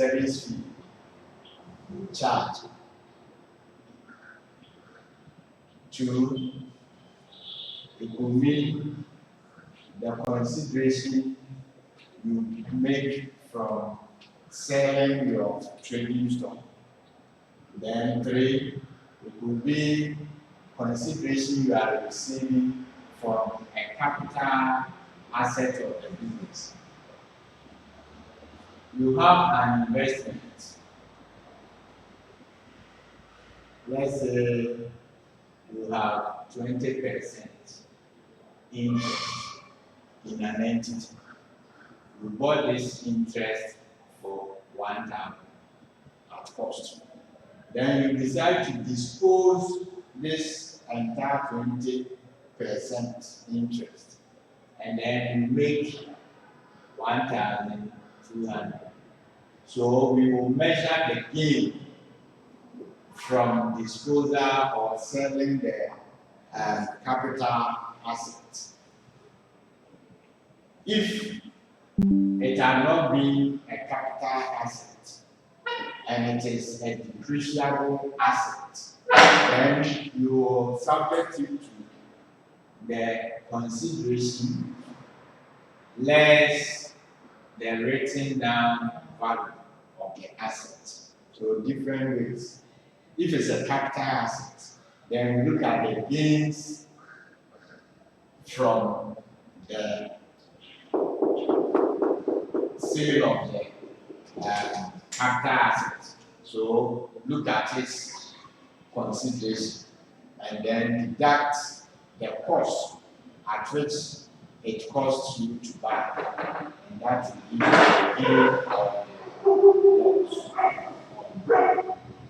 service fee charged. 2, it could mean the consideration you make from selling your trading stock. Then 3, it could be consideration you are receiving from a capital asset of the business. You have an investment. Let's say you have 20% interest in an entity. You bought this interest for 1,000 at cost. Then you decide to dispose this entire 20% interest, and then you make 1,200. So we will measure the gain from disposal or selling the capital assets. If it had not been a capital asset and it is a depreciable asset, then you will subject it to the consideration less the written down value of the asset. So different ways. If it's a capital asset, then we look at the gains from the sale of the capital asset. So look at its consideration and then deduct the cost at which it costs you to buy, and that will give you the gain of the loss on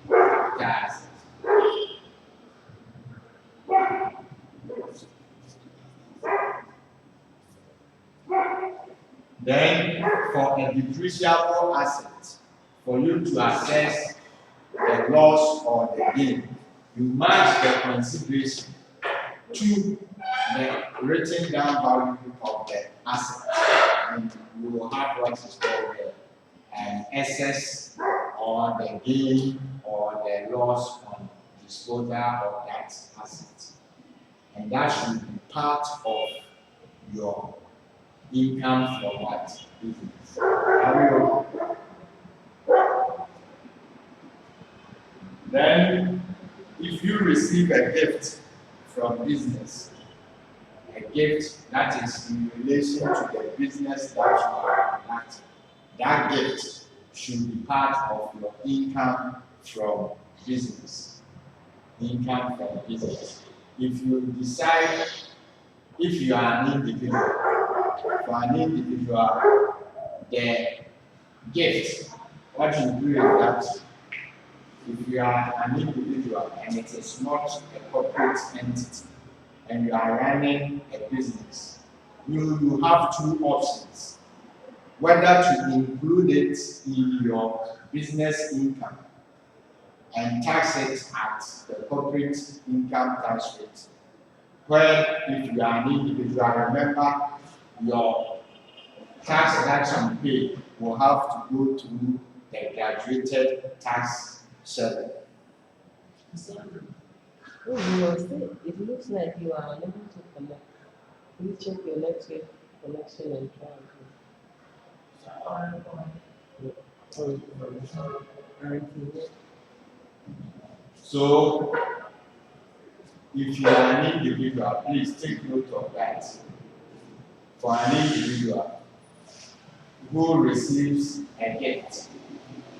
capital asset. Then, for a depreciable asset, for you to assess the loss or the gain, you match the consideration to the written down value of the asset, and you will have what is called the excess or the gain or the loss on disposal of that asset, and that should be part of your income from what business. Then, if you receive a gift from business, a gift that is in relation to the business that you are conducting, that gift should be part of your income from business. Income from business. If you decide, if you are an individual, for an individual, the gift, what you do is that if you are an individual and it is not a corporate entity and you are running a business, you have 2 options. Whether to include it in your business income and tax it at the corporate income tax rate. Where if you are an individual, remember your tax that you pay will have to go through the graduated tax schedule. It looks like you are unable to connect. Please check your network connection and try again. So, if you are an individual, please take note of that. For an individual who receives a gift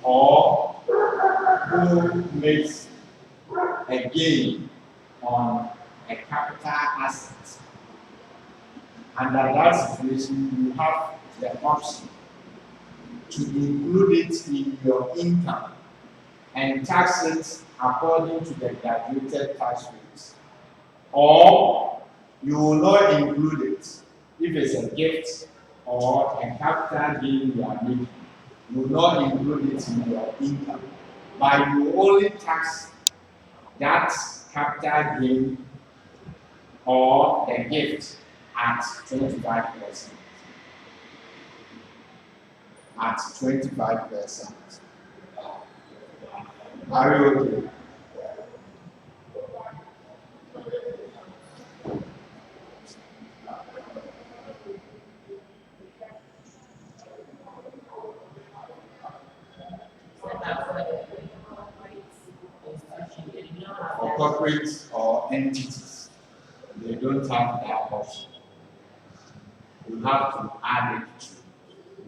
or who makes a gain on a capital asset, under that situation, you have the option to include it in your income and tax it according to the graduated tax rate, or you will not include it if it's a gift or a capital gain you are making. You will not include it in your income, but you will only tax that capital gain or the gift at 25%. at 25%. Are you okay? For corporates or entities, they don't have that option. You have to add it to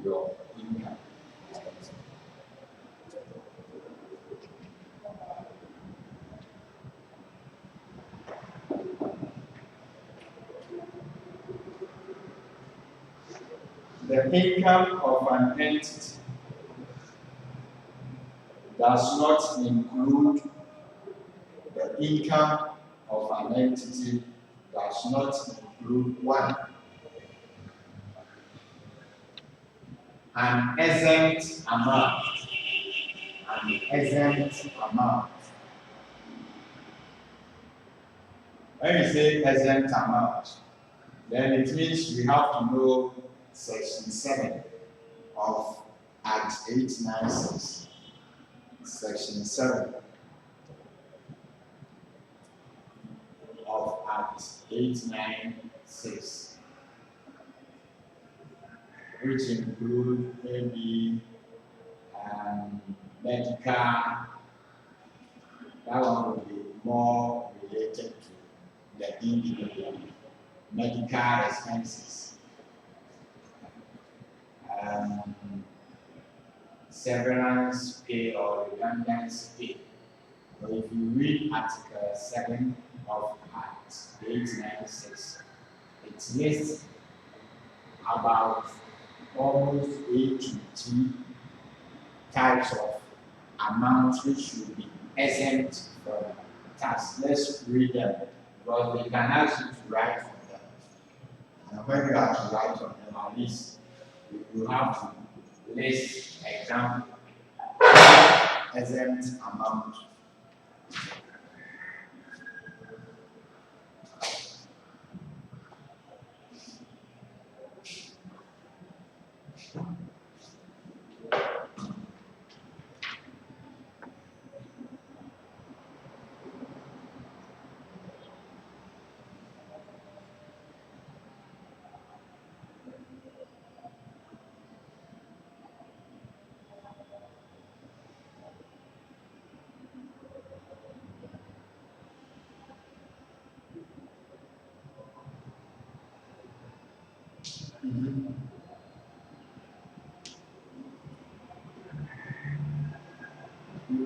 your income. The income of an entity does not include the income of an entity does not include one, an exempt amount. An exempt amount. When you say exempt amount, then it means we have to know section 7 of Act 896. Section 7 of Act 896, which include maybe medical, that one will be more related to the individual, medical expenses, severance pay or redundancy pay. But if you read Article 7 of Act 896, it lists about almost 80 types of amounts which should be exempt from tax. Let's read them because they can ask you to write on them. And when you have to write on them, at least you have to list example exempt amount.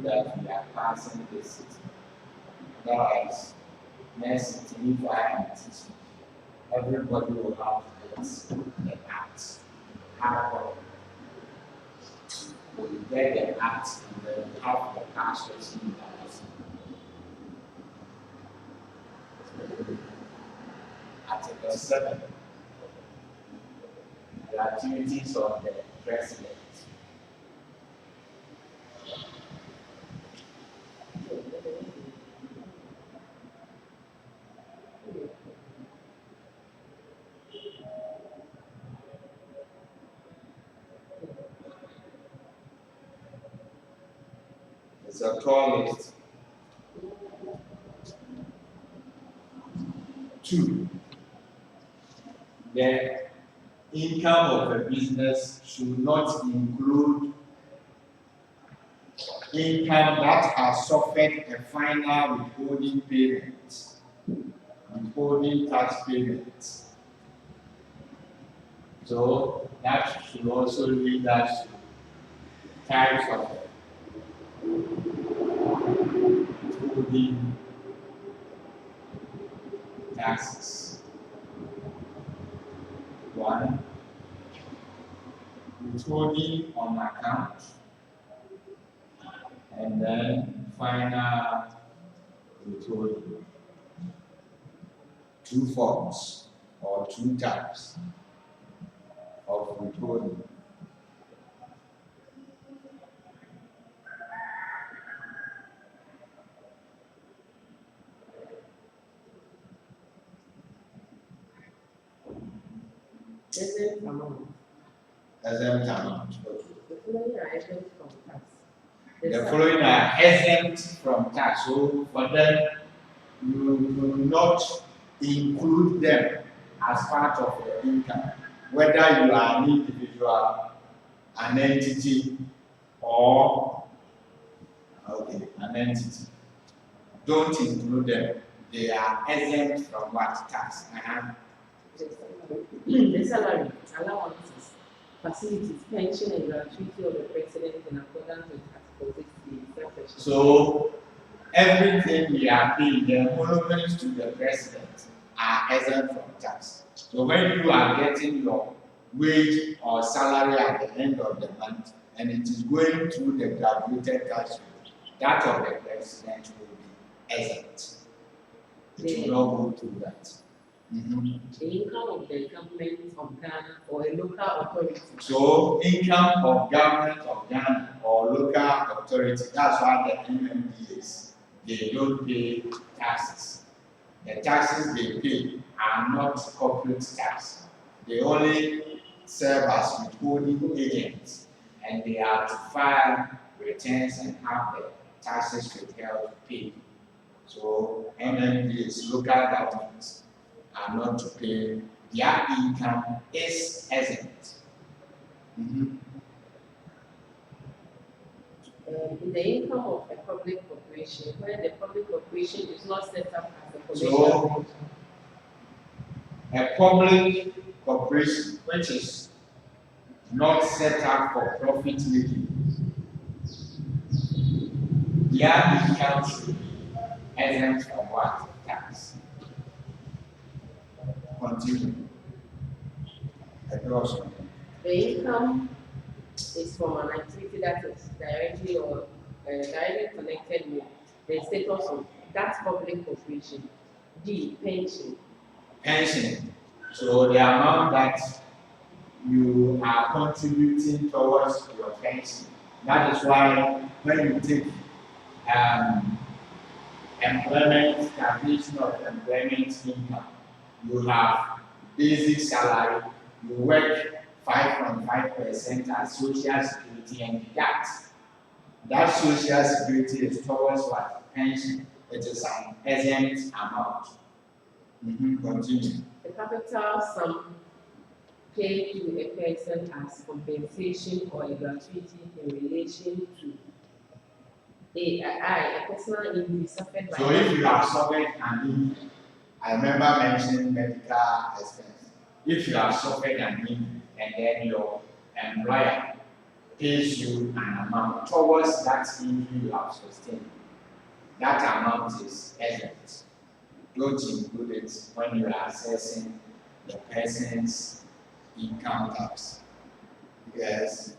That we are passing this city. Otherwise, next city, if I am teaching, everybody will have to get the act. How will you get the act and then have the cash in Article 7. The activities of the president. It's a tall list. 2. The income of a business should not include income that has suffered a final withholding payment, withholding tax payment. So that should also lead us to types of withholding taxes. 1, withholding on account, and then final withholding. 2 forms or 2 types of withholding. Exempt amount. Exempt amount. Okay. exempt from tax. The following are exempt from tax. So for them, you do not include them as part of your income, whether you are an individual, an entity, or an entity. Don't include them. They are exempt from what tax? The salary, allowances, facilities, pension, and gratuity of the president in accordance with Article 60. So everything we are paying, the emoluments to the president are exempt from tax. So when you are getting your wage or salary at the end of the month, and it is going through the graduated tax rate, that of the president will be exempt. It will not go through that. The income of the government of Ghana or a local authority. So income of government of Ghana or local authority, that's why the MMDAs, they don't pay taxes. The taxes they pay are not corporate tax. They only serve as withholding agents, and they are to file returns and have the taxes withheld paid. So MMDAs, local governments, are not to pay. Their income is exempt. In the income of a public corporation, where the public corporation is not set up as a commercial venture. A public corporation which is not set up for profit making, their income should be exempt from what? Tax. Continue. The income is from an activity that is directly or directly connected with the status of that public corporation. D. Pension. Pension. So the amount that you are contributing towards your pension. That is why when you take employment, calculation of employment income, you have basic salary, you work 5.5% as social security, and that social security is towards what? Pension. It is an exempt amount. Continue. The capital sum paid to a person as compensation or a gratuity in relation to a personal injury suffered by. So if you have suffered an injury, I remember mentioning medical expense. If you have suffered an injury and then your employer pays you an amount towards that injury you have sustained, that amount is exempt. Don't include it when you are assessing the person's income tax. Yes.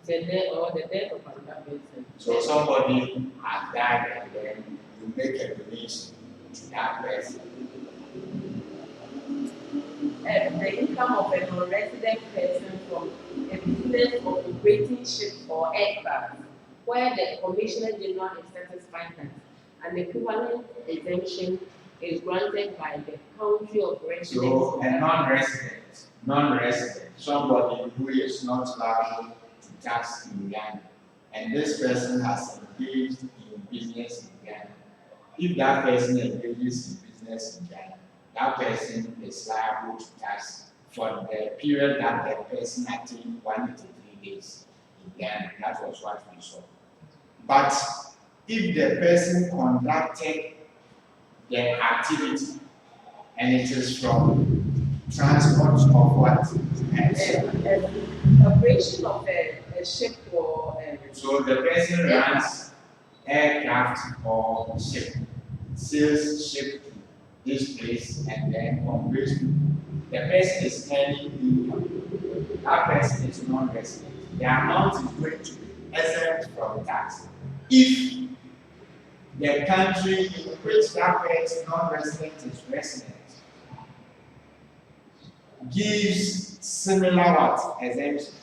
The death of another person. So somebody has died and then you make a donation to that person. The income of a non-resident person from a business of operating ships or aircraft, where the Commissioner General is satisfied that an equivalent exemption is granted by the country of residence. So a non-resident, somebody who is not liable to tax in Ghana, and this person has engaged in business in Ghana. If that person engages in business in Ghana, that person is liable to tax for the period that the person attained 183 days in Ghana. That was what we saw. But if the person conducted the activity and it is from transport of what? Operation of a ship or so the person runs aircraft or ship, sails ship to this place and then conveys people. The person is earning income. That person is non-resident. The amount is going to be exempt from tax. If the country in which that person non-resident is resident gives similar what? Exemptions.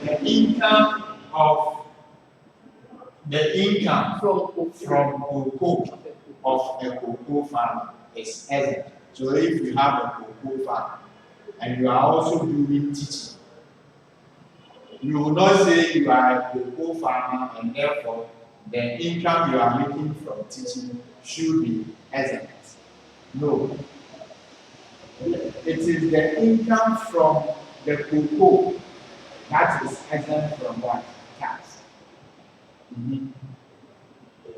The income of The income from cocoa of a cocoa farmer is exempt. So if you have a cocoa farm and you are also doing teaching, you will not say you are a cocoa farmer and therefore the income you are making from teaching should be exempt. No. It is the income from the cocoa that is exempt from what? Tax. Mm-hmm.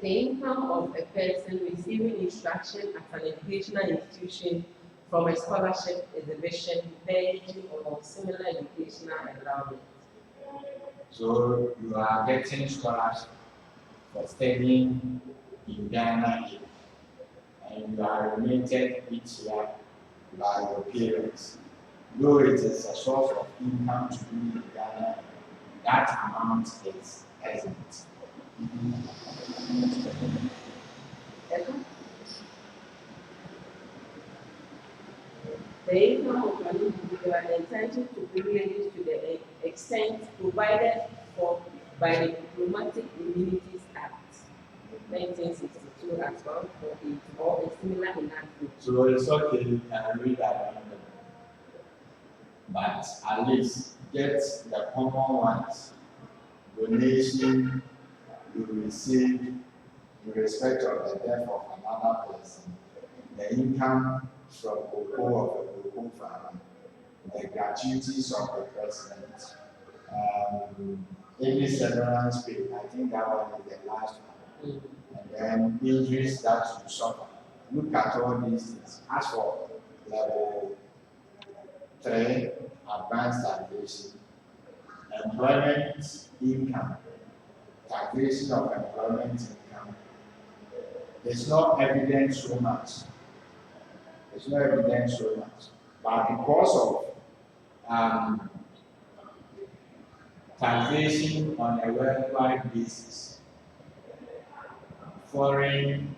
the income of a person receiving instruction at an educational institution from a scholarship, exhibition, paid or similar educational endowment. So you are getting scholarship for studying in Ghana here, and you are remunerated each year by your parents. Though it is a source of income to you in Ghana, that amount is exempt. The income of an individual entitled to privileges to the extent provided for by the Diplomatic Immunities Act 1962 as 148 or a similar enactment. So it's okay, you can read that random. But at least get the common ones. Donation you receive in respect of the death of another person, the income from cocoa of a cocoa farmer, the gratuities of the president, any severance pay, I think that one is the last one, and then injuries that you suffer. Look at all these things. As for level 3, advanced taxation, employment income, taxation of employment income, it's not evident so much. It's not evident so much. But because of taxation on a worldwide basis, foreign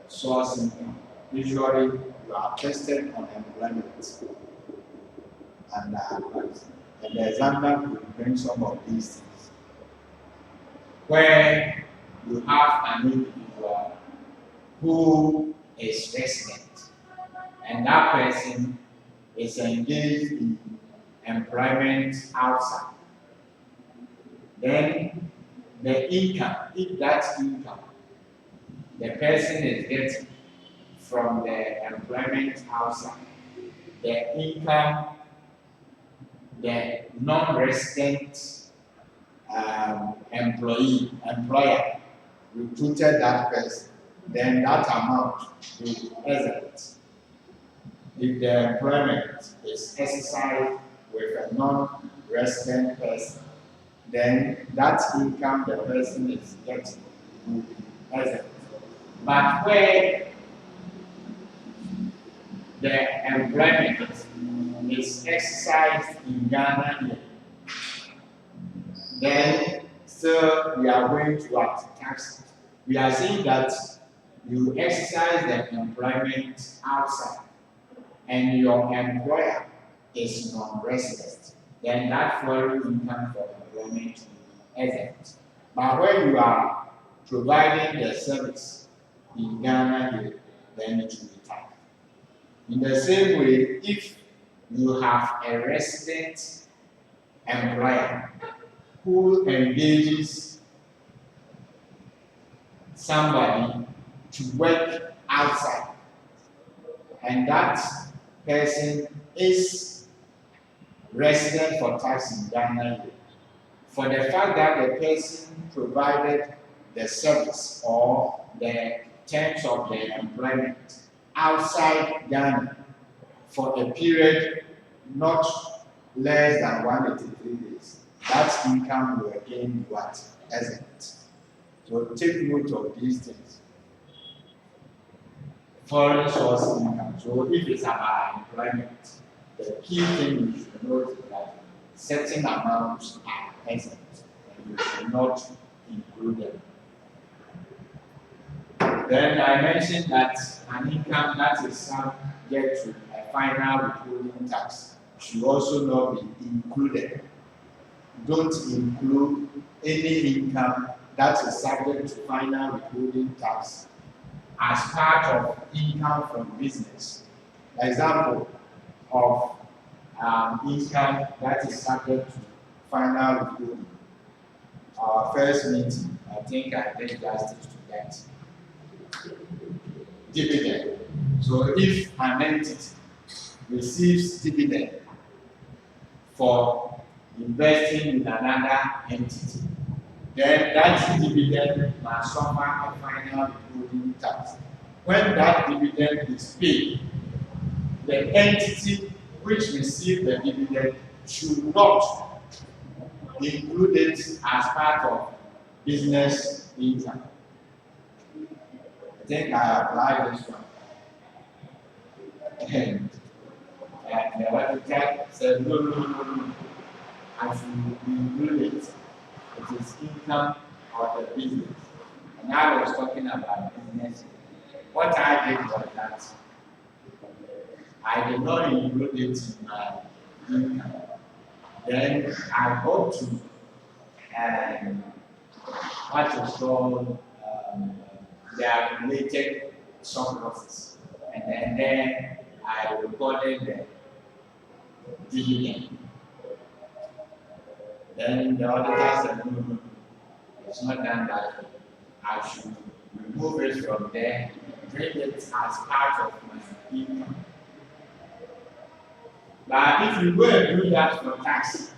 source income, usually you are tested on employment. And the examiner will bring some of these things. Where you have an individual who is resident, and that person is engaged in employment outside. Then the income, if that income the person is getting from the employment outside, the income the non-resident employer recruited that person, then that amount will be exempt. If the employment is exercised with a non-resident person, then that income the person is getting will be exempt. But where the employment is exercised in Ghana here, then still we are going to tax it. We are saying that you exercise the employment outside and your employer is non-resident, then that foreign income for employment will be exempt. But when you are providing the service in Ghana here, then it will be taxed. In the same way, if you have a resident employer who engages somebody to work outside, and that person is resident for tax in Ghana, for the fact that the person provided the service or the terms of the employment outside Ghana for a period not less than 183 days, that income will again be what? Exempt. So take note of these things. Foreign source income. So if it's about employment, the key thing you should note is that certain amounts are exempt and you should not include them. Then I mentioned that an income that is subject to a final withholding tax should also not be included don't include any income that is subject to final withholding tax as part of income from business. Example of income that is subject to final withholding. Our first meeting, I think I did justice to that. Dividend. So if an entity receives dividend for investing in another entity, then that dividend must suffer a final withholding tax. When that dividend is paid, the entity which received the dividend should not include it as part of business income. I think I applied this one. And the auditor said, no. I should include it. It is income of the business. And I was talking about business. What I did was that I did not include it in my income. Then I go to what is called their related surpluses. And then I recorded the dividend. Then the auditor said, no, it's not done that way. I should remove it from there, bring it as part of my income. But if you go and do that for tax,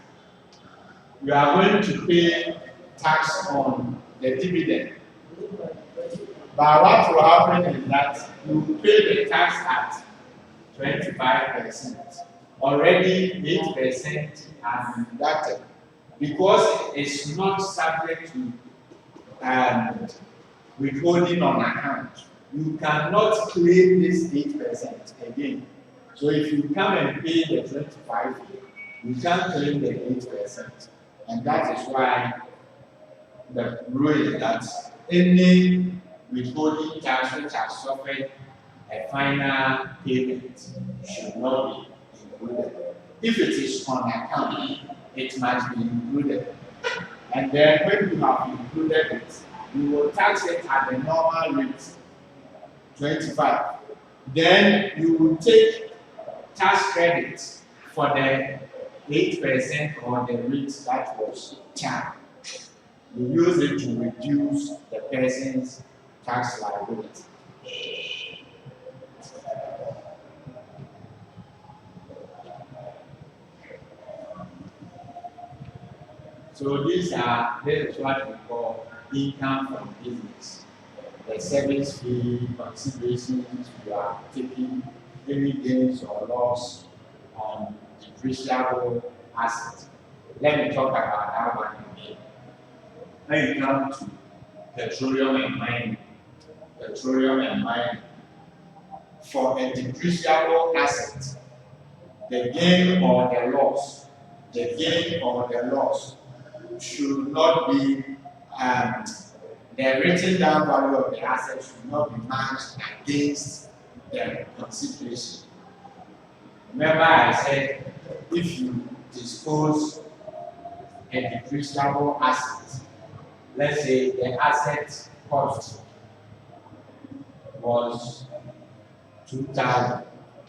you are going to pay tax on the dividend. But what will happen is that you will pay the tax at 25%. Already 8% has been deducted. Because it's not subject to withholding on account, you cannot claim this 8% again. So if you come and pay the 25, you can't claim the 8%. And that is why the rule is that any withholding tax which has suffered a final payment should not be included. If it is on account, it must be included. And then when you have included it, you will tax it at the normal rate, 25. Then you will take tax credit for the 8% or the rate that was charged. You use it to reduce the person's tax liability. So this is what we call income from business. The service fee, considerations you are taking, any gains or loss on depreciable assets. Let me talk about that one again. When you come to petroleum and mining, for a depreciable asset, the gain or the loss should not be the written down value of the asset should not be matched against the consideration. Remember I said if you dispose a depreciable asset, let's say the asset cost was 2,000.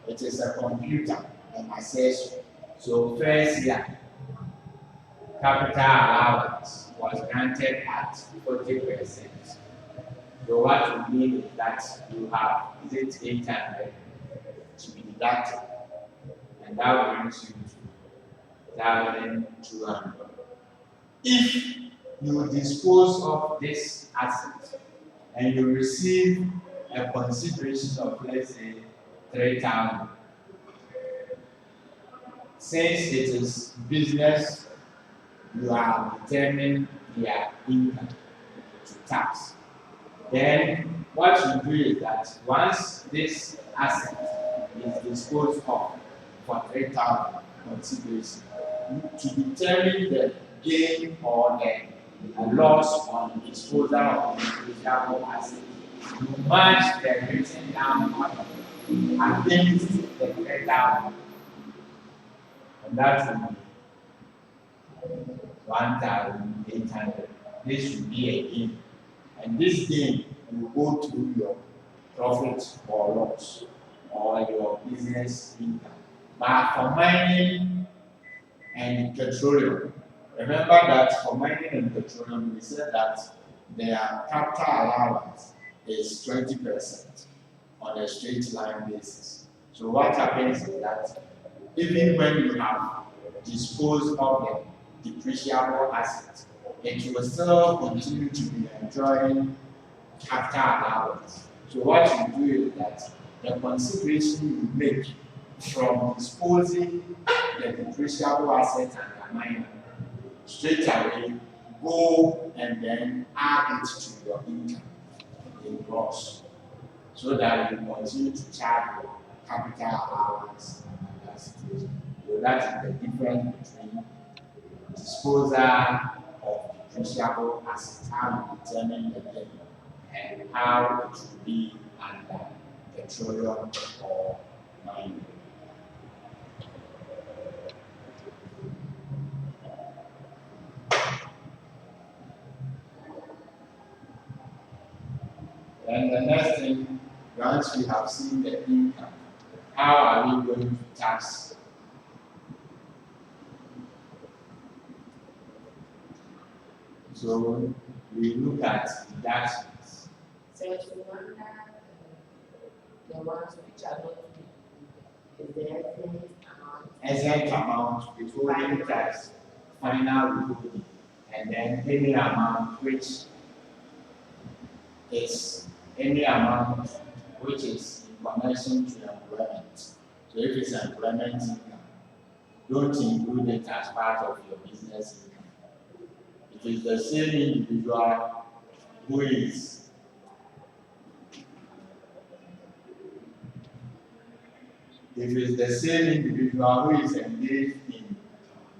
It is a computer, an accessory. So first year, capital allowance was granted at 40%. So what you mean is that you have 800 to be deducted, and that brings you to 1,200. If you dispose of this asset and you receive a consideration of, let's say, 3,000, since it is business, you are determining their income to tax. Then what you do is that once this asset is disposed of for 3,000 consideration, to determine the gain or the loss on disposal of the depreciable asset, you match the written down value against the 3,000. And that's the 1,800. This will be a gain. And this gain will go through your profit or loss or your business income. But for mining and petroleum, remember that for mining and petroleum, we said that their capital allowance is 20% on a straight line basis. So what happens is that even when you have disposed of the depreciable assets, it will still continue to be enjoying capital allowance. So what you do is that the consideration you make from disposing the depreciable assets and the mining straight away go and then add it to your income in gross, so that you continue to charge your capital allowance and other situation. So that is the difference between disposal of depreciable assets, how you determine the gain, and how it will be under petroleum or mining. And the next thing, once we have seen the income, how are we going to tax? So we look at deductions. So it's under the ones which are not is the Exempt amount, withholding tax, final withholding, and then any amount which is in connection to employment. So if it's employment income, don't include it as part of your business income. It is the same individual who is engaged in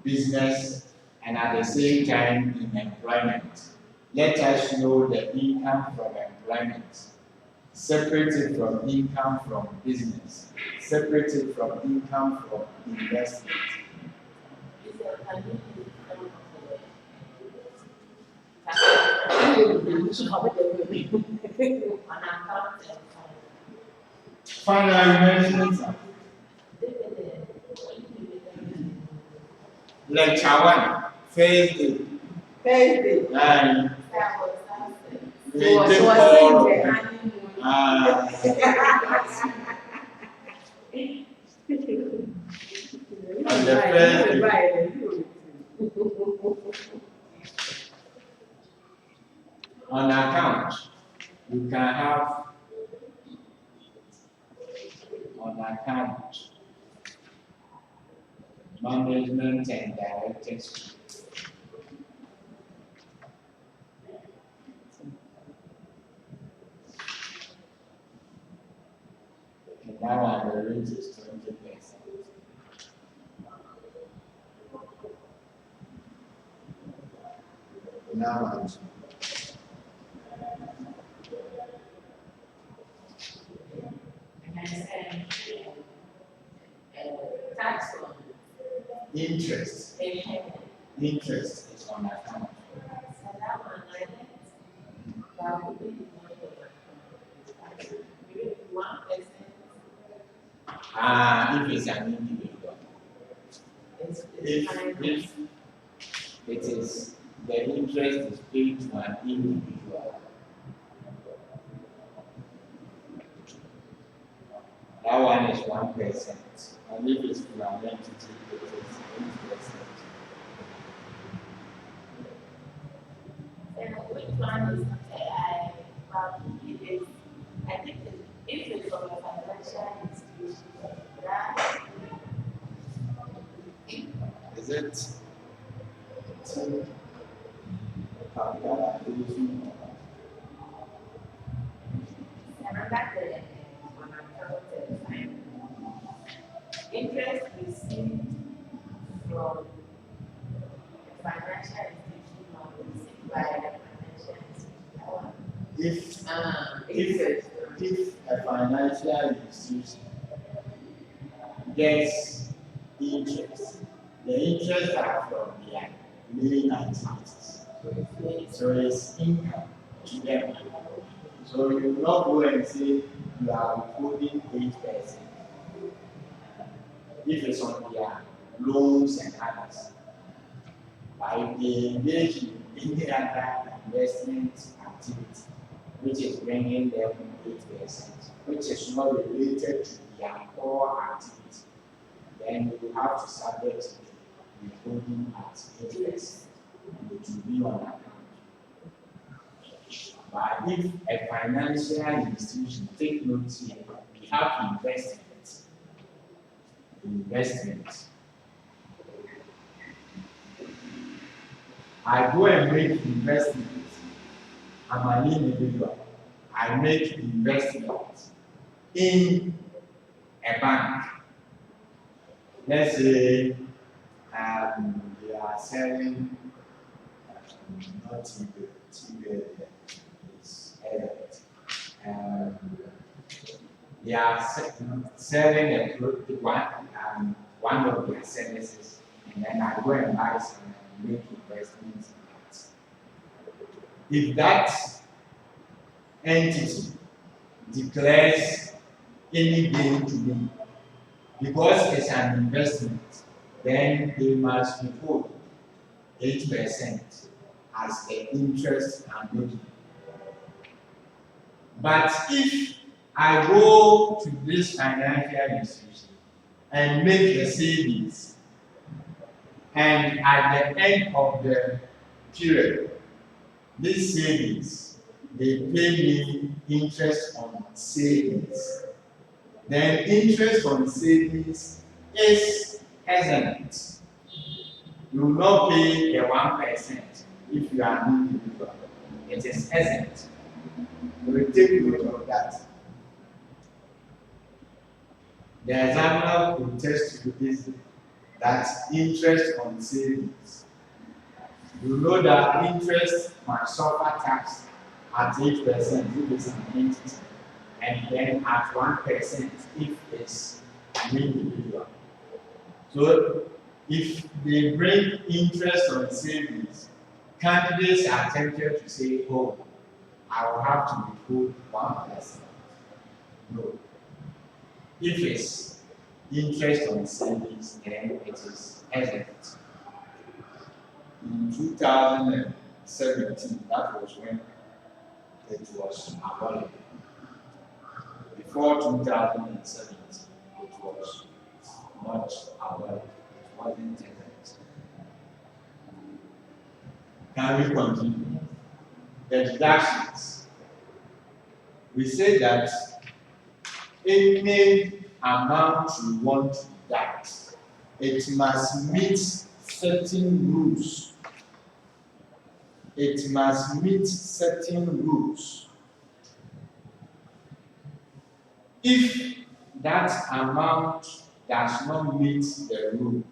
business and at the same time in employment, let us know the income from employment, separate it from income from business, separate it from income from investment. Finally, mentioned lecture 1, Thursday. And So I on the first day, on account, you can have on account management and directors. And now on the rate is 20%. Now on tax on interest. Interest is on account. If it's an individual. If it is the interest is paid to an individual, that one is 1%. And if it's to an entity, it is 8%. And which one is I think if it's from a financial institution, that Is it? interest received from a financial institution or received by a financial institution. If a financial institution gets interest, the interest are from their main activities. So it's income to them. So you will not go and say you are withholding 8%. If it's on their loans and others. But if they engage in any other investment activity, which is bringing them 8%, which is not related to their core activity, then you will have to subject the withholding at 8%. It will be on account. But if a financial institution, take note here, we have investment. I go and make investment. I'm an individual. I make investment in a bank. Let's say they are selling not TV is evident. They are selling a product, one of their services, and then I go and buy some and make investments in it. If that entity declares any gain to me, because it's an investment, then they must withhold 8% as the interest I'm making. But if I go to this financial institution and make a savings, and at the end of the period, this savings, they pay me interest on savings. Then interest on savings is exempt. You will not pay the 1% if you are an individual. It is exempt. You will take note of that. The examiner will test to this that interest on savings. You know that interest must suffer tax at 8% if it's an entity, and then at 1% if it's an individual. So if they bring interest on savings, candidates are tempted to say, oh, I will have to withhold 1%. No. If it's interest on savings, then it is exempt. In 2017, that was when it was abolished. Before 2017, it was not abolished. It wasn't exempt. Can we continue? The deductions. We say that any amount you want to deduct, it must meet certain rules. It must meet certain rules. If that amount does not meet the rule,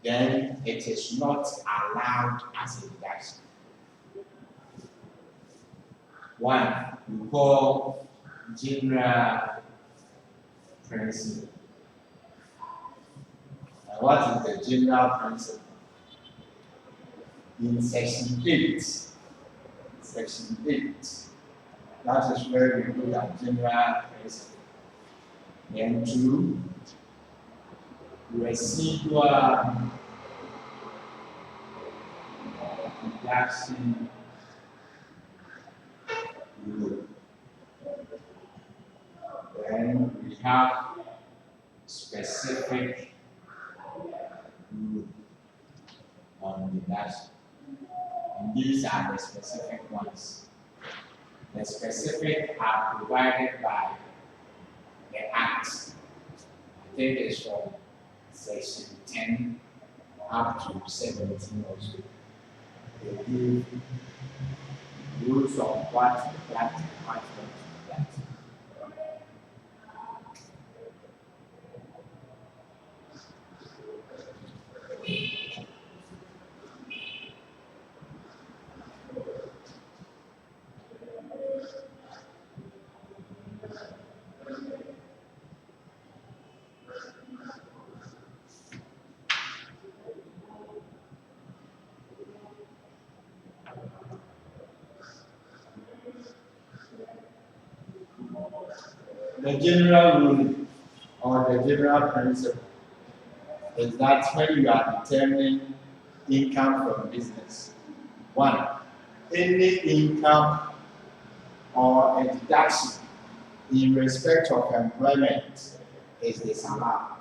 then it is not allowed as a deduction. One, we call general principle. And what is the general principle? In section 8, that is where we look at general principle. Then 2, residual deduction rule. Then we have specific rule on deduction. And these are the specific ones. The specific are provided by the Act. I think it's from section 10 up to 17 or so. They give rules on what that and what not that. The general rule or the general principle is that when you are determining income from business, one, any income or a deduction in respect of employment is disallowed.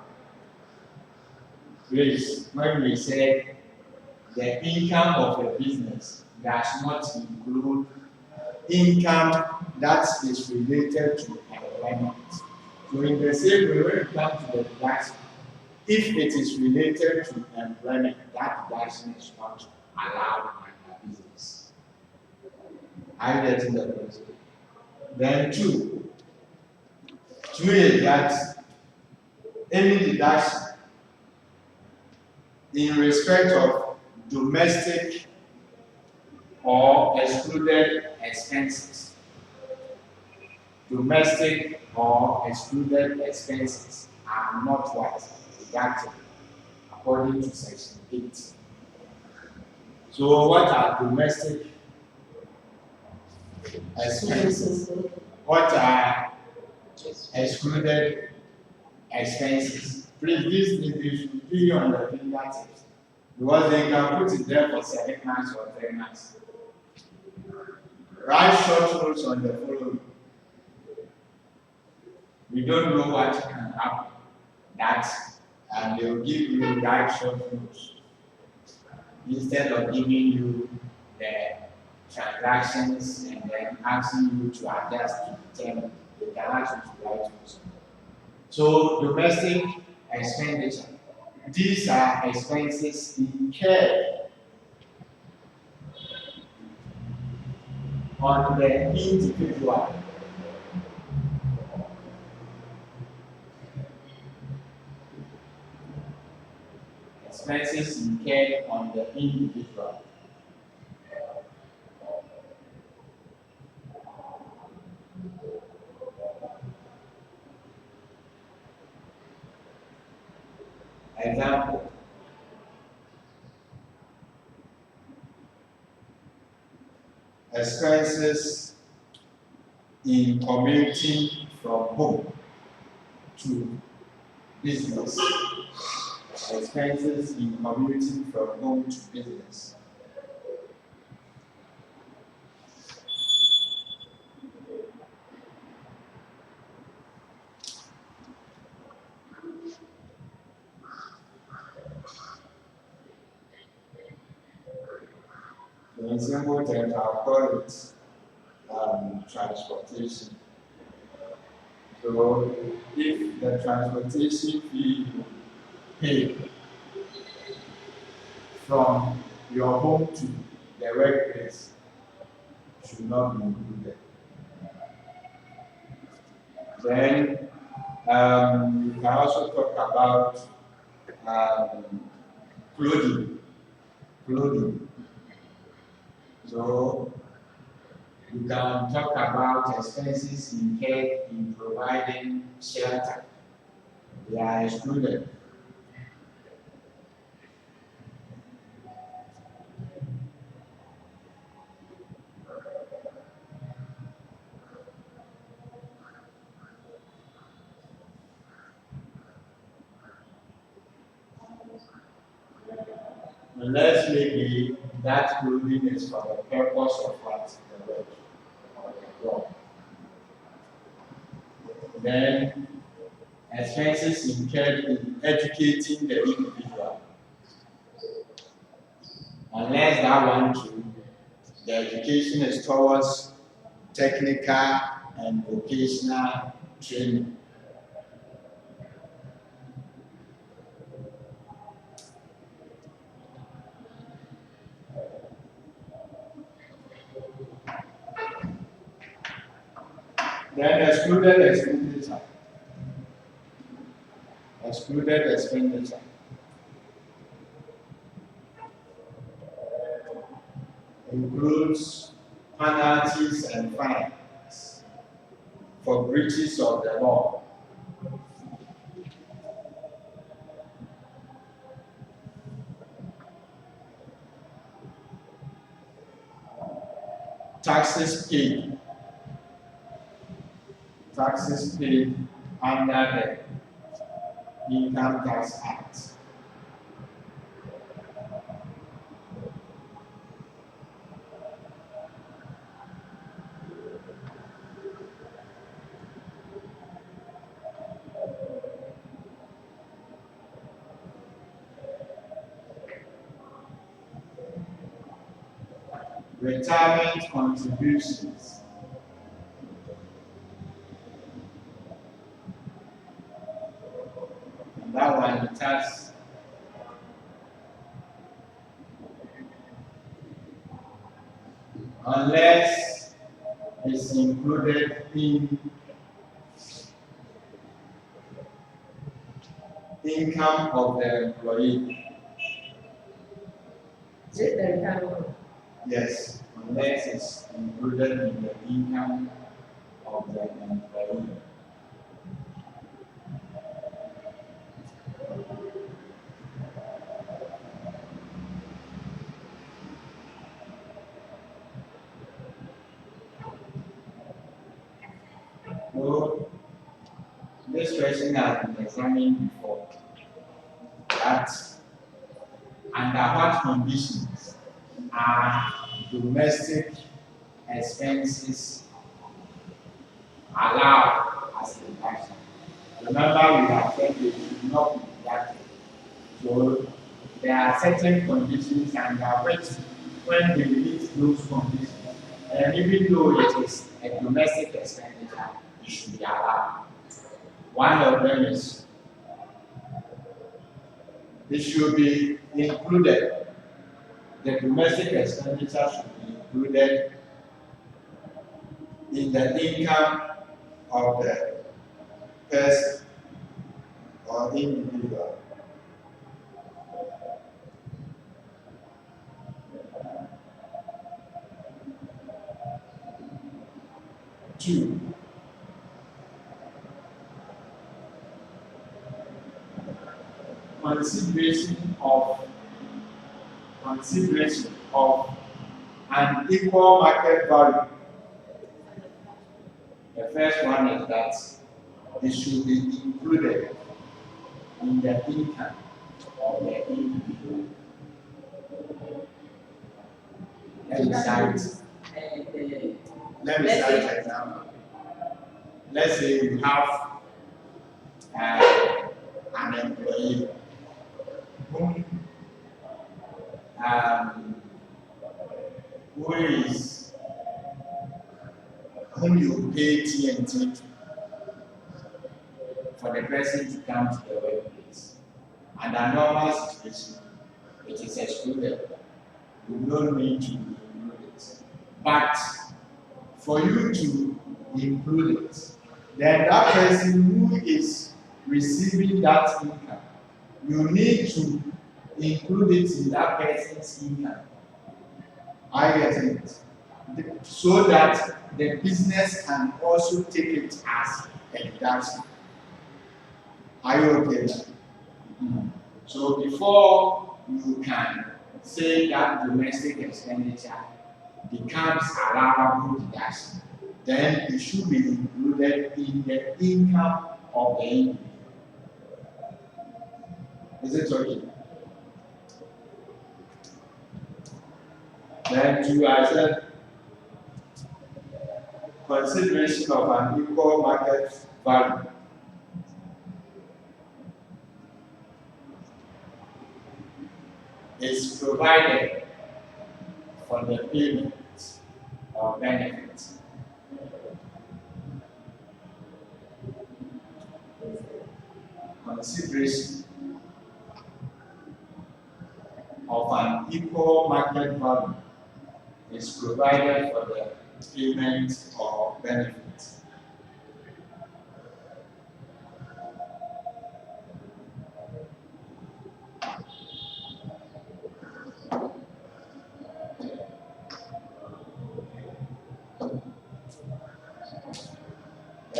Please, when we say the income of a business does not include income that is related to employment. So in the same way, when it comes to the deduction, if it is related to employment, that deduction is not allowed under business. Are you getting the principle? Then two is that any deduction in respect of domestic or excluded expenses. Domestic or excluded expenses are not what deducted according to section 8. So what are domestic expenses? What are excluded expenses? Please, this you should be on the fingertips because they can put it there for 7 months or 3 months. Write short notes on the following. We don't know what can happen. And they'll give you write short notes instead of giving you the transactions and then asking you to adjust to determine. They can ask you to write notes. So domestic expenditure. These are expenses incurred on the individual. Expenses incurred on the individual. Example. Expenses in commuting from home to business. Expenses in commuting from home to business. In simple terms, I'll call it transportation. So if the transportation fee you pay from your home to the workplace should not be included. Then you can also talk about clothing. So you can talk about expenses incurred in providing shelter. They are excluded. Unless maybe that clothing is for the purpose of what the work or the job. Then expenses incurred in educating the individual. Unless that one too, the education is towards technical and vocational training. Then excluded expenditure. Excluded expenditure. Includes penalties and fines for breaches of the law. Taxes paid. taxes paid under the Income Tax Act. Retirement contributions. And that one, the tax unless it's included in income of the employee. Is it the retirement? Yes, unless it's included in the income of the employee. So, this question has been examined before. That under what conditions are domestic expenses allowed as a deduction? Remember, we have said they should not be deducted. So there are certain conditions under which, when they meet those conditions, and even though it is a domestic expenditure, it should be allowed. One of them is it should be included. The domestic expenditure should be included in the income of the person or individual. Two, consideration of an equal market value. The first one is that it should be included in the income of the individual. Let me cite an example. Let's say you have an employee whom whom you pay TNT for the person to come to the workplace. Under normal situation, it is excluded. You don't need to include it. But for you to include it, then that person who is receiving that income, you need to include it in that person's income. I get it. So that the business can also take it as a deduction. Are you okay? So before you can say that domestic expenditure becomes allowable deduction, then it should be included in the income of the individual. Is it okay? Then two, I said, consideration of an equal market value. Is provided for the payment or benefit. Consideration of an equal market value is provided for the payment or benefit.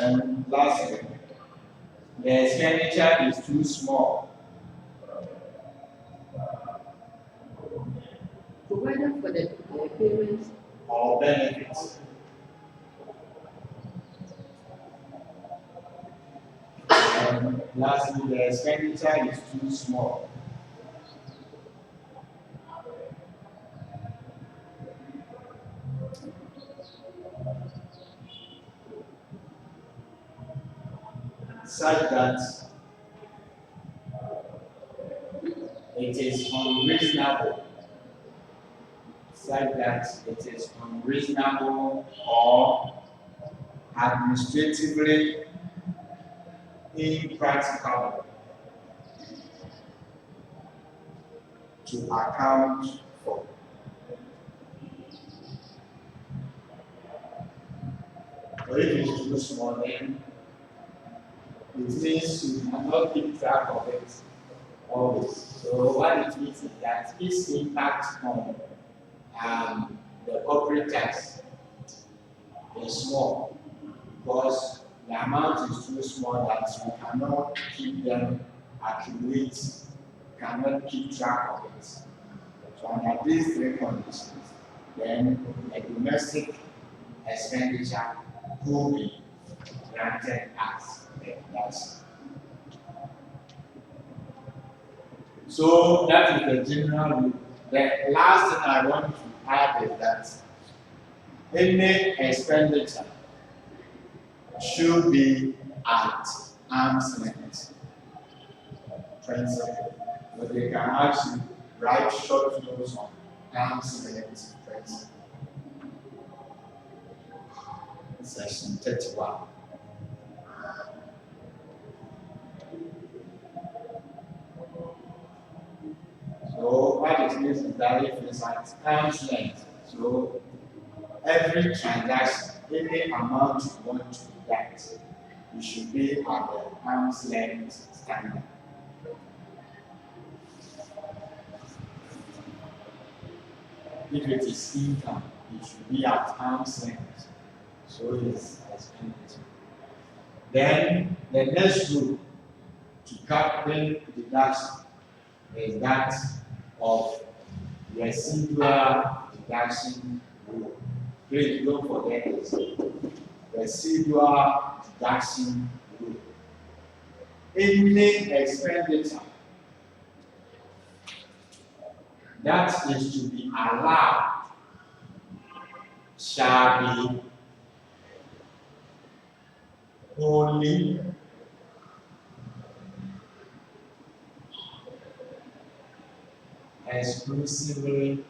And lastly, the expenditure is too small. Provided for the payment Or benefits. Lastly, the expenditure is too small. Such that it is unreasonable, or administratively impracticable to account for. Or if it's too small, then it means you cannot keep track of it always. So what it means is that its impact on the corporate tax is small because the amount is too small that you cannot keep them accurate, cannot keep track of it. So under these three conditions, then a domestic expenditure could be granted as a deduction. So that is the general rule. The last thing I want to add is that any expenditure should be at arm's length principle. But they can actually write short notes on arm's length principle. Section 31. So what it means is that if it's at arm's length, so every transaction, any amount you want to deduct, it should be at the arm's length standard. If it is income, it should be at arm's length. So it's expenditure. Then the next rule to calculate deduction is that of residual deduction rule. Please don't forget this. Residual deduction rule. Any expenditure that is to be allowed shall be wholly exclusively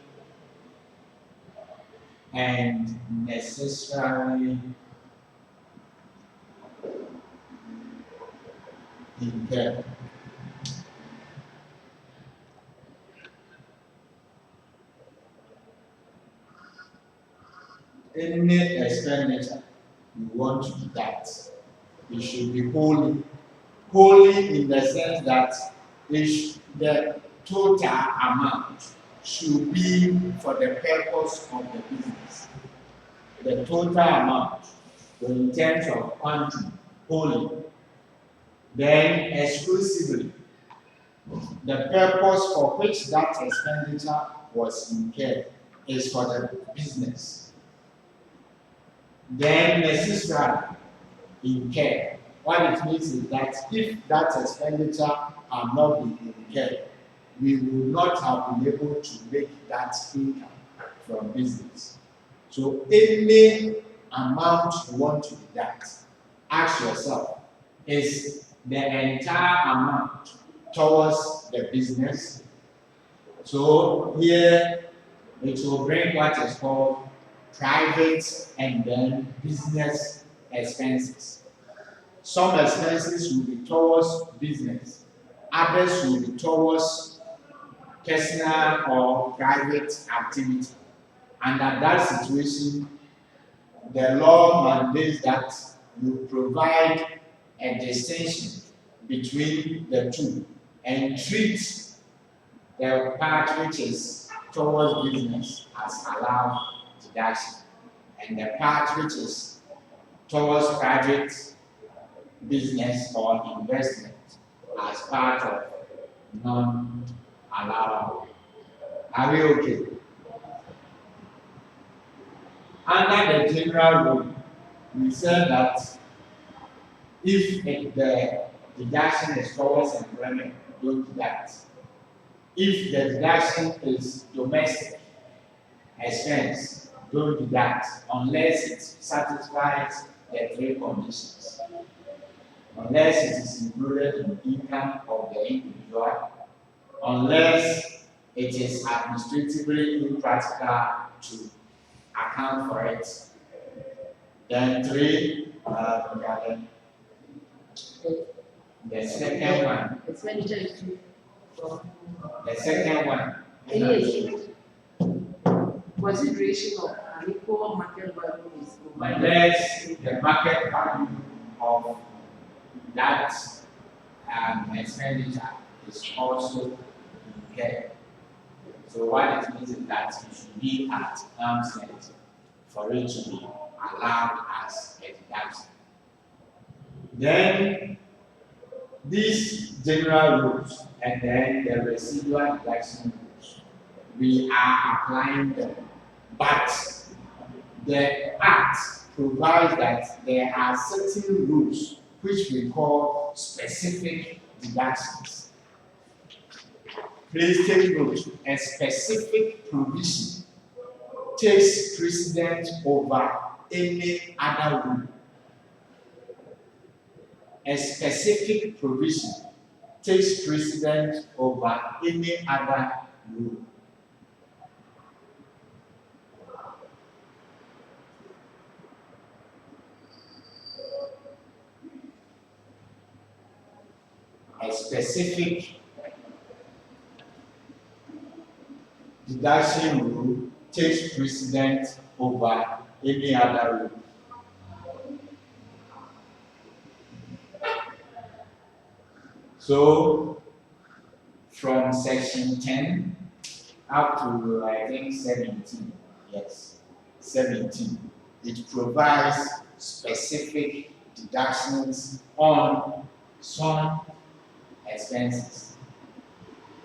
and necessarily incurred. Any expenditure you want to deduct, it should be wholly. Wholly in the sense that the total amount should be for the purpose of the business. The total amount, in terms of quantity, wholly. Then exclusively, the purpose for which that expenditure was incurred is for the business. Then necessarily incurred. What it means is that if that expenditure had not been incurred, we would not have been able to make that income from business. So any amount you want to deduct, ask yourself, is the entire amount towards the business? So here it will bring what is called private and then business expenses. Some expenses will be towards business, others will be towards personal or private activity. And at that situation, the law mandates that you provide a distinction between the two and treat the part which is towards business as allowed deduction, and the part which is towards private business or investment as part of non-allowable. Are we okay? Under the general rule, we said that if the deduction is towards employment, don't deduct. If the deduction is domestic expense, don't deduct unless it satisfies the three conditions. Unless it is included in income of the individual, unless it is administratively impractical to account for it. Then three, the second one. Expenditure is true. The second one. Consideration of an equal market value is provided. Unless the market value of that expenditure is also incurred. So what it means is that it should be at arm's length for it to be allowed as a deduction. Then these general rules and then the residual deduction rules, we are applying them. But the Act provides that there are certain rules which we call specific deductions. Please take note, a specific provision takes precedence over any other rule. A specific provision takes precedence over any other rule. A specific deduction rule takes precedence over any other rule. So, from section 10 up to I think 17, yes, 17, it provides specific deductions on some expenses,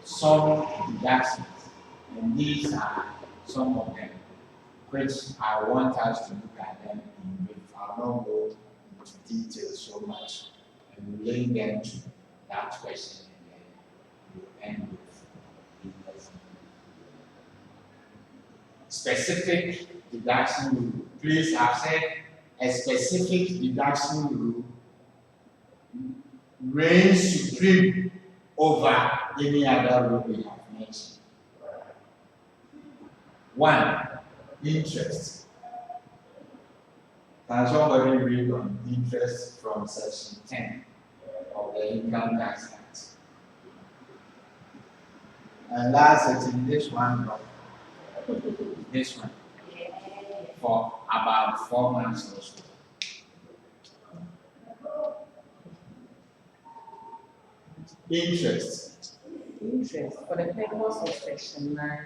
some deductions, and these are some of them, which I want us to look at them in brief. I'll not go into detail so much, and we'll link them to that question, and then we'll end with the lesson. Specific deduction rule. Please, I've said a specific deduction rule reigns supreme over any other rule we have mentioned. One, interest. Can somebody read on interest from section 10 of the Income Tax Act? And last section, this one, for about 4 months or so. Interest. Interest for the purpose of section 9.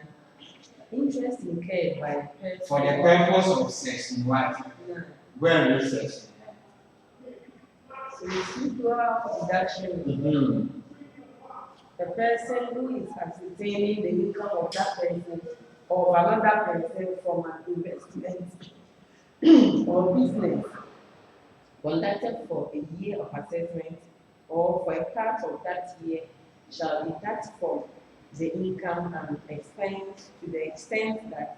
Interest incurred by a person. For the purpose of section what? 9. Where is section 9? So residual deduction. The person who is ascertaining the income of that person or another person from an investment or business conducted for a year of assessment or for a part of that year shall deduct from the income and expense to the extent that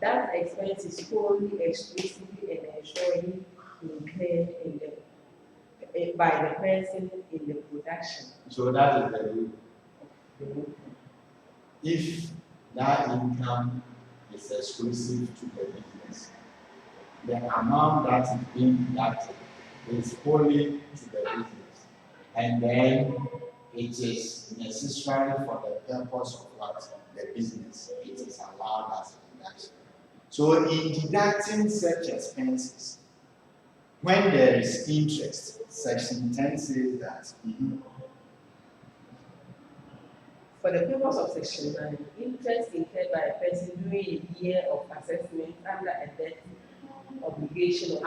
that expense is wholly, exclusively, and ensuringly incurred in by the person in the production. So that is the rule. If that income is exclusive to the business, the amount that is being deducted is wholly to the business, and then it is necessary for the purpose of what? The business. It is allowed as a deduction. So in deducting such expenses, when there is interest, section 10 says that For the purpose of section 9, interest incurred by a person during a year of assessment under a debt obligation.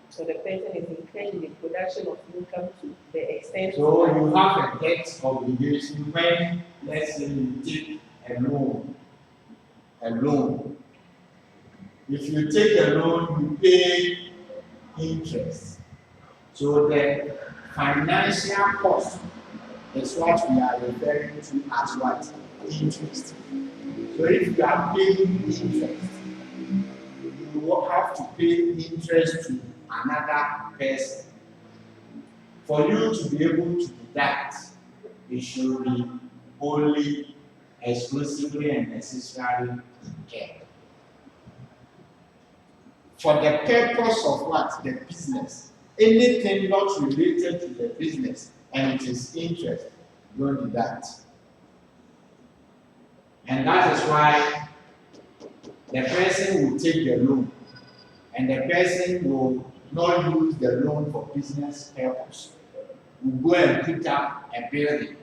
So the person is incurred in the production of income to the extent. So you have a debt obligation when, let's say, you take a loan. If you take a loan, you pay interest. So the financial cost is what we are referring to as what? Interest. So if you are paying interest, you will have to pay interest to another person. For you to be able to deduct, it should be only, exclusively, and necessarily incurred. For the purpose of what? The business. Anything not related to the business and it is interest, don't deduct. And that is why the person will take the loan and the person will not use the loan for business purpose. Will go and put up a building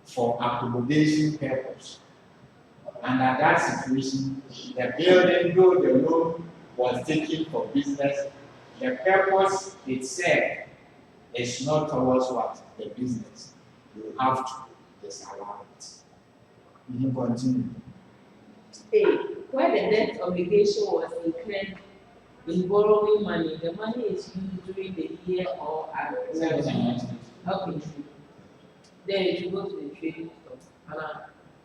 for accommodation purpose. And at that situation, the building, though the loan was taken for business, the purpose itself is not towards what? The business. You have to disallow it. You continue. A. Where the debt obligation was incurred in borrowing money, the money is used during the year or at okay. Then it should go to the trading stock.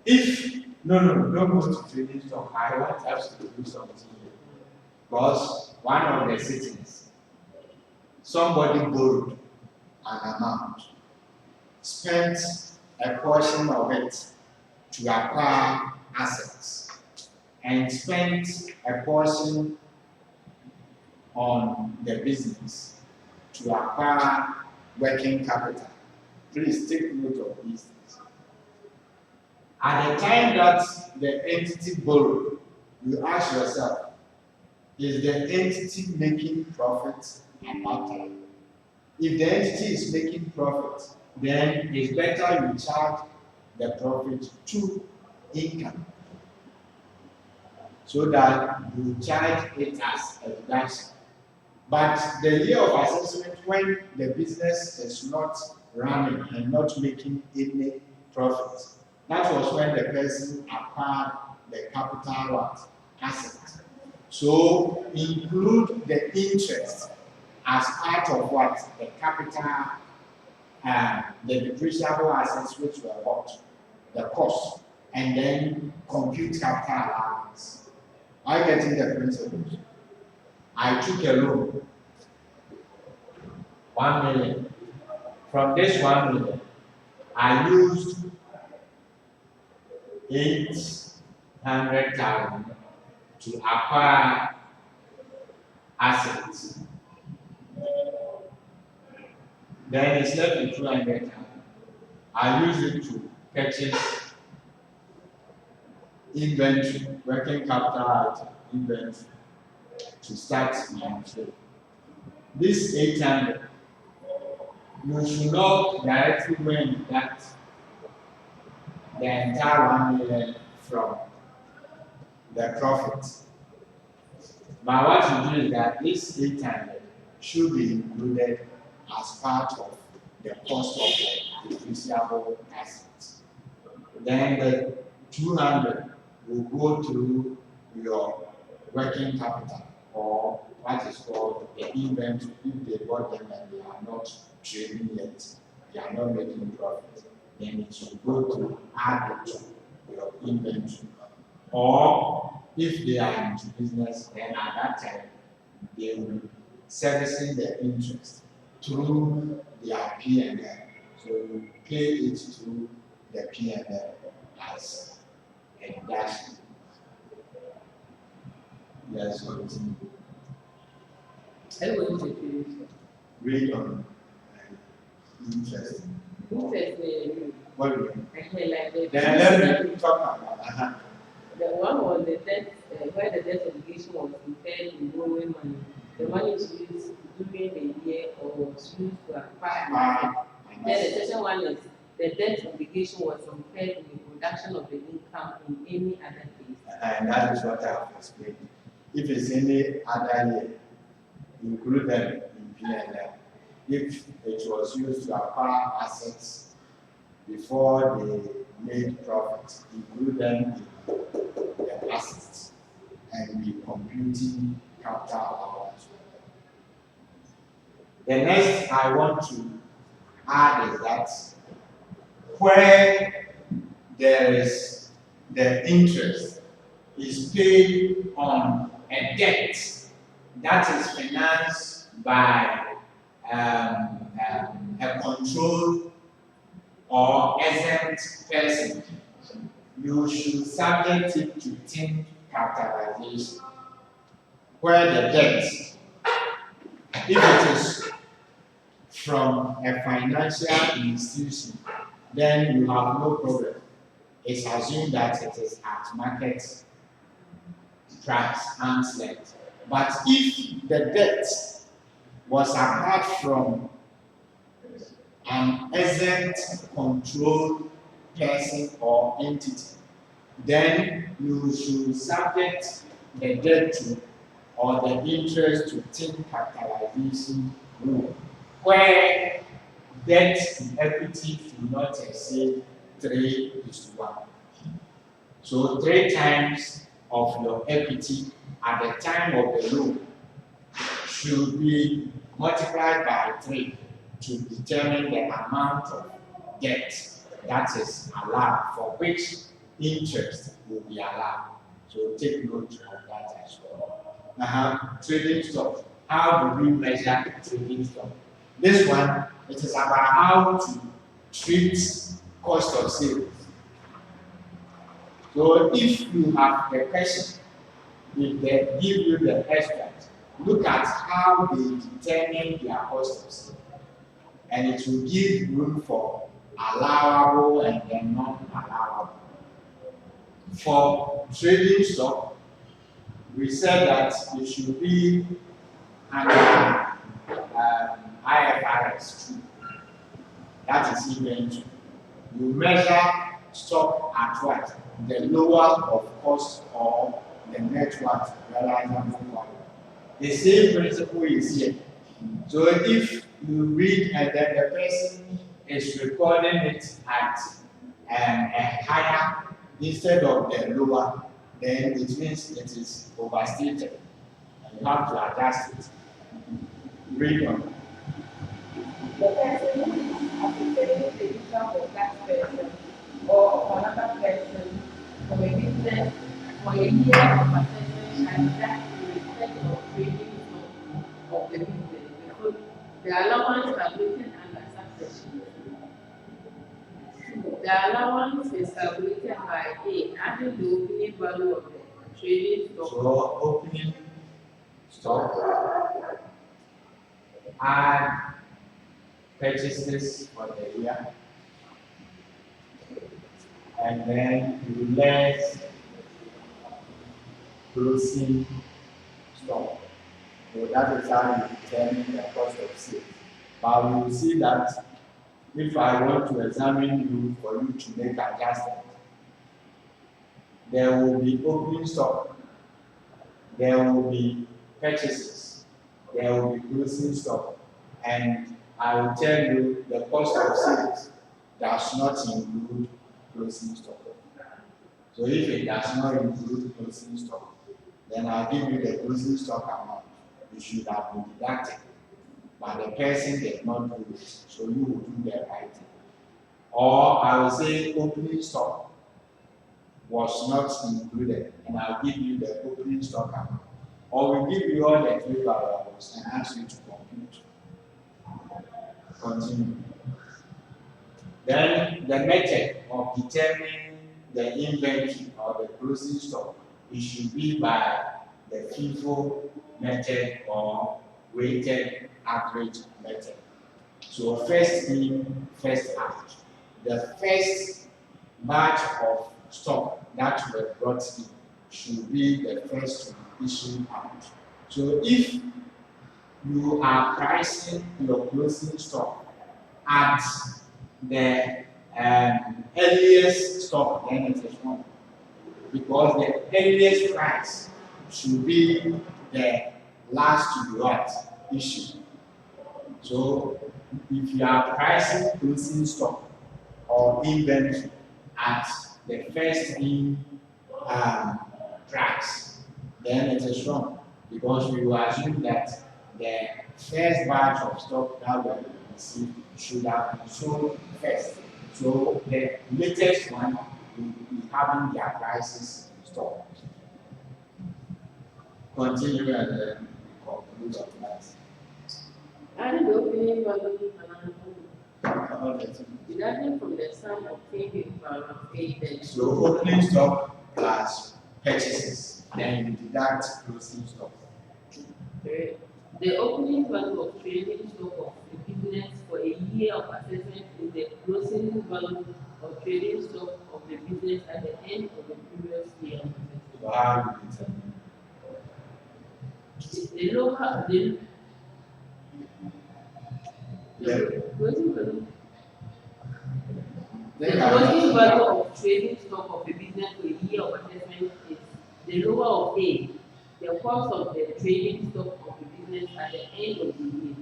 If don't go to trading stock. I want us to do something here. Because one of the sittings, somebody borrowed an amount, spent a portion of it to acquire assets, and spent a portion on the business to acquire working capital. Please take note of these things. At the time that the entity borrowed, you ask yourself, is the entity making profit at that time? If the entity is making profit, then it's better you charge the profit to income, so that you charge it as a deduction. But the year of assessment, when the business is not running and not making any profit, that was when the person acquired the capital asset. So include the interest as part of what? The capital and the depreciable assets which were what? The cost. And then compute capital allowance. Are you getting the principles? I took a loan, 1 million. From this 1 million, I used 800,000 to acquire assets. Then it's left with 200,000. I use it to purchase inventory, working capital inventory, to start my trade. This 800, you should not directly go and deduct the entire 1 million from the profit. But what you do is that this 800 should be included as part of the cost of the depreciable assets. Then the 200 will go through your working capital, or what is called the inventory. If they bought them and they are not trading yet, they are not making profit, then it should go to add it to your inventory. Or if they are into business, then at that time they will be servicing the interest through their P&L. So you pay it through the P&L as a deduction. Yes, continue. Read on interest. What do you mean? Then let me talk about the one was the debt, where the debt obligation was incurred in borrowing money. The money is used during the year or was used to acquire. Then the second one is the debt obligation was incurred in the production of the income in any other case. And that is what I have explained. If it's any other year, include them in P&L. If it was used to acquire assets before they made profits, include them in the assets and be computing capital allowance. The next I want to add is that where there is the interest is paid on a debt that is financed by a controlled or exempt person, you should subject it to thin capitalization, where the debt, if it is from a financial institution, then you have no problem. It's assumed that it is at market price, arm's length. But if the debt was apart from an exempt controlled person or entity, then you should subject the debt to or the interest to thin capitalization rule, where debt to equity should not exceed 3:1. So 3 times of your equity at the time of the loan should be multiplied by 3 to determine the amount of debt that is allowed, for which interest will be allowed. So take note of that as well. Trading stock. How do we measure trading stock? This one, it is about how to treat cost of sales. So if you have a question, if they give you the extract, look at how they determine their cost of sales. And it will give room for allowable and then non-allowable. For trading stock, we said that it should be under IFRS 2. That is inventory. You measure stock at what? The lower of cost or the net worth realizable value. The same principle is here. So if you read and then the person is recording it at a higher instead of the lower, then it means it is overstated. And you have to adjust it. Read on. The person associating the income of that person or of another person from a business for a year of assessment shall deduct in respect of trading of the business because the allowance calculated under subsection. The allowance is calculated by A, adding the opening value of the trading stock. So opening stock, add purchases for the year, and then you less closing stock. So that is how you determine the cost of sales. But we will see that if I want to examine you for you to make adjustment, there will be opening stock, there will be purchases, there will be closing stock, and I will tell you the cost of sales does not include closing stock. So if it does not include closing stock, then I'll give you the closing stock amount. It should have been deducted, but the person did not do it, so you will do the right thing. Or I will say opening stock was not included, and I'll give you the opening stock amount. Or we give you all the 3 variables and ask you to compute. Continue. Then the method of determining the inventory or the closing stock, it should be by the FIFO method or weighted average method. So first in, first out. The first batch of stock that were brought in should be the first to be issued out. So if you are pricing your closing stock at the earliest stock, then it is wrong. Because the earliest price should be the last to be what? Issued. So if you are pricing closing stock or inventory at the first in price, then it is wrong. Because we will assume that the first batch of stock that were received should have been sold first. So the latest one will be having their prices stock. Continue and then conclude on that. And the opening value All the things. deducting from the sum obtained in paragraph 8 then. So opening stock plus purchases, then you deduct closing stock. The opening value of trading stock of a business for a year of assessment is the closing value of trading stock of the business at the end of the previous year of assessment. So how do you determine? The local, the closing value. The closing value of trading stock of a business for a year of assessment is the lower of A, the cost of the trading stock of the business at the end of the year.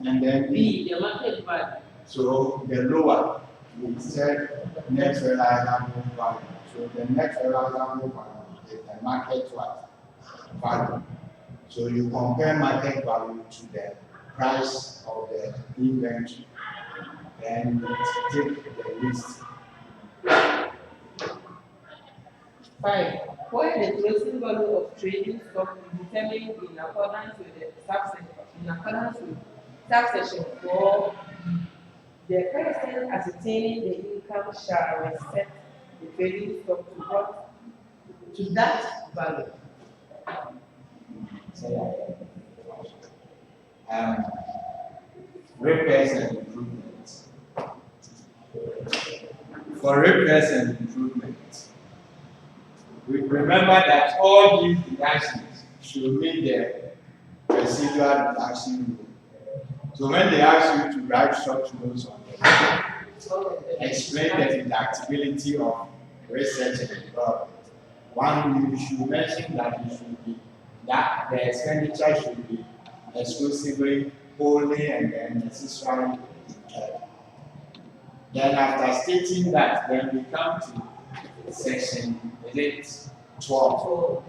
And then B, the market value. so the lower, we said net realizable value. So the net realizable value is the market value. So you compare market value to the price of the inventory, then you take the list. 5. Where the closing value of trading stock is determined in accordance with subsection 4, the person ascertaining the income shall reset the trading stock to what? To that value. Repairs and improvements. For repairs and improvements, we remember that all these deductions should meet the residual deduction rule. So when they ask you to write short notes on it, explain the deductibility of research and development. One, you should mention that that the expenditure should be exclusively, wholly, and then necessarily incurred. Then after stating that, then we come to section 12.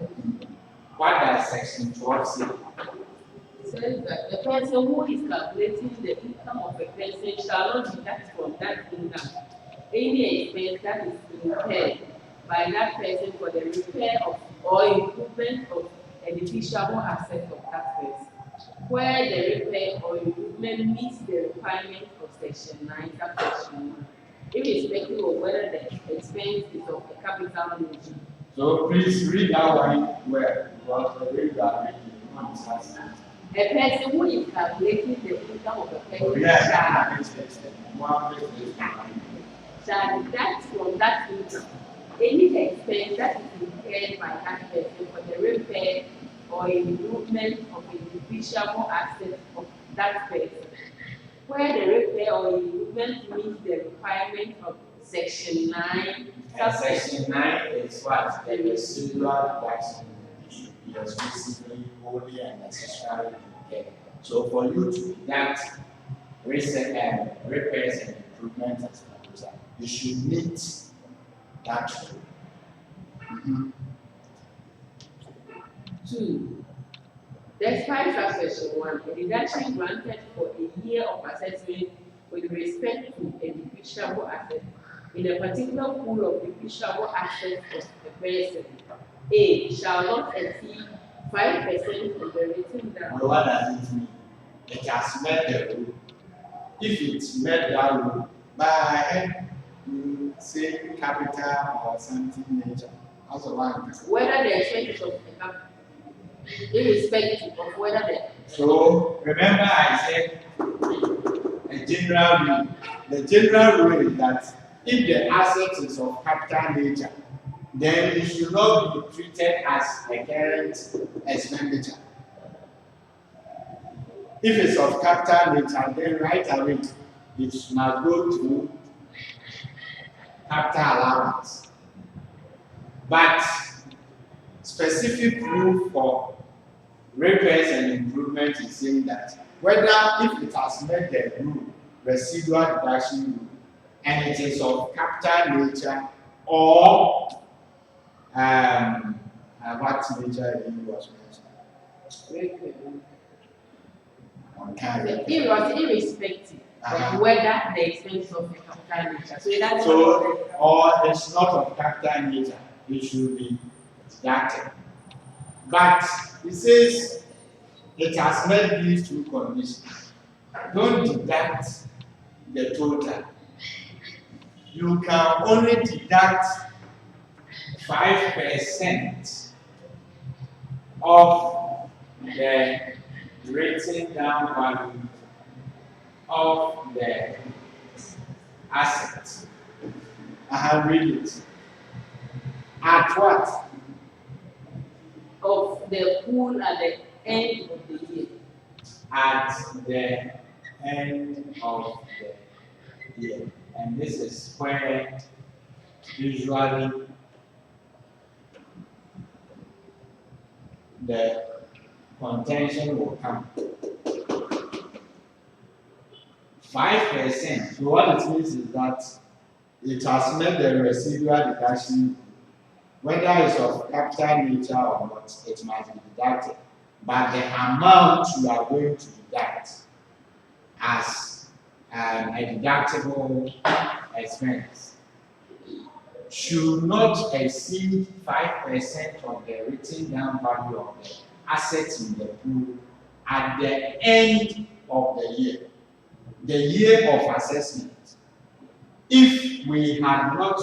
What does section 12 say? It says that the person who is calculating the income of a person shall not deduct from that income any expense that is incurred by that person for the repair of or improvement of a depreciable asset of that person, where the repair or improvement meets the requirement of section 9, subsection 1, irrespective of whether the expense is of a capital nature. So please read that one well, because the way you are reading, you don't understand. A person who is calculating the income of a person shall deduct from that income any expense that is incurred by that person for the repair or improvement of a depreciable asset of that person, where the repair or improvement meets the requirement of section 9. And section 9 is what? The residual deduction should be exclusively, wholly, and necessarily incurred. So for you to deduct repairs and improvement expenditure, you should meet that rule. 2. Despite subsection 1, a deduction granted for a year of assessment with respect to a depreciable asset in a particular pool of depreciable assets of a person, A, shall not exceed 5% of the written down. Well, what does it mean? It has met the rule. If it met that rule, by you say capital or something nature, that's the one. Whether the expense is of the capital, irrespective of whether the. So remember, I said a general rule. The general rule is that if the asset is of capital nature, then it should not be treated as a current expenditure. If it's of capital nature, then right away it must go to capital allowance. But specific rule for repairs and improvement is saying that whether if it has met the rule, residual deduction rule, and it is of capital nature or what nature it was mentioned? on time. It was irrespective of whether the expense of the capital nature. So that's or it's not of capital nature, it should be deducted. But it says it has met these two conditions. Don't deduct the total. You can only deduct 5% of the written down value of the asset. I have read it. At what? Of the pool at the end of the year. At the end of the year. And this is where usually the contention will come. 5%. So what it means is that it has made the residual deduction, whether it's of capital nature or not, it must be deducted. But the amount you are going to deduct as a deductible expense should not exceed 5% of the written down value of the assets in the pool at the end of the year of assessment. If we had not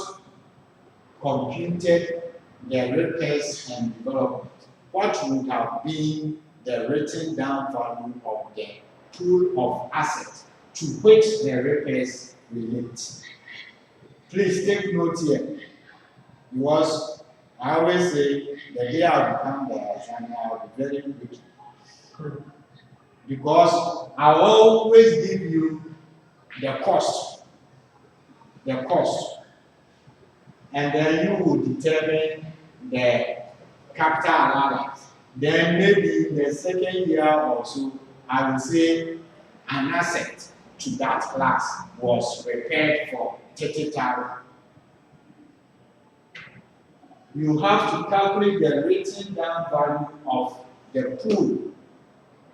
computed the repairs and development, what would have been the written down value of the pool of assets to which the repairs relate? Please take note here, because I always say the day I become the examiner, I'll be very quick. Because I always give you the cost, and then you will determine the capital allowance. Then maybe in the second year or so, I will say an asset to that class was repaired for 30,000. You have to calculate the written down value of the pool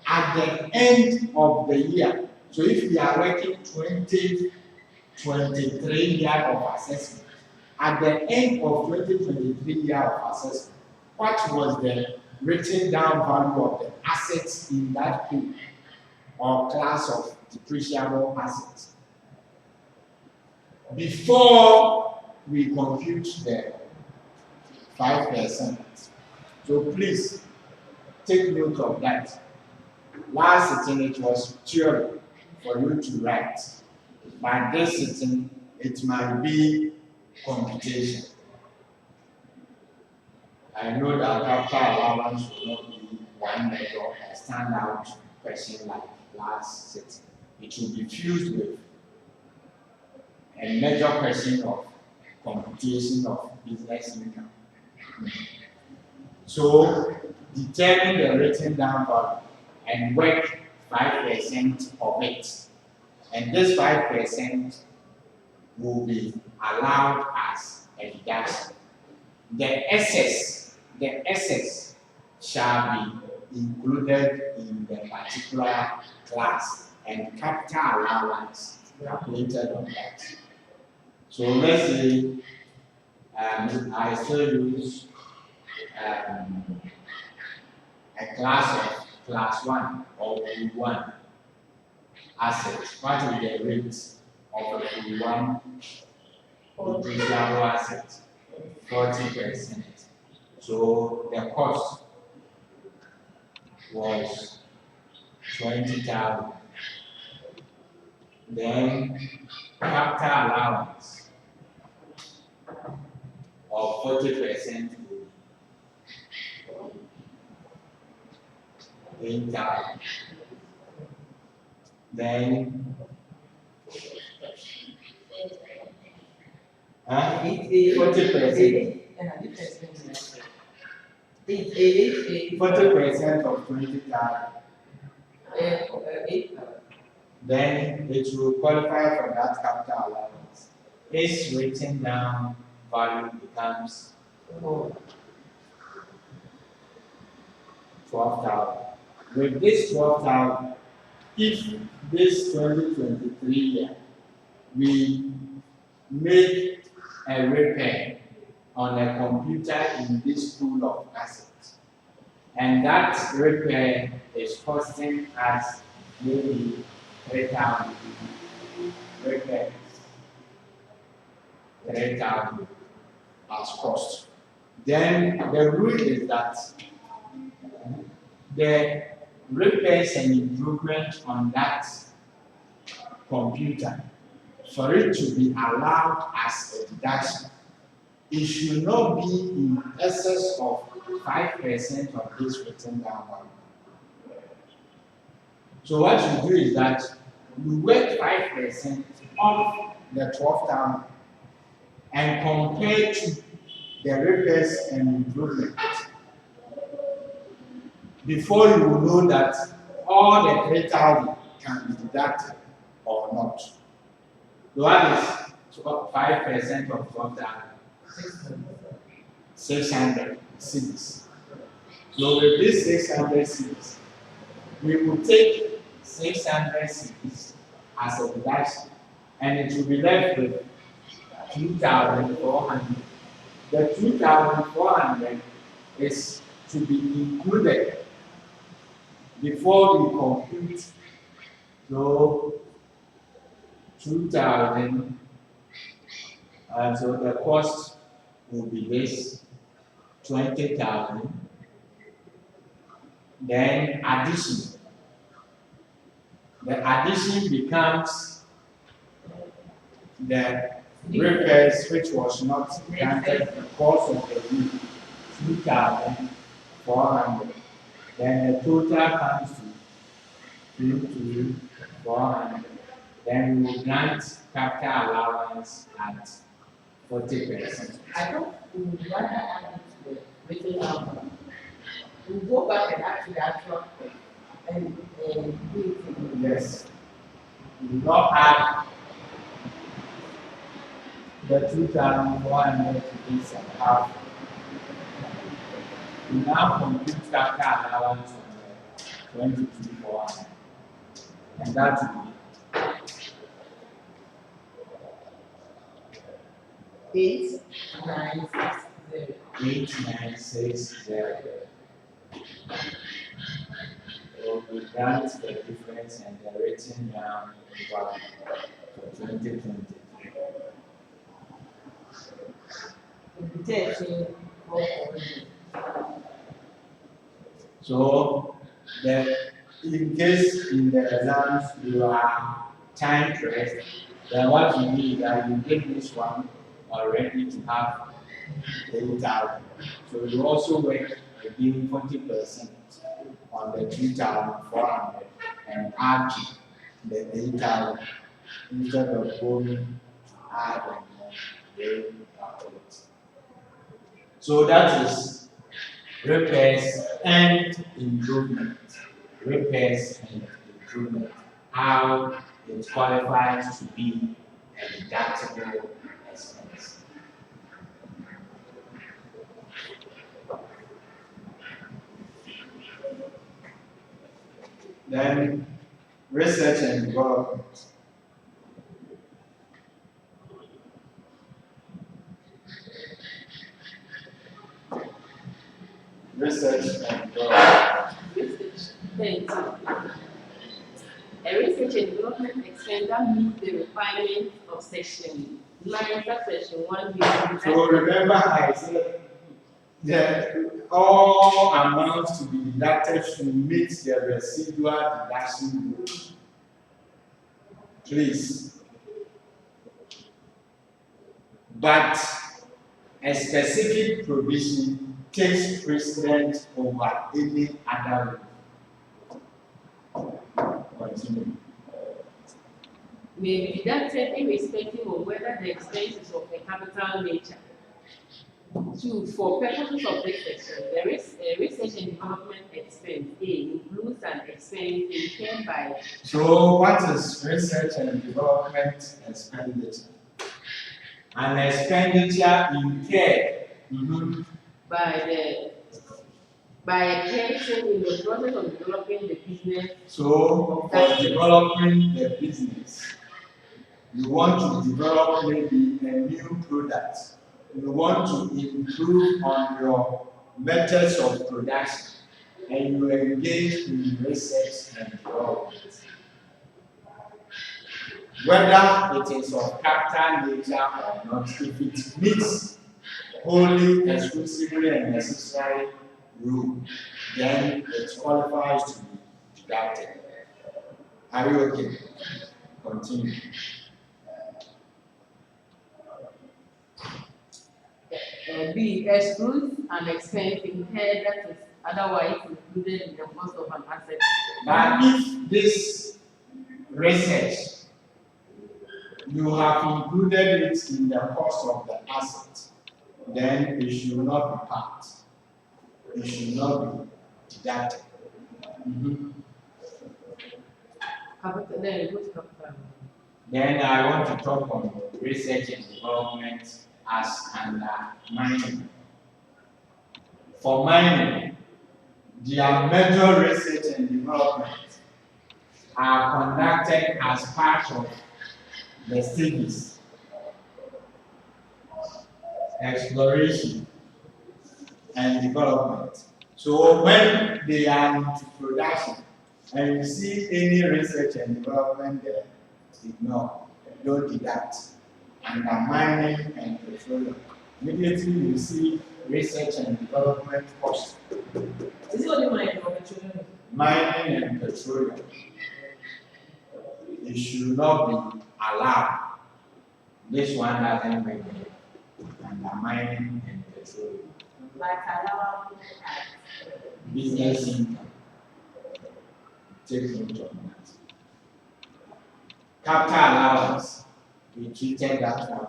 at the end of the year. So if we are working 2023 year of assessment, at the end of 2023 year of assessment, what was the written down value of the assets in that pool or class of depreciable assets? Before we compute the 5%. So please take note of that. Last sitting it was theory for you to write. By this sitting, it might be computation. I know that capital allowance will not be one measure, a standout question like last sitting. It will be fused with a major question of computation of business income. So determine the written down value and work 5% of it. And this 5% will be allowed as a deduction. The excess shall be included in the particular class and capital allowance calculated on that. So let's say I still use a class of class 1 or P1 asset. What will the rate of a P1 depreciable asset? 40%. So the cost was 20,000. Then capital allowance of 40% will be 8,000. Then 40%. 40% of 20,000. Then it will qualify for that capital allowance. Its written down value becomes 12,000. With this 12,000, if this 2023 year we make a repair on a computer in this pool of assets, and that repair is costing us maybe 3,000 repair, 3,000 as cost. Then the rule is that the repairs and improvement on that computer, for it to be allowed as a deduction, it should not be in excess of 5% of this written down value. So what you do is that you work 5% of the 12,000 and compare to the repairs and improvement. Before you will know that all the 3,000 can be deducted or not. The one is 5% of 12,000, 600 cedis. So with this 600 cedis, we will take 600 cedis as a deduction, and it will be left with 2,400. The 2,400 is to be included before we compute. So 2,000, and so the cost will be this 20,000. Then addition. The addition becomes the repairs which was not granted because of the week, 2,400. Then the total comes to 2,400. Then we will grant capital allowance at 40%. I don't we would rather add it to the written number. We'll go back and add to the actual and do it in the Yes. We will not add the 2,100 to this and half. We now compute capital allowance on the 22,400. And that will be 8,960. 8,960. So we grant the difference and the written down value for 2023. So in case in the exams you are time pressed, then what you need that you take this one already to have 8,000. So you also work again 40% on the 2,400 and add the 8,000 instead of going to add and then calculate. So that is repairs and improvement. Repairs and improvement. How it qualifies to be a deductible expense. Then research and development. Research and development. Research. Thank you. A research and development expense that meets the requirements of section 9, subsection 1. So remember I said that all amounts to be deducted should meet the residual deduction rule. Please. But a specific provision takes precedence over any other rule. Continue. May be deducted irrespective of whether the expense is of a capital nature. 2. For purposes of this section, there is a research and development expense. A includes an expense incurred by. So, what is research and development expenditure? An expenditure incurred by by a person in the process of developing the business. So, for developing the business, you want to develop maybe a new product. You want to improve on your methods of production, and you engage in research and development. Whether it is of capital nature or not, if it meets wholly, exclusively, and necessary rule, then it qualifies to be deducted. Are you okay? Continue. B. Excludes an expense incurred that is otherwise included in the cost of an asset. Now, if this research, you have included it in the cost of the asset, then it should not be part. It should not be deducted. Then I want to talk on research and development as under mining. For mining, their major research and development are conducted as part of the studies, exploration, and development. So when they are into production and you see any research and development there, ignore, don't deduct. Under mining and petroleum, immediately you see research and development cost. Is it only mining or petroleum? Mining and petroleum, it should not be allowed. This one doesn't make it under mining and petroleum. Like allowable Business income. Take note of that. Capital allowance, we treated that one.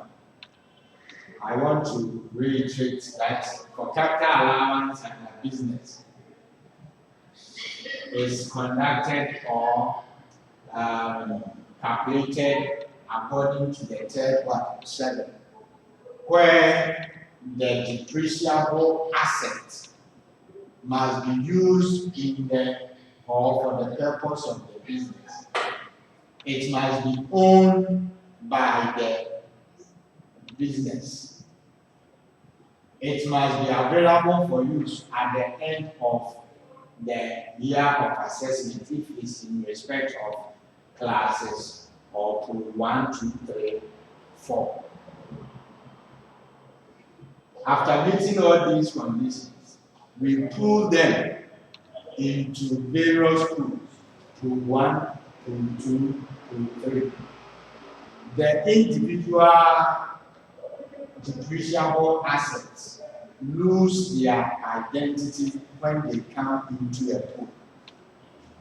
I want to reiterate that for capital allowance and a business is conducted or calculated according to the third one, 7, where the depreciable asset must be used in the or for the purpose of the business. It must be owned by the business. It must be available for use at the end of the year of assessment if it's in respect of classes or pool 1, 2, 3, 4. After meeting all these conditions, we pull them into various pools, pool 1, pool 2, pool 3. The individual depreciable assets lose their identity when they come into a pool.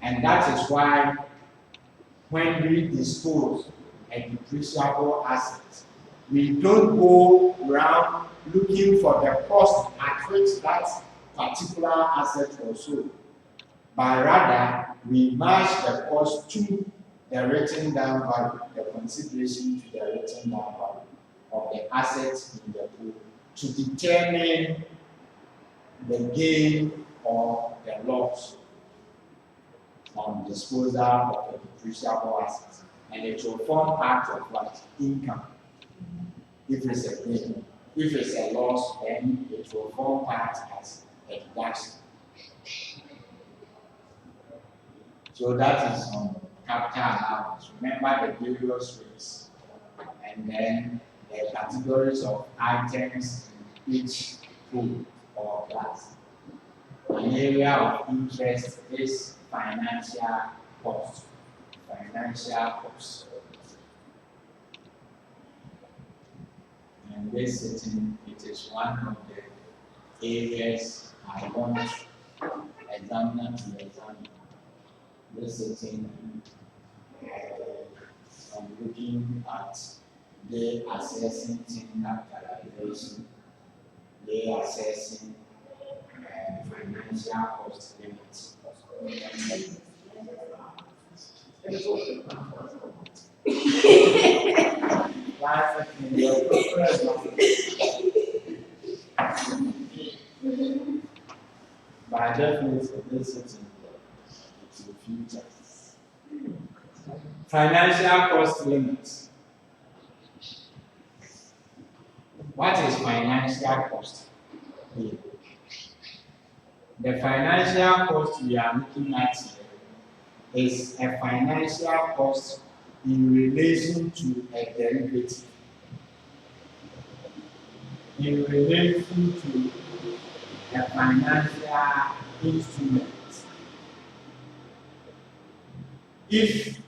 And that is why when we dispose a depreciable asset, we don't go around looking for the cost at which that particular asset was sold, but rather we match the cost to the written down value, the consideration to the written down value of the assets in the pool to determine the gain or the loss on disposal of the depreciable assets. And it will form part of what? Income. If it's a gain. If it's a loss, then it will form part as a deduction. So that is on capital allowance. Remember the various rates and then the categories of items in each pool or class. An area of interest is financial cost. Financial cost. And this sitting, it is one of the areas I want examiner to examine. This sitting, I'm looking at the assessing team capitalization, the assessing financial cost limits. but definitely this is in the future. Financial cost limits. What is financial cost? Here. The financial cost we are looking at here is a financial cost in relation to a derivative. In relation to a financial instrument. If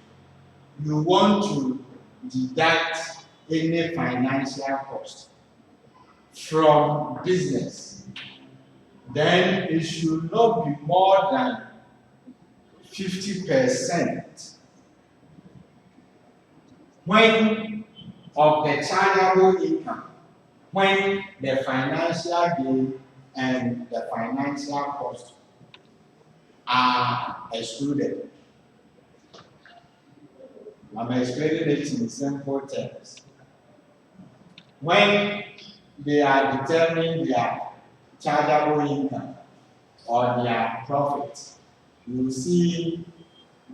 you want to deduct any financial cost from business, then it should not be more than 50% when of the chargeable income, when the financial gain and the financial cost are excluded. I'm explaining it in simple terms. When they are determining their chargeable income or their profit, you see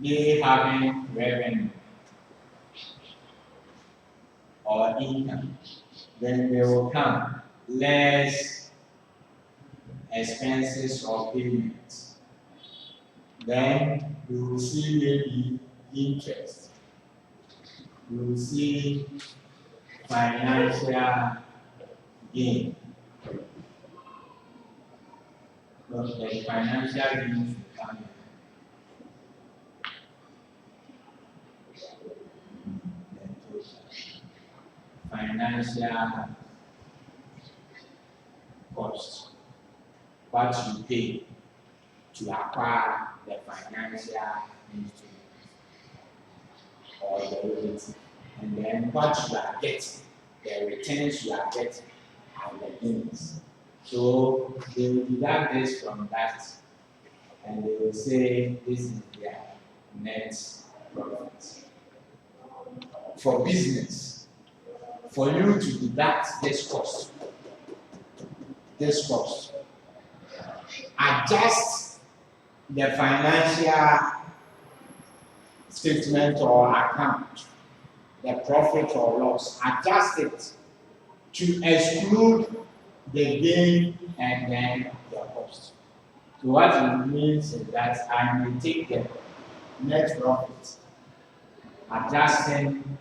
they having revenue or income. Then they will come less expenses or payments. Then you will see maybe interest. You will see financial gain. Because the financial gains will come in. Financial cost. What you pay to acquire the financial instrument or derivative. And then what you are getting, the returns you are getting are the gains. So they will deduct this from that and they will say this is their net profit. For business, for you to deduct this cost, adjust the financial statement or account, the profit or loss, adjust it to exclude the gain and then the cost. So what it means is that I may take the net profit, adjusting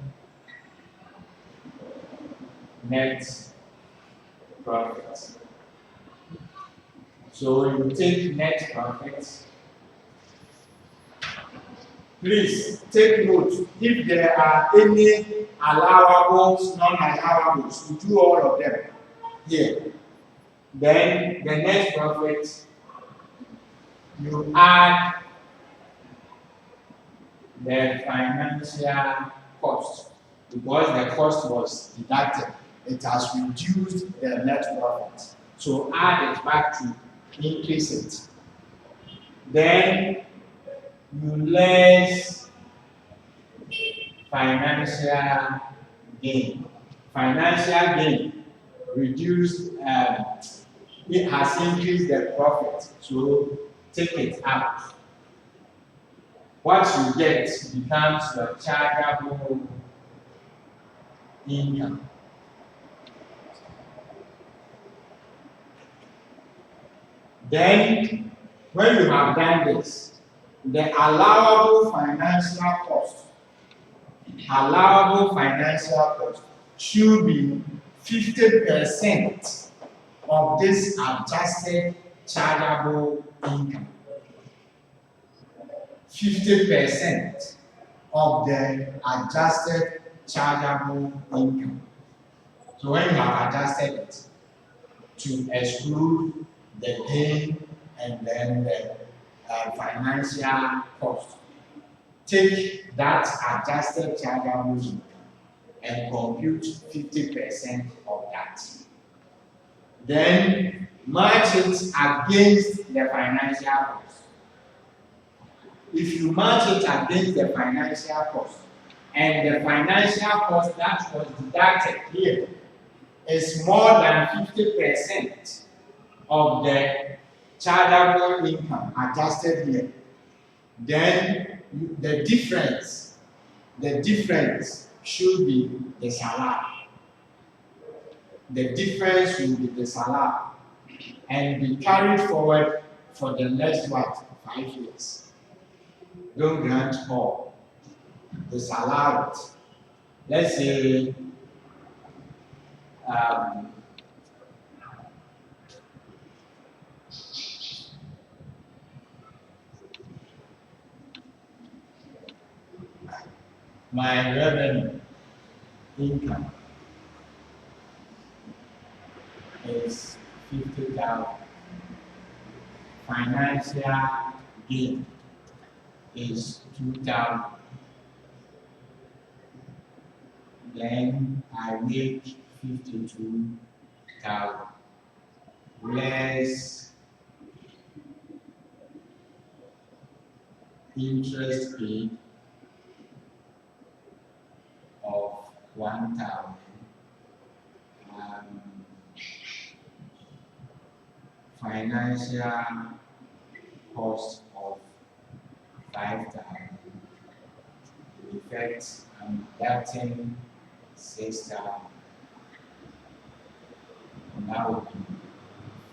net profit. So you take net profit. Please take note if there are any allowables, non-allowables, you do all of them here. Then the net profit, you add the financial cost because the cost was deducted. It has reduced the net profit. So add it back to increase it. Then you less financial gain. Financial gain reduced, it has increased the profit. So take it out. What you get becomes your chargeable income. Then, when you have done this, the allowable financial cost should be 50% of this adjusted chargeable income. 50% of the adjusted chargeable income. So when you have adjusted it to exclude the gain and then the financial cost, take that adjusted chargeable income and compute 50% of that. Then match it against the financial cost. If you match it against the financial cost, and the financial cost that was deducted here is more than 50% of the chargeable income adjusted here, then the difference should be the salary. The difference will be the salary and be carried forward for the next 5 years. Don't grant all the salary. Let's say my revenue income is 50,000. Financial gain is 2,000. Then I make 52,000 less interest paid of 1,000. Financial cost of 5,000. In effect, I'm deducting 6,000. And that would be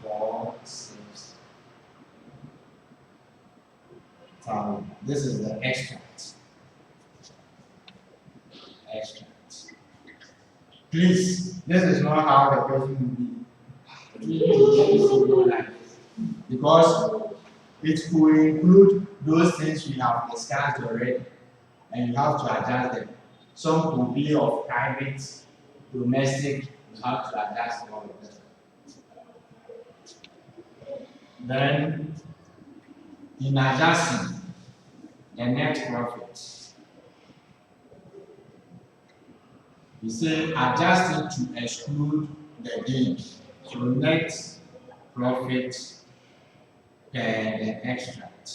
4,600. This is the extract. Please, this is not how the person will be. Because it will include those things we have discussed already, and you have to adjust them. Some will be of private, domestic, you have to adjust all of them. Then, in adjusting the net profit, we say adjusting to exclude the gain. So net profit per the extract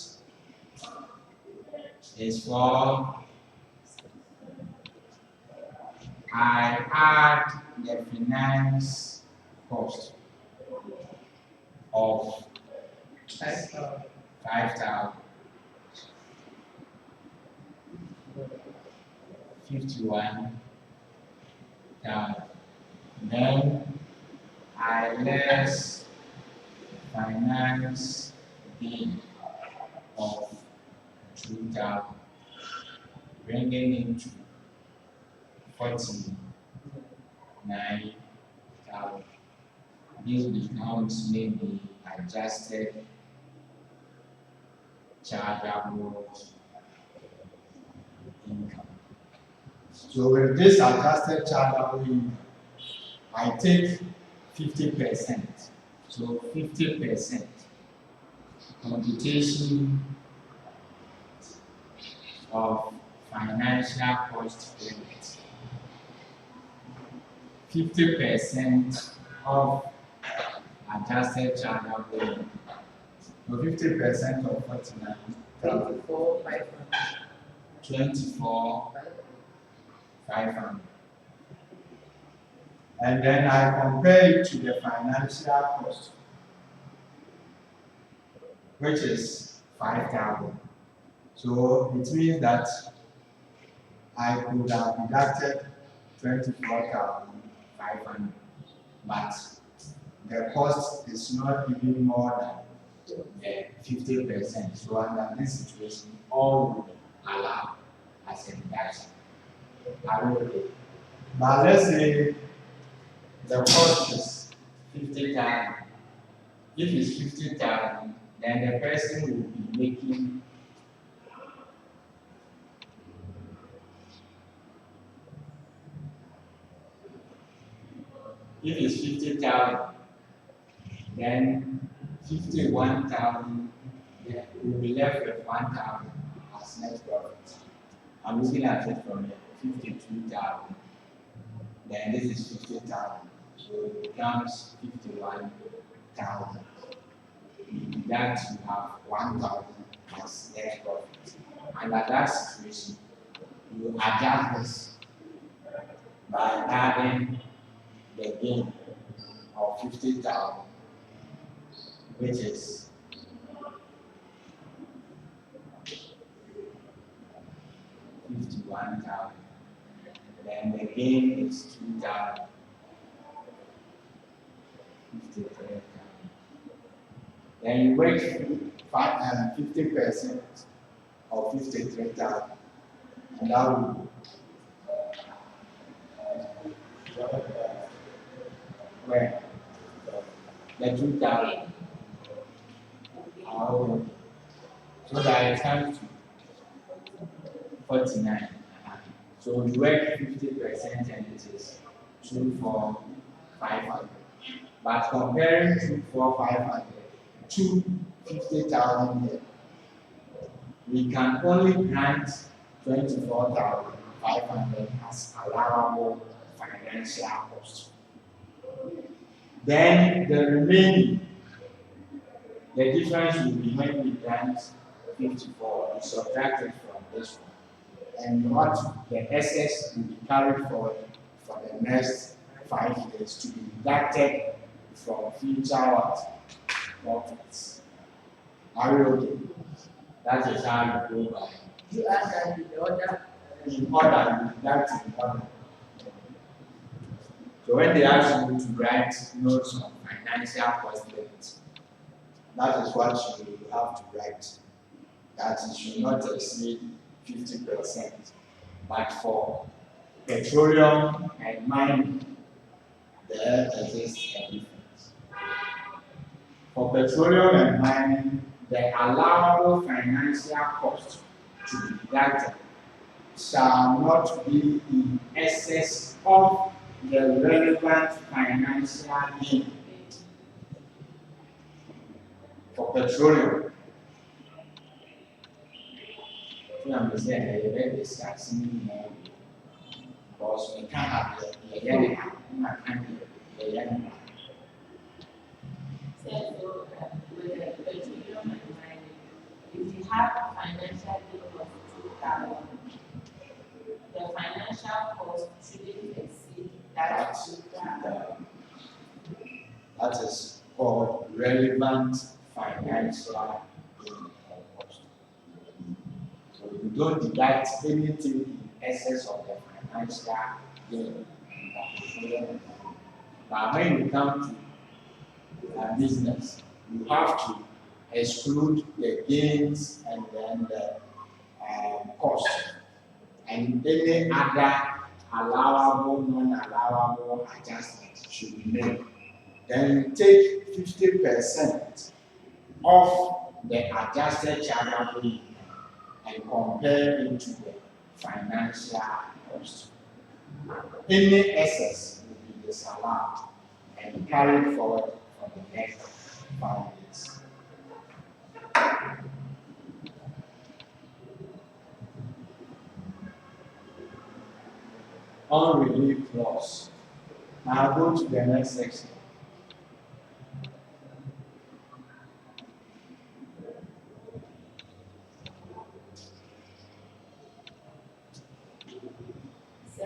is for I add the finance cost of 5,000, 51,000. Then I less finance gain of 2,000, bringing it to 49,000. This becomes maybe adjusted chargeable income. So with this adjusted chargeable income, I take 50%. So 50% computation of financial cost limit. 50% of adjusted chargeable income. So 50% of 49. 24,500. And then I compare it to the financial cost, which is 5,000. So it means that I could have deducted 24,500, but the cost is not even more than 50%. So under this situation, all would allow as a deduction. But let's say the cost is 50,000. If it's 50,000, then the person will be making if it's 50,000, then 51,000 will be left with 1,000 as net profit. I'm looking at it from here, 52,000. Then this is 50,000. So it becomes 51,000. That you have 1,000 as net profit. Under that situation, you adjust this by adding the gain of 50,000, which is gain is 2,000. 53,000. Then you work 50% of 53,000, and that will where the 2,000. So that it comes to 49. So you work 50% and it is 2,4,500. But comparing 2,4,500 to 50,000 here, we can only grant 24,500 as allowable financial cost. Then the remaining, the difference will be when we grant 54, we subtract it from this one, and what the excess will be carried forward for the next 5 years to be deducted from future profits. Are you okay? That is how you go by. You add that in the order. In order, that's in order. So when they ask you to write notes on financial cost limits, that is what you have to write. That it should not exceed 50%. But for petroleum and mining, there exists a difference. For petroleum and mining, the allowable financial cost to be deducted shall not be in excess of the relevant financial gain. For petroleum, I'm saying a very discussing because we can't have the yen, the yen. So, with the petroleum and mining, if you have a financial gain of 2,000, the financial cost shouldn't exceed that 2,000. That is called relevant financial gain or cost. So you don't deduct anything in excess of the financial gain. But when you come to a business, you have to exclude the gains and then the cost, and any other allowable, non-allowable adjustment should be made. Then you take 50% of the adjusted chargeable income and compare it to the financial cost. Any excess will be disallowed and carried forward for the next 5 years. Unrelieved loss. Now go to the next section. So,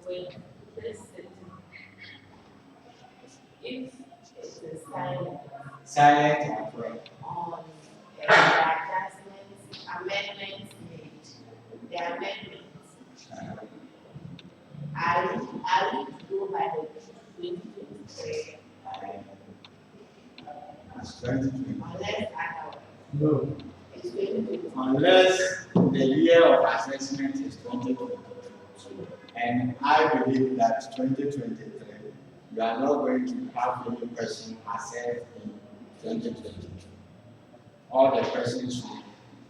with this system, if it is Silent on the adjustments, amendments made, the amendments, I would go by the 2023 unless No. it's 2023. Unless the year of assessment is 2022. And I believe that 2023, you are not going to have any person assessed in 2022. All the persons will be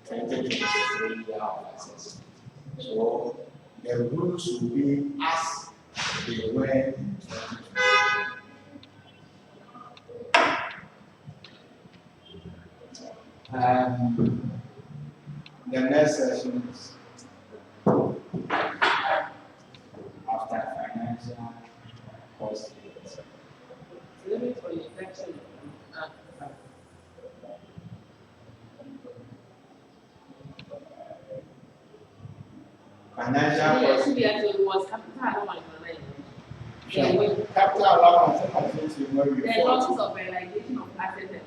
2023 year of assessment. So the rules will be as they were in 2023. The next session is after financial cost. Limit for inspection. Financial cost. Was capital allowance. Capital allowance, I think you know The losses of realization of assets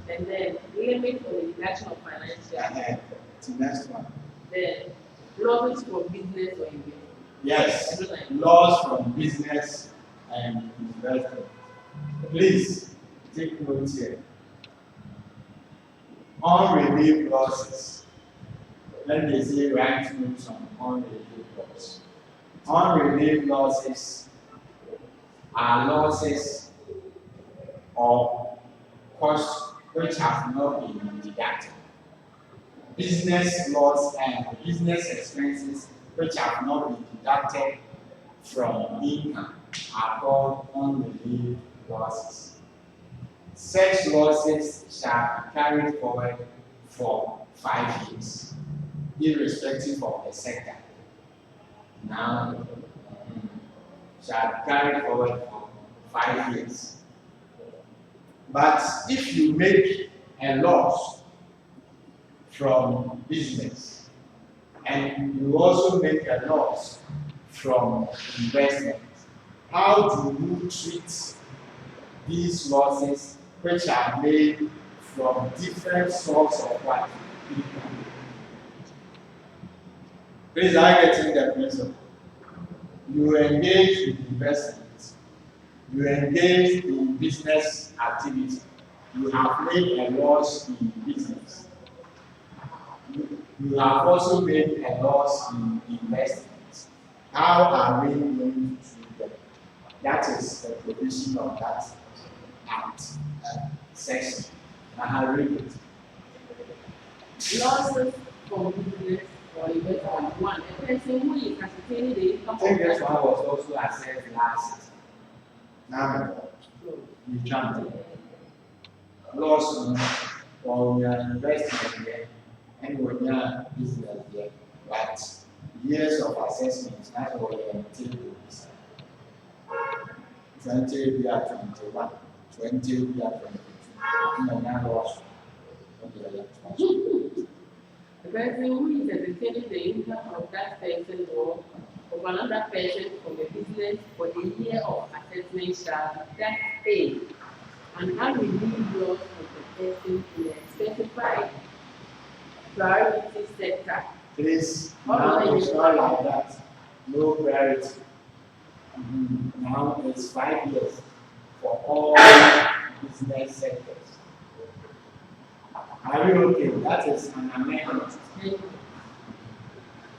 and then limit for the reduction of financial. The next one. The losses for business or investment. Yes, laws from business and investment. Please take note here. Unrelieved losses. When they say write notes on unrelieved losses. Unrelieved losses are losses or costs which have not been deducted. Business loss and business expenses which have not been deducted from income are called unrelieved losses. Such losses shall be carried forward for 5 years, irrespective of the sector. Now, shall be carried forward for 5 years. But if you make a loss from business and you also make a loss from investment, how do you treat these losses which are made from different sources of what? Income? Please, are you getting the principle? You engage in investment, you engage in business activity, you have made a loss in business, you have also made a loss in investment. How are we going to treat them? That is the provision of that act section. I read it. Losses from business or investment. One, a person who is ascertaining the income I think this one was also assessed last. Now, you jump. Loss or we are investing here, and we are business here, but years of assessment, that's what we are taking. 20 we are 21, 20 we are 22. And now loss. The person who is ascertaining the income of that person or of another person from a business for the year of assessment shall that pay an unrelieved loss of the person in a specified priority sector. Please, now it's not like that. No priority. Now it's 5 years for all business sectors. Are you okay? That is an amendment.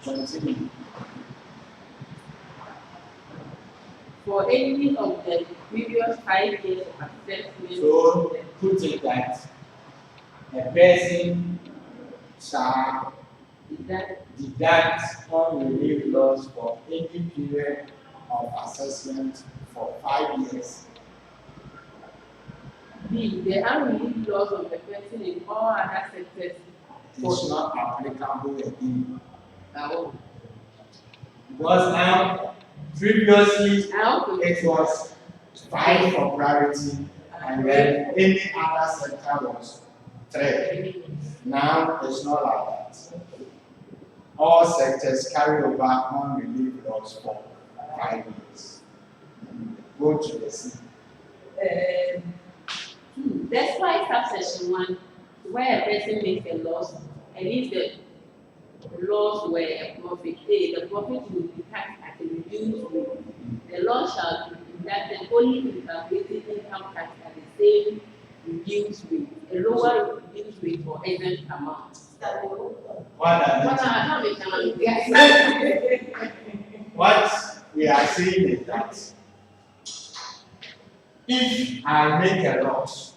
Continue. For any of the previous 5 years of assessment. So put it that a person shall deduct unrelieved loss for any period of assessment for 5 years. B. The unrelieved loss of the person in all other sectors It's not applicable again. No. Because now, previously, it was 5 for priority, and then any other sector was 3. Now, it's not like that. All sectors carry over unrelieved loss for 5 years. Go to the C. Despite subsection 1, where a person makes a loss, and if the loss were a profit, A, the profit will be taxed at a reduced rate. The loss shall be deducted only in calculating income tax at the same reduced rate, a lower reduced rate for exempt amount. What we are saying is that if I make a loss,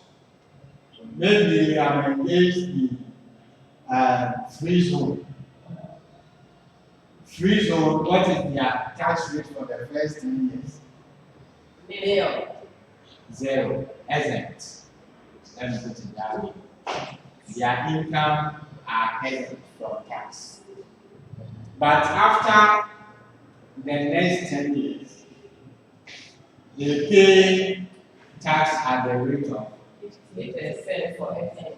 maybe I'm engaged in free zone. Free zone, what is their tax rate for the first 10 years? 0. Exempt. Let me put it down. Their income are exempt from tax. But after the next 10 years, they pay tax at the rate of 50% for exempt.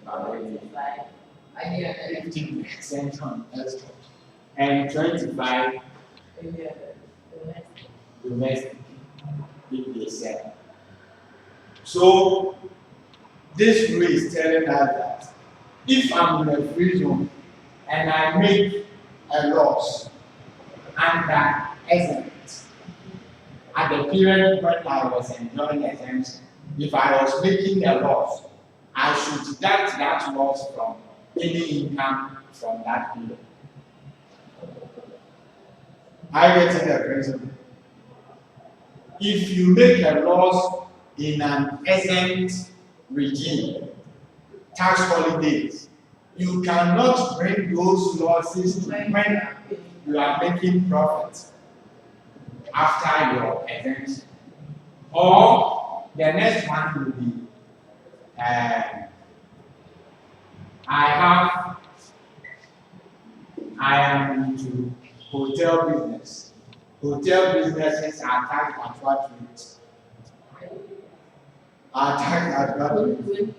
15% on export and 25% domestic if they sell. So this rule is telling us that if I'm in a free zone and I make a loss, under exempt. At the period when I was enjoying exemption, if I was making a loss, I should deduct that loss from any income from that period. I get the principle. If you make a loss in an exempt regime, tax holidays, you cannot bring those losses to when you are making profit after your exemption. Or the next one will be I am into hotel business. Hotel businesses are taxed at what rate? Are taxed at what rate?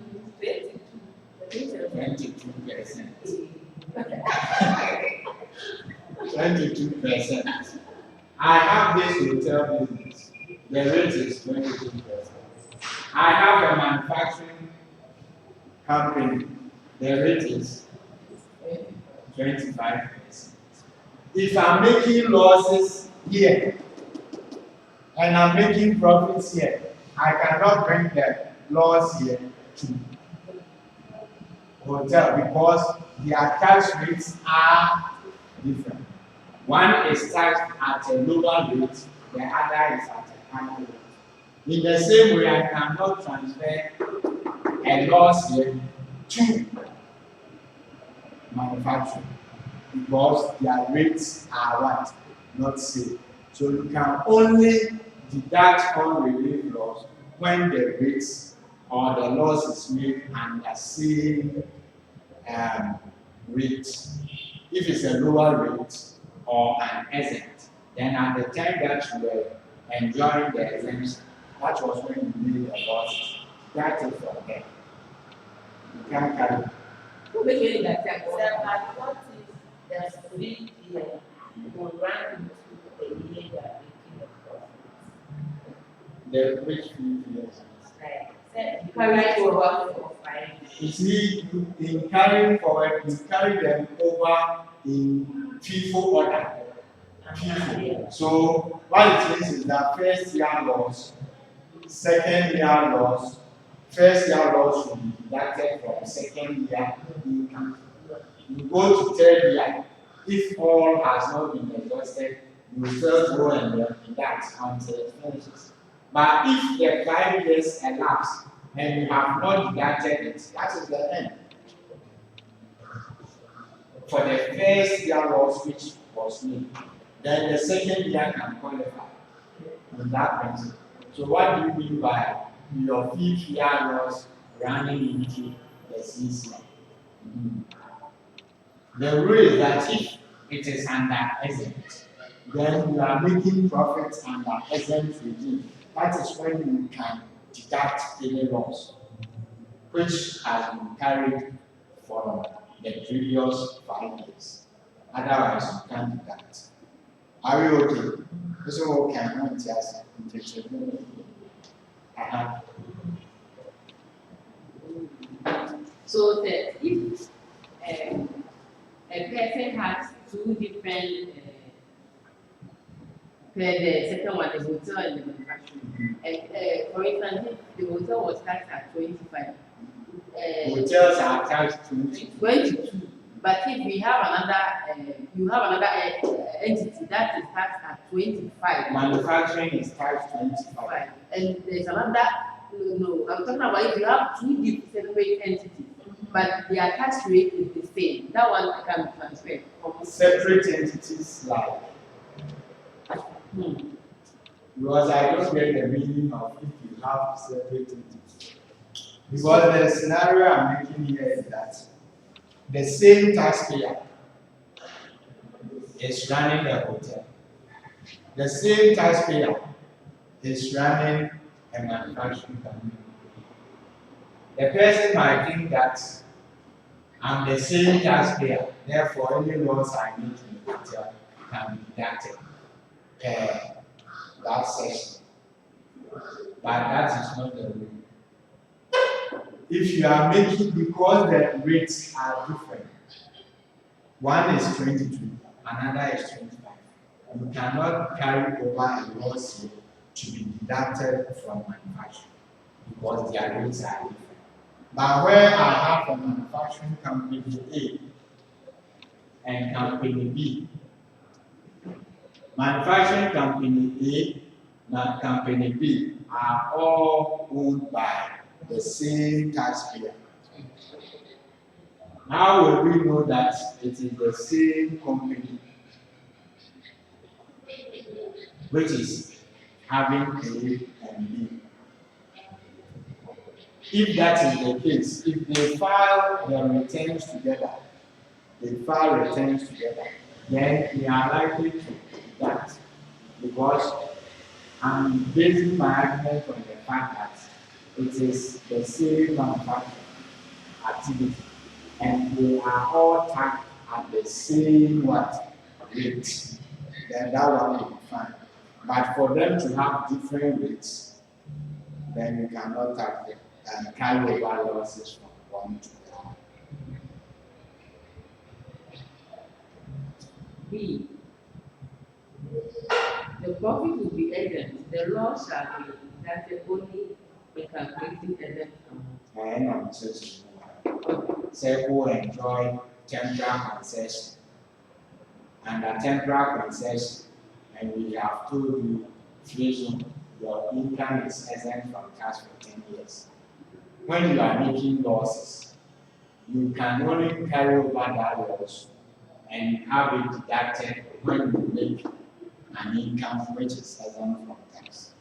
22%. 22%. I have this hotel business. The rate is 22%. I have a manufacturing company. The rate is 25%. If I'm making losses here and I'm making profits here, I cannot bring the loss here to hotel because their tax rates are different. One is taxed at a lower rate, the other is at a higher rate. In the same way, I cannot transfer a loss here to manufacturing because their rates are what? Not same. So you can only deduct unrelieved loss when the rates or the loss is made under same rate. If it's a lower rate or an exempt, then at the time that you were enjoying the exemption, that was when you made a loss. That is from there. You can't carry. Who became that tax? But what is the 3 year will run into a year that making a profit? The which 3 years? Like, carry over for 5 years. You see, in carrying forward, you carry them over in FIFO order. FIFO. So what it means is that first year loss, second year loss, first year loss will be deducted from second year income. You go to third year, if all has not been exhausted, you will still go and deduct until it finishes. But if the 5 years elapse and you have not deducted it, that is the end. For the first year loss which was made, then the second year can qualify in that principle. So what do you mean by your 5th year loss running into the 6th year? The rule is that if it is under exempt, then you are making profits under exempt regime. That is when you can deduct any loss which has been carried from the previous 5 years. Otherwise, you can't deduct. Are we okay? This is what can not just So that if a person has 2 different, the second one, the hotel and the manufacturing. And for instance, if the hotel was taxed at 25. Hotels are taxed 22. But if we have another, you have another entity that is taxed at 25. Manufacturing is taxed 25. And there's another, no, I'm talking about if you have 2 separate entities, but their tax rate is the same. That one can transfer from separate entities like. Because I don't get the meaning of if you have separate entities. Because the scenario I'm making here is that the same taxpayer is running the hotel. The same taxpayer is running a manufacturing company. The person might think that I'm the same taxpayer, therefore any loss I make in the hotel can be deducted per that section. But that is not the rule. If you are making, because the rates are different, one is 22, another is 25. You cannot carry over a loss here to be deducted from manufacturing because their rates are different. But where I have a manufacturing company A and company B, manufacturing company A and company B are all owned by the same taxpayer. How will we know that it is the same company which is having A and B? If that is the case, if they file their returns together, then we are likely to that because I'm basing my argument on the fact that it is the same manufacturing activity and they are all taxed at the same what rate, then that one will be fine. But for them to have different rates, then you cannot tax them and carry over losses from one to the other. B. The profit will be exempt. The loss shall be deducted only when calculating exempt amount. And I'm just say who enjoy temporary concession. Under temporary concession, and we have told you freezing, your income is exempt from tax for 10 years. When you are making losses, you can only carry over that loss and have it deducted when you make an income which is exempt from tax.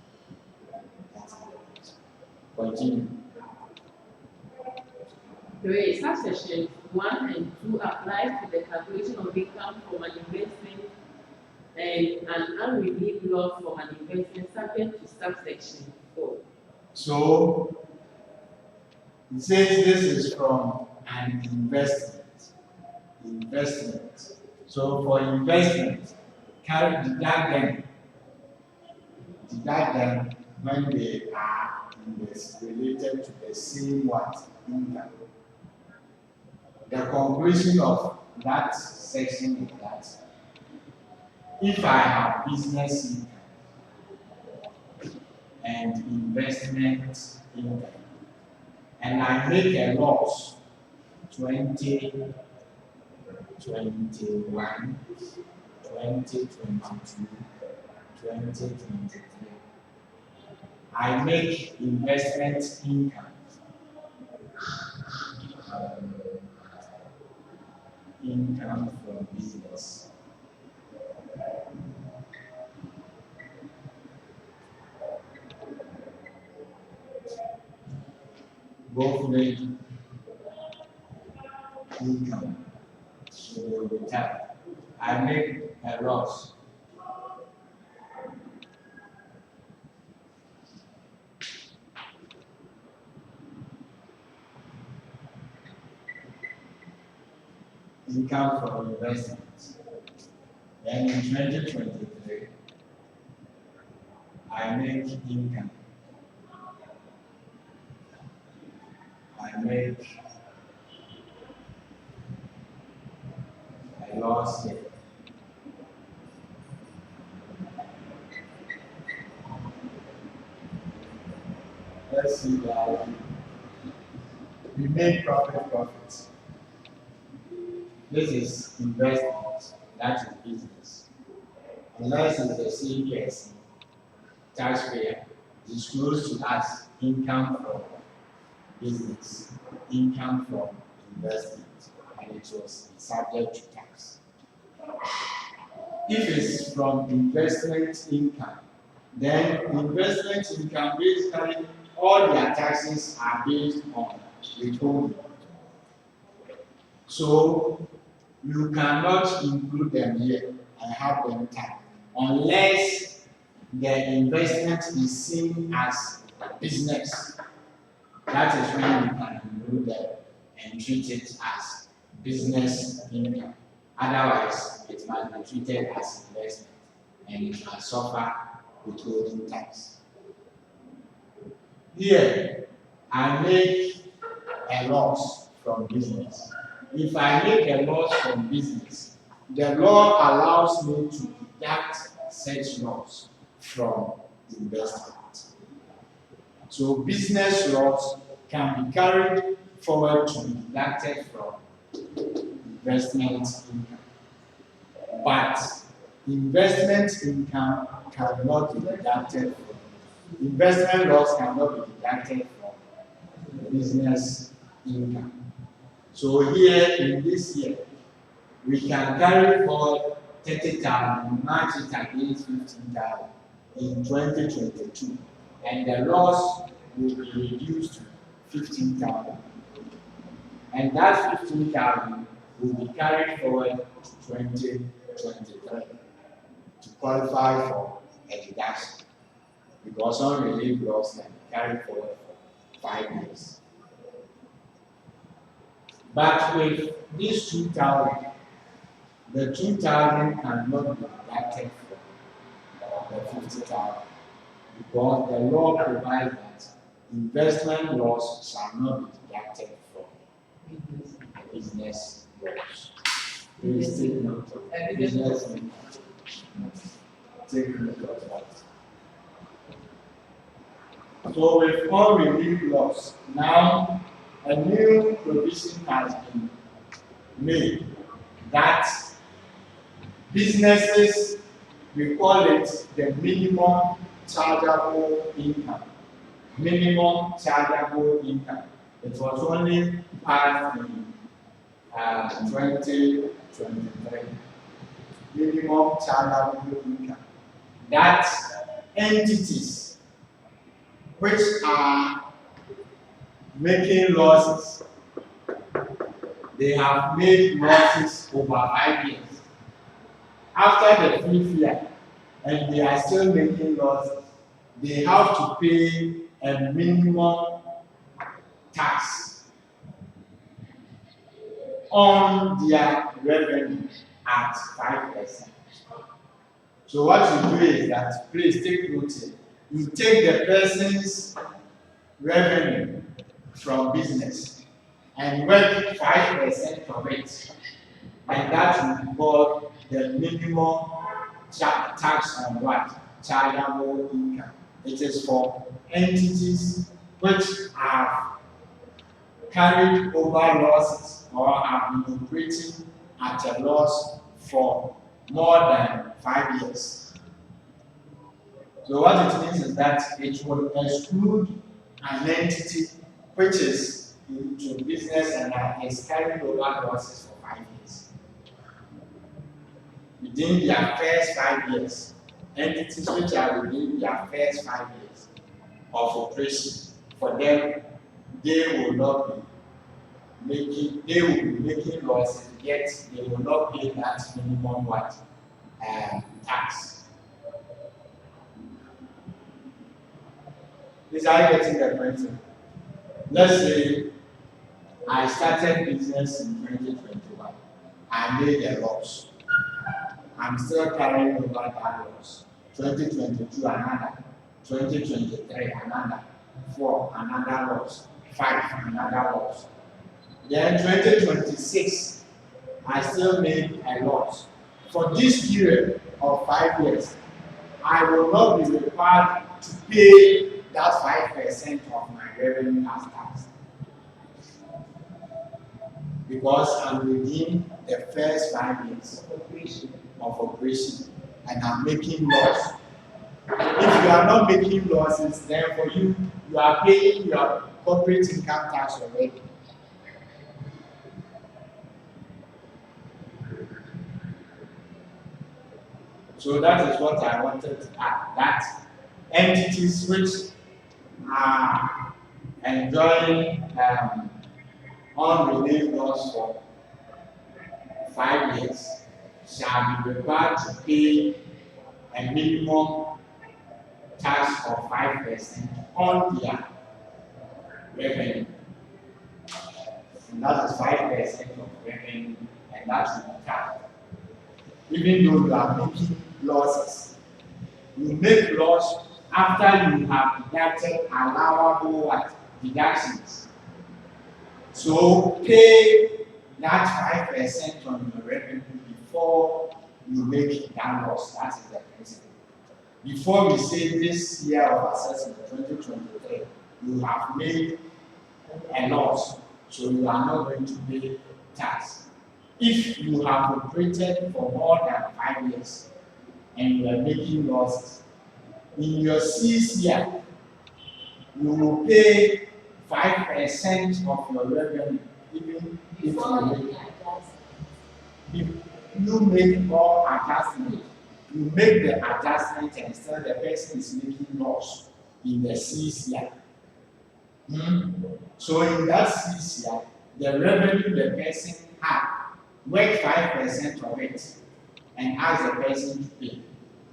That's how it is. Continue. 3. Subsection 1 and 2 applies to the calculation of income from an investment and an unredeemed loss from an investment subject to subsection 4. So it says this is from an investment. So for investment, deduct them when they are related to the same what income. The conclusion of that section is that if I have business income and investment income, and I make a loss 2021, 2022, 2023, I make investment income from business. Both make income, so they will be taxed. I make a loss. Income from investments. Then in 2023, I make income. I make a loss here. Let's see that we make profits. This is investment, that is business. Unless it's the same person, taxpayer, disclose to us income from business, income from investment, and it was subject to tax. If it's from investment income, then investment income basically all their taxes are based on withholding. So you cannot include them here and have them taxed unless the investment is seen as a business. That is when you can include them and treat it as business income. Otherwise, it must be treated as investment and it must suffer withholding tax. Here, I make a loss from business. If I make a loss from business, the law allows me to deduct such loss from investment. So business loss can be carried forward to be deducted from investment income. But investment income cannot be deducted from, investment loss cannot be deducted from business income. So here in this year, we can carry forward 30,000, match it against 15,000 in 2022, and the loss will be reduced to 15,000. And that 15,000 will be carried forward to 2023 to qualify for a deduction, because unrelieved loss can be carried forward for 5 years. But with these 2,000, the 2,000 cannot be deducted from the 50,000, because the law provides that investment loss shall not be deducted from business loss. Please take note of business income. Take note of that. So with unrelieved loss, now a new provision has been made that businesses, we call it the minimum chargeable income. Minimum chargeable income. It was only passed in 2023. Minimum chargeable income. That entities which are making losses, they have made losses over 5 years. After the 5th year, and they are still making losses, they have to pay a minimum tax on their revenue at 5%. So what you do is that, please take note here, you take the person's revenue from business and work 5% of it, and that will be called the minimum tax on what? Chargeable income. It is for entities which have carried over losses or have been operating at a loss for more than 5 years. So what it means is that it will exclude an entity which is into business and is carrying over losses for 5 years. Within their first 5 years, entities which are within their first 5 years of operation, for them, they will be making losses, yet they will not pay that minimum what? Tax. Is I getting the point? Let's say I started business in 2021. I made a loss. I'm still carrying over that loss. 2022 another, 2023 another, 4 another loss, 5 another loss. Then 2026, I still made a loss. For this period of 5 years, I will not be required to pay that 5% of my revenue as tax, because I'm within the first 5 years of operation and I'm making loss. If you are not making losses, then for you, you are paying your corporate income tax already. So that is what I wanted to add. That entities which are enjoying unrelieved loss for 5 years shall be required to pay a minimum tax of 5% on their revenue. And that is 5% of revenue, and that will be taxed. Even though you are making losses, you make loss after you have deducted allowable deductions. So pay that 5% on your revenue before you make that loss. That is the principle. Before we say this year of assessment 2023, you have made a loss, so you are not going to pay tax. If you have operated for more than 5 years and you are making losses, in your sixth year, you will pay 5% of your revenue, even if you make all adjustment. You make the adjustment and still the person is making loss in the sixth year. So in that sixth year, the revenue the person had, work 5% of it and ask the person to pay.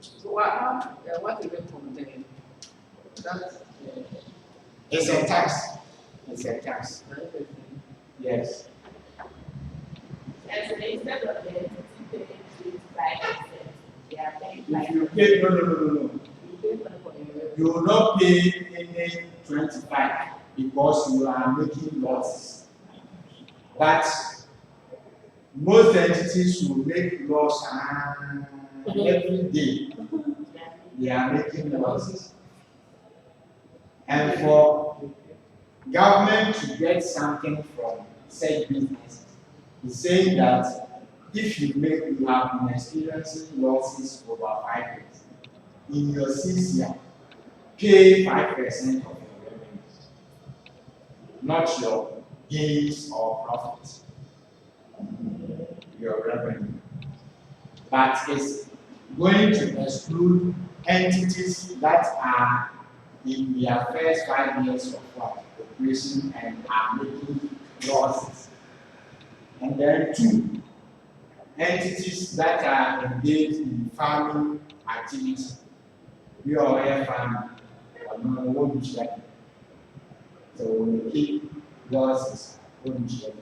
So what is it from there? That's It's a tax. It's a tax. Yes. and so instead of the entity paying 25%, they are paying If you pay, no. You will not pay any 25 because you are making losses. But most entities will make loss every day. They are making losses. And for government to get something from said business, is saying that if you have been experiencing losses over 5 years, in your sixth year, pay 5% of your revenue, not your gains or profits, your revenue. But it's going to exclude entities that are in their first 5 years of operation and are making losses. And then 2, entities that are engaged in farming activities. We are all farming, but no one is like. So we keep losses, wouldn't you?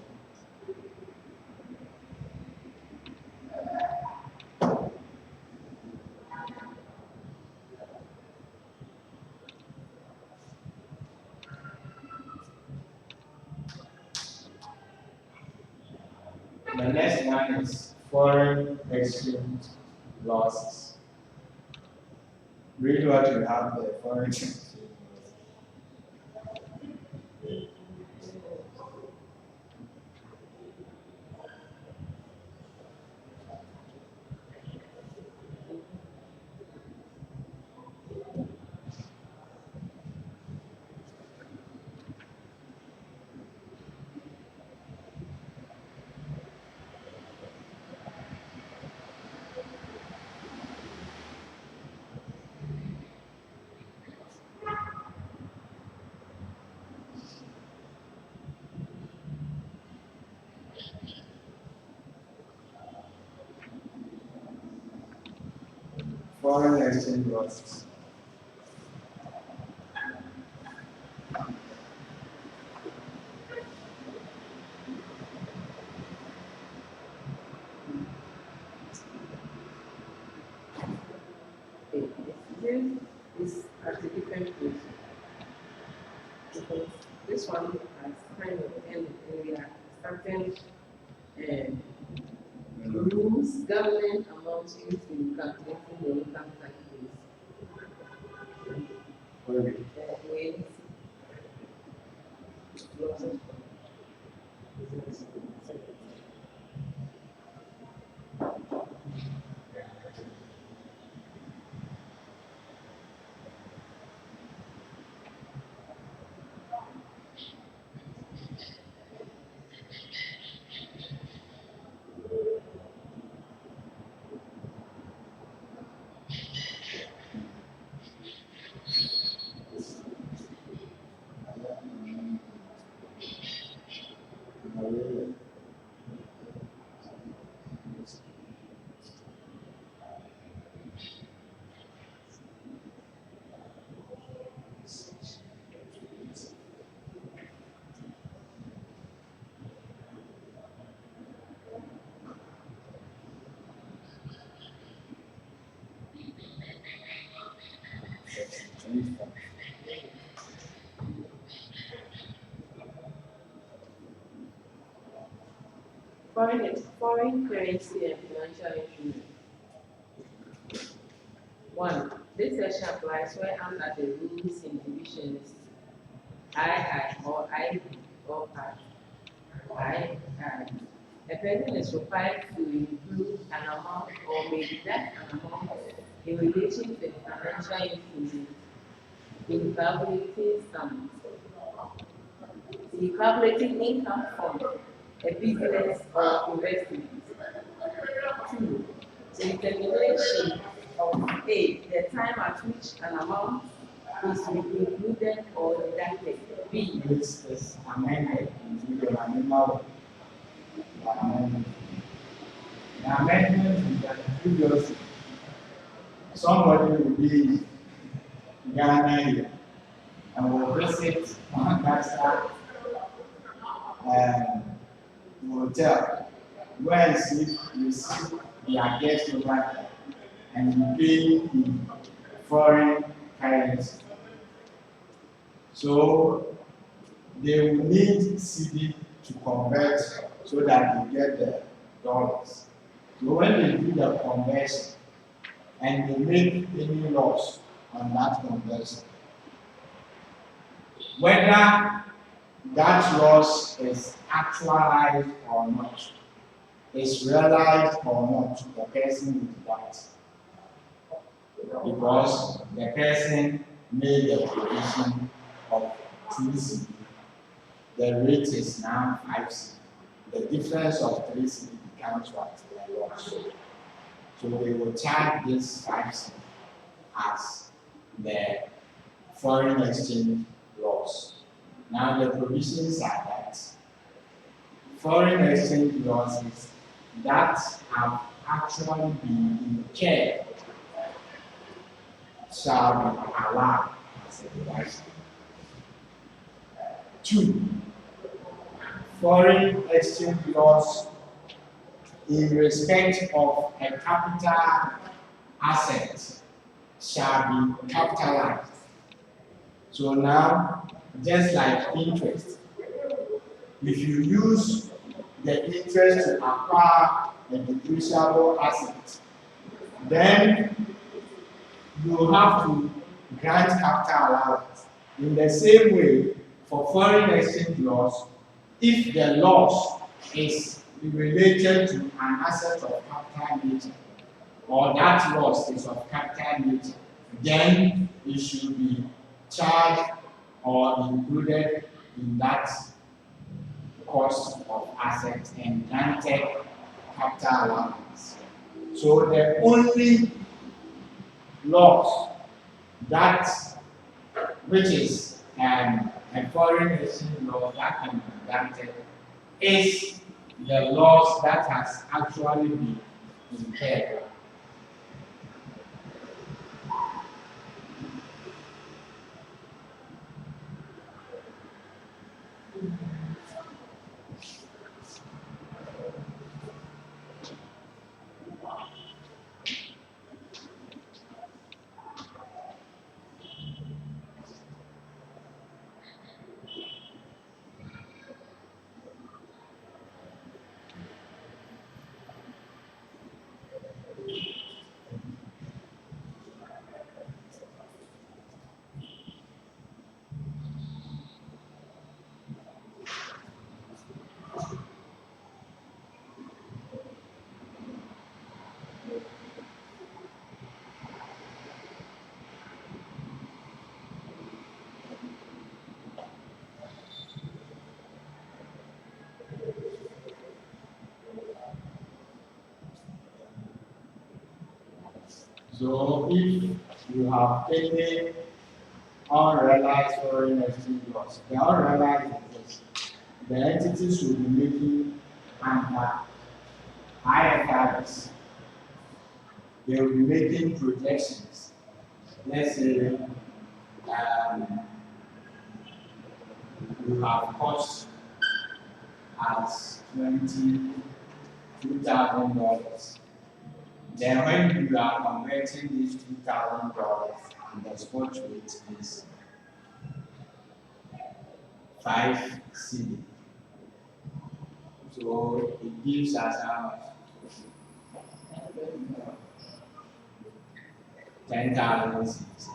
The next one is foreign exchange losses. Read what you have there, foreign exchange losses. Foreign exchange losses. This is at a different place. Because this one has kind of ended and we are starting rules governing amounts used in calculating the income tax base. When losses foreign currency and financial instruments. 1. This section applies where under the rules in divisions II or IB or part II. A person is required to include an amount or may deduct an amount in relation to the financial instrument in calculating sums. In calculating income from a business or investment. 2. The determination of A, the time at which an amount is to be included or deducted. B. This is amended into the animal amendment. The amendment is that previously somebody will be in Ghana here and will visit Lancaster hotel where you see their guests over there and you pay in foreign currency. So they will need CD to convert so that they get the dollars. So when they do the conversion and they make any loss on that conversion, whether that loss is actualized or not, is realized or not, the person will deduct. Because the person made the provision of 2 CD. The rate is now 5 CD. The difference of 3 CD becomes what? The loss. So they will charge this 5 CD as the foreign exchange loss. Now the provisions are that foreign exchange losses that have actually been incurred shall be allowed as a deduction. 2. Foreign exchange loss in respect of a capital asset shall be capitalized. So now, just like interest, if you use the interest to acquire a depreciable asset, then you have to grant capital allowance. In the same way, for foreign exchange loss, if the loss is related to an asset of capital nature, or that loss is of capital nature, then it should be charged or included in that cost of assets and granted capital allowance. So the only loss that which is a foreign exchange loss that can be granted is the loss that has actually been incurred. So if you have any unrealized foreign exchange loss, the unrealized is this. The entities will be making under IFRS. They will be making projections. Let's say you have cost as $22,000. Then when you are converting these $2,000 and the spot rate is 5 CD. So it gives us how much? 10,000 cedis.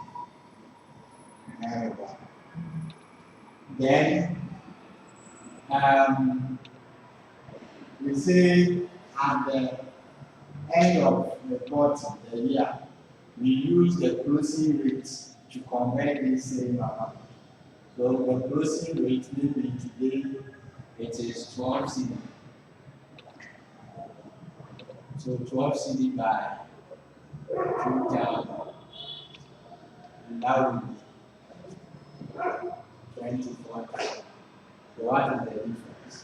Then we say at the end of the quarter, the year, we use the closing rate to convert this same amount. So the closing rate maybe today it is 12 cedi. So 12 cedi by 2,000, and that would be 24,000. So what is the difference?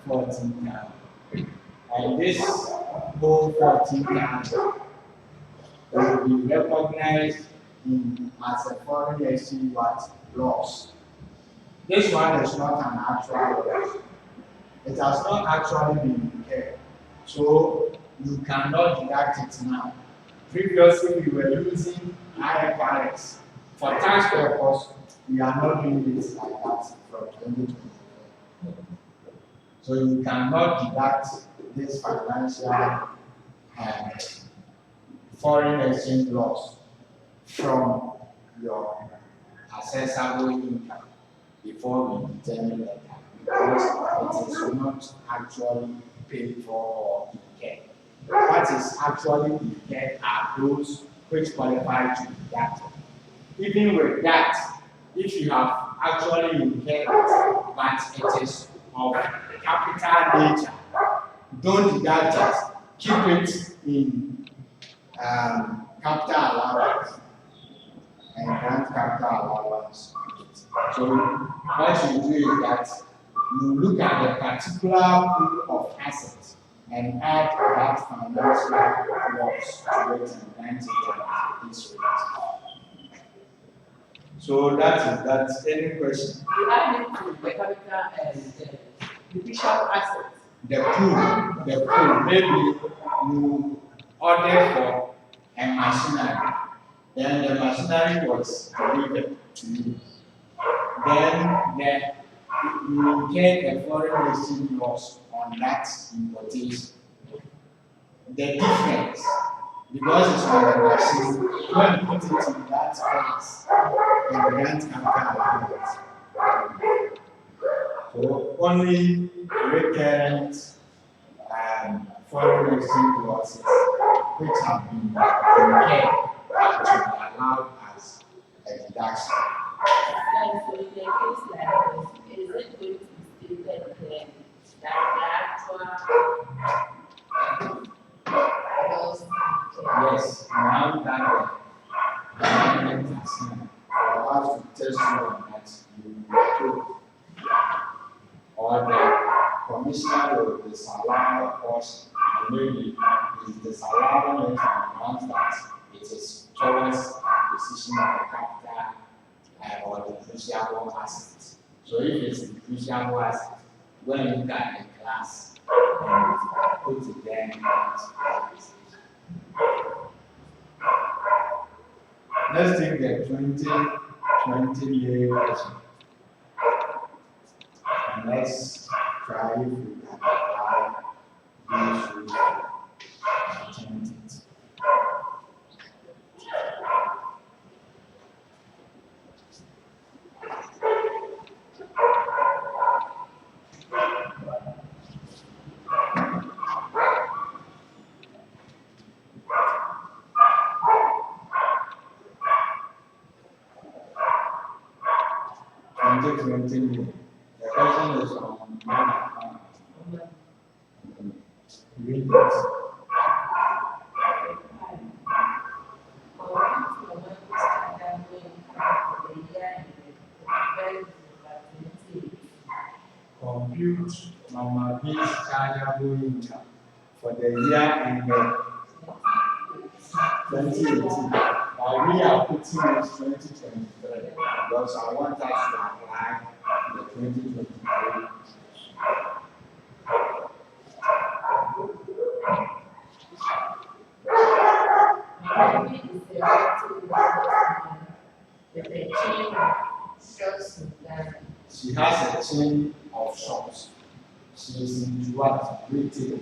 14,000. And this whole 14,000 will be recognized as a foreign exchange loss. This one is not an actual loss. It has not actually been incurred. So you cannot deduct it now. Previously, we were using IFRS. For tax purpose, we are not doing this like that from 2024. So you cannot deduct this financial foreign exchange loss from your assessable income before we determine the tax, because it is not actually paid for or incurred. What is actually incurred are those which qualify to be deducted. Even with that, if you have actually incurred it, but it is of capital nature, don't deduct it. Keep it in capital allowance and grant capital allowance. So what you do is that you look at the particular pool of assets and add that financial loss to it and grant it at this rate. So that is that. Any question? You add it to the capital and the judicial assets. The pool, maybe you order for a machinery, then the machinery was delivered to you. Then you get a foreign exchange loss on that importation. The difference, because it's on the machine, when you put it in that price, and grant capital allowance. So only recurrent foreign exchange losses which have been incurred are to be allowed as a deduction. And so in a case like this, is it going to be stated clearly that the actual loss? Yes, now that the government has allowed to test you on that, you will or the commissioner will disallow us, and maybe is disallowing it on grounds that it is towards acquisition of a capital or depreciable asset. So if it's depreciable asset, when you look at the class and put it there in let's take the 2020 year version. And let's try if we can apply these rules to change it. The question is on read it. Compute normal base chargeable income for the year ended 2018. But we are putting it 2023 because I want us to apply the 2023. She has a chain of shops. She is into what? Retail.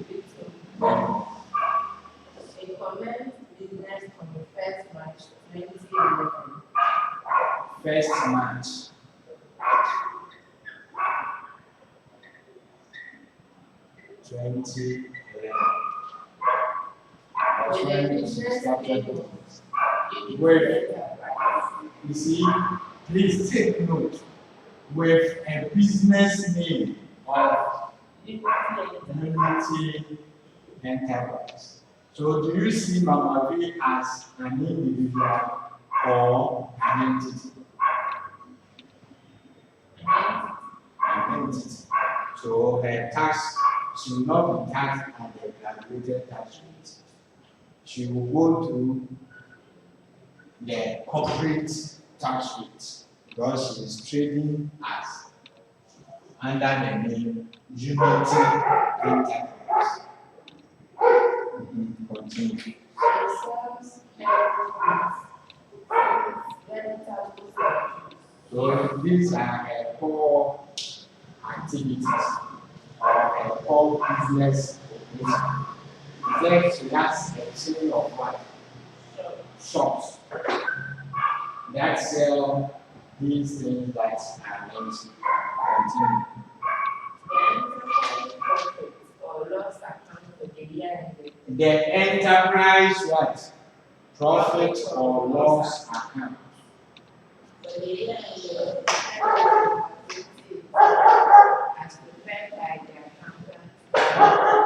A comment business 1st March 2011. 1st March 2011. That's when we started. With, you see, please take note, with a business name of Unity Enterprise. So do you see Mama V as an individual or an entity? An entity. So her tax should not be taxed at the graduated tax rate. She will go through the corporate tax rate because she is trading as under the name Unity Enterprise. Continue. So these are her core activities or her core business operation. Then she has a chain of what? Shops that sell these things that are mentioned. Continue. The enterprise what? Profit or loss account. As prepared by the accountant.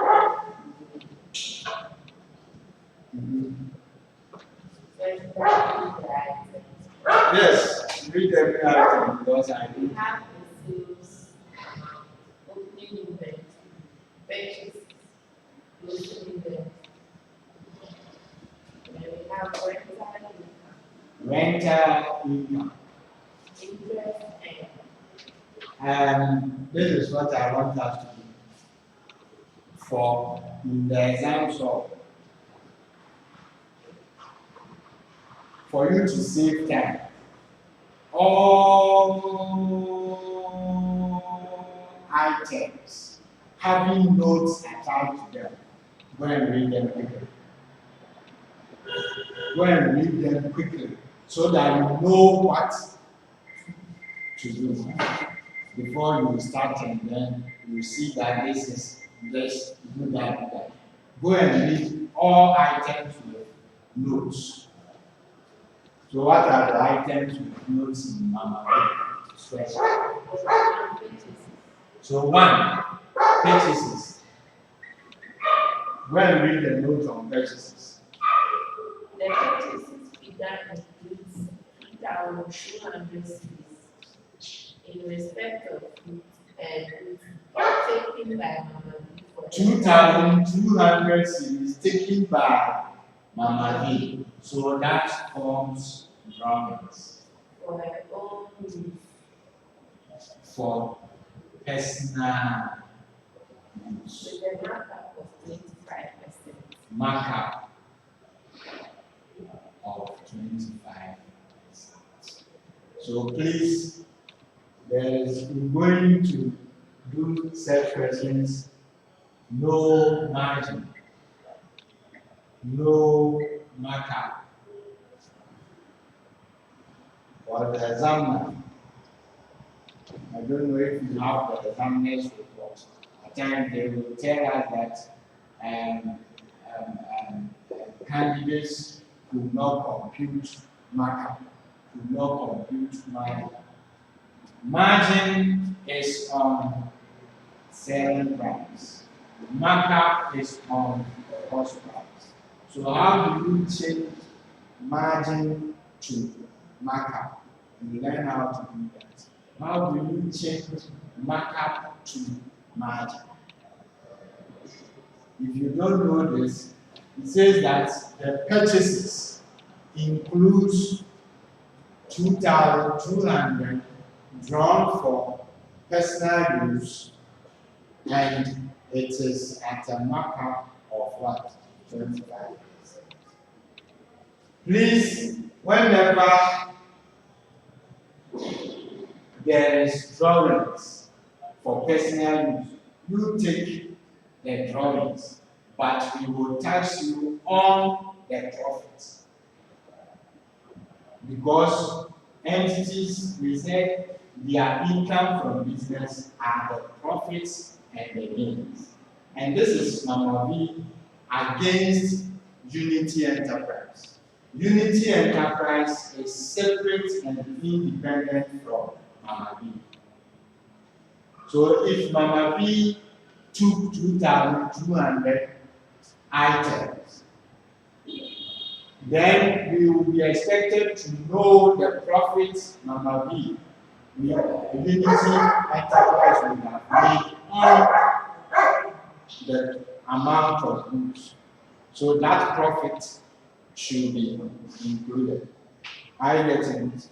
Yes, read every item because I do. We have the sales amount, opening inventory, purchases, closing inventory. Then we have Rental income. interest, This is what I want us to do. For in the exams of for you to save time. All items having notes attached to them. Go and read them quickly. Go and read them quickly so that you know what to do before you start, and then you see that this is this, do that, do that. Go and read all items with notes. So what are the items with notes in Mama spreadsheet? So 1, purchases. Go and read the notes on purchases. the purchases figure includes 3,200 cedis in respect of goods and goods taken by Mama V for 2,200 cedis taken by Mama V. So that forms drawings for her own use. for personal use. With a markup of 25%. Markup of 25%. So please, we're going to do set questions, no margin, no markup. For the examiner, I don't know if you have the examiner's report. At times they will tell us that candidates could not compute markup, could not compute margin. Margin is on selling price. Markup is on cost price. So how do you change margin to markup? You learn how to do that. How do you change markup to margin? If you don't know this, it says that the purchases includes 2,200 drawn for personal use, and it is at a markup of what? 25%. Please, whenever there is drawings for personal use, you take the drawings, but we will tax you on the profits. because entities, we said their income from business are the profits and the gains. And this is number B against Unity Enterprise. Unity Enterprise is separate and independent from Mama B. So if Mama B took 2,200 items, then we will be expected to know the profits Mama B, Unity Enterprise will have made on the amount of goods. So that profit should be included. I get it.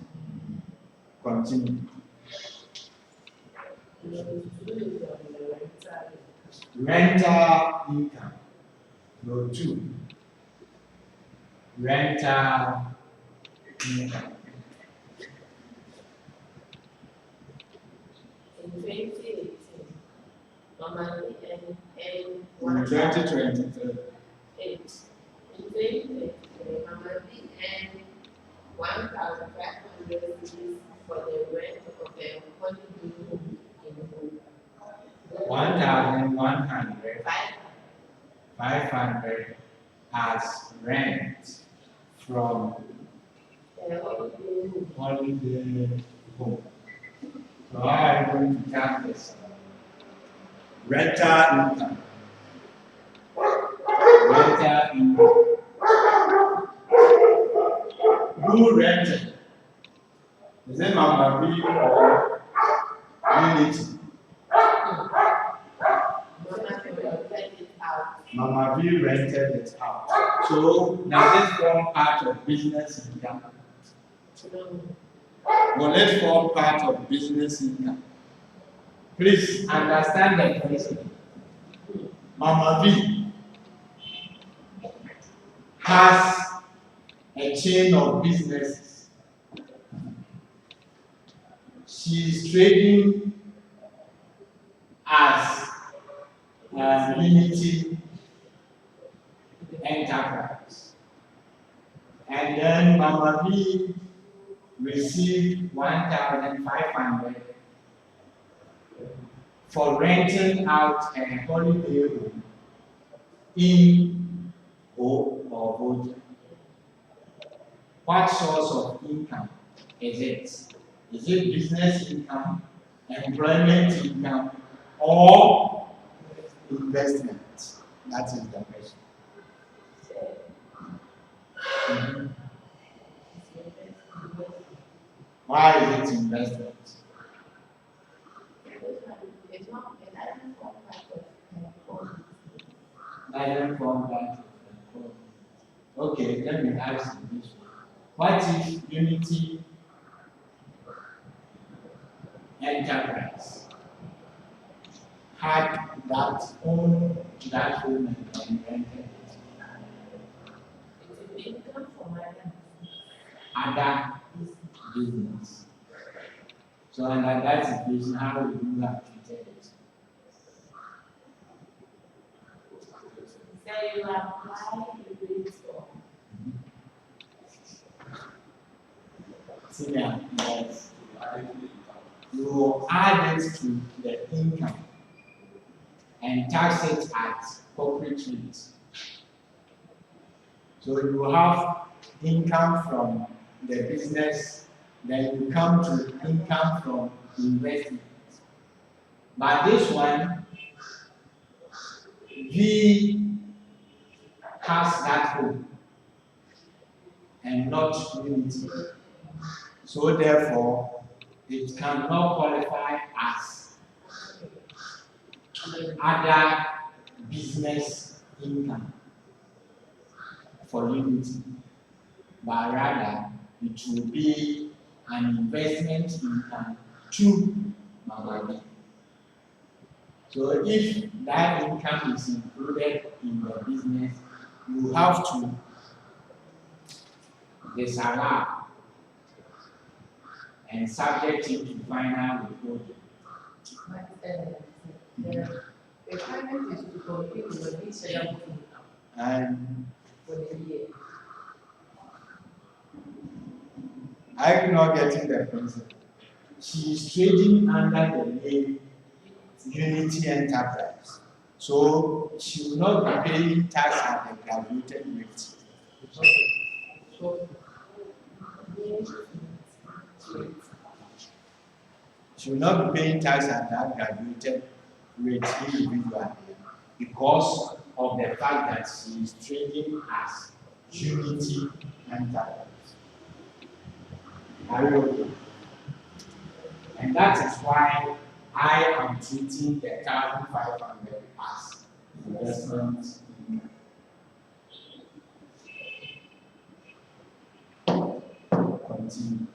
Continue. Rental income. No, 2. Rental income. In 2018, Mama B and In 2023. In 2023, Mama B and 1,500 rupees for the rent of the holiday home in home. 1,100. 500 as rent from holiday home. So I am going to count this. Rental income. Rental income. Who rented? Is it Mama B or Unity? Mama B rented it out. So does it form part of business income? Will it form part of business income? Please understand the question. Mama B has a chain of businesses. She is trading as Unity Enterprise. And then Mama B received 1,500 for renting out a holiday room in O or Voja. What source of income is it? Is it business income, employment income, or investment? That is the question. Mm-hmm. Why is it investment? Doesn't form part of the Okay, let me ask you this one. What if Unity Enterprise had that own that home and rented it? Other business. So under that situation, how would you have treated it? So you apply the rate of Senior, yes. You will add it to the income and tax it at corporate rate. So you will have income from the business, then you come to income from investment. But this one, V has that home and not Unity. So therefore, it cannot qualify as other business income for Unity, but rather it will be an investment income to Mama B. So if that income is included in the business, you have to disallow and subject it to final reporting. the requirement is to complete the initial income And for the year. I'm not getting the principle. She is trading under the name Unity Enterprise. So she will not be paying tax at the graduated rate. She will not be paying tax at that graduated rate individually because of the fact that she is trading as Unity Enterprise. Are you okay? And that is why I am treating the 1,500 as investment income. Continue.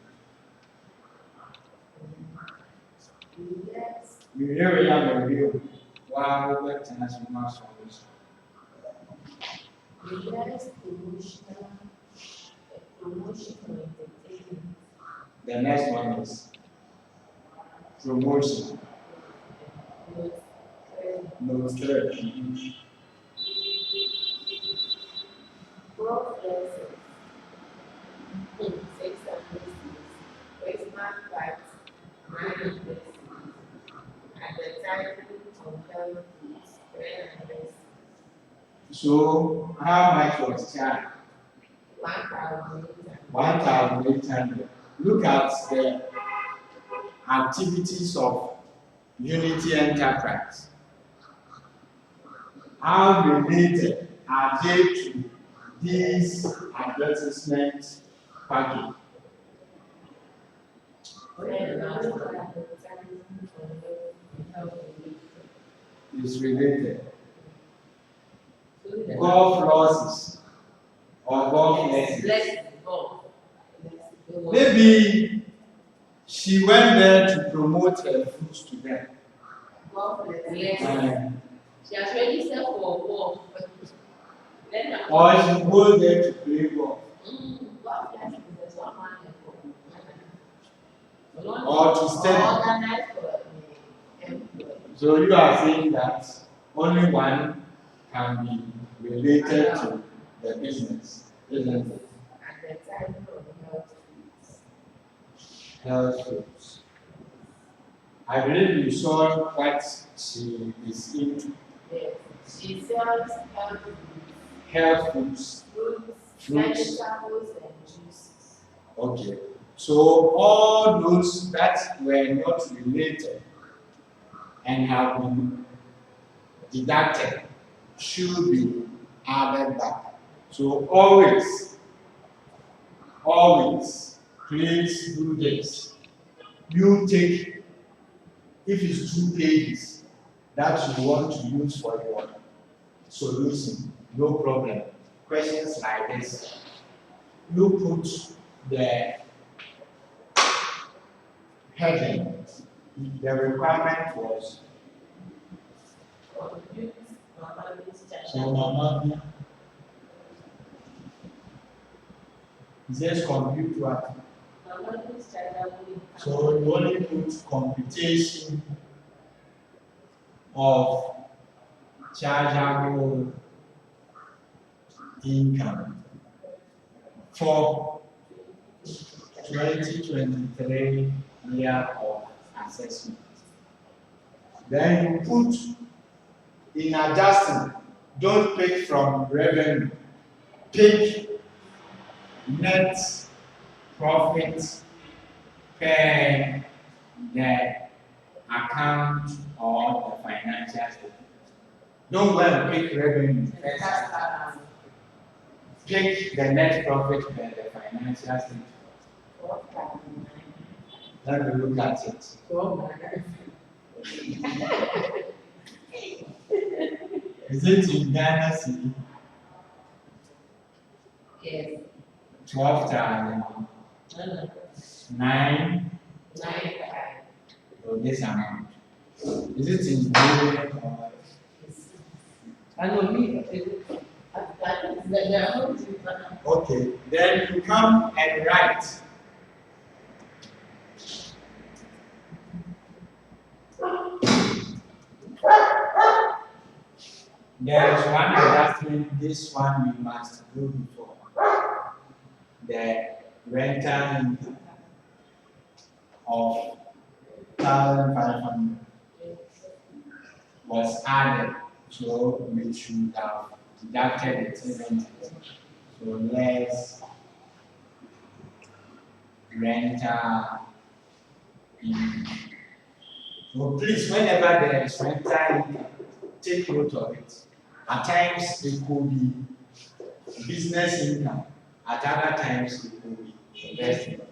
You really have a real wow international solution. The next one is promotion. No third. So how much was charged? 1,800. Look at the activities of Unity Enterprise. How related are they to these advertisement package? Is related. Golf losses or golf lessons. Maybe she went there to promote her fruits to them. She has registered for golf. Or she goes there to play golf. Or to study. So you are saying that only one can be related to the business, isn't it? Health foods. I believe you saw what she is into. Yes. She sells Health foods. fruits, vegetables, and juices. Okay. So all those that were not related and have been deducted should be added back. So always please do this. You take, if it's 2 pages that you want to use for your solution, no problem. Questions like this, you put the heading. The requirement was so Mama, just compute what? So you only put computation of chargeable income for 2023 year of assessment. Then you put in adjusting, don't pick from revenue, pick net profit per the account or the financial statement. Don't go and pick revenue first. Pick the net profit per the financial statement. Let me look at it. Is it in Ghana city? Yes. 12,000. 9. So this amount. Is it in billion or? I know me. Okay, then you come and write. There is one adjustment, this one we must do before. The rental income. of 1,500 was added, so we should have deducted the inventory. So less rental income. So please, whenever there is rental income, take note of it. At times it could be business income, at other times it could be investment.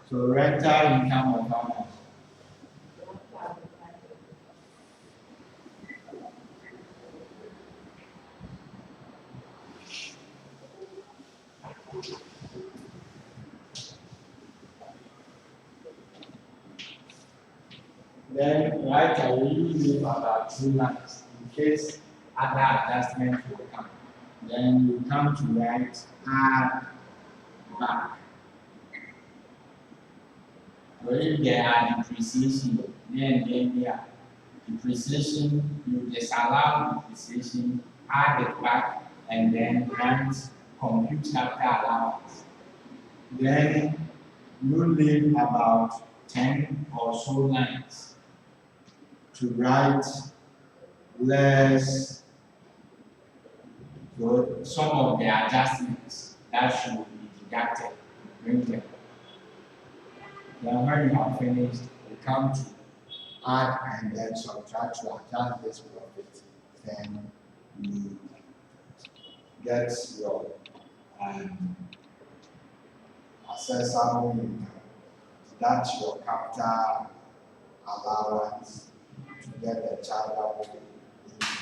So rental income of how much? Then right away you leave about 2 lines in case other adjustments will come. Then you come to write add back. So if there are depreciation, then there depreciation, you disallow depreciation, add it back, and then grant compute after allowance. Then you leave about 10 or so lines to write less, so some of the adjustments that should be deducted, bring them. Then when you have finished, you come to add and then subtract to adjust this profit. Then you get your accessible income. That's your capital allowance to get the charitable income.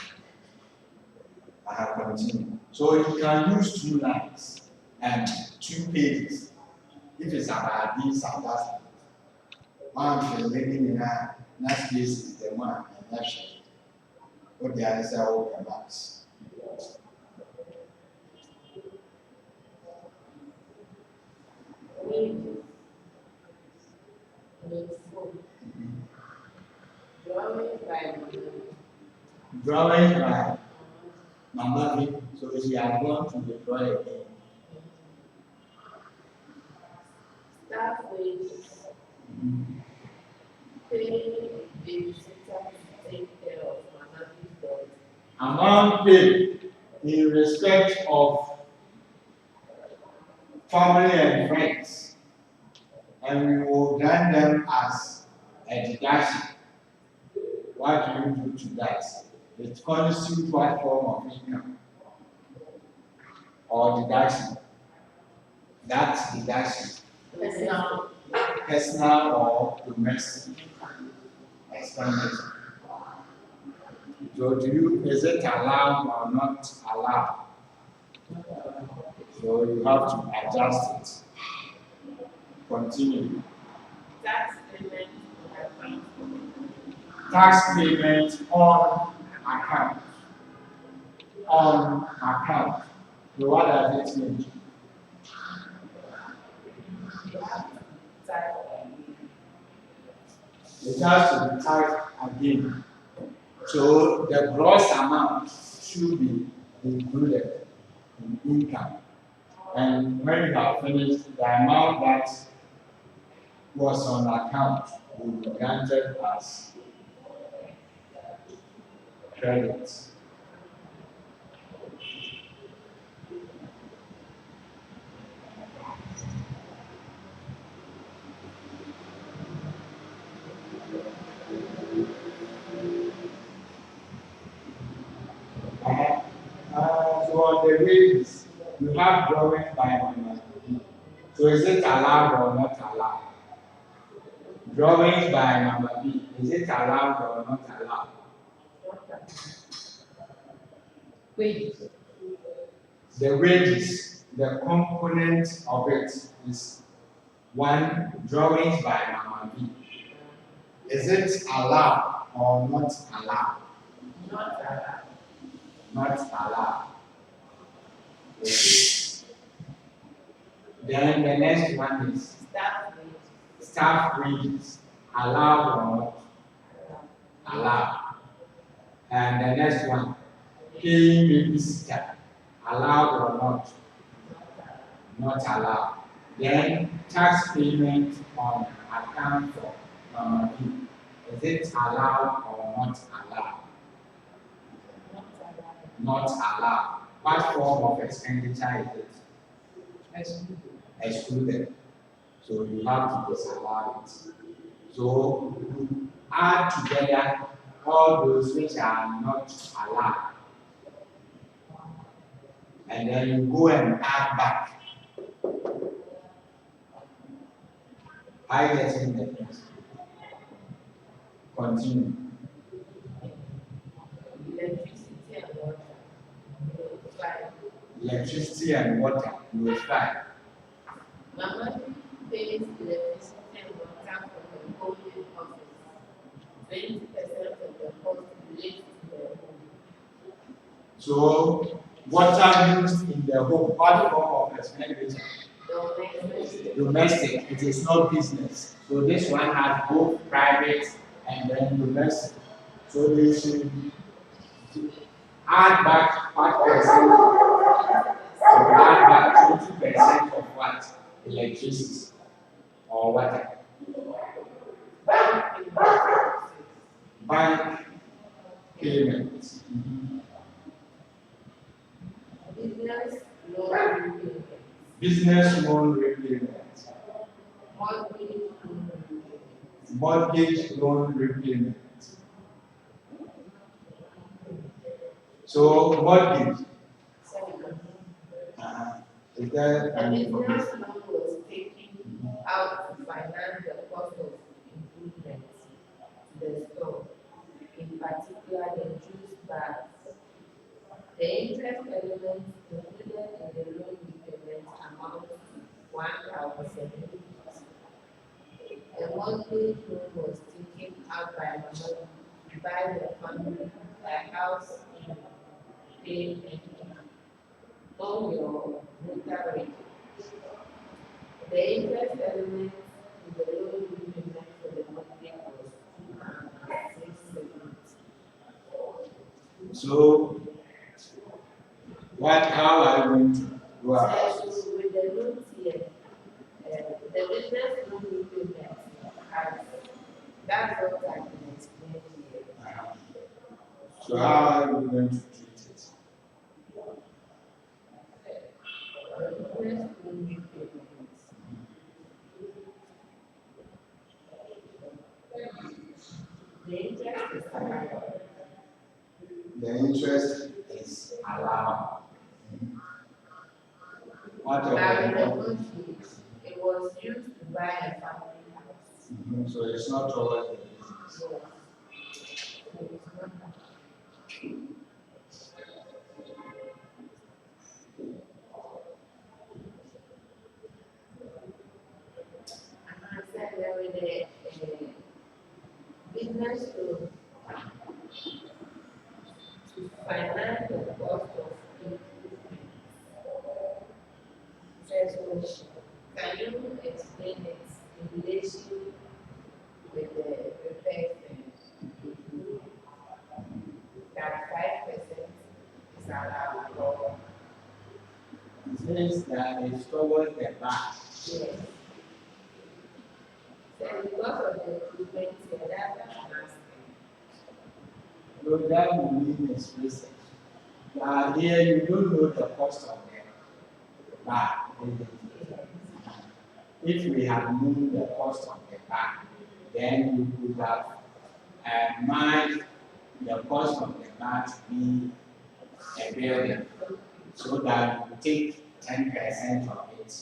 I have continued. So you can use 2 lines and 2 pages if it's about this and that. One for living in a next case is the one and that's what the other side will come back. Drawing by Mama V, so she are going to deploy again. Staff wages. Pay babysitter to take care of Manavi's daughter. Amount paid in respect of family and friends, and we will grant them as a deduction. What do you do to that? It constitutes what form of income or deduction? That's deduction. Personal or domestic expenditure. So is it allowed or not allowed? So you have to adjust it. Continue. Tax payment on account. Tax payment on account. On account. So what does it mean? It has to be taxed again. So the gross amount should be included in income. And when you have finished, the amount that was on account will be granted as credit. So on the wages, you have drawing by Mama B. So is it allowed or not allowed? Drawings by Mama B, is it allowed or not allowed? Wages. The wages, the component of it is one, drawings by Mama B. Is it allowed or not allowed? Not allowed. Not allowed. Okay. Then the next one is Staff wages. staff wages, allowed or not allowed. And the next one, paying babysitter, allowed or not allowed. Then tax payment on account for B. Is it allowed or not allowed? Not allowed. What form of expenditure is it? Excluded. So you have to disallow it. So you add together all those which are not allowed. And then you go and add back. I get in the next. Continue. Electricity and water. Electricity and water, you will find. Mama pays electricity and water for the home office. 20% of the cost relates to the home. So water used in the home, what form of expenditure? Domestic, it is not business. So this one has both private and then domestic. So they should add back what percent, so add back 20% of what? Electricity or water. Bank payments. Business loan repayment. Business loan repayment. Mortgage loan repayment. So mortgage. Is there The business loan was taken out to finance the cost of improvements to the store, in particular the juice bags. The interest elements included in the loan repayment amount to 1,750. A mortgage loan was taken out by Mama to buy the family a house in Bay on your rental rate. The interest element in the loan repayment for the mortgage was 670. so how are you going to go about So it? with the loans here, the business loan repayment has, that's what I can explain here. So how are you going to treat it? The business loan repayment. The interest is allowed. The interest is allowed. What of But the the mortgage? mortgage, it was used to buy a family house. So it's not towards the business. So it's not. And I said there with the business to finance the cost of improvement. Says, can you explain it in relation with the repairs and improvement? That 5% is allowed for. It says that it's towards the back. Yes. So because of the improvement here, that's an aspect. So that will mean explicit. Here you don't know the cost of the back. If we had known the cost of the back, then we could have mined the cost of the back to be a building, so that you take 10% of it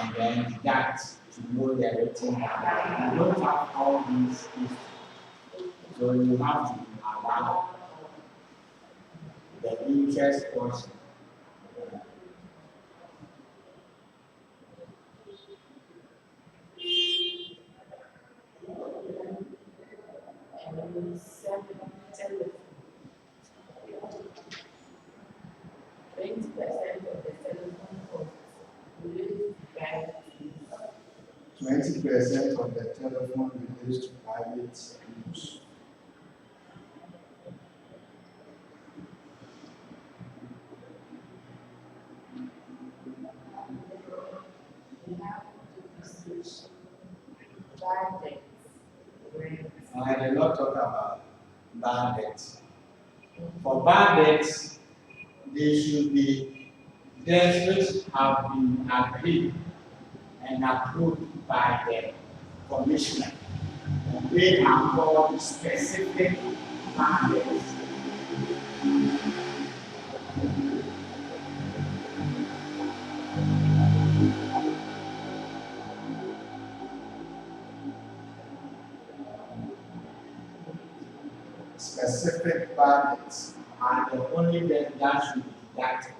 and then deduct to know the rating. You don't have all these issues, so you have to allow the interest portion. And 7, 20% of the telephone costs related to private use. 20% of the telephone relates to private use. Bad debts. Rent. I did not talk about bad debts. For bad debts, they should be debts which have been agreed and approved by the commissioner. And they are called specific bad debts. Specific bad debts are the only debt that should be deducted.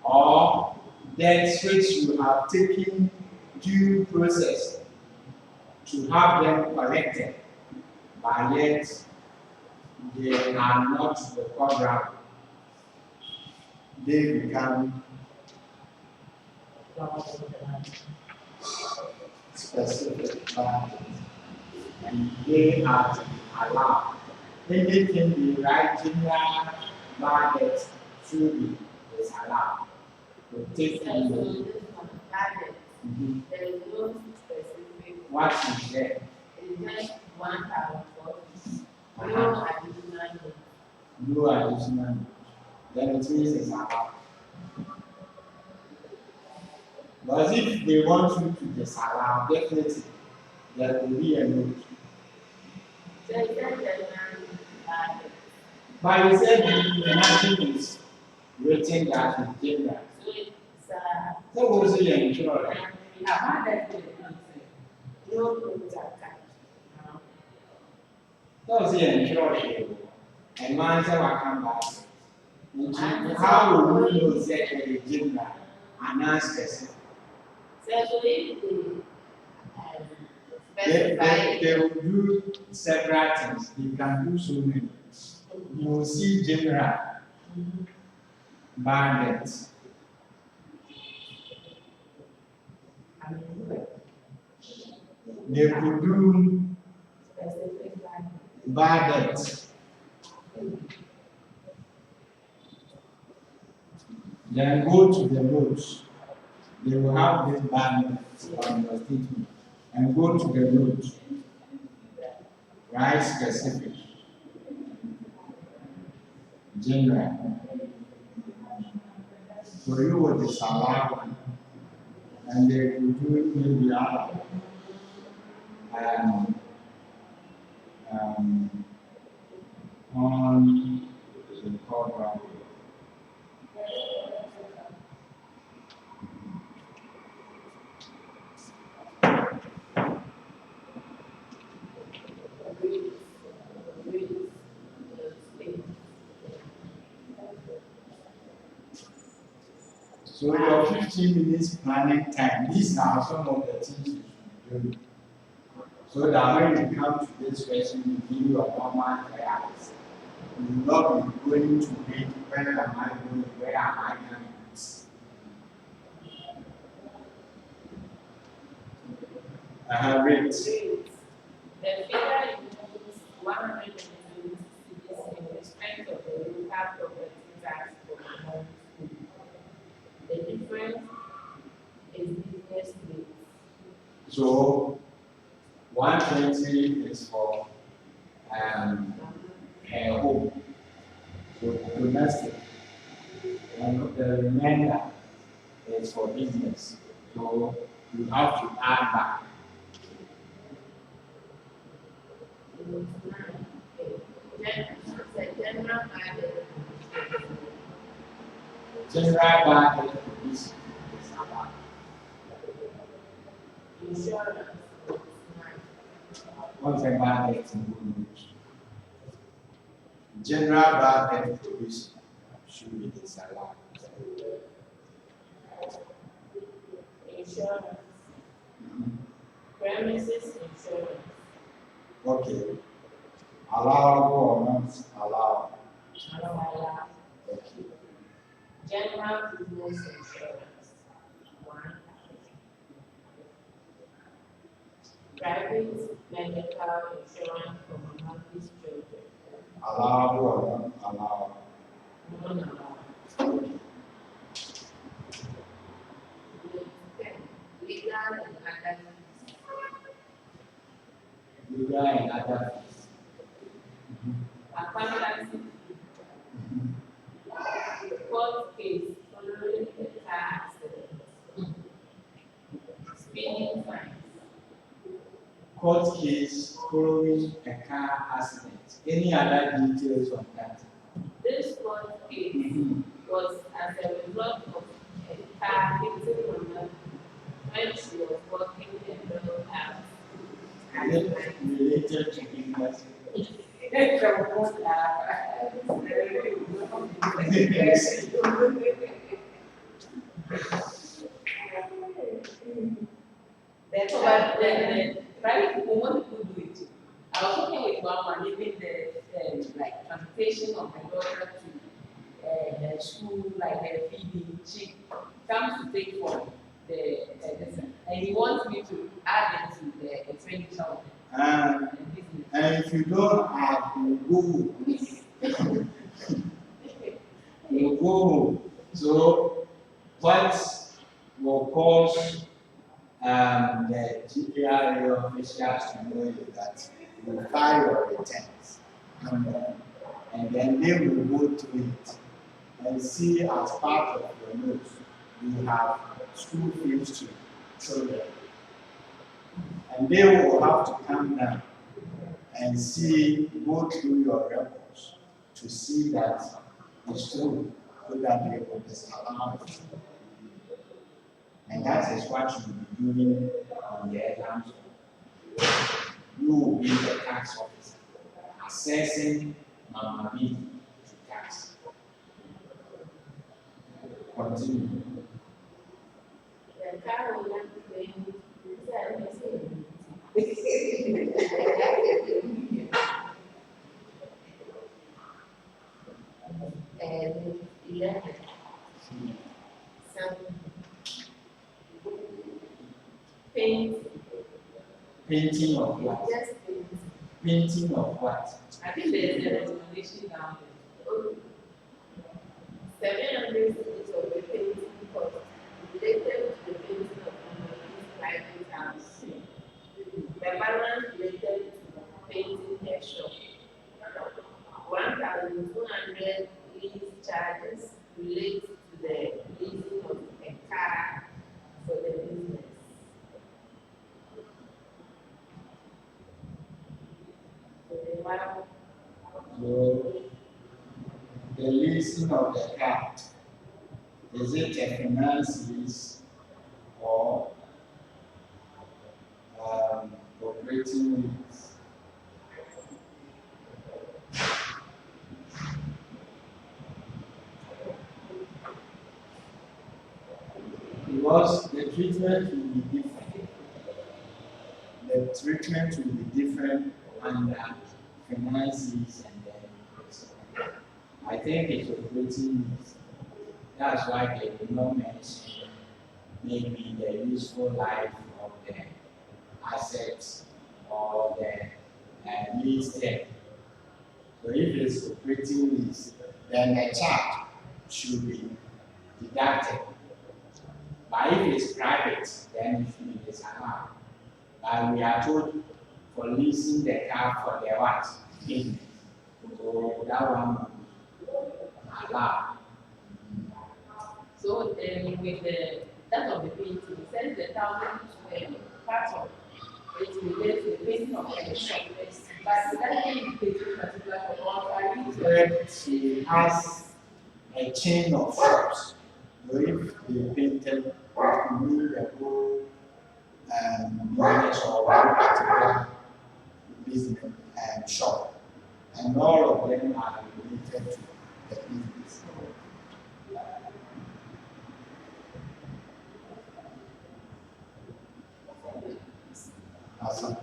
Or debts which you have taken due process to have them collected, but yet they are not recoverable. They become specific bad debts, and they are to be allowed. Anything the right general bad debts should be disallowed. To take So in this one, bad debts. the There is no specific. what is there. It's just 1,000. Uh-huh. No additional note. No additional, then it means it's allowed. But if they want you to disallow, definitely there will be a note. So it's just general bad debts. But you said the nothing is written that is general. So it's So what's the insurance? bad debts is no notes are kept. So the insurance, and man said, "I come back." How will you know that it is general and not specific? So if They will do several things. They can do so many. You will see general bad debts. They could do specific bad debts. Then go to the notes. They will have this bad debts on your statement. And go to the notes. Write specific. General. So you will disallow one. And they will do it maybe other. On the program. So your 15 minutes planning time, these are some of the things you should do. So that when you come to this question, we give you a normal practice. You will not be going to read where am I going, where am I going. I have read. The figure includes 120 cities in respect of the local property tax for the home school. The difference is business rates. So 120 is for her home, so domestic, and the remainder is for business. So you have to add back. General bad debt provision is allowed. Insurance. What's a bad debt in good news? General bad debt provision should be disallowed. Insurance. Premises insurance. Okay. Allowable or not allowed? Allowed. Okay. General business insurance. 1,000. Private medical insurance for minority children. Allowable or not allowed? Non-allowed. Legal and other fees. legal and other fees. accountancy, court case following a car accident, speeding fines, Court case following a car accident. Any other details on that? this court case was as a result of a car hitting woman when she was walking in the house. Is it related to business? The private people want to do it. I was talking with one man, giving the like transportation of my daughter to the school, like the feeding. She comes to take for the and he wants me to add it to the expenditure of the business. And if you don't have, you go. You go. So, what will cause the GPRA officials to know is that you file your returns, and then they will go through it and see as part of your notes you have school fees to children, and they will have to come down and go through your records to see that it's true, so that they will disallow it. And that is what you will be doing on the exam. You will be the tax officer, assessing Mama B to tax. Continue. The car will not be and 11. Some paint. Painting of what? Just paint. Painting of what? I think there's a recommendation down there. 700 is of the painting cost related to the painting of Emily's private house. The balance related to painting her shop. 1,200 lease charges relate to the leasing of a car for the business. So, the leasing of the car, is it a finance lease or operating lease? Because the treatment will be different. The treatment will be different under finances and then I think it's operating needs. That's why they do not mention maybe the useful life of the assets or the lease term. So if it's operating needs, then the charge should be deducted. But if it's private, then it should be disallowed. But we are told for leasing the car for the what? Business. So that one will be allowed. So with the that of the painting, it says the 1,000 part of it relates to the painting of the shop. But it doesn't indicate particular for all But she has a chain of shops. So if they painted, it could mean the whole business or one particular business shop. And all of them are related to the business. Awesome.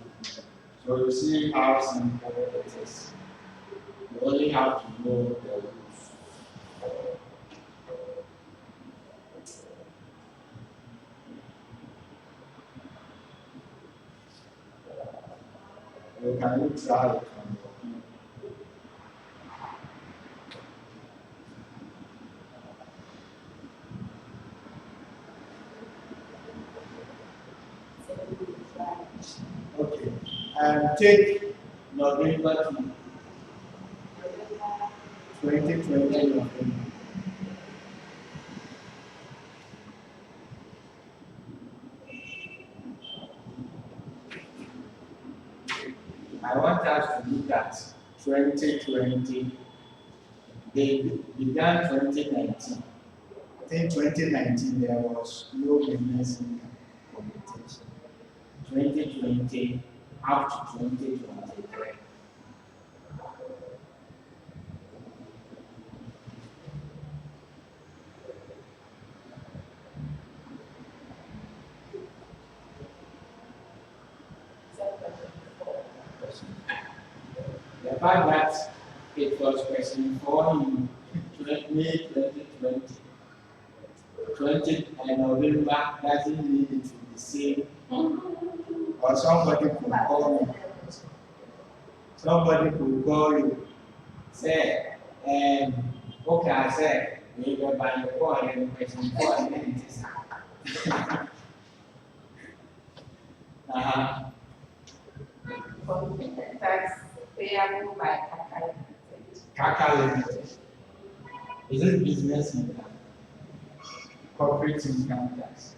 So you see how simple it is. You only have to know the rules. So can you try it on your own? Okay. Take November to 2020 November. I want us to look at 2020. They began 2019. I think 2019 there was no business income competition. 2020 up to 2023. The fact that it was question 4 in May 2020, 20 November doesn't mean it will be same. Or somebody could call me. Somebody could call you, say, okay, I said, we go by your call and question 4 and then it is. Tax payable by Kaka Limited. Is it business income? Corporate income tax.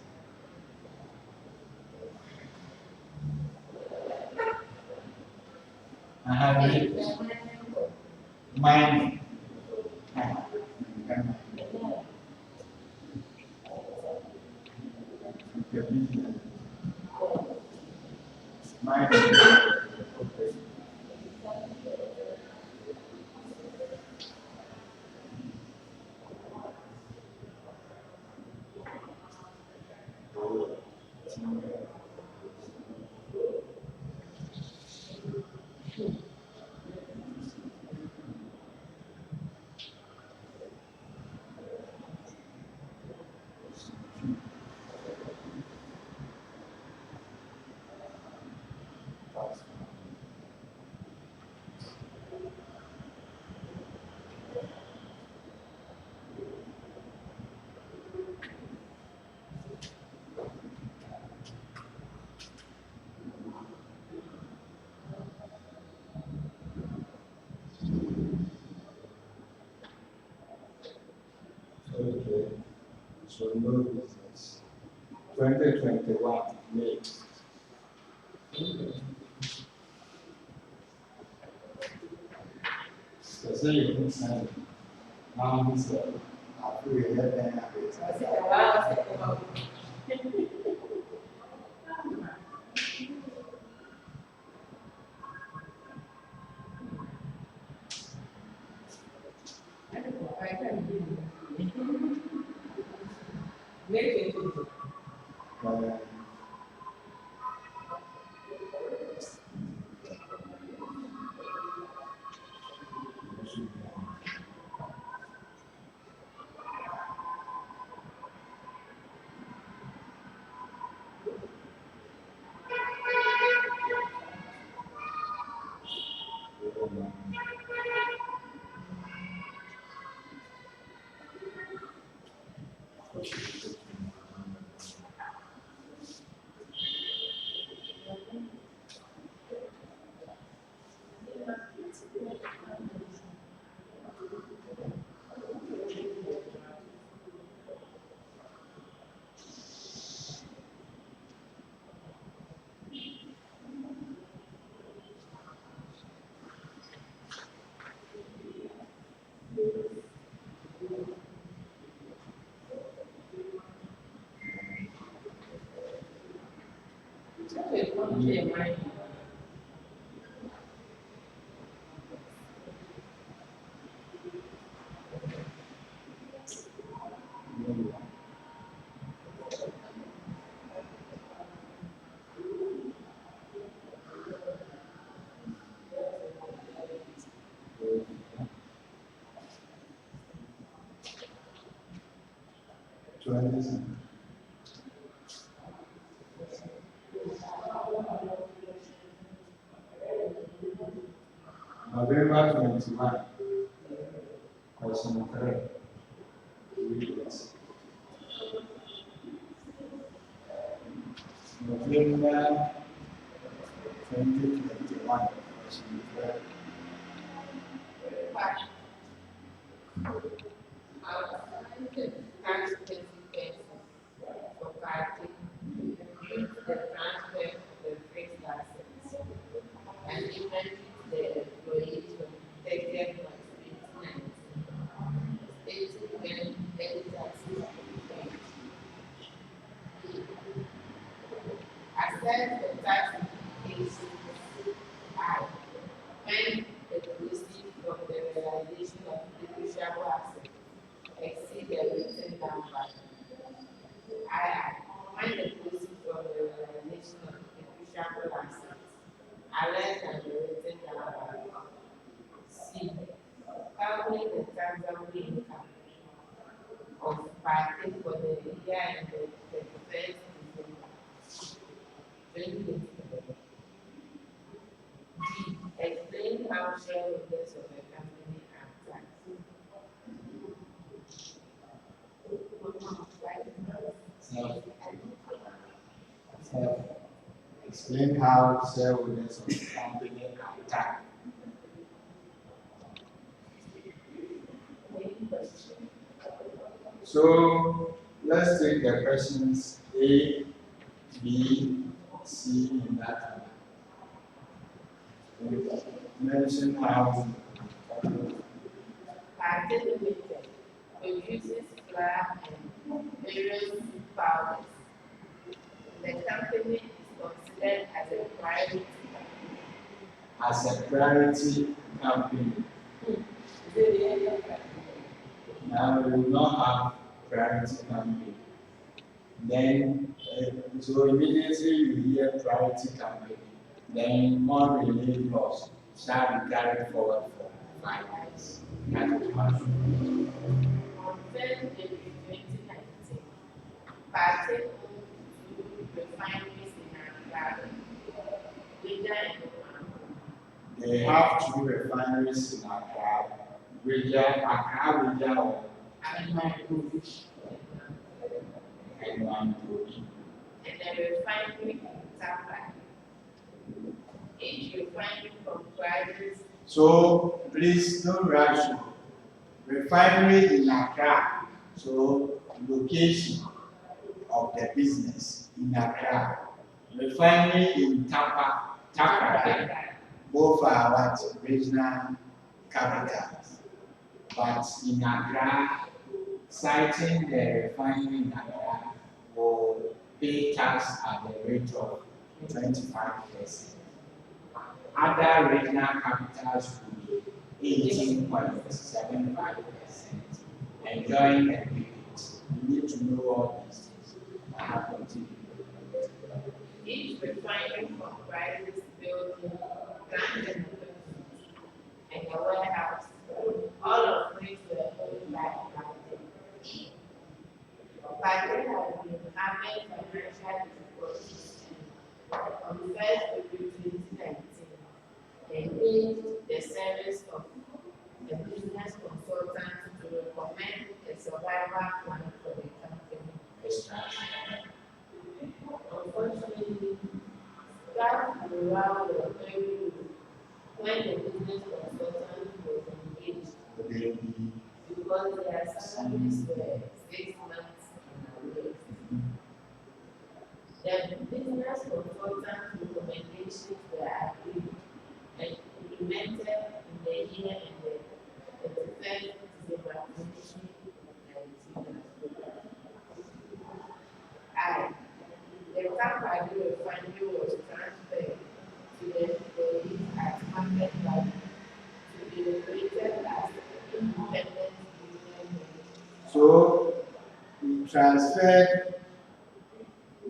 Mining. Mining. Okay, so no business. 2021, May. So say you can sign. Now this after we have been May 22. November 21, question 3. November 2021. Outline the tax consequences for party, include the transfer of the fixed assets, and even the employees from 30th March 2019, stating when any taxes are paid. Assess the tax implications I when the proceeds from the realization of depreciable assets exceed the written down value. I when the proceeds from the realization of depreciable assets are less than the written down value. C. Calculate the taxable income of party for the year ended 31st December 2023. D. Explain how shareholders of a company are taxed. Explain how shareholders of the company are taxed. So let's take the questions A, B, C in that order. Mention how Party Limited produces flour and various powders. The company is considered as a priority company. as a priority company. Now we will not have priority company. Then, so immediately you hear priority company, then more relief laws shall be carried forward for 5 years. That is one. On 3rd January 2019, Party owned 2 refineries in Accra, Wida and Oman. They have 2 refineries in Accra, Wida, or and one Kogi. And a refinery in Tampa. Each refinery comprises. So please don't rush. Refinery in Accra, so location of the business in Accra. Refinery in Takrade, both are what regional capitals. But in Accra, citing the refinery in Accra will pay tax at the rate of 25%. Other regional capitals will be 18.75%, enjoying a rebate. You need to know all these things that happen to you. Each refinery comprises building, plant and equipment, and a warehouse, all of which were owned by Party. Party has been having financial difficulties on 1st April 2019 engaged the service of a business consultant to recommend a survival plan for the company. Unfortunately, staff morale was very low when the business consultant was engaged because their salaries were 6 months in arrears. The business consultant's recommendations were agreed and implemented in the year ended 31st December 2019. The Tampere refinery was transferred to the employees at market value to be operated as independent union. So we transferred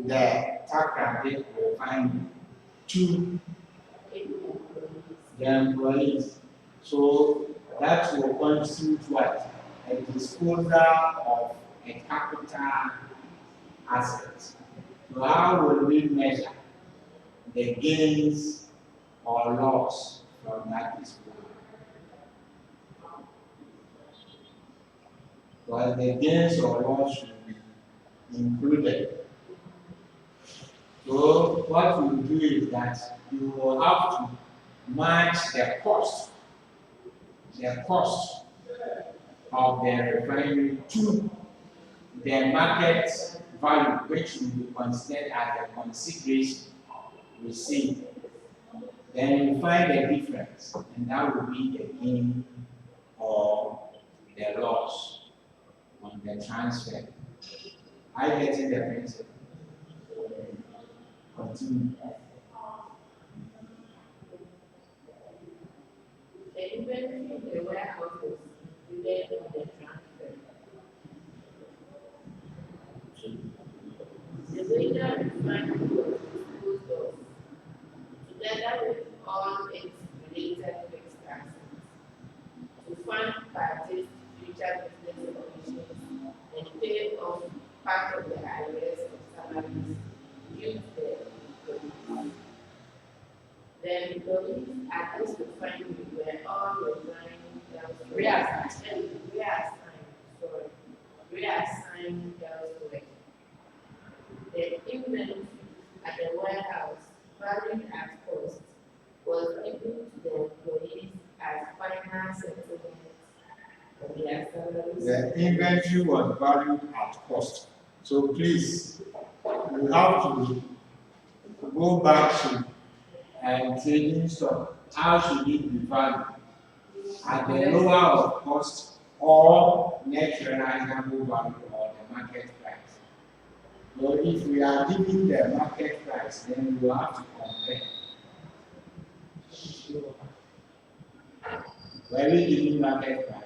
the Takrade refinery to the employees. So that will constitute what? A disposal of a capital asset. So how will we measure the gains or loss from that disposal? Well, the gains or loss should be included So what you do is that you will have to match the cost of the refinery to the market value, which will be considered as the consideration received. Then you find the difference, and that will be the gain or the loss on the transfer. I getting the principle. Continue. The inventory in the warehouse was included on the transfer. The wager refinery was disposed of, together with all its related fixed assets, to fund purchase future business operations and pay off part of the arrears of salaries due to the employees. The employees at this refinery were all reassigned elsewhere. The inventory at the warehouse, valued at cost, was given to the employees as final settlement of their salaries. The inventory was valued at cost. So please, you have to go back to trading stock. How should it be valued? At the lower of cost or net realizable value or the market price. So if we are giving the market price, then we will have to compare. Were we giving market price?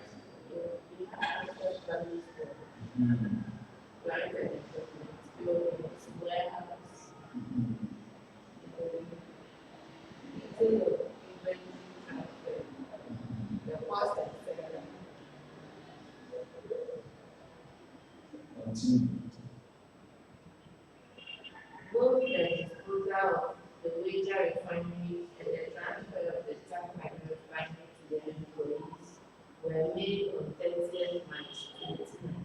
Continue. Both the disposal of the wager refinery and the transfer of the Taxation refinery to the employees were made on 30th March 2019.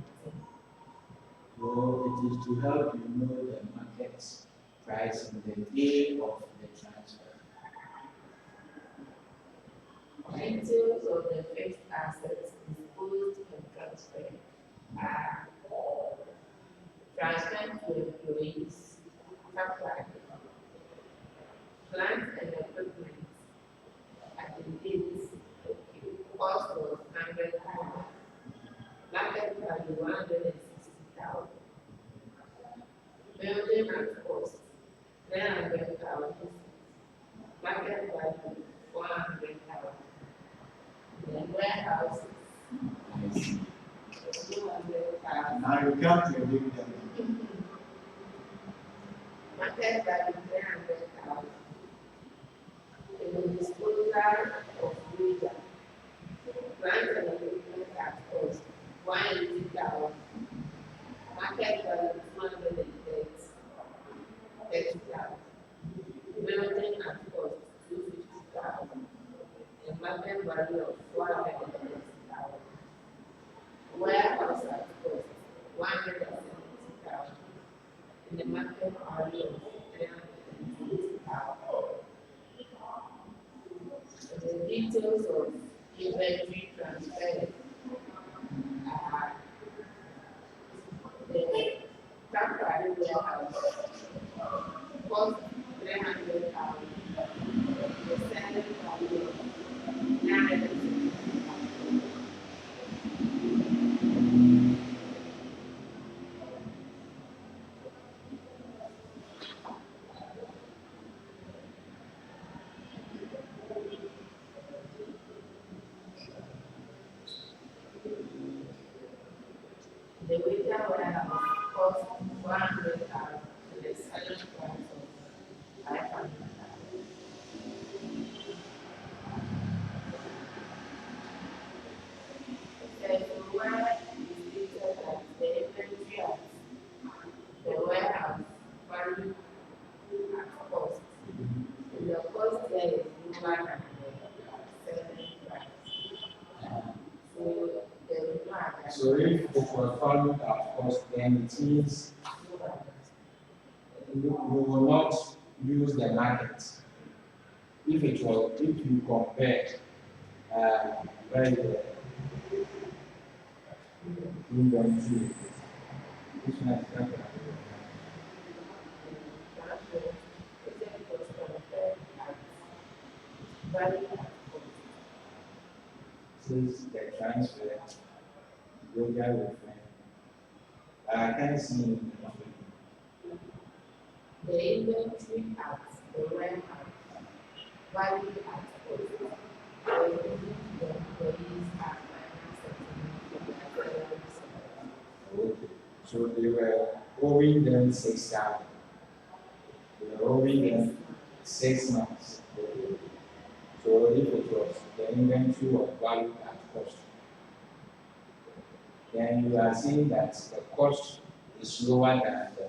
So it is to help you know the market price on the day of the transfer. Details of the fixed assets disposed and transferred are transferred to employees, capital, plant and equipment at the dates cost was 100,000, market value 160,000, building at cost 300,000, market value 400,000, then warehouses I see. 200,000. Now you can't predict them. Market value 300,000. The disposal of wager, plant and equipment at cost 180,000. Market value 230,000. Building at cost 250,000. And market value of 430,000. Warehouse at cost 170,000. And the market value of 320,000. The details of inventory transfer are the temporary warehouse cost 300,000, the selling value of 960,000. The wager warehouse cost 100,000 and the selling price of 500,000. Therefore, where is stated that the inventory at the warehouse valued at cost, and the cost there is lower than the selling price. So there is no adjustment. So if it was valued at cost, then it means you will not use the market. If you compare, where the inventory, this one is not since the transfer, global reference. I can't see inventory. The inventory at the warehouse, value at cost, the employees at finance settlement. So they were owing them 6,000. They were owing them 6 months. So if it was the inventory was valued at cost, then you are seeing that the cost is lower than the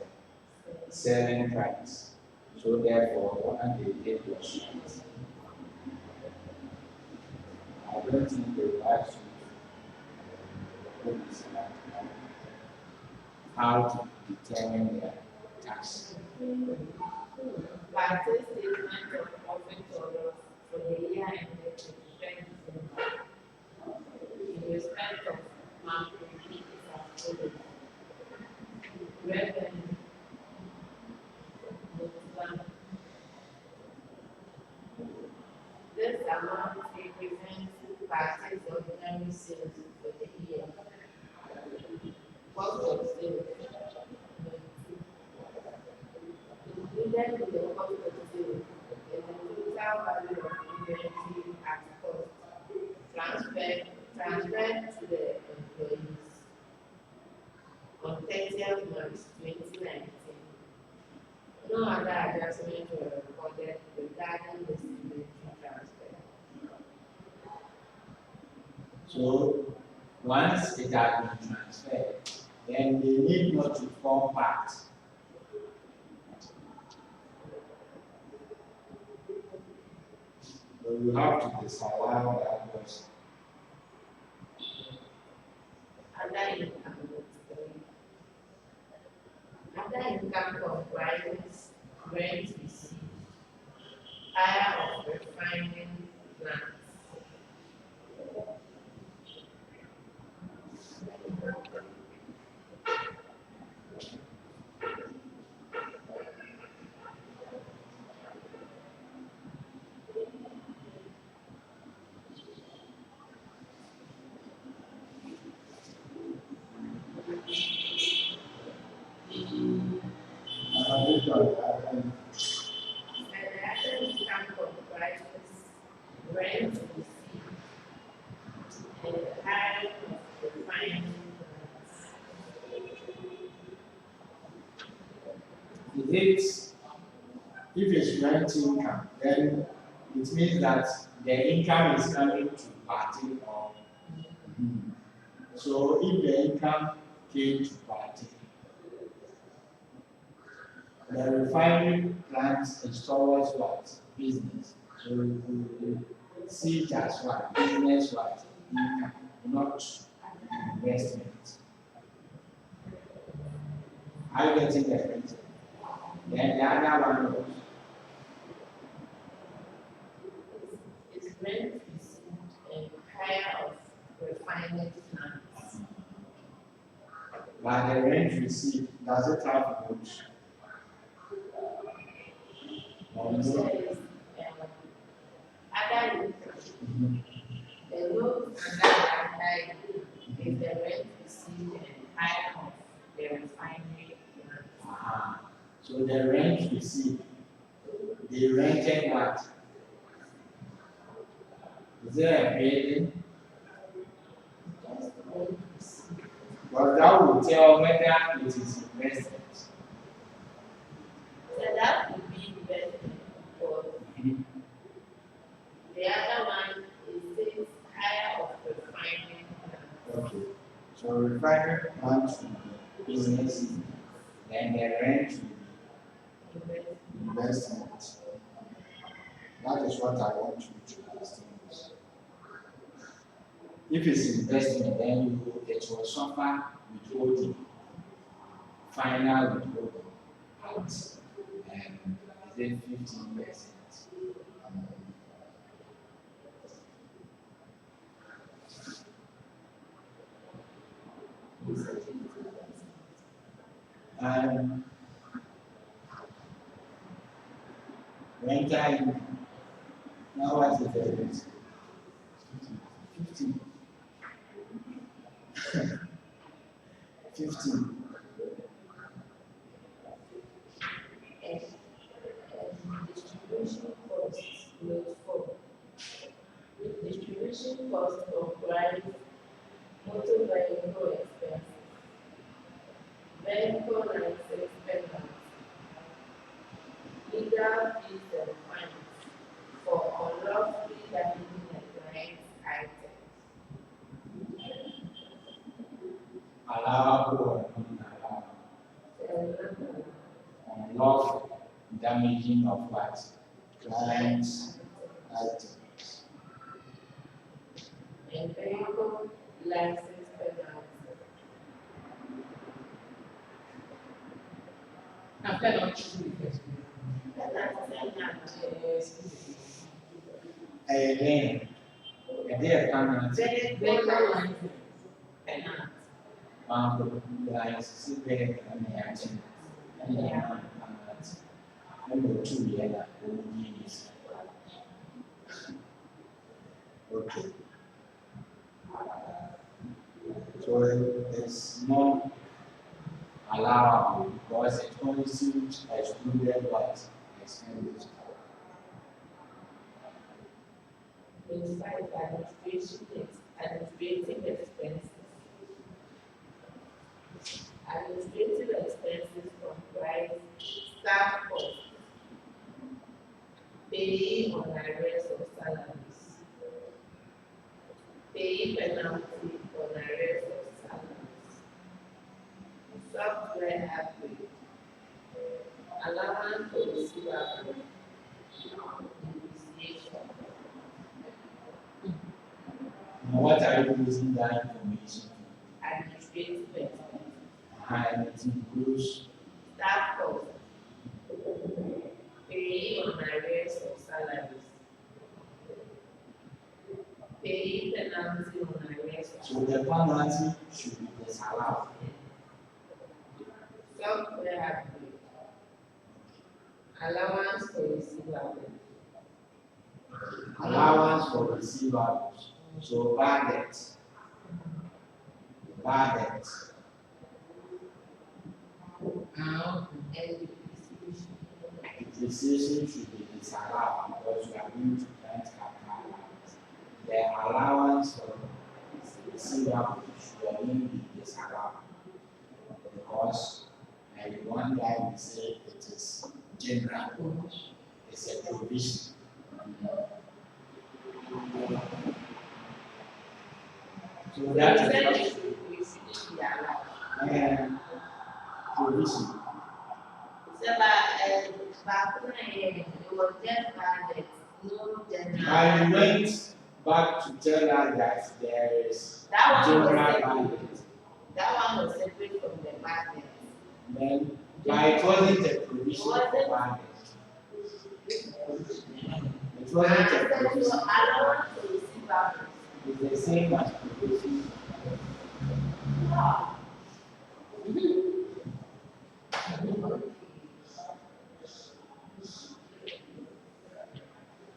selling price. So therefore, what they did was I don't think they will ask you how to determine their tax. Party statement of profit or loss for the year ended 25 December. In respect of monthly is as follows. Revenue. This amount represents parties ordinary sales for the year. Cost of sales. Included in the cost of sales is the total value of inventory at cost transferred to the employees on 30th March 2019. No other adjustments were recorded regarding this inventory transfer. So once it has been transferred, then they need not to form part. So you have to disallow that person. Other income. Other income comprises rent received, hire of refining plants. And the other income comprises rent received and hire of refining plants. If it's rent income, then it means that the income is coming to party or so if the income came to party, the refinery plant is towards what? Business. So you see it as what? Business what? Income, not investment. Are you getting the difference? Then the other one was Is rent received and hire of refining plants. by the rent received, does it have goods? Or no? Says, other income. The loan under the is the rent received and hire of the refinery plants. So the rent received, they rented what? Is there a building? Just rent received. But that will tell whether it is investment. So that would be investment for the other one is says hire of refining plants. Okay. So refinery plant will be business, then the rent will be investment. That is what I want you to distinguish. If it's investment, then it will suffer withholding, final withholding. But then 15%. And rent time, now what is the difference? 15. 15. Distribution costs note 4. Distribution costs comprise motor vehicle expenses, vehicle license payments, legal fees and fines for unlawfully damaging a client's items. Allowable or non-allowable. Unlawful damaging of what? Clients' items. And vehicle license penalty. After not choosing the first Then, and they are coming Vehicle license penalty. like super action. Number 2, yeah, is okay. So it's not allowable because it constitutes excluded what expenditure. Inside administrative expenses. Administrative expenses comprise staff costs, paying on arrears of salaries, paying penalty on arrears of salaries, software upgrade, allowance for receivable, depreciation. Now, what are you using that information for? Administrative expenses, And it includes staff costs, paying on arrears of salaries, paying penalty on arrears of so the penalty should be disallowed. software upgrade, allowance for receivable, Allowance for receivables. So bad debt. Bad debt. and depreciation. Depreciation should be disallowed because we are going to grant capital allowance. The allowance for receivables should again be disallowed because one guy will say it is general, it's a provision. So that is We shouldn't be allowed. provision. So, back when it was just bad debt, no general. I went back to tell us that there is That one was general separate. bandit. That one was separate from the bad debt. Then, but it wasn't a provision for bandit. It wasn't a provision. So, allowance to receive back. It's the same as provision.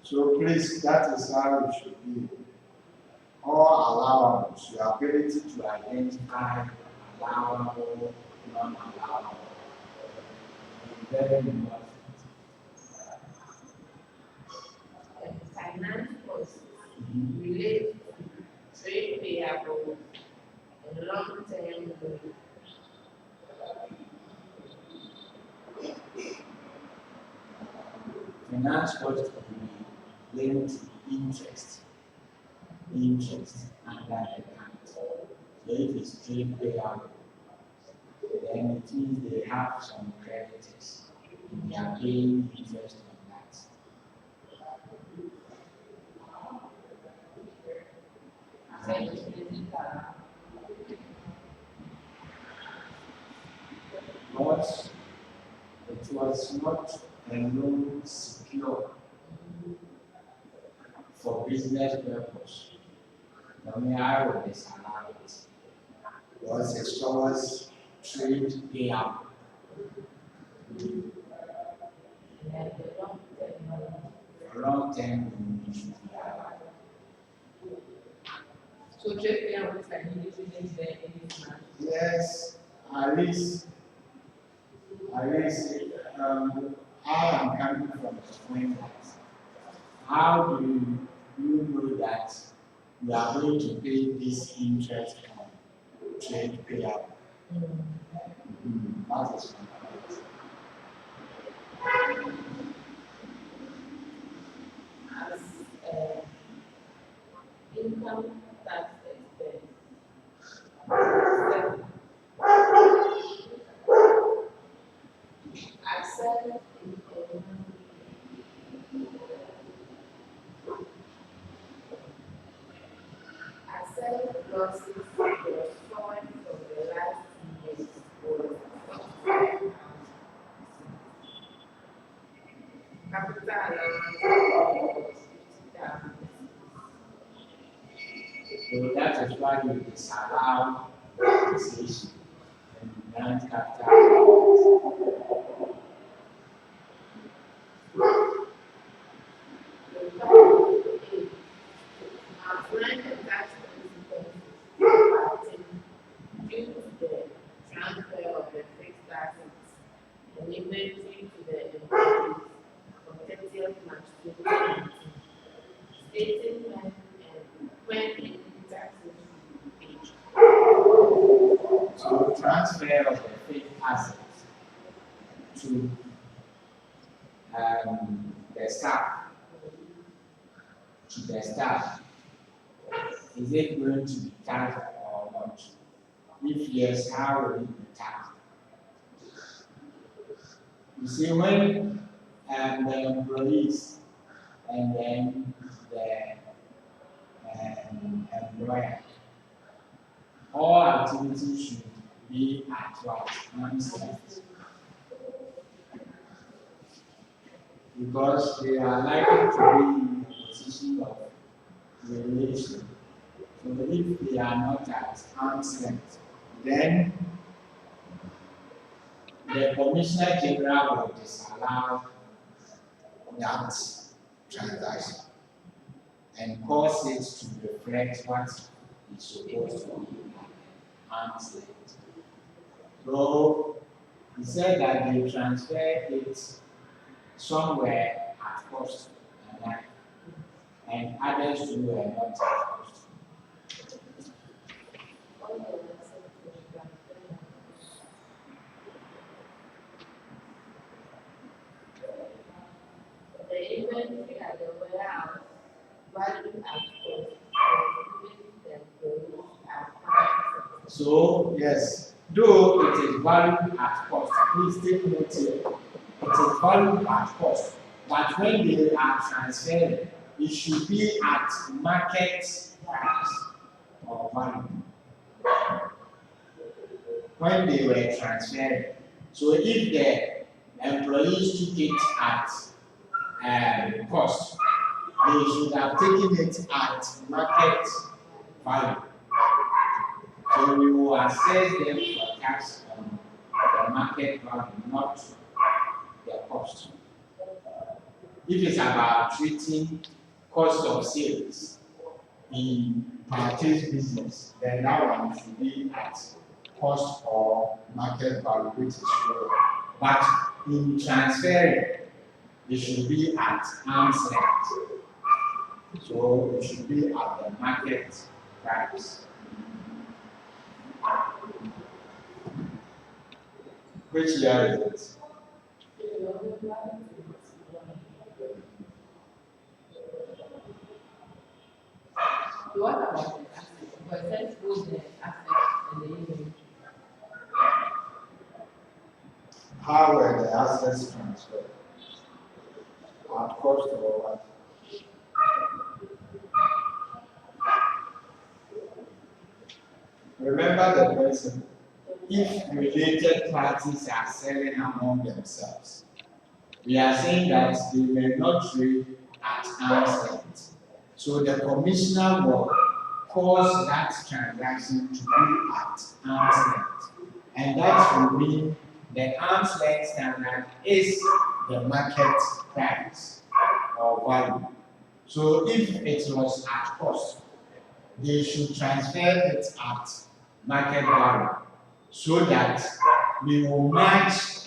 So please, that is how it should be. All allowance, your ability to identify allowable, non-allowable. Very important. Finance costs relate to trade payable and long-term loan. Finance cost will be linked to interest under the account. So if it's trade payable, then it means they have some creditors. They are paying interest on that. But it was not the loan secure for business purpose, then I will disallow it. Because it stores trade payout. For long term, we should be allowed. So trade payout is like initially there in this month. Yes, at least, how I'm coming from the point that how do you know that you are going to pay this interest on trade payout? That is my point. As income tax expense. Accept losses restored from the last 2 years was capital allowance was 50,000. So that is why you disallow taxation and grant capital. Applying the tax consequences due to the transfer of the fixed assets and inventory to the employees from 30th March 2019, stating when any taxes will be paid. So transfer of the fixed assets to the staff, is it going to be taxed or not? If yes, how will it be taxed? You see, when the employees and then the employer, all activities should be at what? Arm's length. Because they are likely to be in a position of relation. So if they are not at arm's length, then the Commissioner General will disallow that transaction and cause it to reflect what is supposed to be arm's length. So he said that they transfer it somewhere at cost and others who were not at cost. The inventory at the warehouse valued at cost and the employees at 5%. So yes, though it is valued at cost, please take note here. It is valued at cost, but when they are transferred, it should be at market price or value. When they were transferred, so if the employees took it at cost, they should have taken it at market value. So we will assess them for tax on the market value, not the cost. If it's about treating cost of sales in purchase business, then that one should be at cost or market value, which is lower. But in transferring, it should be at arm's length. So it should be at the market price. Which year is it? What about the assets? Because let's go the assets and the inventory. How were the assets transferred? At cost or what? Remember the principle. If related parties are selling among themselves, We are saying that they may not trade at arm's length. So the commissioner will cause that transaction to be at arm's length. And that will mean the arm's length standard is the market price or value. So if it was at cost, they should transfer it at market value so that we will match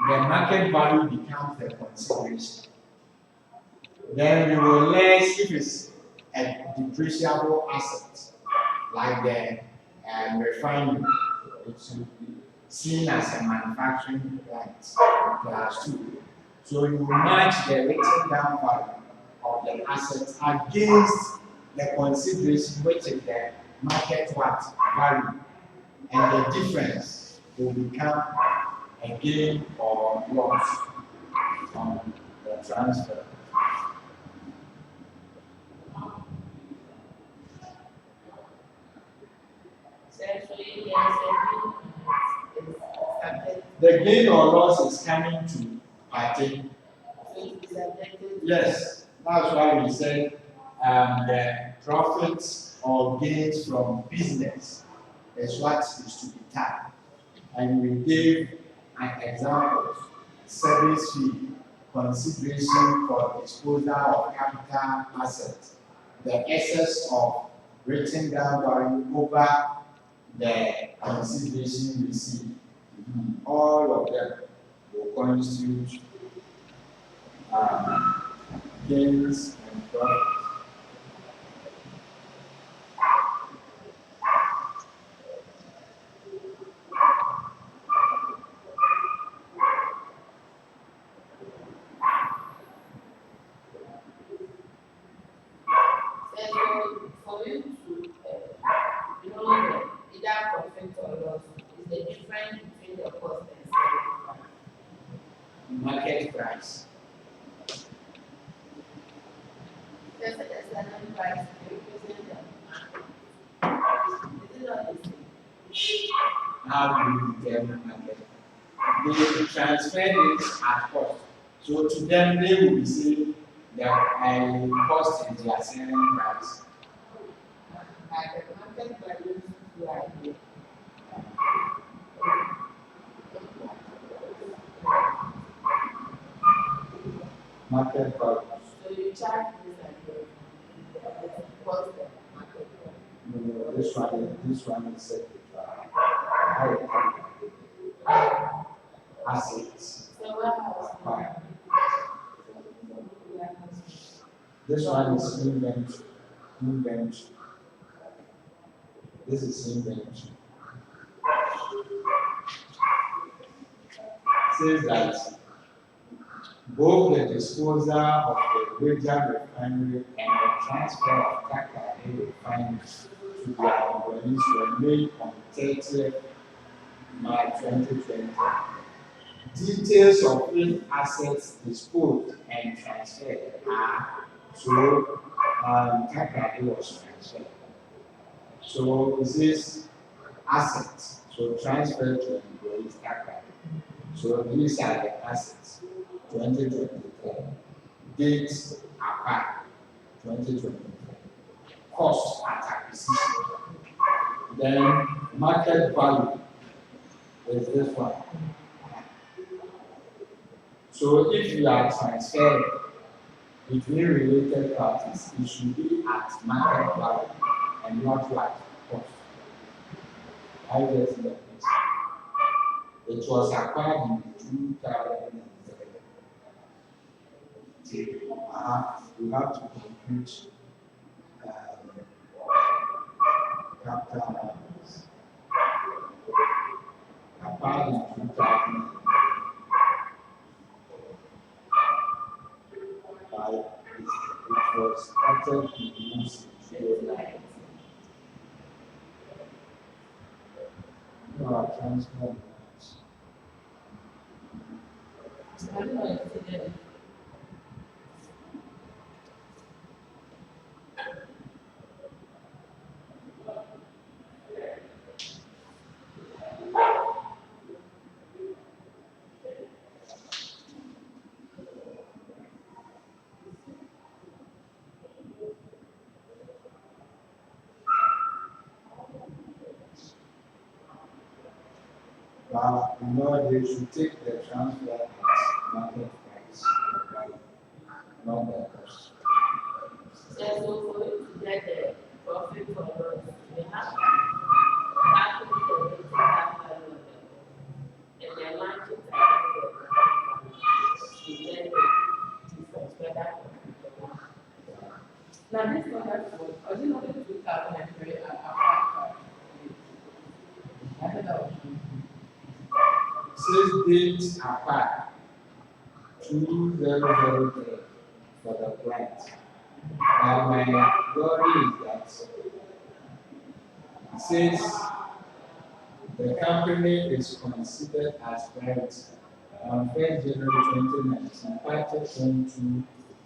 the market value becomes the consideration. Then we will less if it's a depreciable asset like the refinery. It should be seen as a manufacturing plant class 2. So you match the written down value of the asset against the consideration, which is the market what value, and the difference will become a gain or loss on the transfer. Essentially, yes, every is subject The gain or loss is coming to partake. to be subjected. Yes, that's why we said the profits or gains from business is what is to be taxed. And we gave an example: service fee, consideration for disposal of capital assets, the excess of written down value over the consideration received. All of them will constitute um, gains and profits. So for you to know the either profit or loss is the difference between the cost and selling price. Market price. Just the selling price represent the market. Is it not the same? How do you determine market? They transfer it at cost. So to them, they will be saying that cost is their selling price. Like the market value you are here. Market value. So you charge this and the cost the market value. No, this one is separate. Assets So what else? acquired. This one is inventory. Inventory. This is inventory. Says that both the disposal of the Wager refinery and the transfer of Taxation refinery to their employees were made on 30th March 2020. Details of which assets disposed and transferred are so Taxation was transferred. So this assets, so transferred to employees Taxation. So these are the assets. 2024. Dates apart. 2024. Cost at acquisition. Then market value is this one. So if you are transferring between related parties, it should be at market value and not what cost. I get the picture. It was acquired in 2007. We have to compute capital values. Acquired in 2005, it was started in use in 2009. Transfer. I don't know if it's there. But they should take the transfer at market price, right? Not the cost. So for you to get the profit for us, you have to calculate the rating that value of the book and the margin that you to get the difference whether profit or not. Now this contract was it not in 2003 apart? I thought that was 6 dates apart, 2003 for the plant. Now my worry is that since the company is considered as private on 1st January 2019, purchased into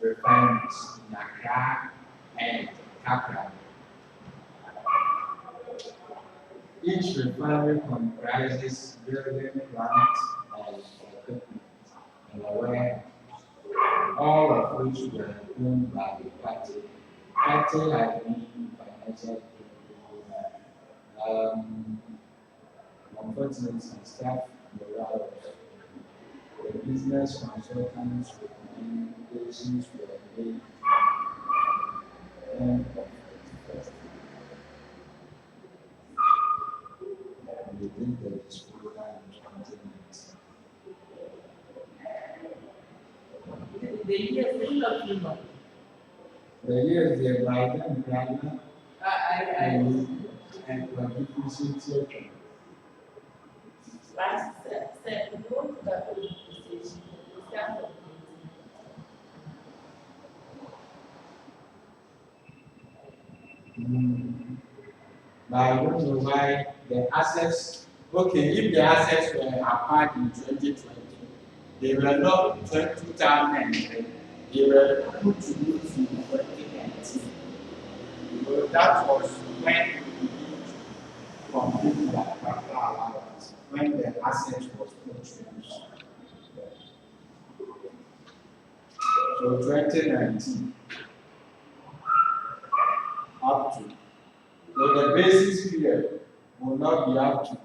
refineries in Accra and Accra. Each refinery comprises building plants and equipment and a warehouse, all of which were owned by the party. Party had been financial difficulties. Unfortunately, staff morale, the business consultants' recommendations were made end of 31st. And we did the disposal in 2019. the years they not too long. The years they write them, Ghana, I and contribution children. last said no to that position. Start from But I don't know why the assets, okay, if the assets were acquired in 2020, they were not 2010, they were put to use in 2019. So that was when we completed that capital allowance, when the assets was put to use. So 2019 up to. So the basis period will not be up to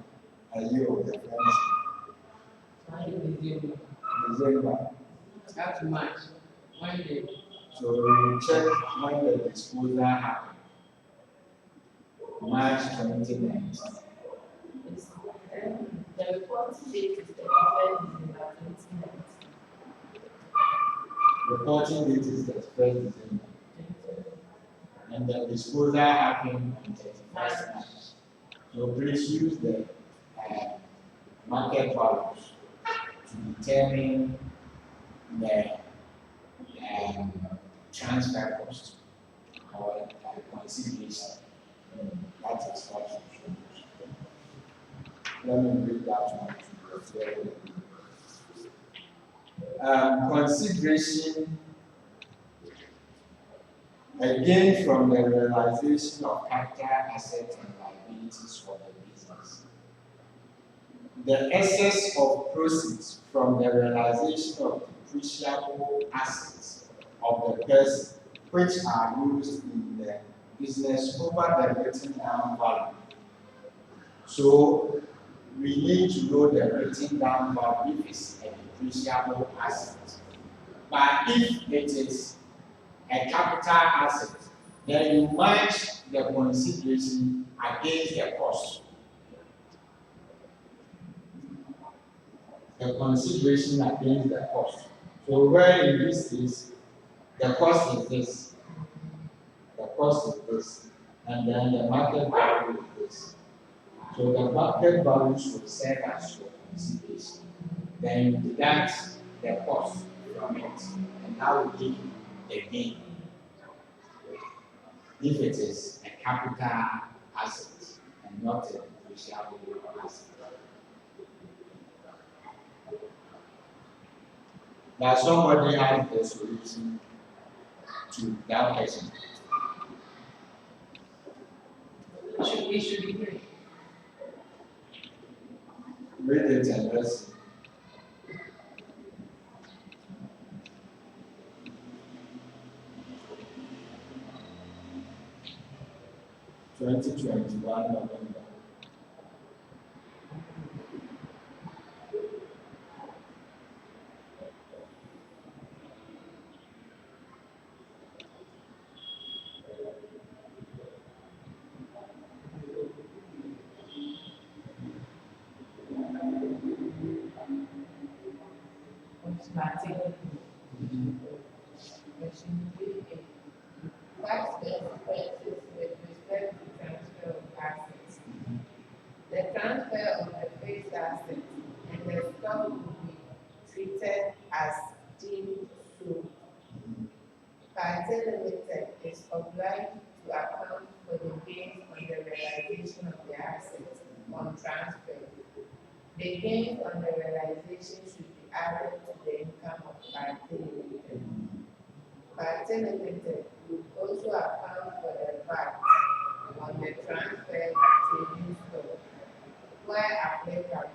a year of the friendship. December. That's March. One day. So we check when the disposal happened. March 2019. The report date is the 31st December 2019. Reporting date is the 1st December. And the disposal happened on 31st March. So please use the market values to determine the transfer cost or consideration. That is what you should use. Let me read that one to you. Consideration again from the realization of capital assets and liabilities for the business. The excess of proceeds from the realization of depreciable assets of the person which are used in the business over the written down value. So we need to know the written down value if it's a depreciable asset. But if it is a capital asset, then you match the consideration against the cost. The consideration against the cost. So where in this case, the cost is this, the cost is this, and then the market value is this. So the market values will serve as your consideration. Then you deduct the cost from it, and that will give you the gain. If it is a capital asset and not a depreciable asset. Now somebody has the solution to that question. It should be great. Read it and let's see. (2021) November. transfer. The gains on the realization should be added to the income of party limited. Party limited will also account for the VAT on the transfer to new stock where applicable.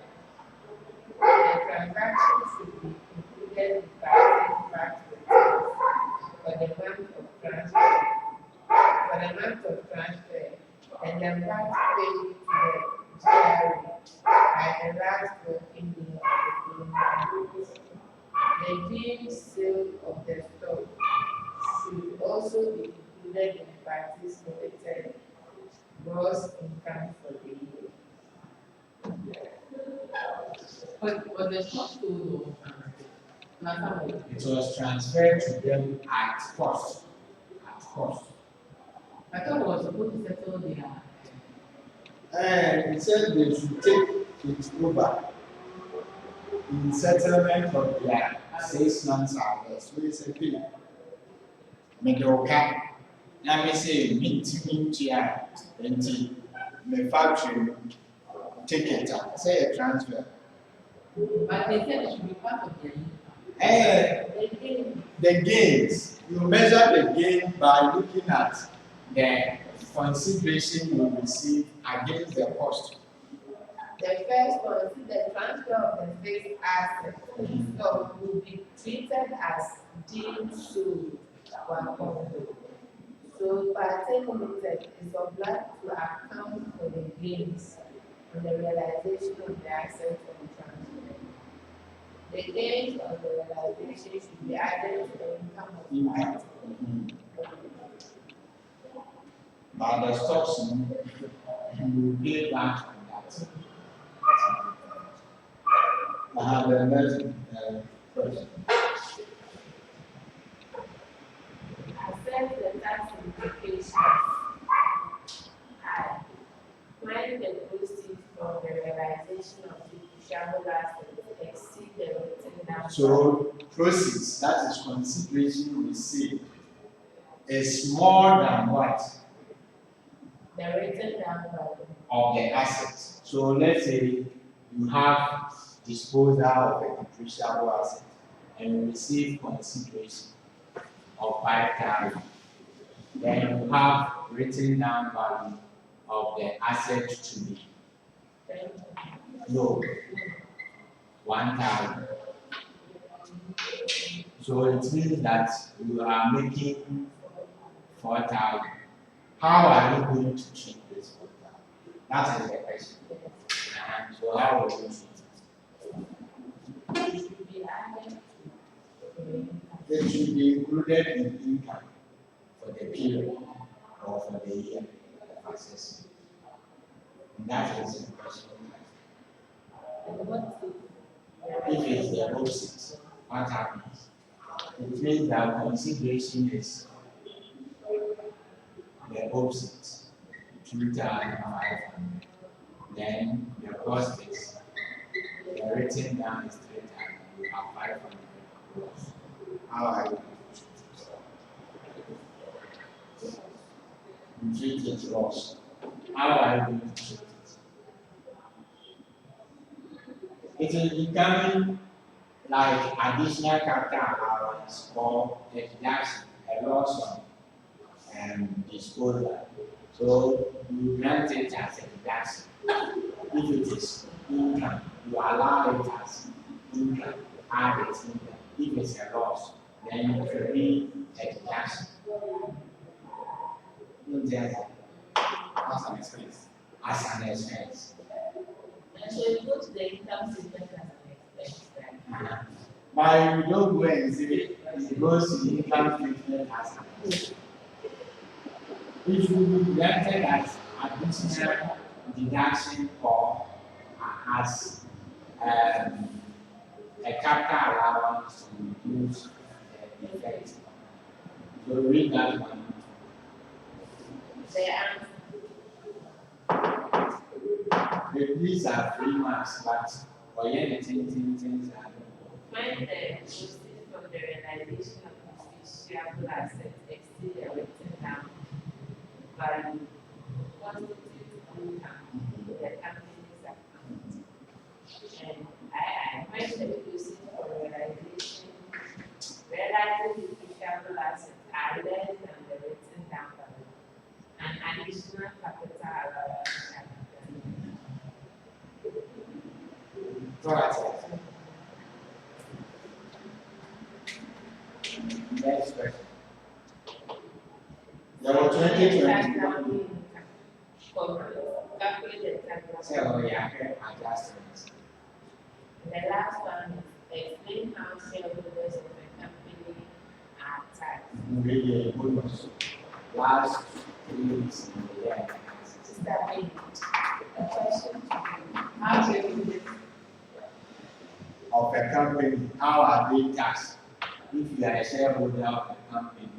The transaction should be included in party VAT returns for the month of transfer, and the VAT paid to the GRA by the last working day of the month. The deemed sale of the stock should also be included in parties limited gross income for the year. But the stock sold or It was transferred to them at cost. At cost. I thought it was supposed to settle their. And it said they should take it over in settlement of their 6 months harvest. So it's a pay. Medoka. Now me say meeting here and the factory take it up. Say a transfer. But they said it should be part of their income. And the gains, you measure the gain by looking at the consideration you receive against the cost. The first one, see the transfer of the fixed asset stock will be treated as deemed sold one company. So party limited is obliged to account for the gains on the realization of the asset on the transfer. The gains on the realization should be added to the income of party. But the stocks, you pay back on that. I have the next question. Assess the tax implications. I. When the proceeds from the realization of the shareholder assets exceed the written down. So proceeds, that is consideration received, is more than what? The written down value. Of the assets. So let's say you have disposal of a depreciable asset and you receive consideration of 5,000. Then you have written down value of the asset to be no 1,000. So it means that you are making 4,000. How are you going to treat this 4,000? That is the question. So how will you treat It should be added to the income. it? It should be included in income for the period or for the year of assessment. And that is the question. And what If it's the opposite, what happens? It means that consideration is the opposite, 2,500. Then the cost is the written down is 3,000. You have 500 gross. How are you going to treat it? You treat it loss. How are you going to treat it? It is becoming like additional capital allowance or a deduction, a loss on disposal. So you grant it as a deduction. If it is income, you allow it as income, add it income. If it's a loss, then it will be a deduction. As an expense. As an expense. and so it goes to the income statement as an expense, right? But you don't go and say it goes to the income statement as an expense. It should be granted as additional deduction or as a capital allowance to reduce the effect. So read that one. These are 3 marks, but for anything, things are. When the proceeds from the realization of beneficial assets exceed the written down value, constitute income in the company's additional capital allowance. Right. Next question. Number 2021. Calculate the tax. So yeah, adjustments. The last one is explain how shareholders of a company are taxed. Really bonus. Last 3 weeks in the year. Sister Amy, a question to you. How do you Of a company, how are they taxed? If you are a shareholder of a company,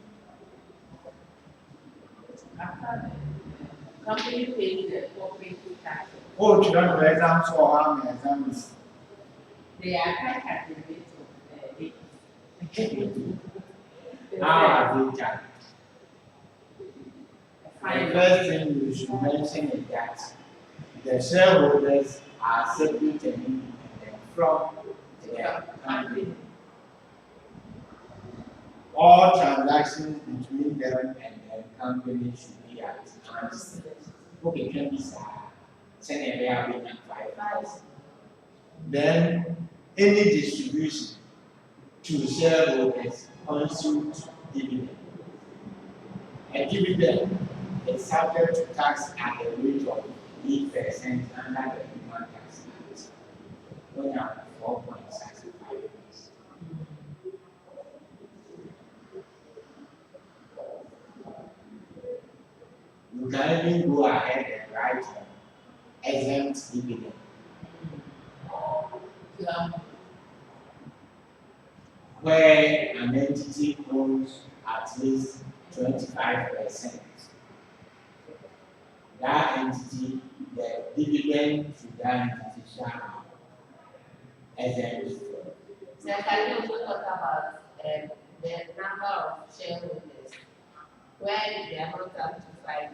after the company pays the corporate tax, oh, children, for example, or how many examples? they are taxed at the rate of How are they taxed? The first thing you should mention is that the shareholders are separate and independent from the company. All transactions between them and the company should be at arm's length. Okay, can be send a being at 5. Then any distribution to shareholders constitutes dividend. A dividend is subject to tax at the rate of 8% under the Human Tax Act, when at 4.65%. You can even go ahead and write exempt dividend. Where an entity owns at least 25%. That entity, the dividend to that entity shall exempt. So can you also talk about the number of shareholders where they are not up to 5?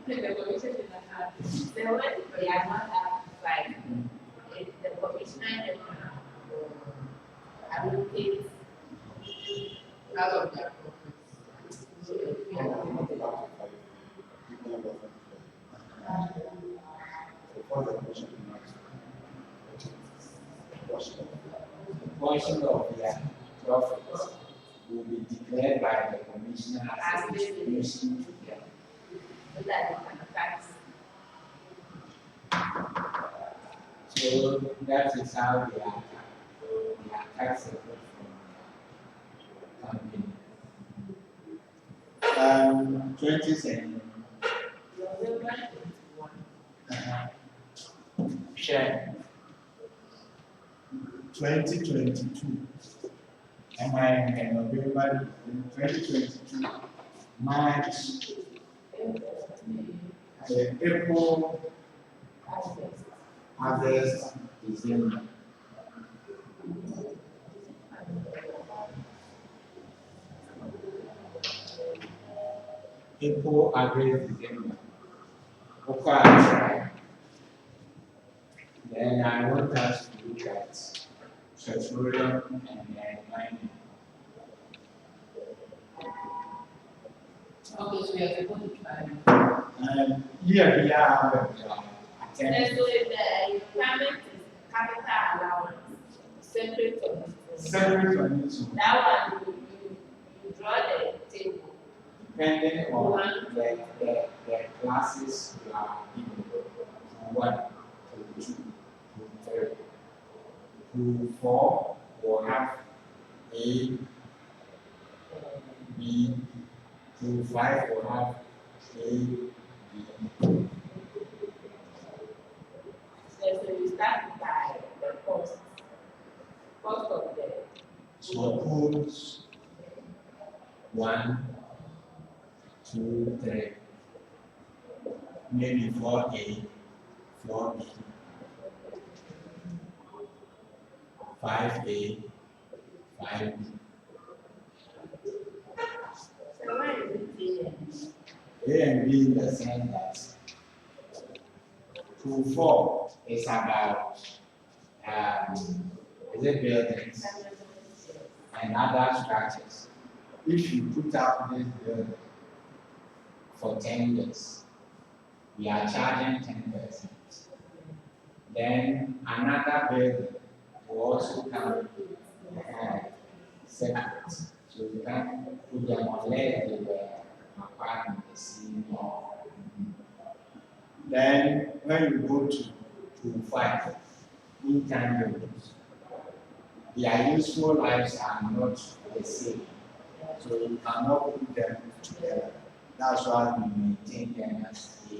the commission is not happy. So when they are not up to 5, if the commissioner allocate Out of their profits. Portion of their profits will be declared by the commissioner as a distribution to them. so that they can tax. So that is how they are taxed. So they are taxable from the company. 20 November 21. share 2022. Am I in November 2022? March, April, August, December. April, August, December. Okay. Then I want us to look at petroleum and mining. Okay, so we are supposed to try. Here we are So if the requirement is capital allowance, separate from it. separate from each other, That one, you draw the table. depending on the classes you are given. 1, 2, 3, 2, 4 will have A, B, 2, 5 will have A, B. So you start by the cost of the. Suppose 1, 2, 3, maybe 4A, 4B, 5A, 5B. So why is it here? A and B in the sense that 2, 4 is about is it buildings and other structures. if you put up this bill for 10 years, we are charging 10%. Then another bill will also come separate. So you can put them unless they were acquired in the same year. Then when you go to 5 intangibles, their useful lives are not the same. So you cannot put them together. That's why we maintain them as A.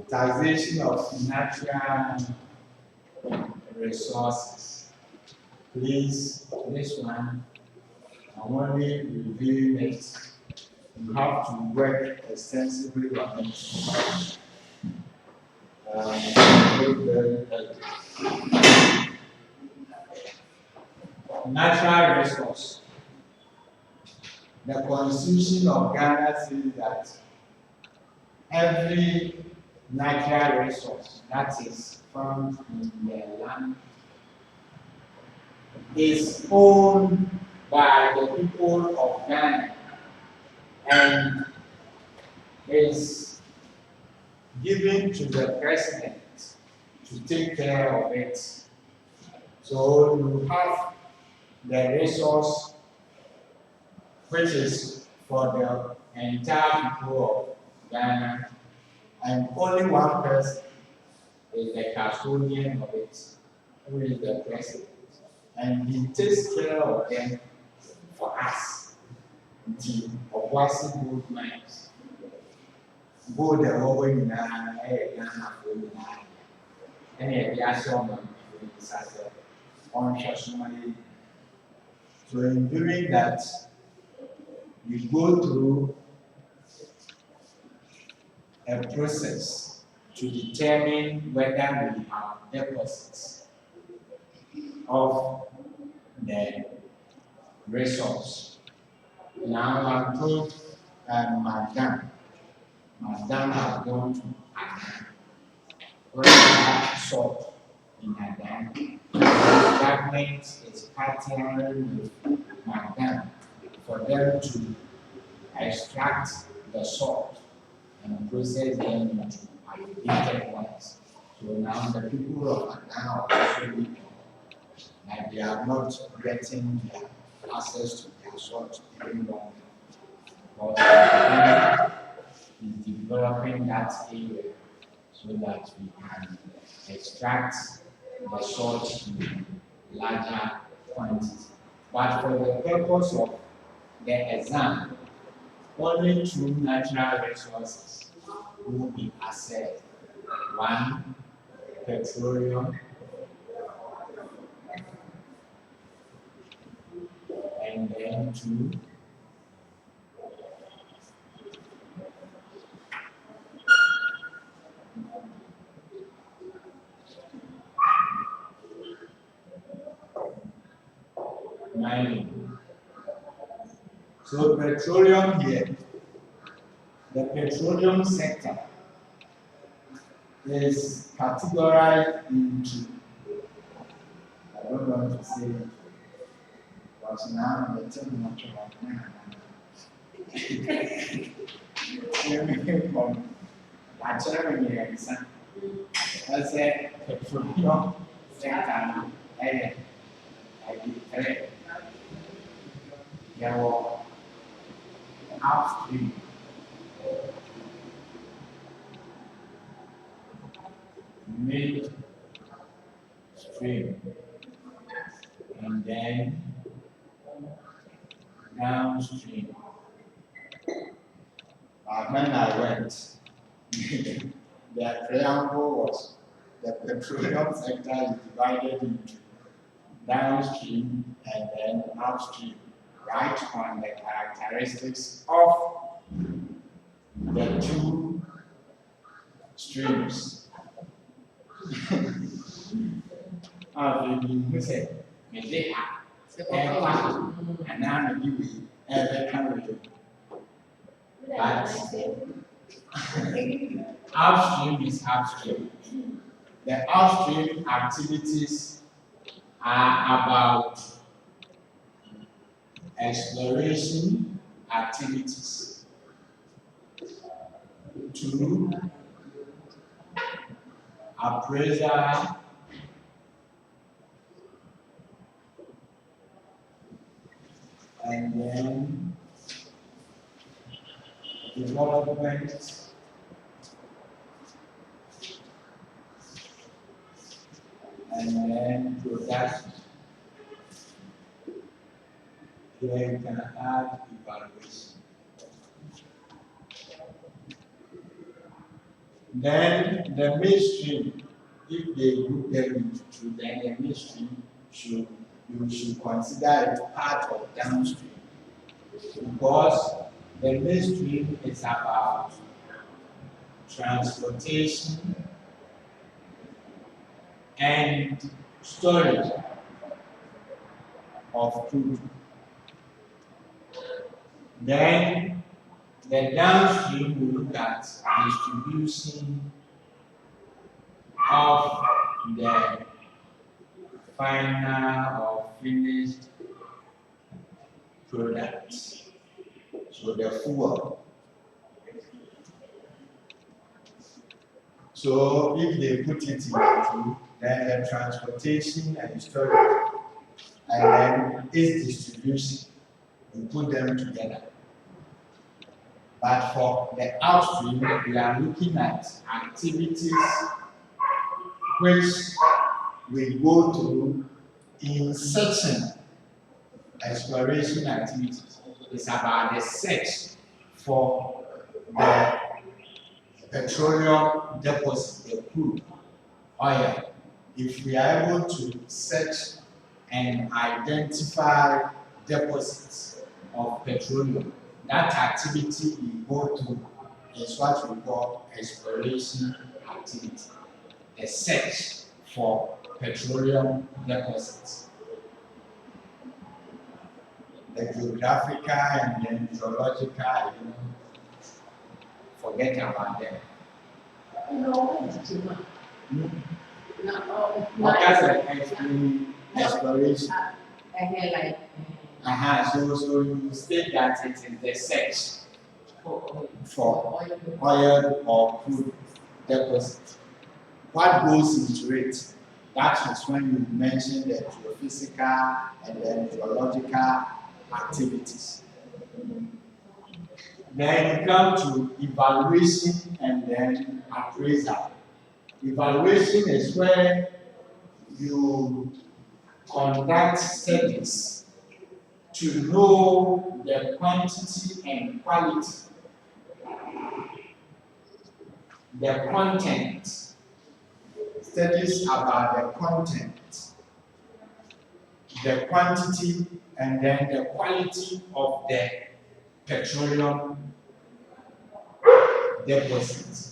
Taxation of natural resources. Please, this one, I'm only reviewing it. You have to work extensively on it. Natural resource. The Constitution of Ghana says that every natural resource that is found in the land is owned by the people of Ghana and is given to the president to take care of it. So you have the resource which is for the entire people of Ghana, and only one person is the custodian of it, who is the president. And he takes care of them for us until Obuasi gold mines. Gold the over in Ghana, and the Asian on. So in doing that, you go through a process to determine whether we have deposits of the resource. Now I'm told Madam has gone to Adan, where we have salt in Adan. The government is partnering with Madam for them to extract the salt and process them into aggregated ones. So now the people of Adan are also weak, like they are not getting their access to their salt any longer. But Adan is developing that area so that we can extract the salt in larger quantities. But for the purpose of the exam, only 2 natural resources will be assessed. 1, petroleum, and then 2, mining. So petroleum here, the petroleum sector is categorized into, I don't want to say it, because now I'm telling much about I said petroleum sector, there were upstream, midstream, and then downstream. But when I went, the preamble was the petroleum sector is divided into downstream and then upstream, right on the characteristics of the 2 streams. Who said, and now maybe but upstream is upstream. The upstream activities are about exploration activities. 2, appraisal and then development and then production. Here you can add evaluation. Then the mainstream, if they group them into 2, then the mainstream you should consider it part of downstream, because the mainstream is about transportation and storage of crude. Then the downstream will look at distribution of the final or finished product. So the fuel. So if they put it into, then the transportation and storage, and then its distribution, you put them together. But for the upstream, we are looking at activities which we go through in searching exploration activities. It's about the search for the petroleum deposit, the crude oil. If we are able to search and identify deposits of petroleum, that activity we go through is what we call exploration activity. The search for petroleum deposits. The geographical and then geological, forget about them. That's an exploration. So you state that it is the search for oil or crude deposit. What goes into it? That is when you mention the geophysical and then geological activities. Then you come to evaluation and then appraisal. Evaluation is where you conduct studies to know the quantity and quality, the content. Studies about the content, the quantity, and then the quality of the petroleum deposits.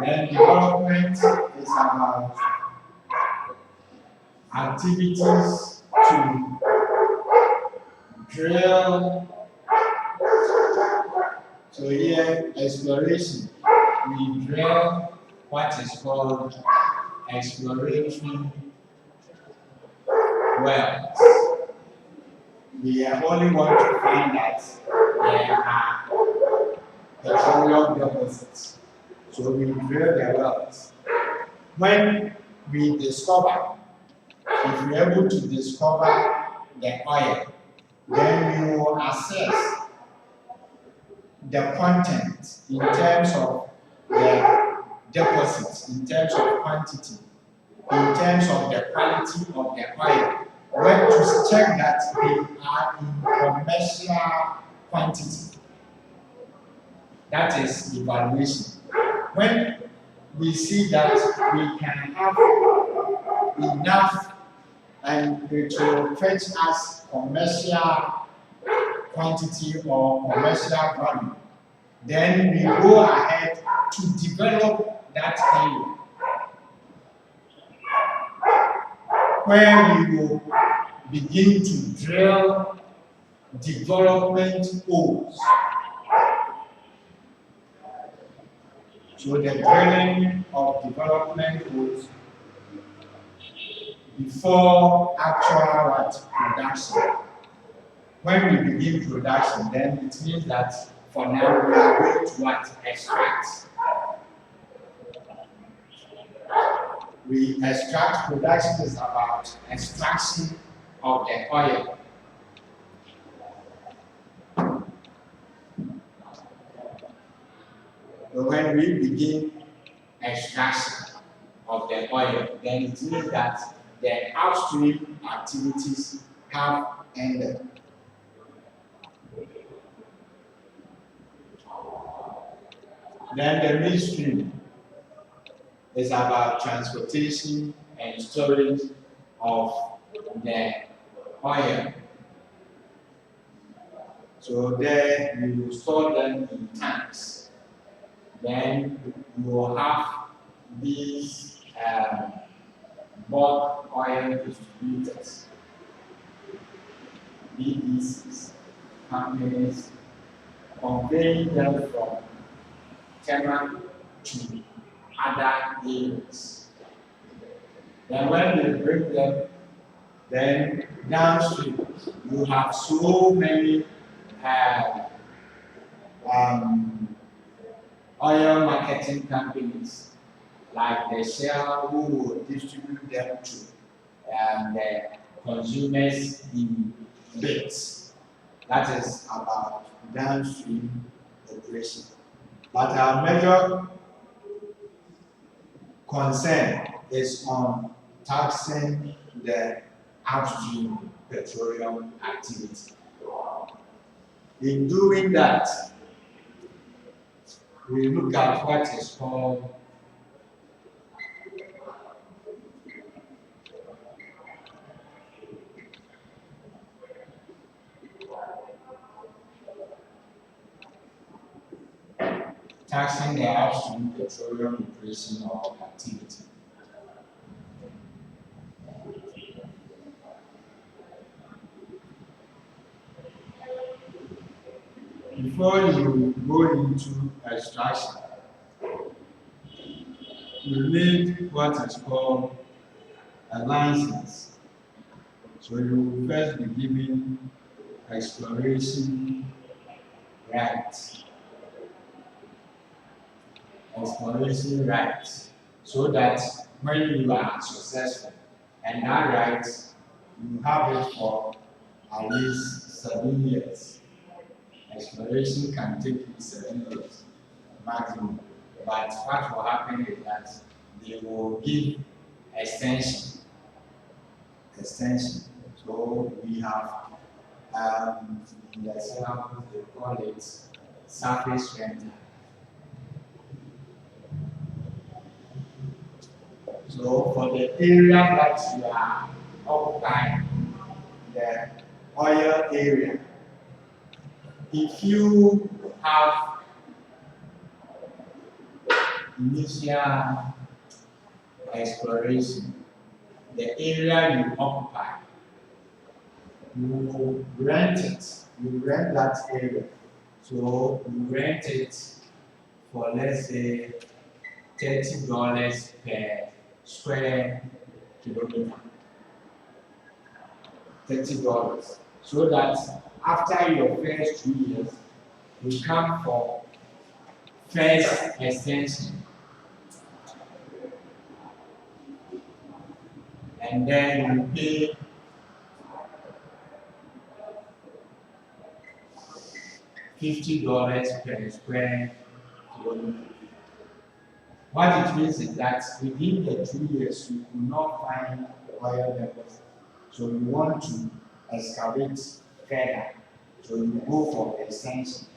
Then development is about activities to drill. So here, exploration. We drill what is called exploratory wells. We only want to find that there are petroleum deposits. So we drill the wells. When we discover, if we're able to discover the oil, then we will assess the content in terms of the deposits, in terms of quantity, in terms of the quality of the oil, when to check that they are in commercial quantity. That is evaluation. When we see that we can have enough and it will fetch us commercial quantity or commercial value, then we go ahead to develop that area where we will begin to drill development holes. So the drilling of development holes before actual what? Production. When we begin production, then it means that for now we are going to what? Extract. We extract. Production is about extraction of the oil. So when we begin extraction of the oil, then it means that the upstream activities have ended. Then the midstream is about transportation and storage of the oil. So there you will store them in tanks. Then you will have these bulk oil distributors, BDCs, companies, conveying them from Tema to other areas. Then when they bring them, then downstream you have so many oil marketing companies like the Shell who will distribute them to the consumers in bits. That is about downstream operation. But our major concern is on taxing the upstream petroleum activity. In doing that, we look at what is called taxing the upstream petroleum operation or activity. Before you go into extraction, you need what is called a license. So you will first be given exploration rights. Exploration rights. So that when you are successful, and that right, you have it for at least 7 years. Exploration can take you 7 years maximum. But what will happen is that they will give extension. So we have in the syllabus they call it surface rental. So for the area that you are occupying, the oil area, if you have initial exploration, the area you occupy, you rent it. You rent that area. So you rent it for, let's say, $30 per square kilometer. $30. So that after your first 2 years, you come for first extension. And then you pay $50 per square kilometer. What it means is that within the 2 years, you could not find oil deposit. So you want to excavate further. So you go for extension.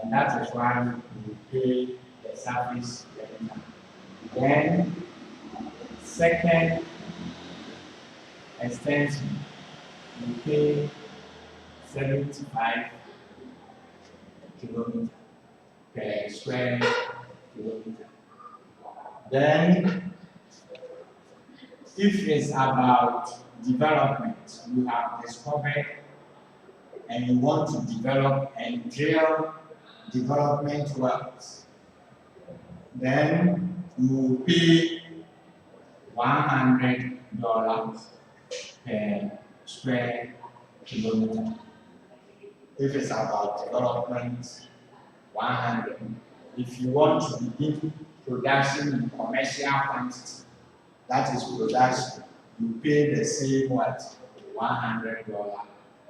And that is why you pay the surface rental. Then, second extension, you pay 75 kilometers per square kilometer. Then, if it's about development, you have discovered and you want to develop and drill development wells, then you will pay $100 per square kilometer. If it's about development, 100. If you want to begin production in commercial quantity, that is production, you pay the same what? $100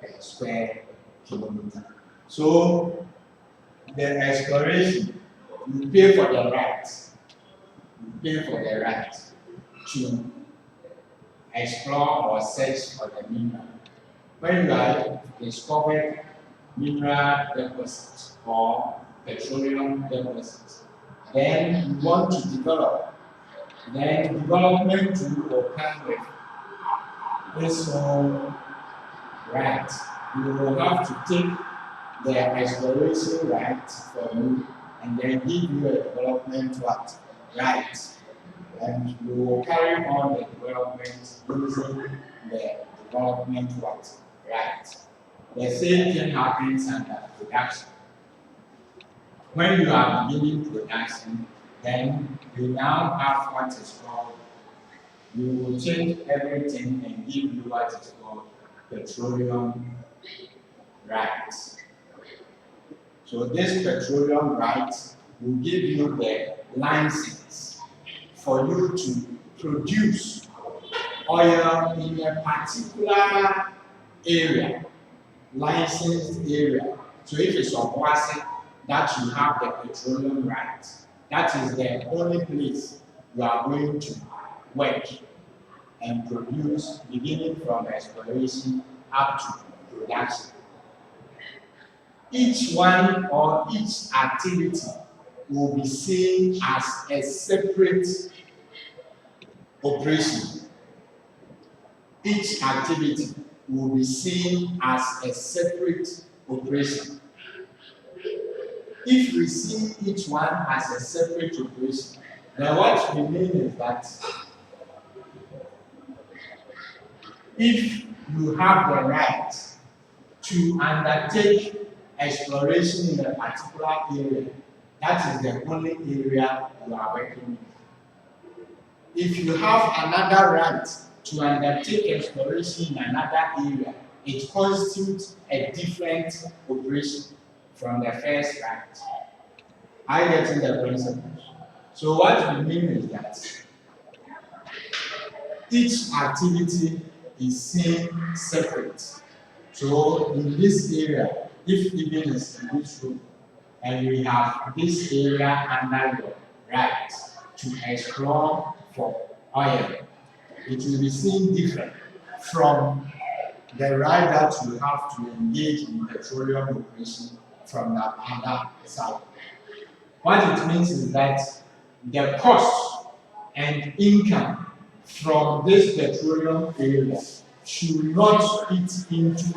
per square kilometer. So the exploration, you pay for the right. You pay for the right to explore or search for the mineral. When you have discovered mineral deposits or petroleum deposits, then you want to develop. Then development will come with this whole right. You will have to take the exploration right for you and then give you a development what? Right. And you will carry on the development using the development what? Right. The same thing happens under production. When you are beginning production, then you now have what is called, you will change everything and give you what is called petroleum rights. So this petroleum rights will give you the license for you to produce oil in a particular area, licensed area. So if it's Obuasi that you have the petroleum rights, that is the only place you are going to work and produce, beginning from exploration up to production. Each one or each activity will be seen as a separate operation. Each activity will be seen as a separate operation. If we see each one as a separate operation, then what we mean is that if you have the right to undertake exploration in a particular area, that is the only area you are working in. If you have another right to undertake exploration in another area, it constitutes a different operation from the first right. Are you getting the principle? So what we mean is that each activity is seen separate. So in this area, if even is in this room, and we have this area under your right to explore for oil, it will be seen different from the right that you have to engage in petroleum operation from the other side. What it means is that the cost and income from this petroleum area should not fit into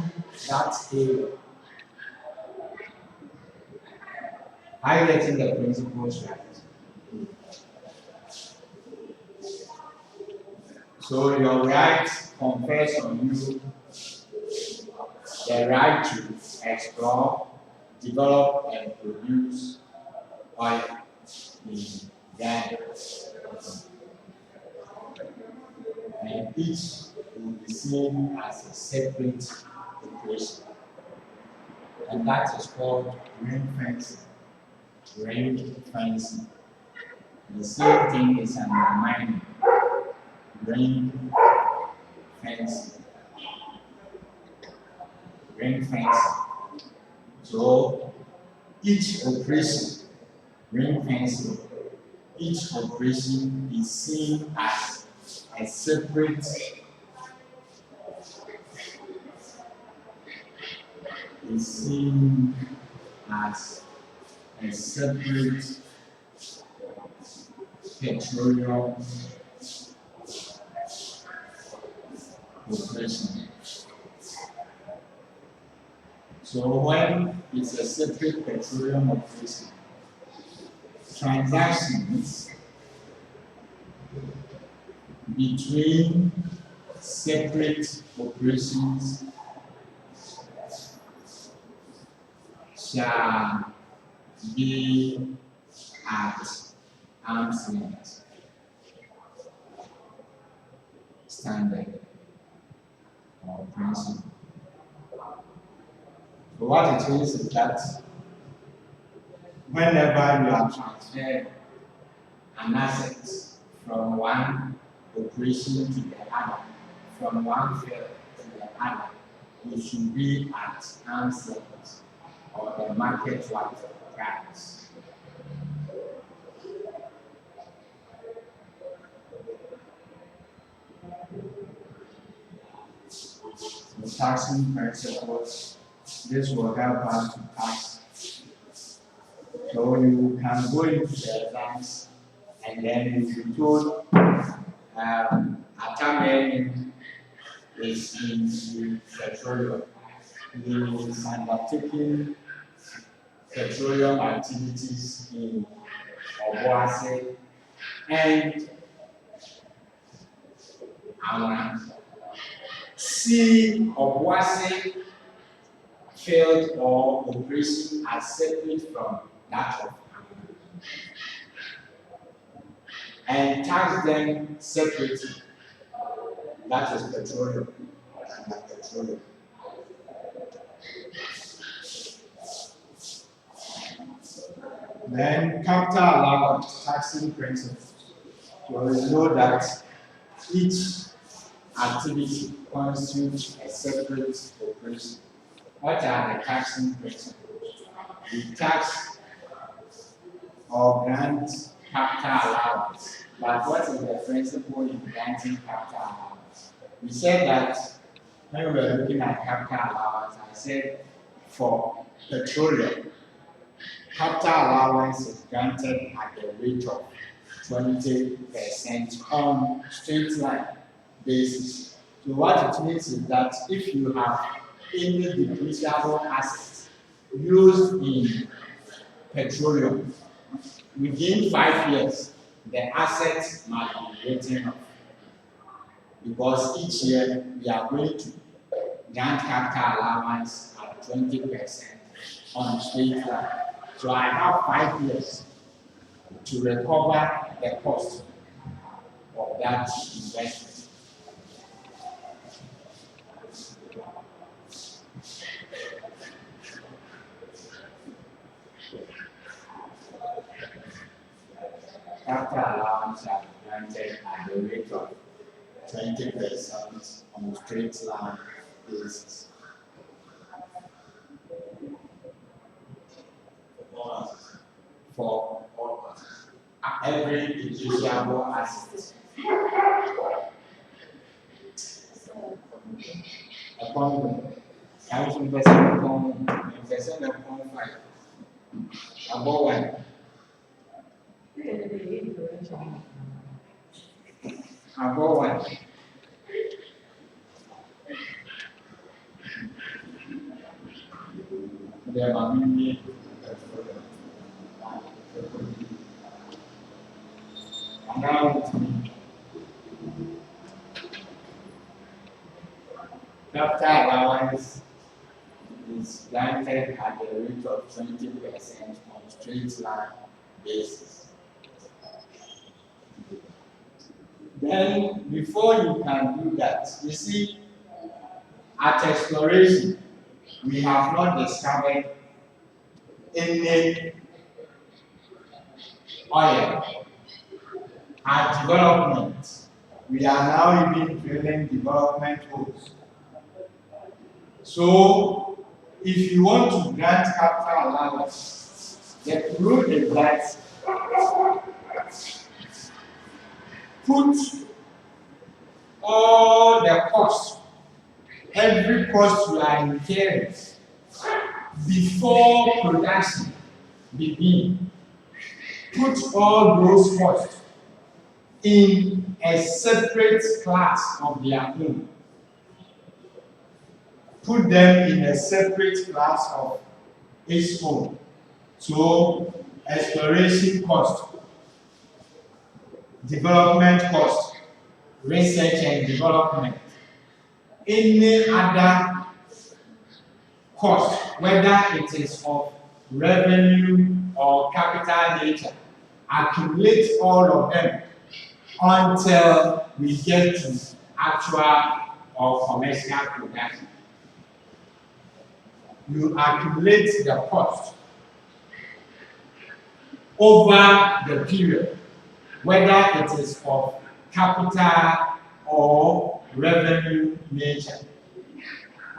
that area. Highlighting the principles right. So your right confers on you the right to explore, develop, and produce oil in Ghana. And each will be seen as a separate operation. And that is called ring fencing. Ring fencing. The same thing is under mining. Ring fencing. Ring fencing. So each operation, ring fencing, each operation is seen as a separate petroleum operation. So when it's a separate petroleum operation, transactions between separate operations shall be at arm's length standard or principle. So what it means is that whenever you are transferred an asset from one operation to the other, from one field to the other, it should be at arm's length or the market wide price. The taxing principles, this will help us to tax. So you can go into the exams and then if you told Atamen is in petroleum, he is undertaking petroleum activities in Obuasi and Awan. See Obuasi field or operation as separate from that of Awan and tax them separately. That is petroleum. Petroleum. Then capital allowance taxing principles. You always know that each activity constitutes a separate operation. What are the taxing principles? We tax or grant capital allowance. But what is the principle in granting capital allowance? We said that when we were looking at capital allowance, I said for petroleum, capital allowance is granted at the rate of 20% on straight line basis. So what it means is that if you have any depreciable assets used in petroleum, within 5 years, the assets must be written off. Because each year we are going to grant capital allowance at 20% on straight line. So I have 5 years to recover the cost of that investment. Capital allowance are granted at the rate of 20% on straight line basis. For every depreciable asset. Upon counting percent upon percent upon 5. Above 1. Above 1. There are many capital allowance is granted at the rate of 20% on straight line basis. Then, before you can do that, you see, at exploration, we have not discovered any oil. At development, we are now even drilling development holes. So, if you want to grant capital allowance, the rule is that put all the costs, every cost you are incurring before production begins. Put all those costs in a separate class of their own. put them in a separate class of its own. So exploration cost, development cost, research and development, any other cost, whether it is of revenue or capital nature, accumulate all of them until we get to actual or commercial production. You accumulate the cost over the period, whether it is of capital or revenue nature.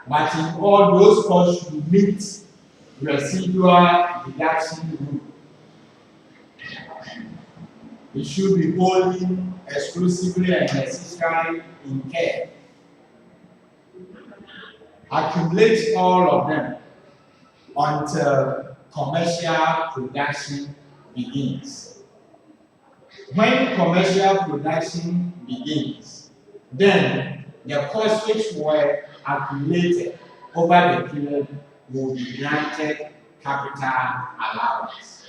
But in all those costs, you meet residual deduction rule. It should be wholly, exclusively, and necessarily incurred. Accumulate all of them until commercial production begins. When commercial production begins, then the costs which were accumulated over the period will be granted capital allowance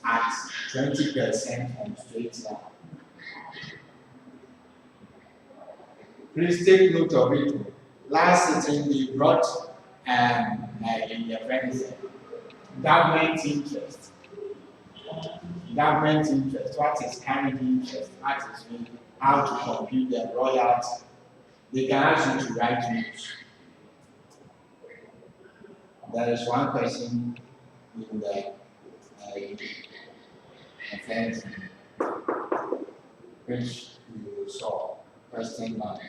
at 20% on straight line. Please take note of it. Last sitting we brought in the friends government interest. Government interest, what is carried interest, what is how to compute the royalty. They can ask you to write notes. There is one question in the offense which you saw, question 1.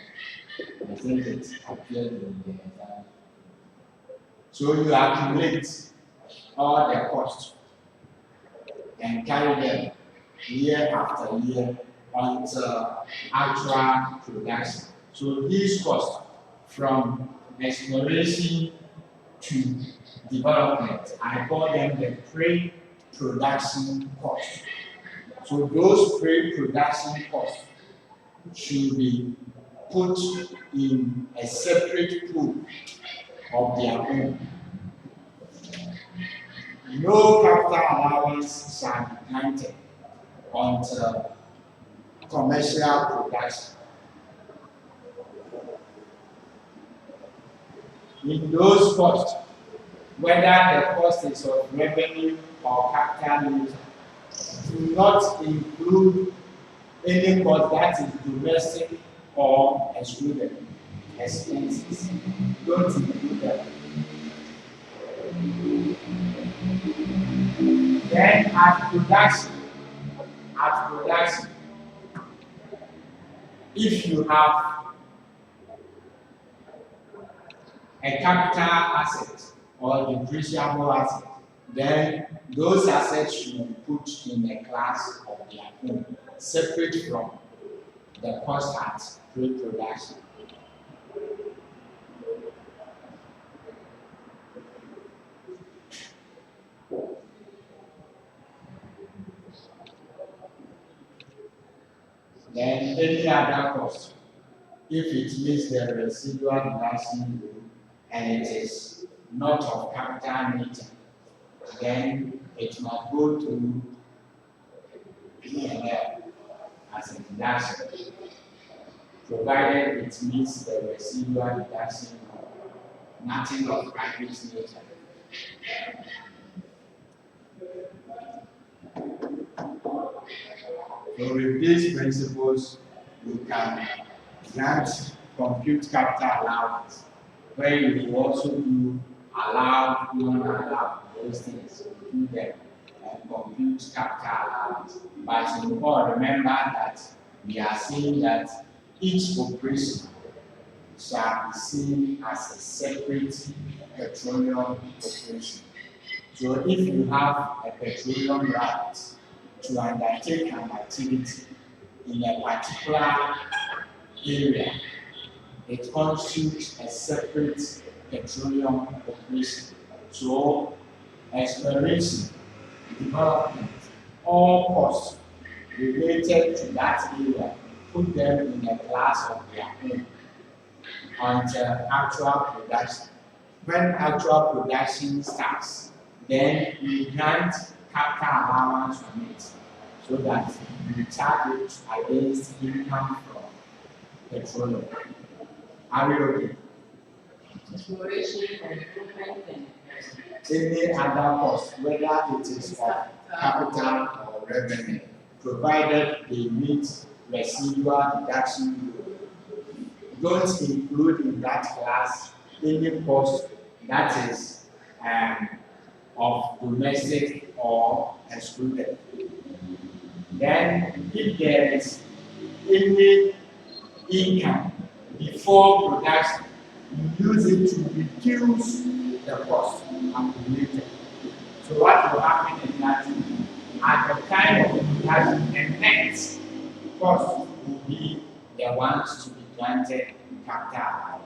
I think it appeared in the exam. So you accumulate all the costs and carry them year after year until actual production. So these costs from exploration to development, I call them the pre-production costs. So those pre-production costs should be put in a separate pool of their own. No capital allowance shall be granted until commercial production. In those costs, whether the cost is of revenue or capital nature, do not include any cost that is domestic or excluded expenses. Don't include them. Then at production, if you have a capital asset or depreciable asset, then those assets should be put in a class of their own, separate from the cost at pre-production. Then any other cost, if it meets the residual deduction rule and it is not of capital nature, then it must go to P&L as a deduction, provided it meets the residual deduction rule, nothing of private nature. So with these principles, you can grant compute capital allowance, where you will also do allowed, non-allowed, those things, you do them and compute capital allowance. But you all remember that we are saying that each operation shall be seen as a separate petroleum operation. So if you have a petroleum right to undertake an activity in a particular area, it constitutes a separate petroleum operation. So exploration, development, all costs related to that area, put them in a class of their own. until actual production. When actual production starts, then we grant capital allowance on it so that we charge it against income from petroleum. Are we okay? Exploration and improvement and Any other cost, whether it is of capital or revenue, provided they meet residual deduction rule. Don't include in that class any cost that is of domestic or excluded. Then, if there is any income before production, you use it to reduce the cost accumulated. So what will happen is that at the time of production, the next cost will be the ones to be granted capital.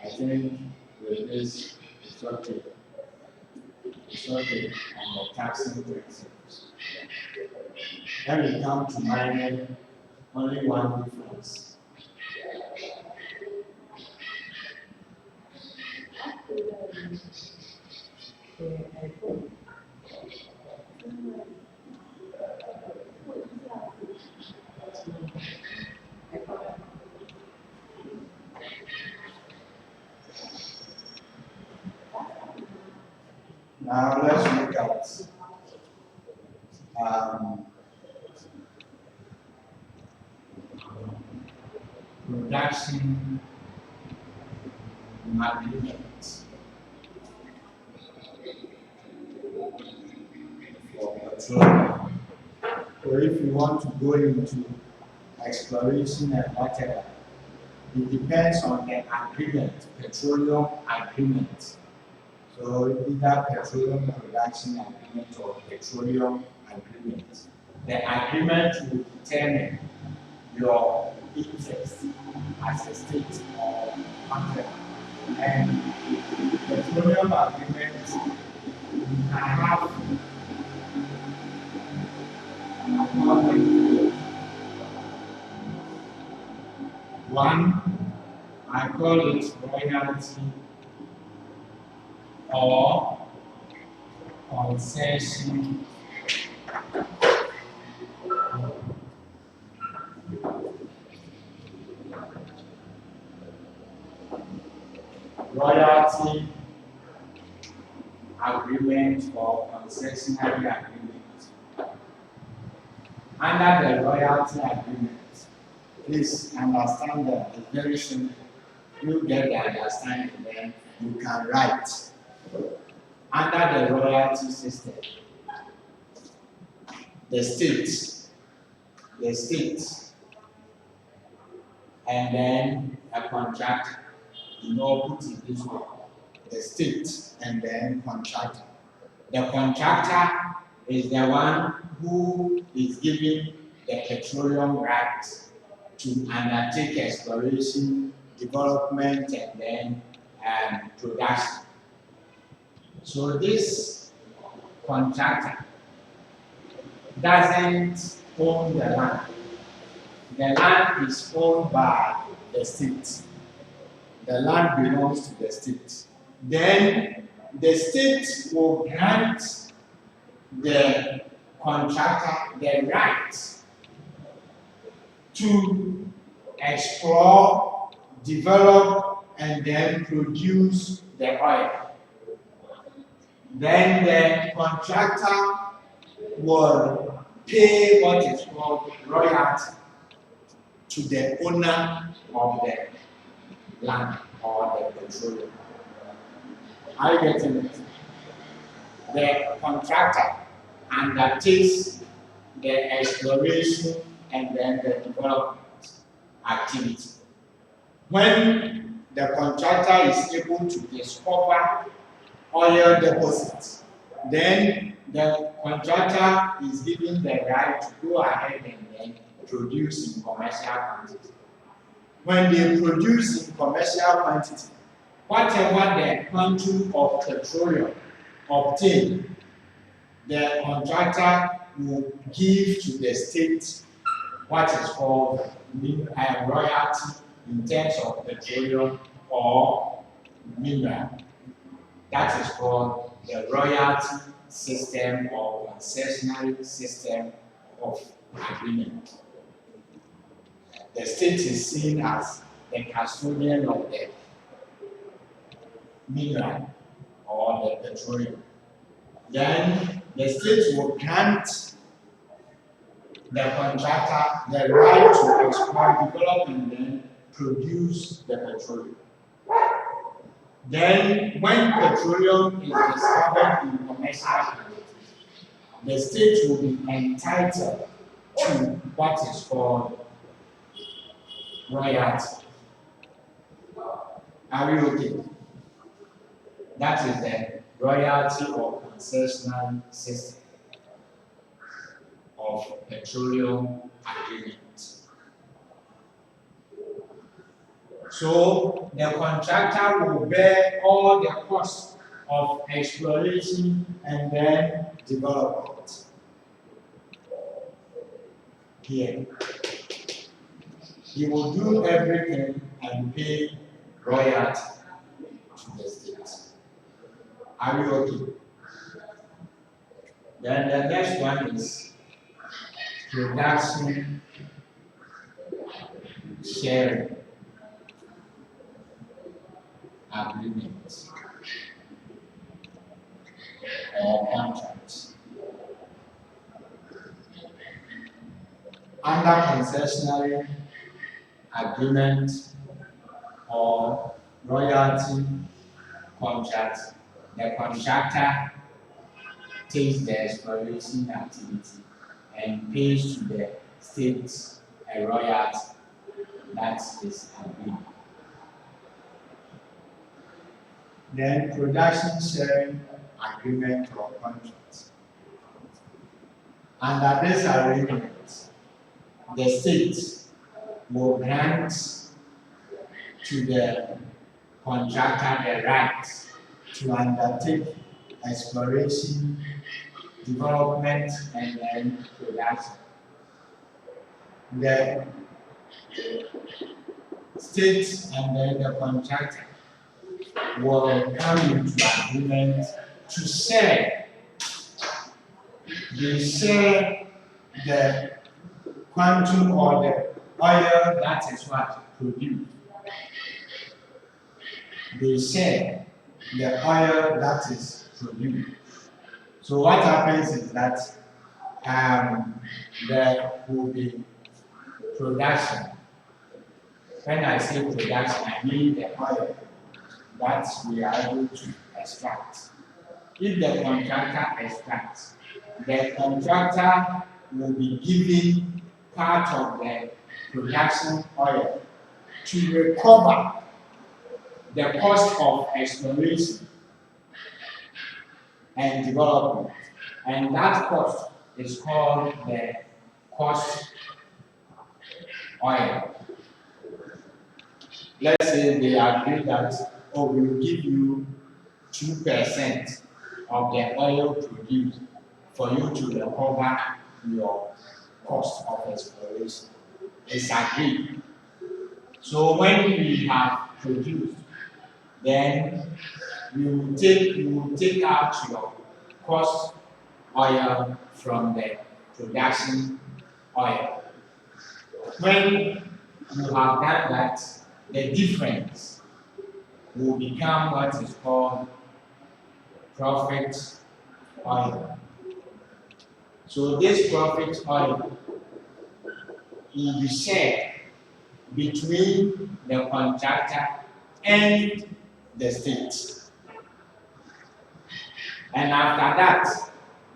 I think with this, it's okay. It's okay on the taxing principles. When we come to mining, only one difference. Now let's look at production agreement for petroleum. So if you want to go into exploration and whatever, it depends on the agreement, petroleum agreement. So either petroleum production agreement or petroleum agreement. The agreement will determine your interest as a state or country. And petroleum agreement, you can have one, I call it royalty or concession royalty agreement or concessionary agreement. Under the royalty agreement, please understand that it's very simple. You get the understanding, then you can write. Under the royalty system, the state, and then a contractor. Put it this way: the state and then contractor. The contractor is the one who is giving the petroleum rights to undertake exploration, development, and then production. So this contractor doesn't own the land. The land is owned by the state. The land belongs to the state. Then the state will grant the contractor the right to explore, develop, and then produce the oil. Then the contractor will pay what is called royalty to the owner of the land or the petroleum. Are you getting it? The contractor undertakes the exploration and then the development activity. When the contractor is able to discover oil deposits, then the contractor is given the right to go ahead and then produce in commercial quantity. when they produce in commercial quantity, whatever the quantum of petroleum obtained, the contractor will give to the state what is called royalty in terms of petroleum or mineral. That is called the royalty system or concessionary system of agreement. The state is seen as the custodian of the mineral or the petroleum. Then the state will grant the contractor the right to exploit, develop, and then produce the petroleum. Then, when petroleum is discovered in commercial quantities, the state will be entitled to what is called royalty. Are we okay? That is the royalty or concessional system of petroleum agreement. So the contractor will bear all the costs of exploration and then development. Here, he will do everything and pay royalty to the state. Are we okay? Then the next one is production sharing agreement or contract. Under concessionary agreement or royalty contract, the contractor takes the exploration activity and pays to the state a royalty that is agreed. Then production sharing agreement or contract. Under this arrangement, the state will grant to the contractor the right to undertake exploration, development, and then production. The state and then the contractor will come into agreement to share. They share the quantum or the oil that is what produced. They share the oil that is produced. So what happens is that there will be production. When I say production, I mean the oil that we are able to extract. If the contractor extracts, the contractor will be given part of the production oil to recover the cost of exploration and development. And that cost is called the cost oil. Let's say they agree that, oh, we will give you 2% of the oil produced for you to recover your cost of exploration. It's agreed. So when we have produced, then you will take out your cost oil from the production oil. When you have done that, the difference will become what is called profit oil. So this profit oil will be shared between the contractor and the state. And after that,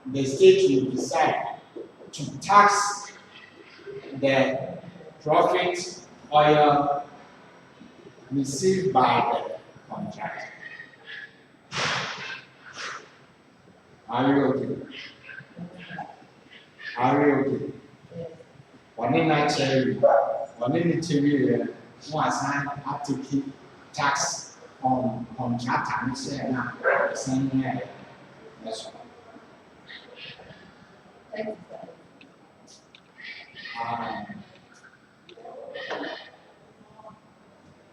the state will decide to tax the profit oil received by the contractor. Are you okay? Are you okay? One in that cherry, one in the cherry, who assign up to keep tax on contractor and say now the same year. That's right. Thank you, sir.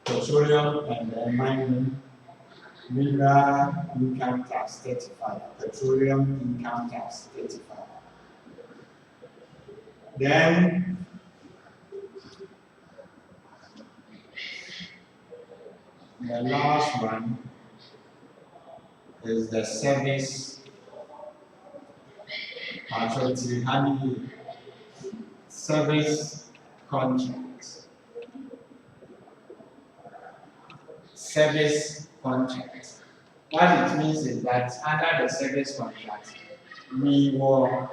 Petroleum and mining, mineral income tax 35, petroleum income tax 35. Then the last one is the service service contract. Service contract. What it means is that under the service contract, we will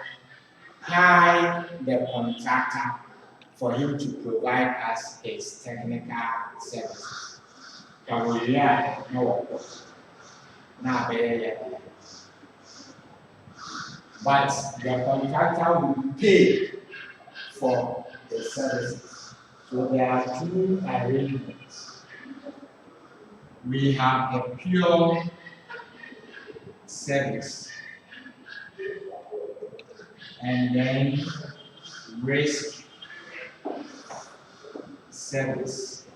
hire the contractor for him to provide us his technical services. No work. Now, but the contractor will pay for the services. So there are two arrangements. We have a pure service and then risk service.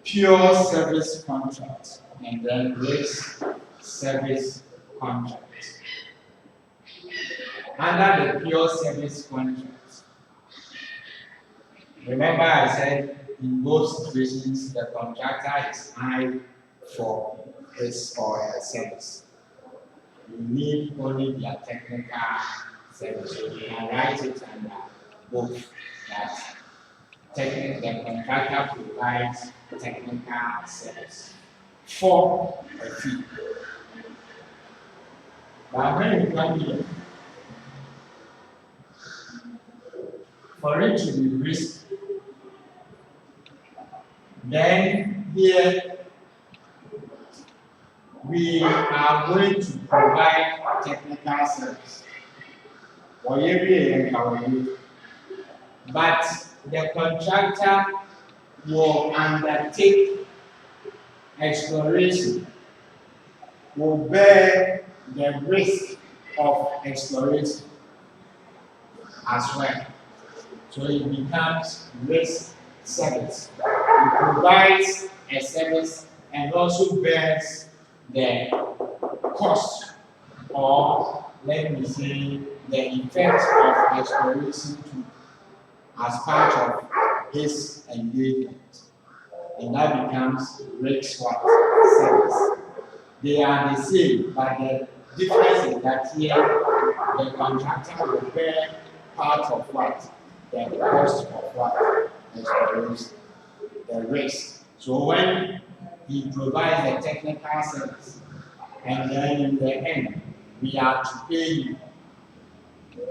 Pure service contract and then risk service contract. Under the pure service contract, remember I said in both situations the contractor is hired for his or her service. You need only their technical service. So you can write it under both that the contractor provides technical service for a fee. But when you come here, for it to be risk, then here we are going to provide technical service. But the contractor will undertake exploration, will bear the risk of exploration as well. So it becomes risk service. It provides a service and also bears the cost, or let me say the effect of exploration too, as part of his engagement. And that becomes risk service. They are the same, but the difference is that here the contractor will bear part of what? The cost of what? Exploration, the risk. So when he provides the technical service, and then in the end, we are to pay him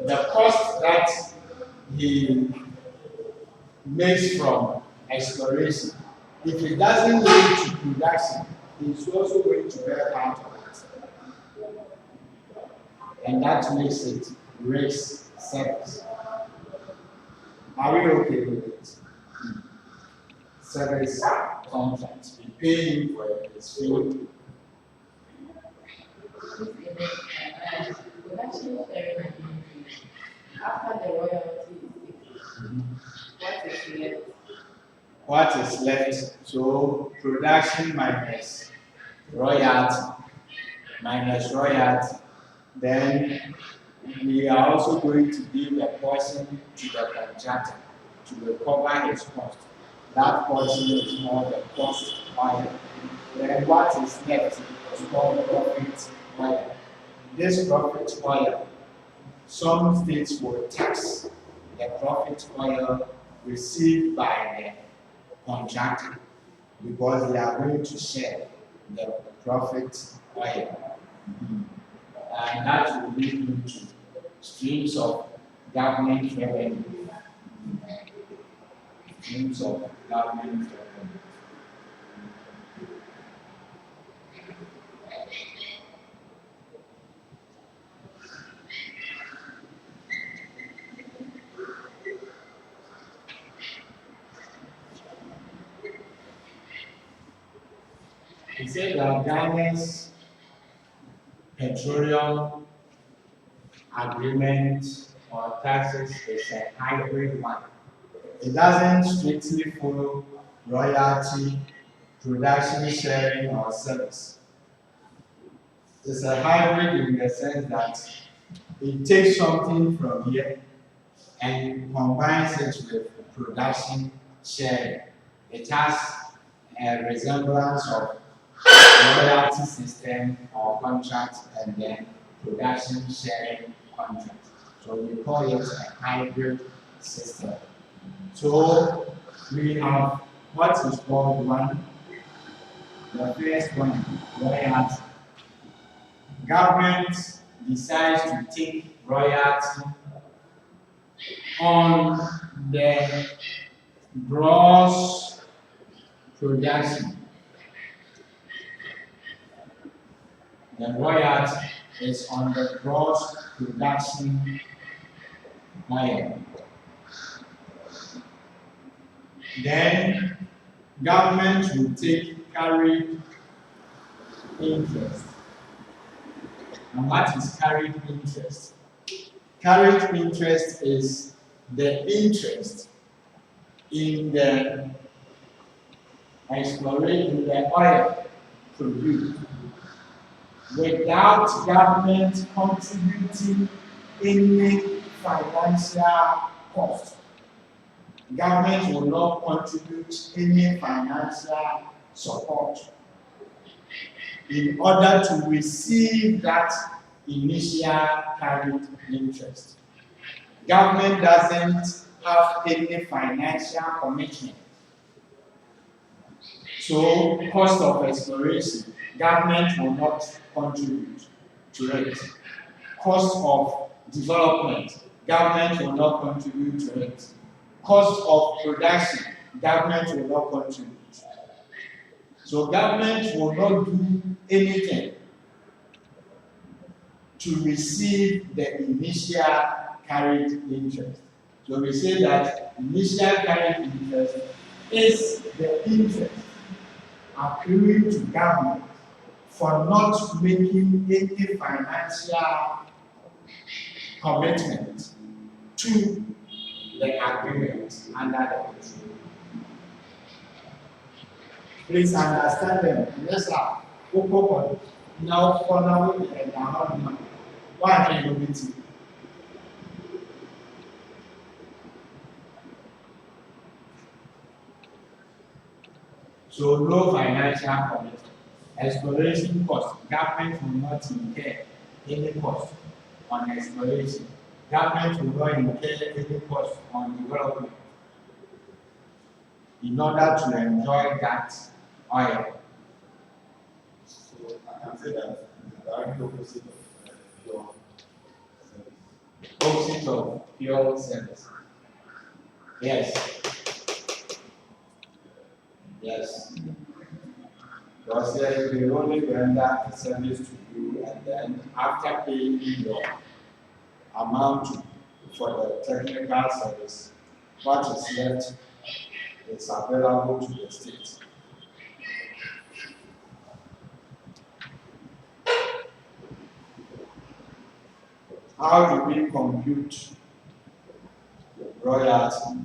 the cost that he makes from exploration. If it doesn't lead to production, he's also going to bear part of it. And that makes it risk service. Are we okay with it? Service contract. We pay him for his field. Production sharing agreement. After the royalty is taken, what is left? What is left? So production minus royalty. Then we are also going to give a portion to the contractor to recover his cost. That portion is more the cost oil. Then what is left is called profit oil. This profit oil, some states will tax the profit oil received by the contractor because they are going to share the profit oil. And that will lead into streams of government revenue. Streams of government revenue. say that Ghana's petroleum agreement or taxes is a hybrid one. It doesn't strictly follow royalty, production sharing, or service. It's a hybrid in the sense that it takes something from here and combines it with production sharing. It has a resemblance of royalty system or contract and then production sharing contract. So we call it a hybrid system. So we have what is called one. The first one, royalty. Government decides to take royalty on the gross production. The royalty is on the gross production oil. Then government will take carried interest. And what is carried interest? Carried interest is the interest in the exploration, the oil produced without government contributing any financial cost. Government will not contribute any financial support in order to receive that initial carried interest. Government doesn't have any financial commitment. So, cost of exploration, government will not contribute to it. Cost of development, government will not contribute to it. Cost of production, government will not contribute. So government will not do anything to receive the initial carried interest. So we say that initial carried interest is the interest accruing to government for not making any financial commitment to the agreement under the contract. Please understand them. Yes, sir. Now, for now, why can you meet it? So, no financial commitment. Exploration cost. Government will not incur any cost on exploration. Government will not incur any cost on development in order to enjoy that oil. So I can say that the direct opposite of pure service. Opposite of pure service. Yes. Yes. Because they only render the service to you, and then after paying your amount for the technical service, what is left is available to the state. How do we compute royalty?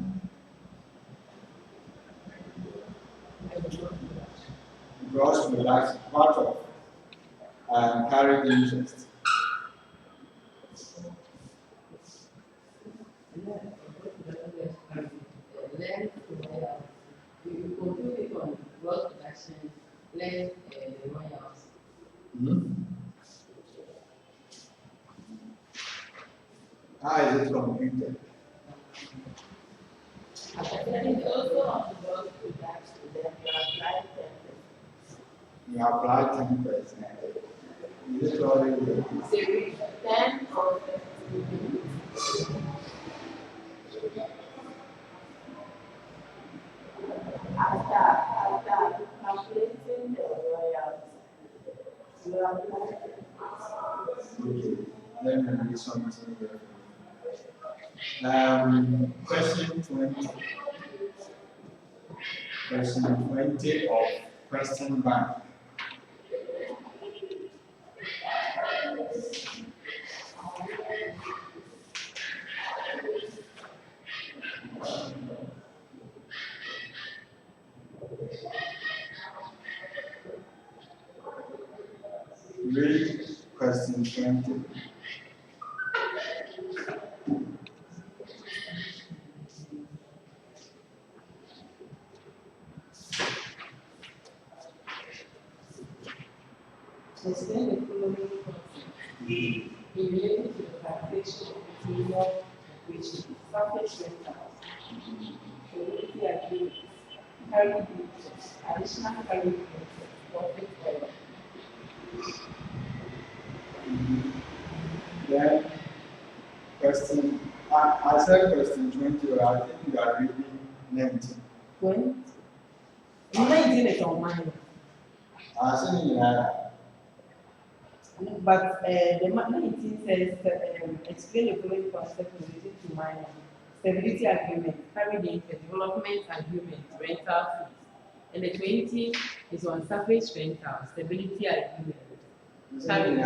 Gross production, part of carried interest. Then you compute it on gross production, less the royalties. How is it computed? Then it's also on the gross production, then you apply 10%. You apply 10%. Is it already? Say 10 or 15. After calculating the royalty, you apply. Okay. Let me read something here. Question 20. Question 20 of question bank. Read question 20. Explain the following concept in relation to the taxation of material operation, surface rentals, community agreements, carried interest, additional carried interest, profit oil. Then question, I said question 20, but I think you are reading 19. When 19 is on mine, I said in that. but the 19 says explain the following concept related to mining, stability agreement, carried interest, development agreement, rental fees. And the 20 is on surface rental, stability agreement. Carried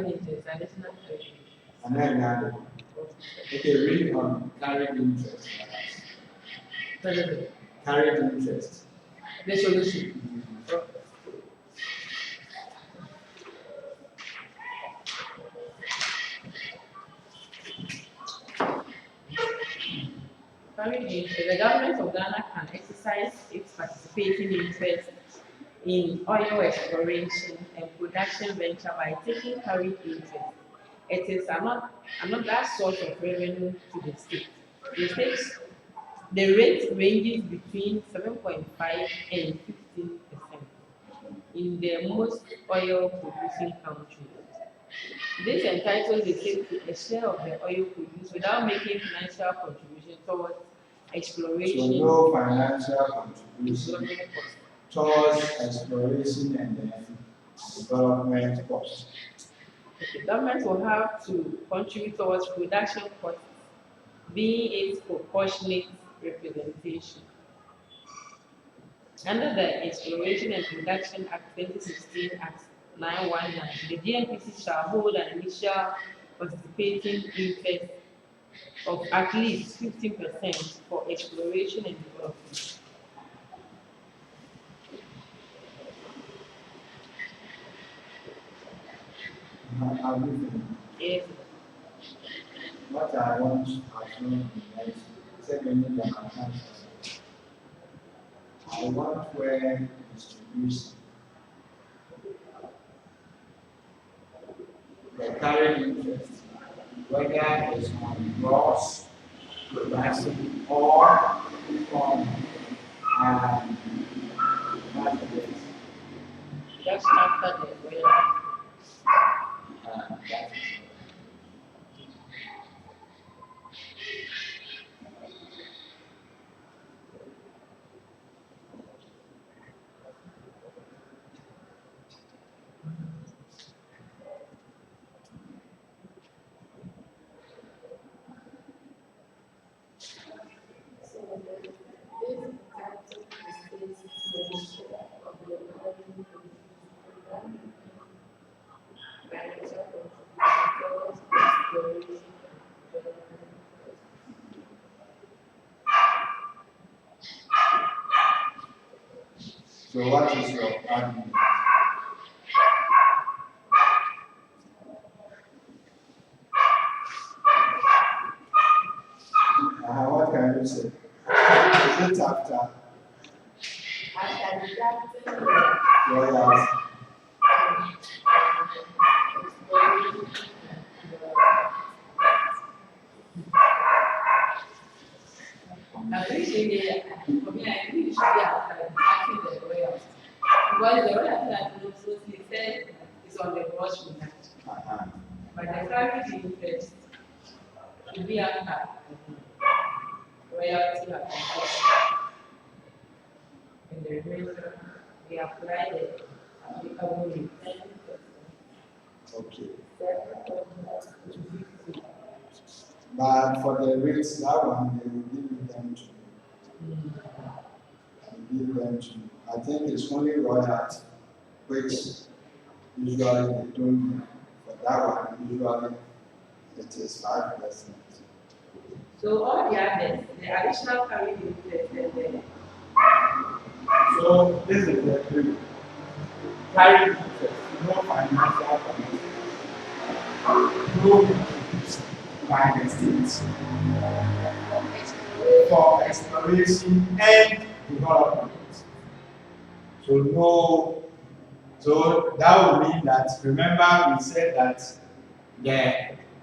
interest, additional carried interest. Okay, read on carried interest. Carried interest. The solution. Carried interest. The government of Ghana can exercise its participating interest in oil exploration and production venture by taking carried interest. It is another source of revenue to the state. The rate ranges between 7.5 and 15% in the most oil producing countries. This entitles the state to a share of the oil produced without making financial contribution towards So exploration. no financial contribution Development costs. towards exploration and then development costs. The government will have to contribute towards production costs, being its proportionate representation. Under the Exploration and Production Act 2016 Act 919, the DNPC shall hold an initial participating interest of at least 15% for exploration and development. I'll give you Yes. what I want as long as second I want where distribution. The carried interest, whether it's on gross production or from market. Just after the oil. That is So this title states the share of the revenue program, financial contribution towards exploration and development. So what is your argument? What can you say? Is it after After deducting the royalty? exploration I think for me, I think it should be after acting the royalty. Because the royalty that mostly said is on the gross production. But the carried interest should be after royalty has and the remainder we apply the applicable rate. Okay. To 50. But for the rates, that one they will give them to you. They give them to you. I think it's only royalty, which usually they don't give. For that one, usually it is 5%. So all the others, the additional carried interest and the So this is the three. carried interest, no financial commitment, no use by the state for exploration and development. So no, so that would mean that, remember we said that the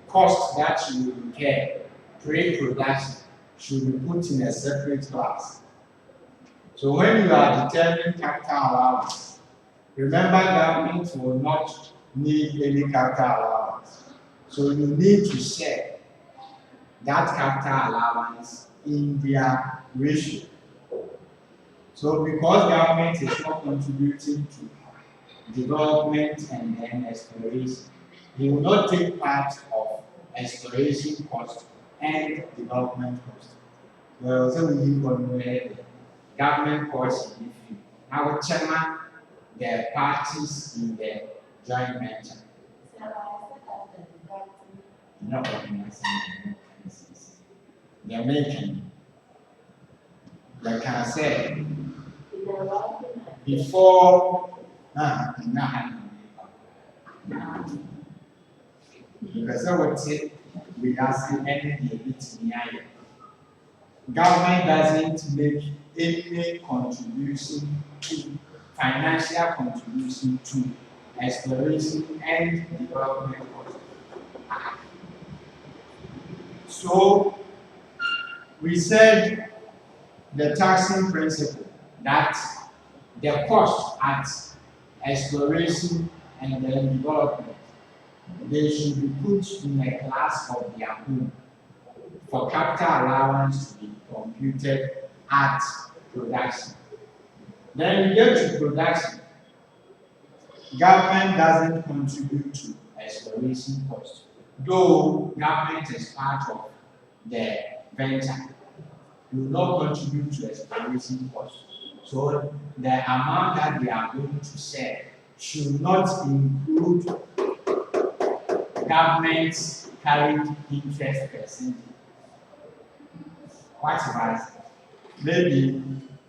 cost that you incur pre-production should be put in a separate class. So when you are determining capital allowance, remember government will not need any capital allowance. So you need to share that capital allowance in their ratio. So because government is not contributing to development and then exploration, he will not take part of exploration cost and development cost. Well, so we need one where the government portion, if you now chairman the parties in the joint venture. No, they're making. Like I said, before because I would say we are seeing any bit near. Government doesn't make any contribution to financial contribution to exploration and development cost. So we said the taxing principle that the cost at exploration and then development, they should be put in a class of their own for capital allowance to be computed at production. Then you get to production, government doesn't contribute to exploration cost, though government is part of the venture. You will not contribute to exploration cost. So the amount that they are going to share should not include government's carried interest percentage. What was maybe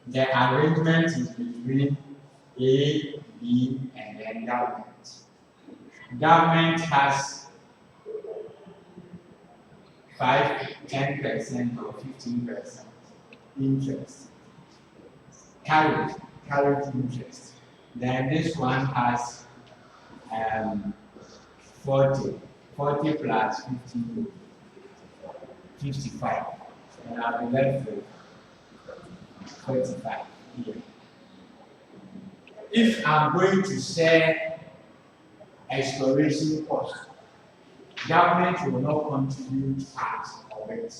the arrangement is between A, B, and then government. Government has 5, 10% or 15% interest. Carried interest. Then this one has 40 plus 50, 55. And I'll be left with 45 here. If I'm going to share exploration cost, government will not contribute part of it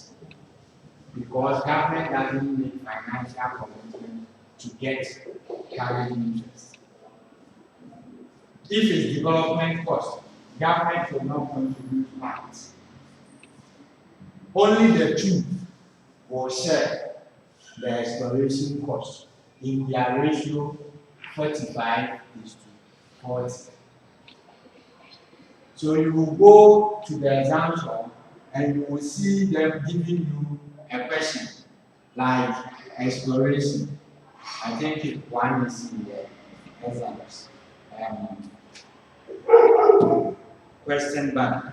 because government doesn't make financial commitment to get carried interest. If it's development cost, government will not contribute part. Only the two will share the exploration cost in their ratio 45:40. So you will go to the example and you will see them giving you a question like exploration. I think one is in the exams. Question bank.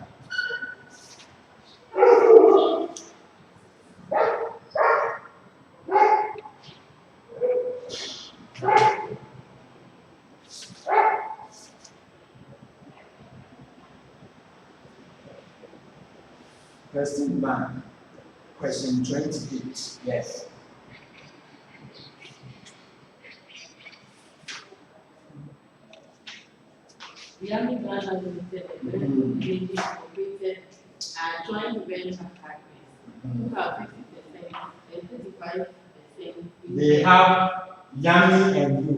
Question bank. Question 28. Yes. Yummy Ghana Limited, a very operated joint venture partners who have 50% and 35%. They have Yummy and who?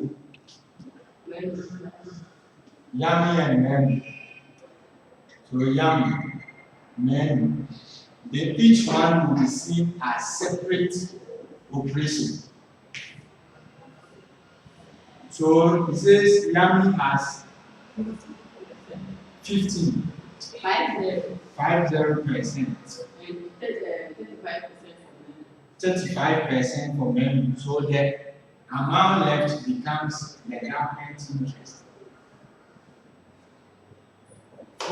Yummy and Menu. So Yummy, Menu. They each one will be seen as separate operation. So it says Yummy has 50%. 50%. 35% for Menu. So the amount left becomes the government interest.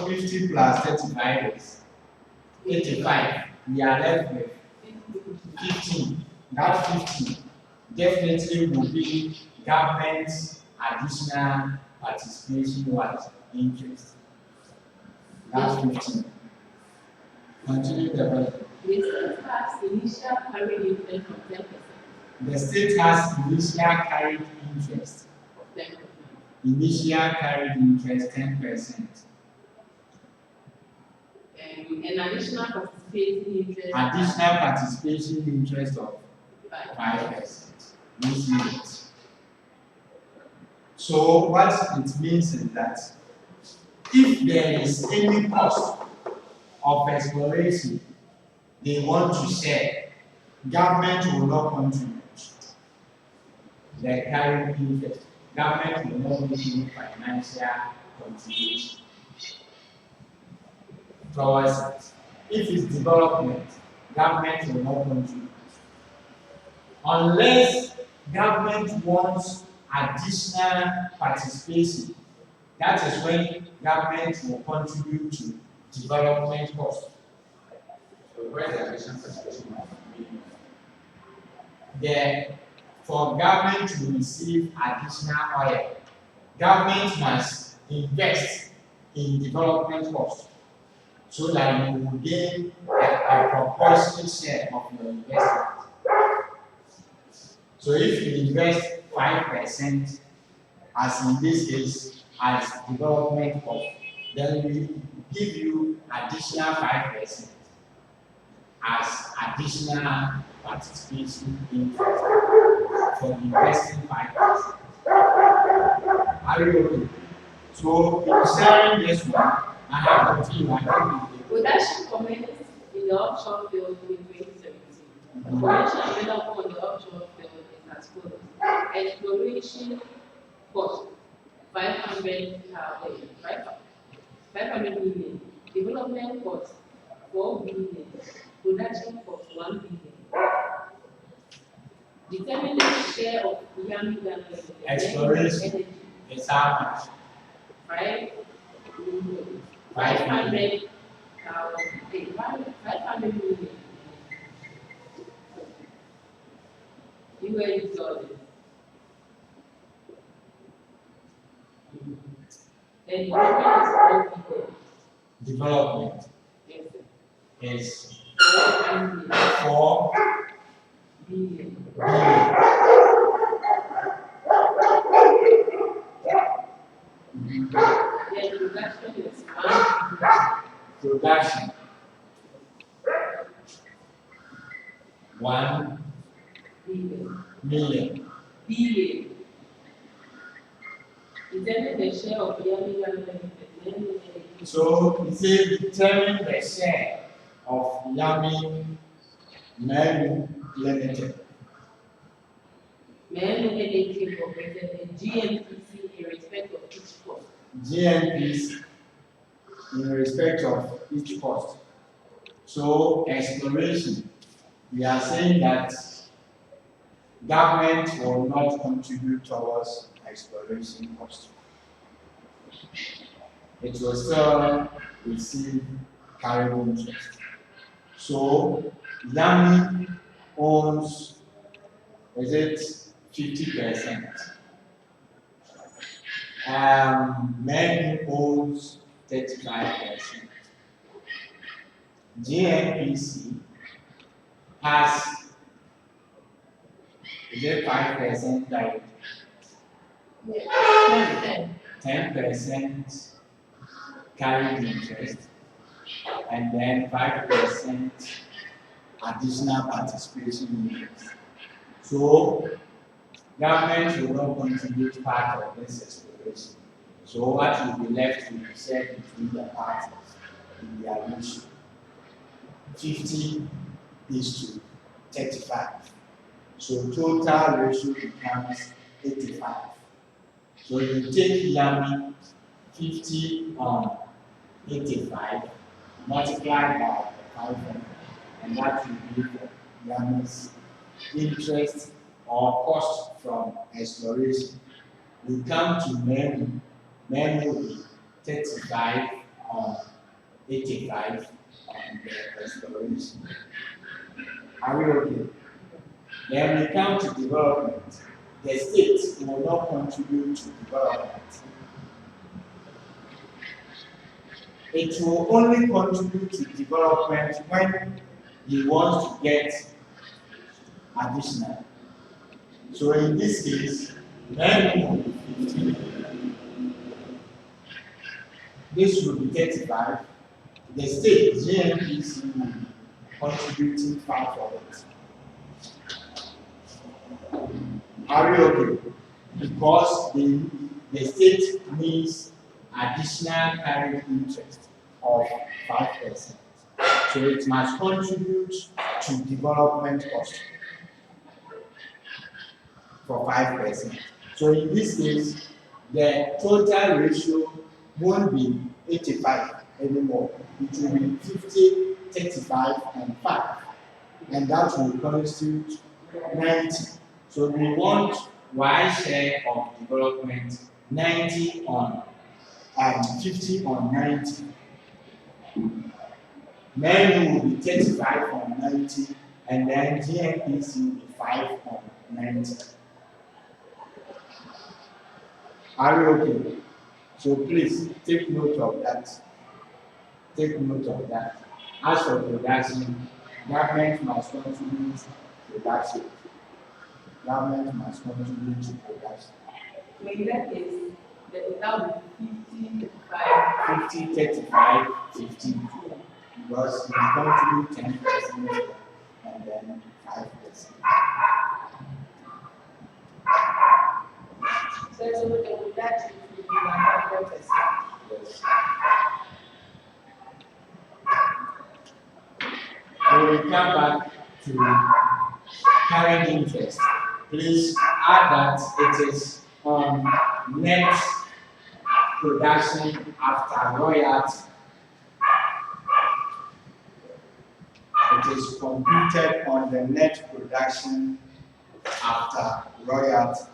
50 plus 35 is 85. We are left with 15. That 15 definitely will be government's additional participation what interest. That's 15. Continue the budget. The state has initial carried interest of 10%. The state has initial carried interest. Of 10%. Initial carried interest 10%. An additional participating interest. Additional participation interest of 5%. This unit. So what it means is that if there is any cost of exploration they want to share, government will not contribute. The carried interest, government will not make any financial contribution towards it. If it's development, government will not contribute. Unless government wants additional participation, that is when government will contribute to development costs. So where the additional participation For government to receive additional oil, government must invest in development costs so that you will gain a proportionate share of your investment. So if you invest 5%, as in this case, as development cost, then we give you additional 5% as additional participation interest for investing 5%. Are you okay? So in sharing this one, I have a team. Production commenced in the offshore field in 2017. Information available on the offshore field is as follows. Exploration cost 500 million. Development cost 4 billion. Production cost 1 billion. Determine the share of Yami Ghana Exploration is how much? 5 million. 500 million. US dollars. And Development yes, is 4 4 billion. Then production is 1 Production 1 billion. million. Billion. Determine the share of Yami Ghana Limited. So it says determine the share of Yami Meru Limited. Men Energy Incorporated and GMPC in respect of each cost. GMPs in respect of each cost. So exploration, we are saying that government will not contribute towards exploration cost. It will still receive carried interest. So Yami owns, is it 50%? Men owns 35%. GNPC has, is it 5% carried? 10% carried interest, and then 5% additional participation interest. So government will not contribute part of this exploration. So what will be left will be shared between the parties in their ratio. 50 is to 35. So total ratio becomes 85. So you take Yami 50 on 85, multiply by 500, and that will be for Yami's interest or cost from exploration. We come to Menu will be 35 on 85 on the restoration. Are we okay? Then we come to development. The state will not contribute to development. It will only contribute to development when he wants to get additional. So in this case, then will be 50. This will be 35. The state, GNPC, will be contributing 5 of it. Are we okay? Because the state needs additional carried interest of 5%. So it must contribute to development cost for 5%. So in this case, the total ratio won't be 85 anymore. It will be 50, 35, and 5. And that will constitute 90. So we want Y share of development 90 on 50 on 90. Then will be 35 on 90, and then GNPC will be 5 on 90. Are you okay? So please take note of that. Take note of that. As for production, government must contribute to production. Government must contribute to production. So in that case, that would be 55. 50, 35, 15. Because we contribute 10% and then 5%. So with that, it will be 100%. Yes. So we come back to carried interest. Please add that it is on net production after royalty. It is computed on the net production after royalty.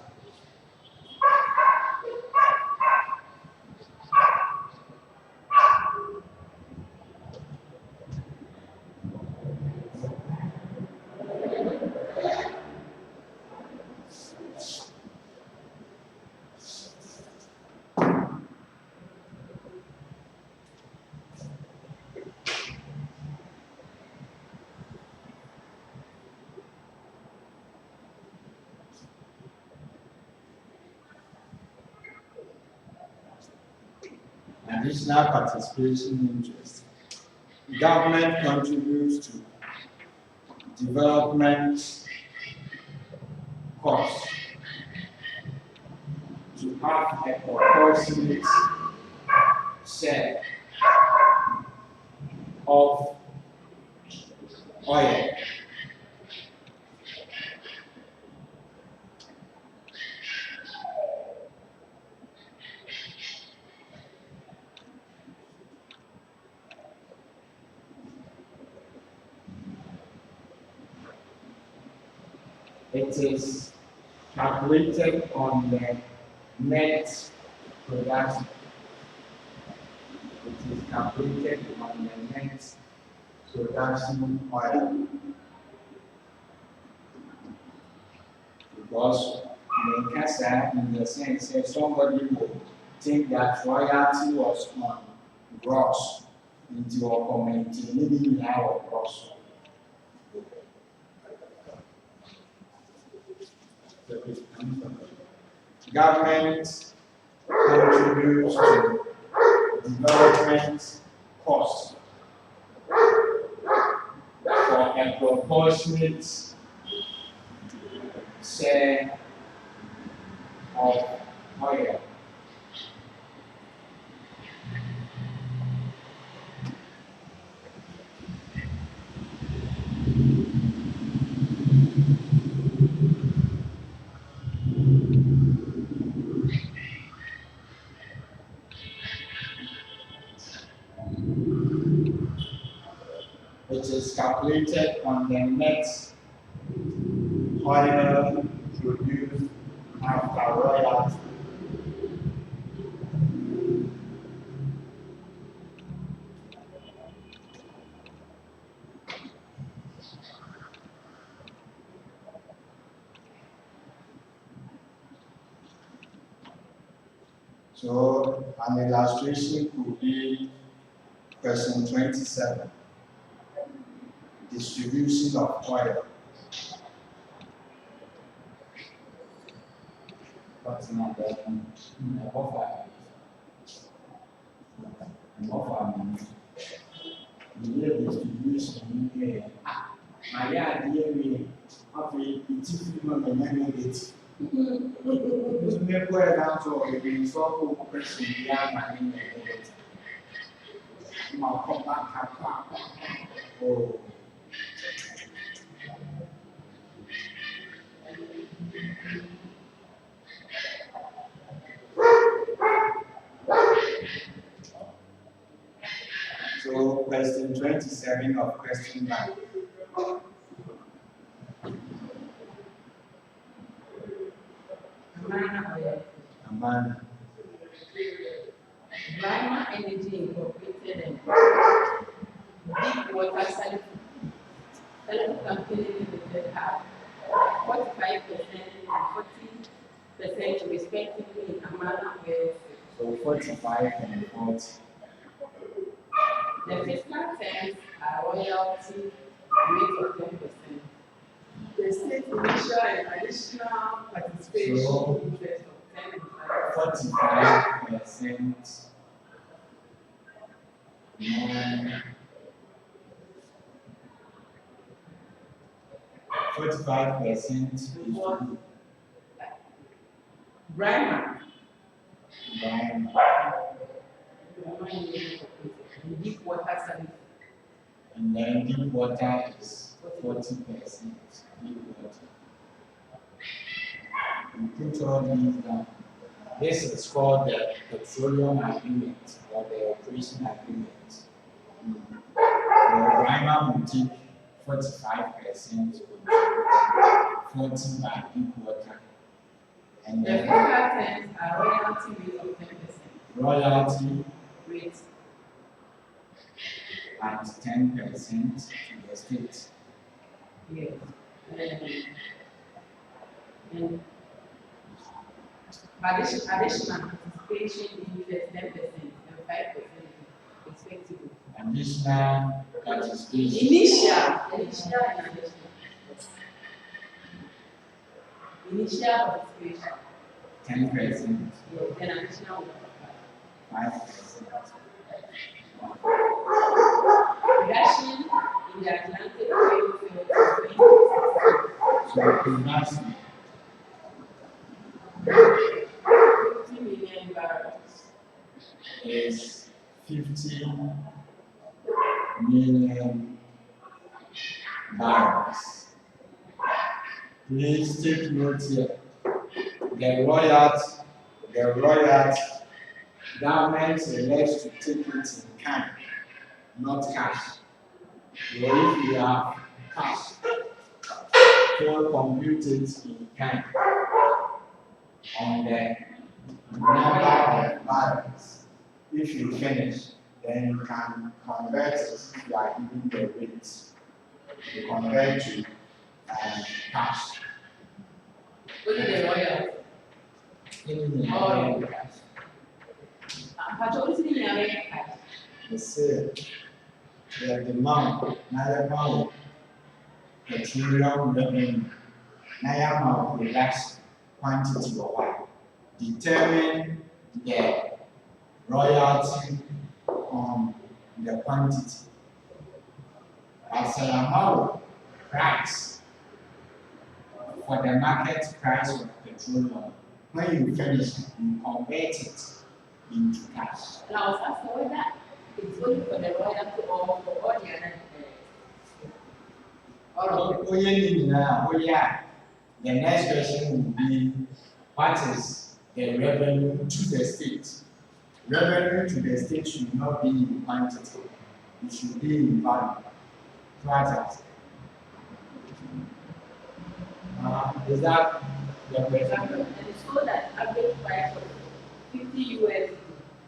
Additional participation interest. Government contributes to development costs to have a proportionate share of oil. It is calculated on the net production. It is calculated on the net production oil. Because in the sense that somebody will think that royalty was on gross into your community, maybe now gross. Government contributes to development costs for a proportionate share of oil. It is calculated on the net oil produced after royalty. So an illustration could be question 27, distribution of oil. What's not that? Distribution here. My idea we have it's human and negative. So we go down to the so question behind my negative. Come back. Oh. So question 27 of question 9. Amana. Brahma Energy Incorporated and Deep Water Telecom Company Limited have 45% and 40% respectively in Amana Wells. So 45 and 40. The fiscal terms are royalty rate of 10%. The state initial and additional participation So, interest of 10 and 5%. 45%. 45% is Brahma. Brian. Deep water service. And then deep water is 40%. Deep water. We put all these down. This is called the petroleum agreement or the operation agreement. So Rima will take 45%, 40 by deep water. And The then fiscal terms are royalty rate of 10%. royalty Rate. at 10% to the state. Yes. And additional participation interest 10% and 5% respectively. Additional participation. Initial and additional. Initial participation. 10%, Yes, then additional 5%. reduction in the Atlantic oil field in 2016. So that's 50 million barrels. is 50 million barrels. Please take note here. The royalty government elects to take it in kind, not cash. So if you have cash, so compute it in kind on the number of barrels. If you finish, then you can convert it. You are giving the rates. You convert to cash. What is the royalty? In cash. But what is the American cash? They say the demand, not about petroleum revenue, not about production quantity or what, determine the royalty on the quantity. As an amount price for the market price of petroleum, when you finish, you convert it into cash. And I was asking whether it's only for the royalty or for all the other all of them. The next question will be, what is the revenue to the state? Revenue to the state should not be in quantity, it should be in value. What is that the question? And it's so that average price of 50 USD.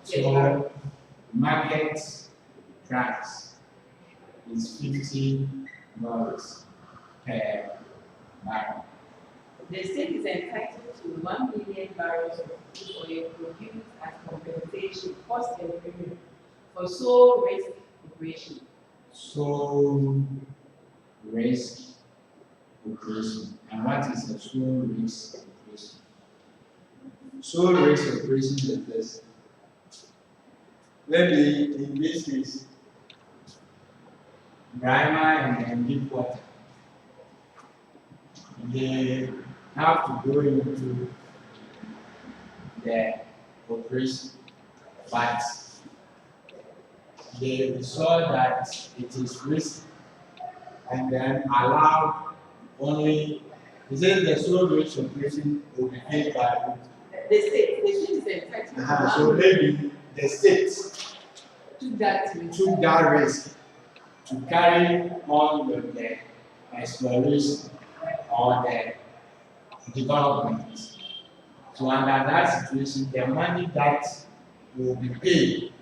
So market price is $50 per barrel. The state is entitled to 1 million barrels of crude oil produced as compensation, cost and premium for sole risk operation. Sole risk operation. And what is a sole risk operation? Sole risk operation is this. Maybe in this case, Grima and deep water, they have to go into the operation, but they saw that it is risky and then allowed only, is it the sole risk operation will be paid by The state is entitled to so 1 million. maybe the state Took that risk. took that risk to carry on with the exploration or the development. So under that situation, the money that will be paid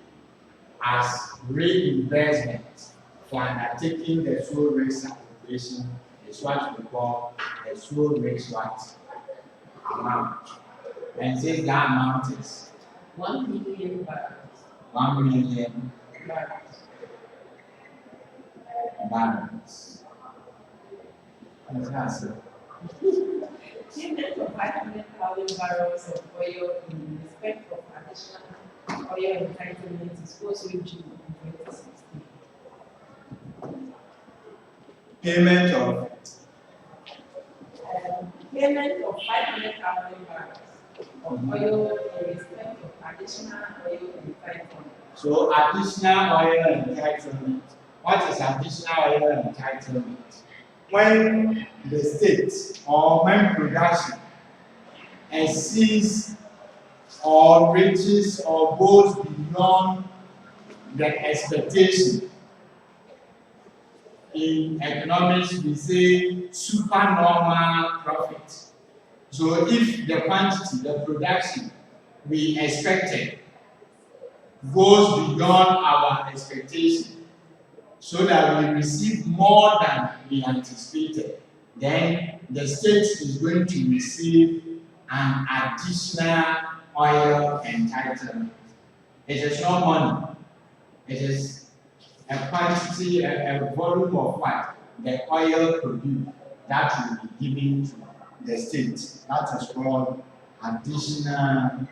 as reimbursement for undertaking the sole risk operation is what we call the sole risk what amount. And since that amount is 1 million barrels. 1 million Barrels. barrels. That's it. Payment of 500,000 barrels of oil in respect of additional oil entitlement is also due in 2016. Payment of Payment of 500,000 barrels of oil in respect of additional oil entitlement. so additional oil entitlement. What is additional oil entitlement? When the state or when production exceeds or reaches or goes beyond the expectation. In economics, we say supernormal profit. So if the quantity, the production we expected goes beyond our expectation, so that we receive more than we anticipated, then the state is going to receive an additional oil entitlement. It is not money. It is a quantity, a volume of what the oil produced that will be given to the state. That is called additional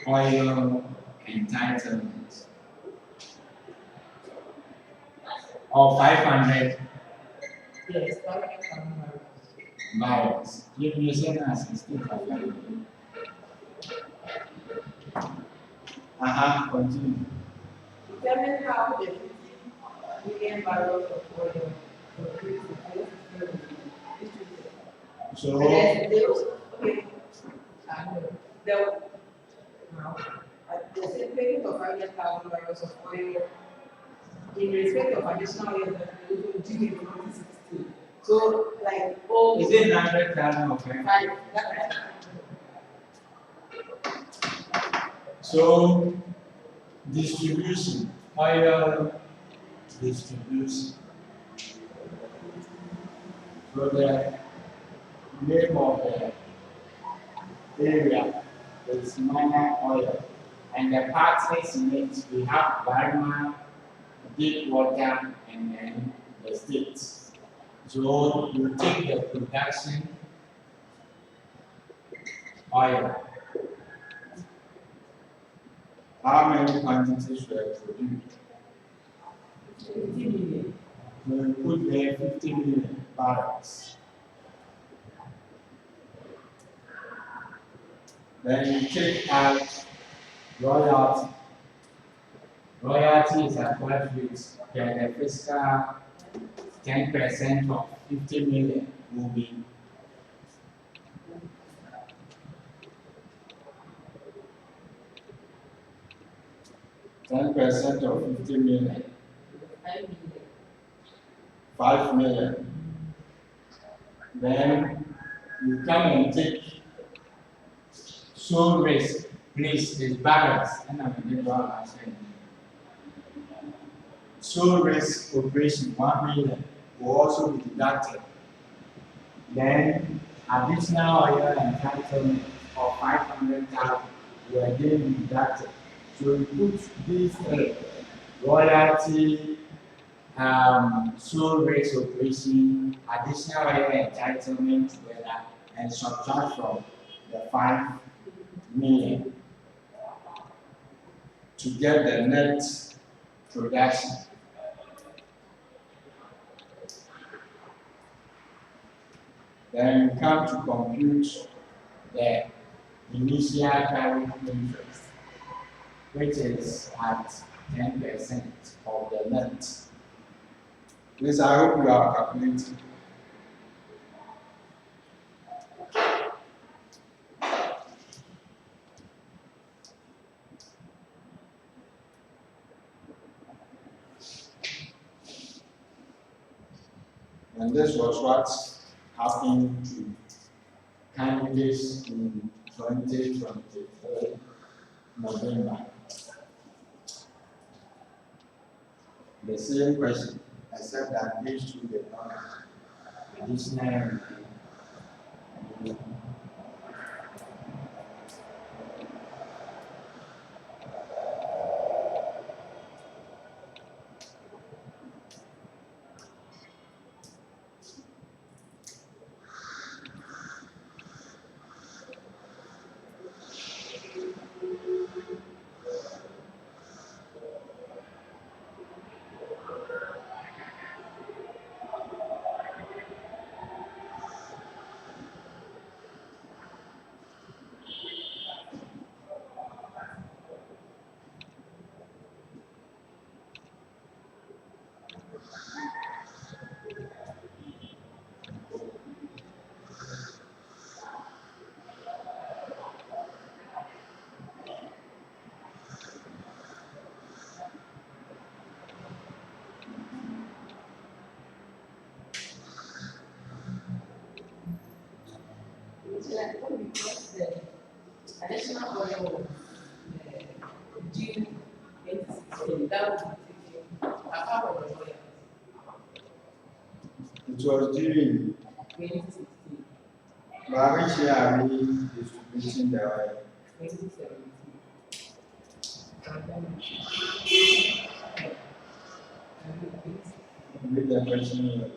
oil entitlement. Or 500 Yes, 500,000 barrels. barrels. Give me a second as a state available. Continue. Determine how the 50 million barrels of oil produced in 2016 will be distributed. So, They also, okay, the, now, the same payment of 500,000 barrels of oil in respect of additional oil that we will do in 2016. So, like, all. is it 100,000 or 500? Right, that's So, distribution, oil distribution. So the name of the area is minor oil, and the partners in it we have Burma, deep water, and then the states. So you take the production oil. How many quantities were produced? 50 million. So you put there 50 million barrels. Then you take out royalty. Royalty is at what rate? Then the fiscal 10% of 50 million will be 10% of 50 million, 5 million. Then you come and take sole risk, please, is barrels, and I'm going to do all I said. Sole risk operation, 1 million, will also be deducted. Then additional oil entitlement of 500,000 were then deducted. So we put this royalty, sole rates operation, additional oil entitlement together and subtract from the 5 million to get the net production. Then we come to compute the initial carried interest, which is at 10% of the net. Please, I hope you are calculating. And this was what happened to candidates in 2023 November. The same question, except that these two did not have additional. So like what because the additional oil due 2016, that would be taken apart from the oil. It was during 2016, by which year are we distributing the oil? 2017. Read the question here.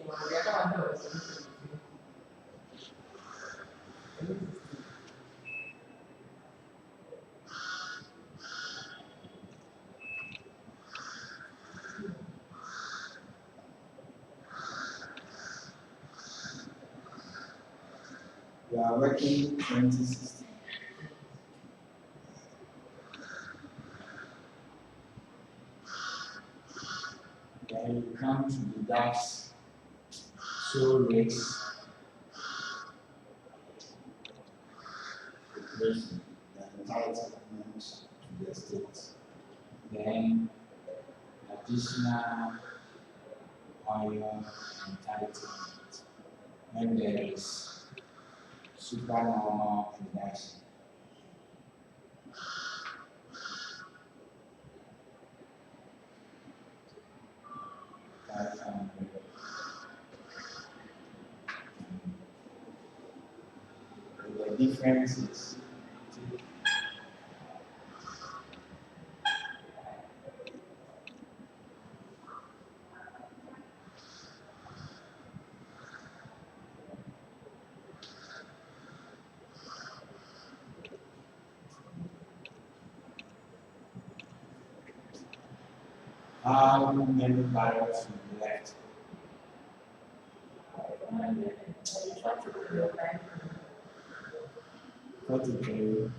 The other one was 2017. We are working 2016. Then you come to deduct sole rates, operation, the entitlement to the state. Then additional oil entitlement when there is supernormal production. The difference is how many barrels you left. 43.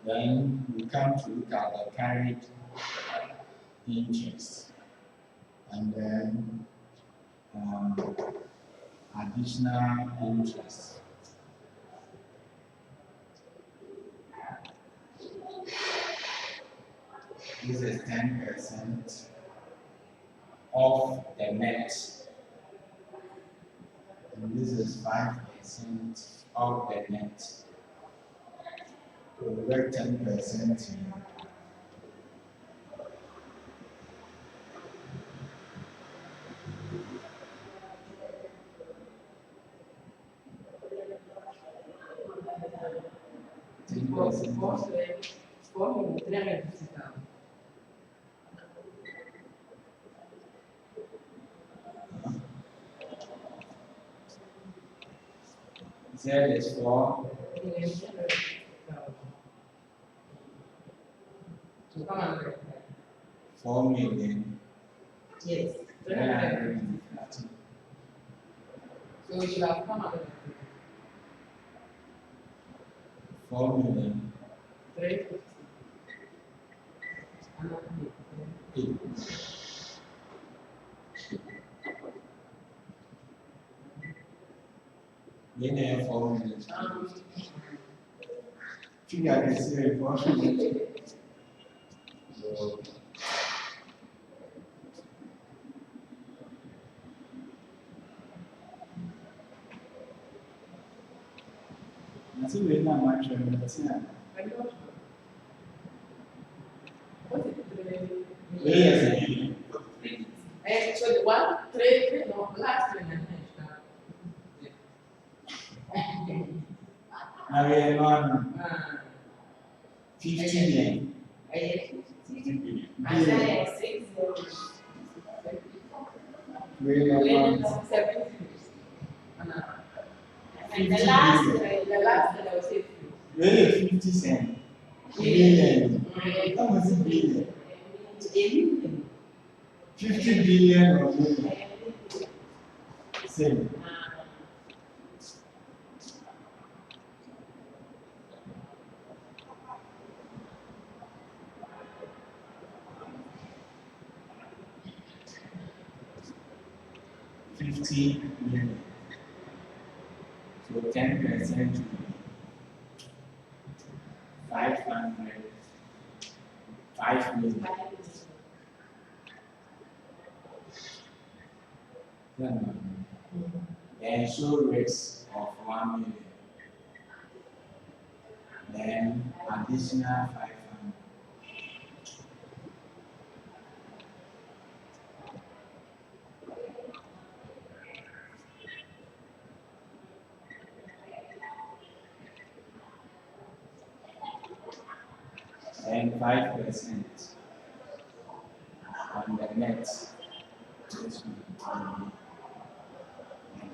Then we come to look at the carried interest and then additional interest. This is 10% of the net, and this is 5% of the net. we work 10%. Z is for So come on. 4,000,000. Yes. 350. So we should have come under 4,000,000. 350. Yẹn na yẹ 4,000,000. Figure kẹsì rẹ 4,000,000. So. Nti wei na ma twɛ no ti na. Wei yɛ sɛ yi. So the one, three, no, last three and Na wei no ano 50 million. I said 6 Wei no ano 70. And the last The last that I was saying. wei yɛ 50 cent. Billion. That was a billion. 50 billion or million. Same. $50 million. So 10% to 500. 5 million. Then show rates of 1 million. Then additional 500. And 5% on the net. This will be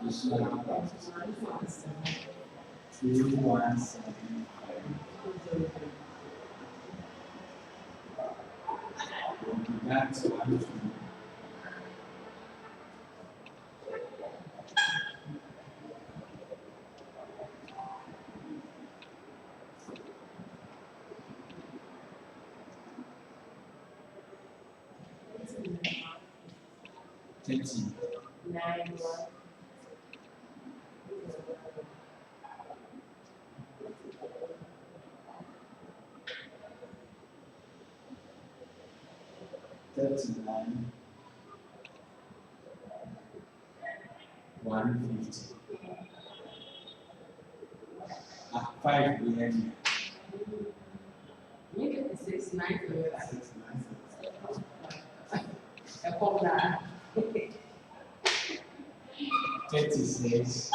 additional 2175. That's one. Thirty. 9 39. 150. 5 billion. You get the 6, 9, 6, 9, a pop that. 36.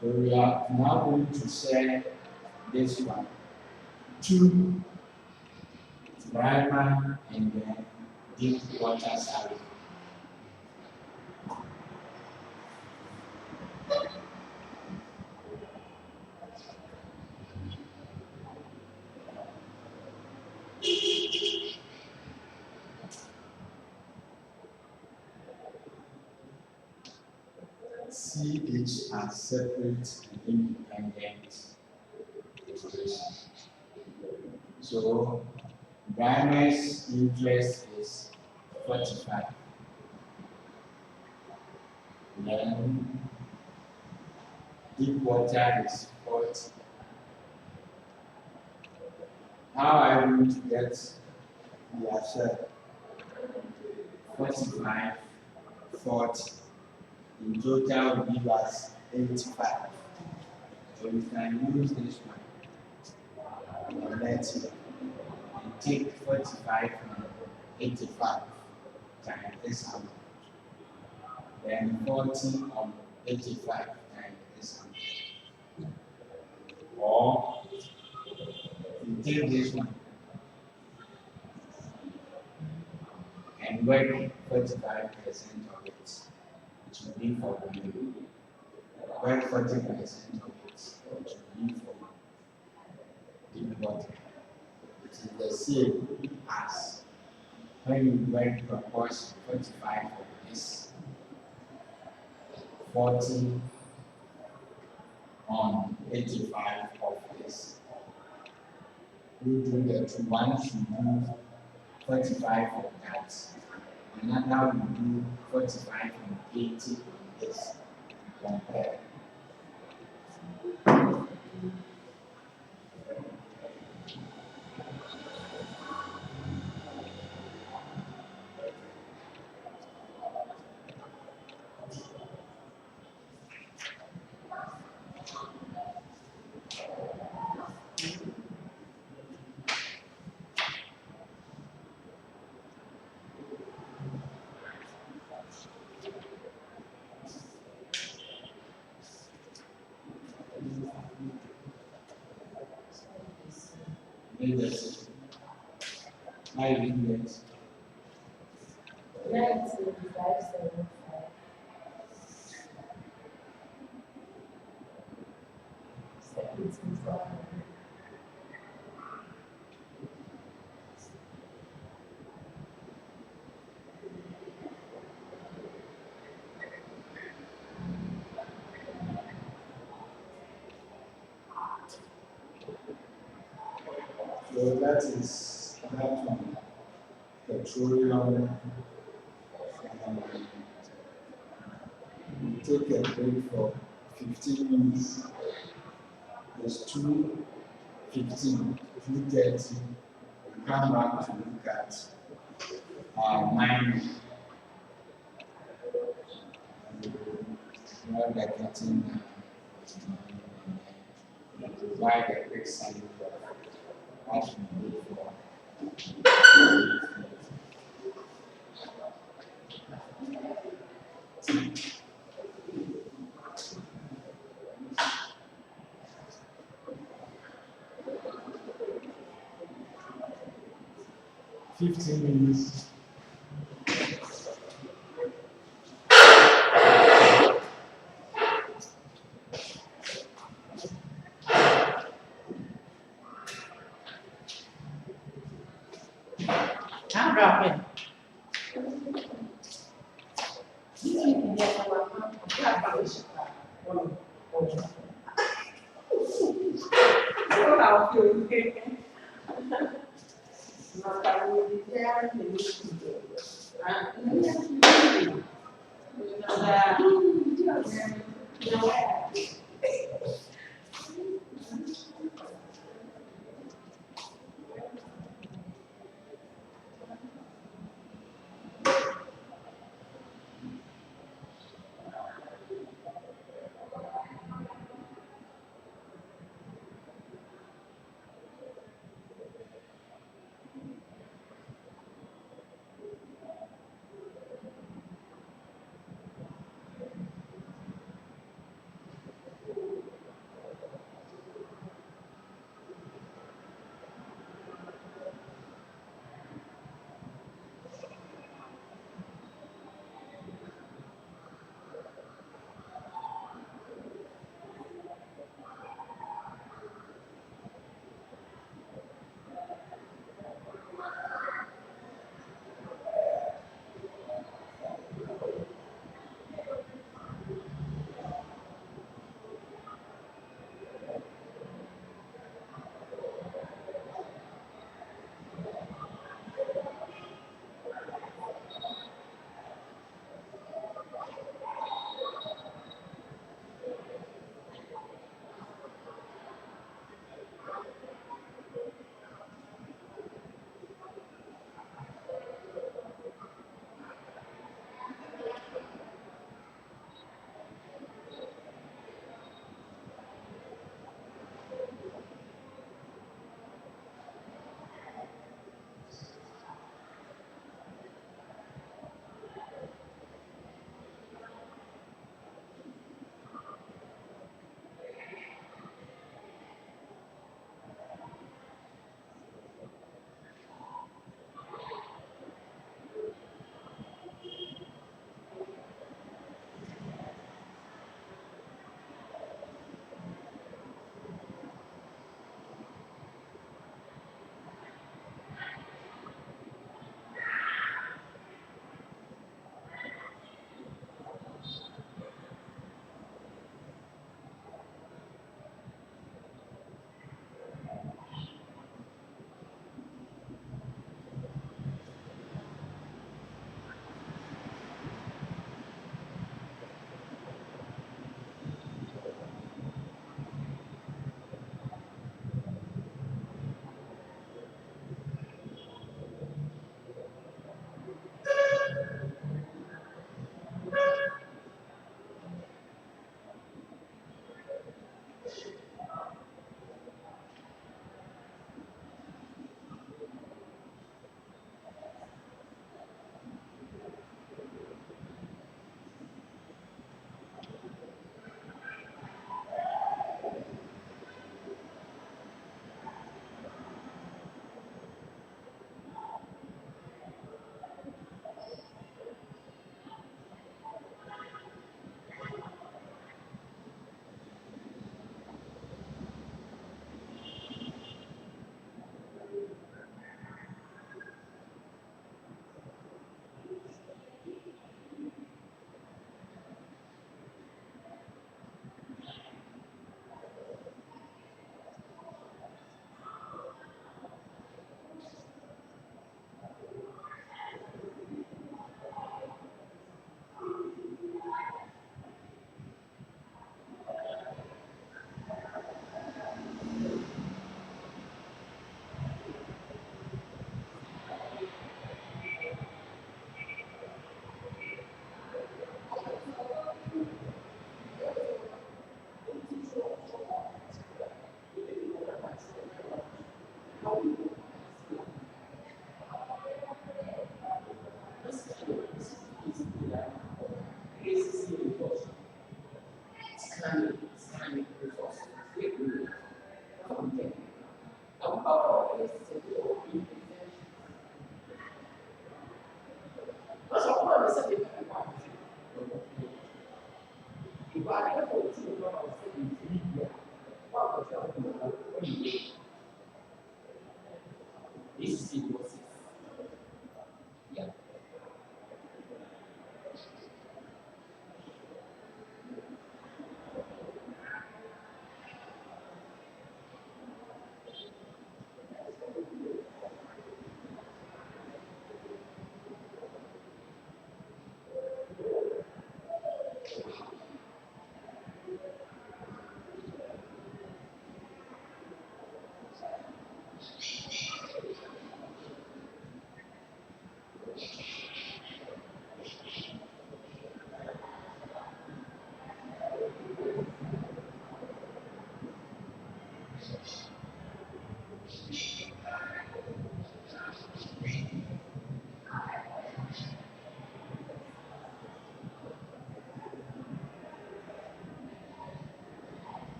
So we are now going to share this one. 2 primer and then deep water salad. CH are separate and independent operations. So Diamond's interest is 45. Then deep water is 40. How are you going to get the share? 45, 40. In total will give us 85. So you can use this one on net and take 45 from 85 times this amount. Then 40 on 85 times this amount. Or you take this one and work 45% of it. It will be for 1. Work 40% of it. It will be for the bottom. It is the same as when you work proportion 45 of this, 40 on 85 of this. You do the two. One should do 45 of that. Another will do 45 on 80 on this. Compare. Leaders. My leaders. 19,575. So that is that one. Petroleum. We take a break for 15 minutes. There's 2:15, 2:30. We come back to look at mining. What they're getting provide a quick summary of what we do for. 15 minutes. I'm rapping.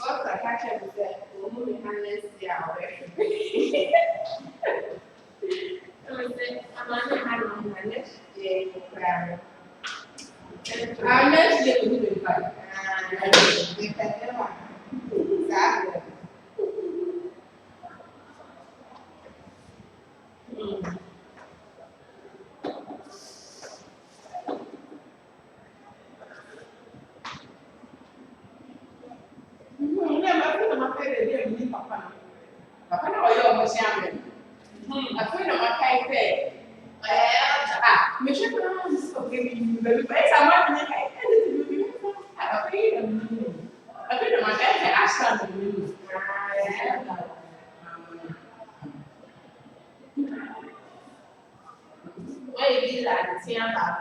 What's the catcher to say? We'll move handless yeah. I'm on hand handless. Yeah, next year we will fight. We can never. Exactly. Papa na ɔyɛ ɔmo hyia mi. Afei na ɔmo aka yi sɛ mehwɛ koraa nso ɔkɛ mi yi baabi baayi sɛ ɔmo adi ne ka yi ɛdi ti bi bi afei yi na mi yi afei na ɔmo aka yi sɛ asra na mi yi. Why you be like the about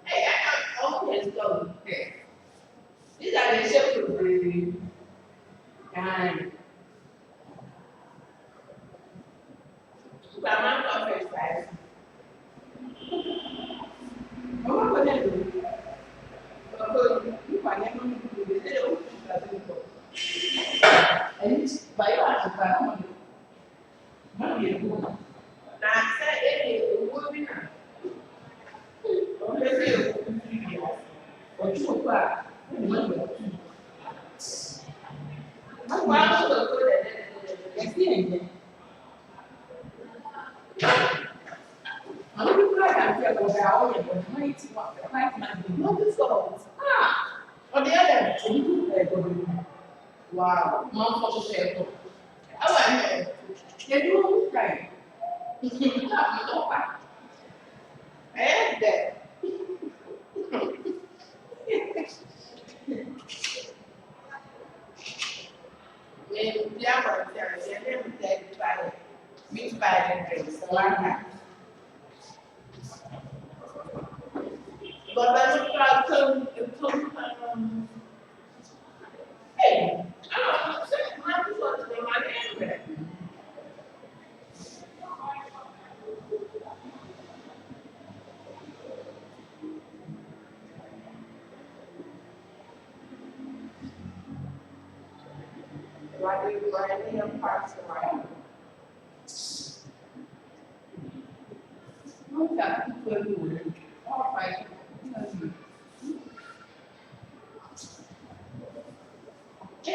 hey, I always go. These are the shape of the kind. Grandma coffee size. Ɔmo kɔ ne do. Ɔkɔ nipa ne mo do de de o tu ta se ko. Ɛni bayi wa ati pa ɔmo do. Ɔmo yɛ ko. Na say any owó bi na. Ɔmo bɛ se ewu bi yɛ. Ɔtu o pa ɔmo ma yɛ ɔtu. Why should I go there? Yɛsi yɛ nyɛ. Ɔmo bi kura kan fɛ ɔbɛ awɔ yɛ bɔ ɔmo yi ti wa five man bi. What is all? Ɔdi yɛ dɛ ɔmo tu ɛgbɛ bi. Wow, maa n fɔ soso ɛgbɛ. Awa yɛ yɛ duro mu ka yi. Ɔmo tɔ pa. Ɛyɛ dɛ. Maybe I want to tell you, let me tell you about it. Meat pie and drinks, so I can. But I look like hey, I don't know, I just want to know my name. Why do you want to name parts of my Wọ́n ta pípọ̀ ẹ̀rù rẹ̀ wọ́n fa ẹ̀kọ́.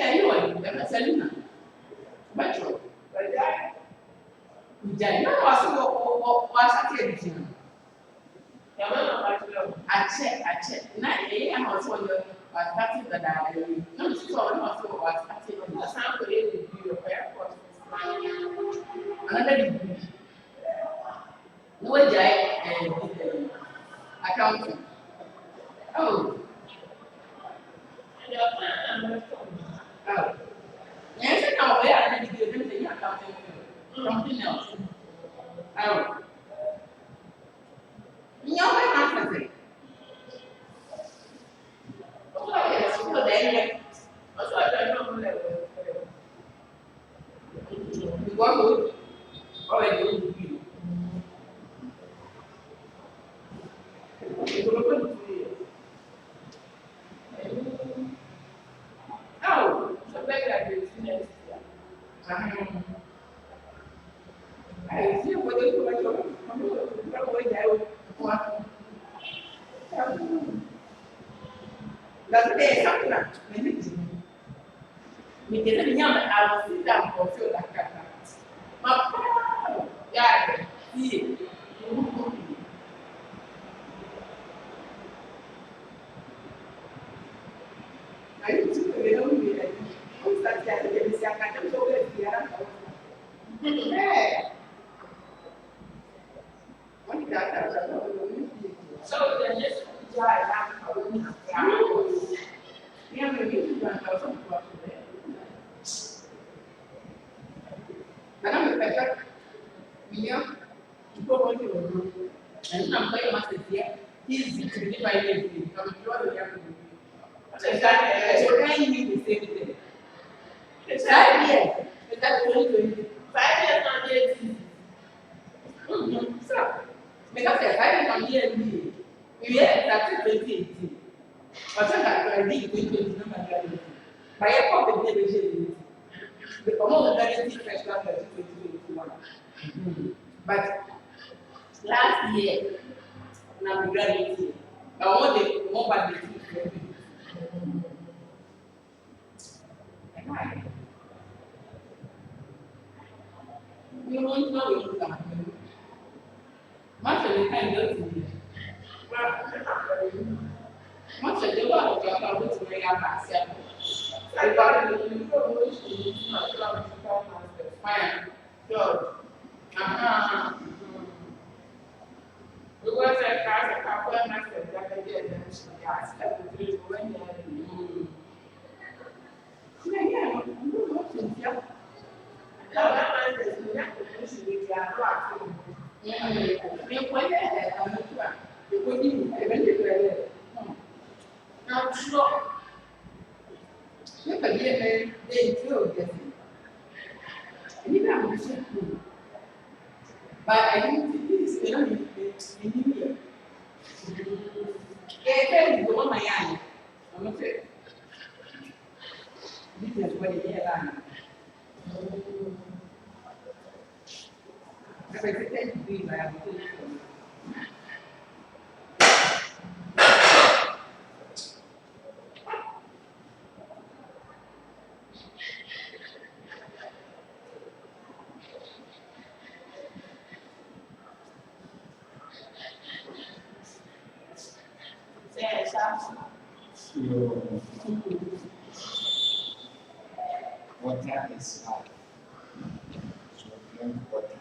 Ẹ̀yìn wọ̀ ní ẹ̀ka sẹ́lẹ̀ náà. Bẹ́ẹ̀ni ìjà yìí náà wà sí wọ́n aṣáájú ẹ̀dùn sí náà. Yàrá náà bá ti lọ. Àkyẹ́ náà èyí àwọn tí wọ́n yọ was starting that I no so also was starting What's happening with you? Airport. another degree. No way accounting. Oh, And your plan, oh. Yes, I know where I did the degree accounting something else. Oh. No, I can't say. Oh, yes, so then what's what I know level? we go to already degree. We go to 2 years. Oh, So beg that you next year. I see what they do. I'm going to go. That's the something that we didn't have. I will sit down for feel like that. My yeah, see. I need to be like, who's that guy? They say, I can't show it here. Yeah. When you got that, I don't know. So the next job I have, I will not apply. Yeah, maybe you don't have some problem there. And I'm a better. Yeah. You go on your room. And I'm playing master here. He's to be my name. I'm sure you have to be. So can you mean the same thing? It's 5 years. Is that 2020? 5 years not yet. So, because I am here in the we had started 2018. But I did 2020, no matter what. By a public division, the common guarantee fresh one 2021. But last year, now we graduated. I want the more by the two. We won't know we will come. Much of the time, don't we? Much of the work of our way to bring our myself. I got it. You know, which is my job is to come master. Fine. Good. Because I pass a couple of masters that I did, and I slept with three when they had me. Yeah, I'm not watching. Yeah. Now, that master is not the person with your rock. Me puede a mutua. Yo puedo ir a ver el trailer. Now, sure. Yo también me intro de así. Y mira, me dice, but I didn't think this, you know, in India. Que es como Miami. No sé. Business puede llegar. A veces es difícil, a veces Say, something. So, water is life. So drink water.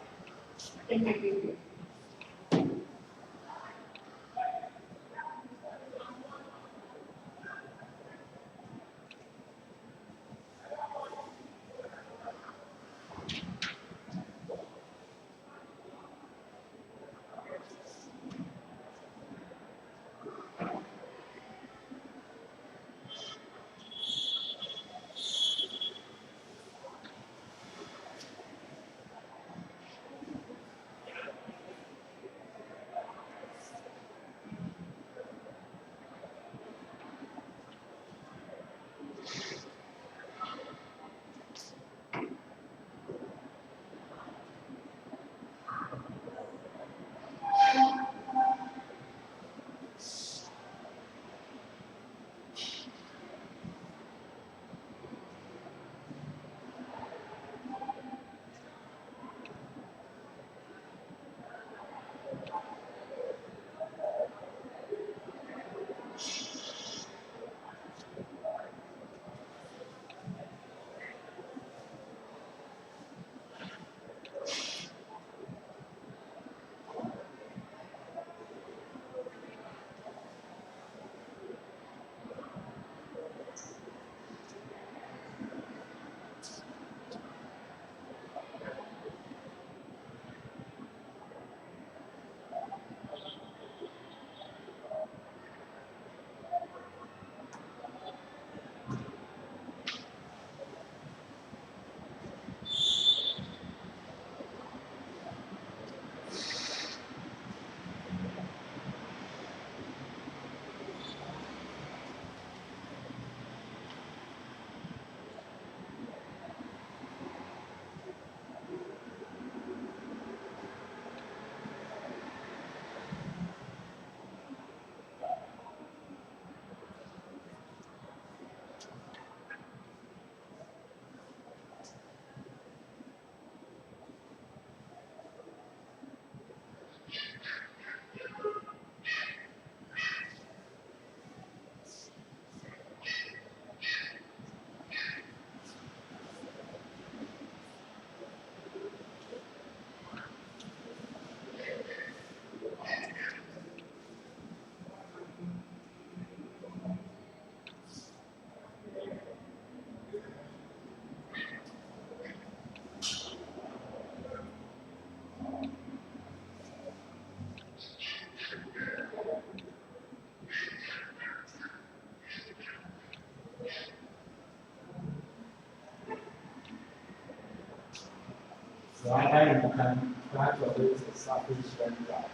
income, part of it is surface rental.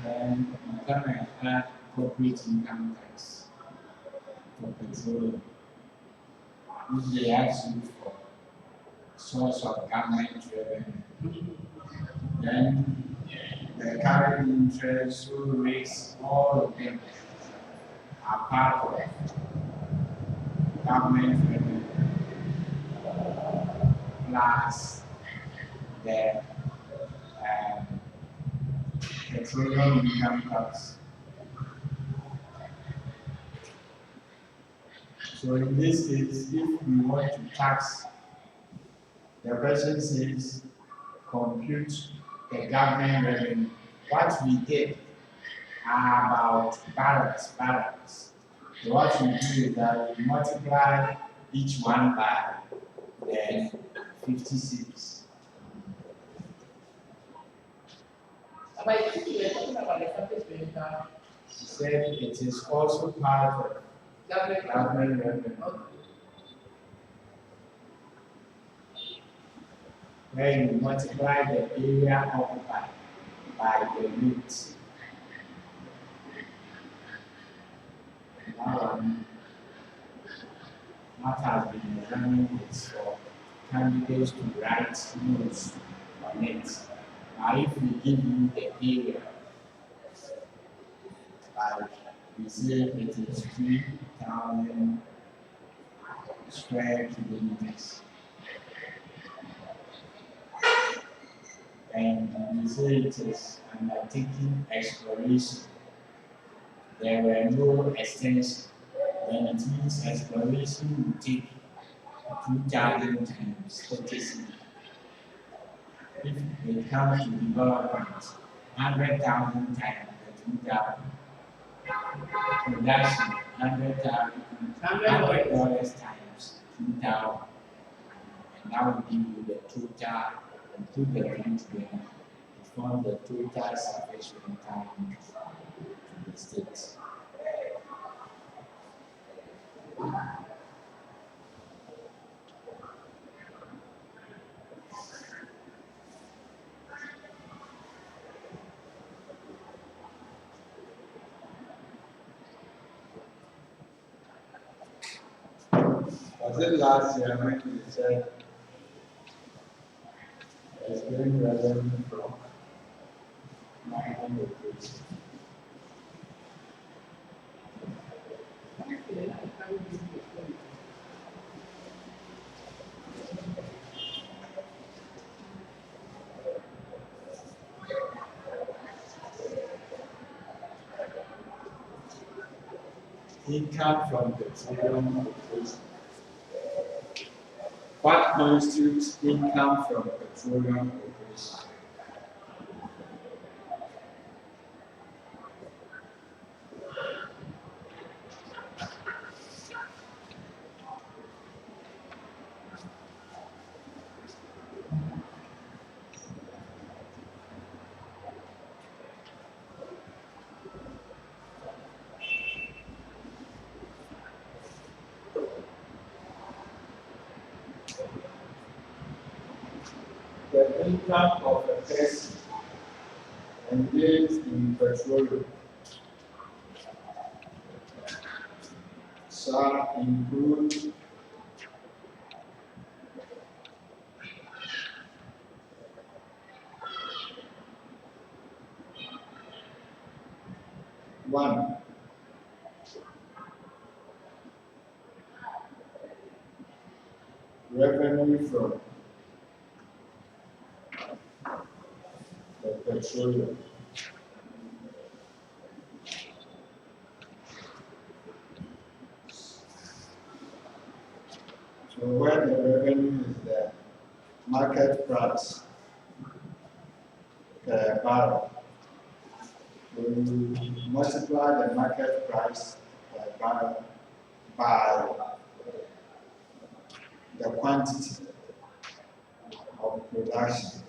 Then you come and add corporate income tax for petroleum. If they ask you for source of government revenue, then the current interest rates, all of them are part of government revenue plus the petroleum income tax. So in this case, if we want to tax, the person says compute the government revenue. What we did are about barrels. So what we do is that we multiply each one by the 56. But if you were talking about the surface rental, He said it is also part of government revenue. Where you multiply the area occupied by the rate. That has been examined is for candidates to write notes on it. Now, if we give you the area, like we say it is 3,000 square kilometers, and we say it is undertaking exploration, there were no extension, then it means exploration will take 2,000 times 30 cedi. If it comes to development, 100,000 times the 2,000. Production, $100 times 2,000. And that will give you the total, and put the rent together, to form the total surface rental to the state. Was it last year when you said there's been revenue from mining locations? Income from petroleum operations. What constitutes income from petroleum operations? The income of a person engaged in petroleum shall include one, revenue from the petroleum. So where the revenue is the market price per barrel, we multiply the market price per barrel by the quantity of production.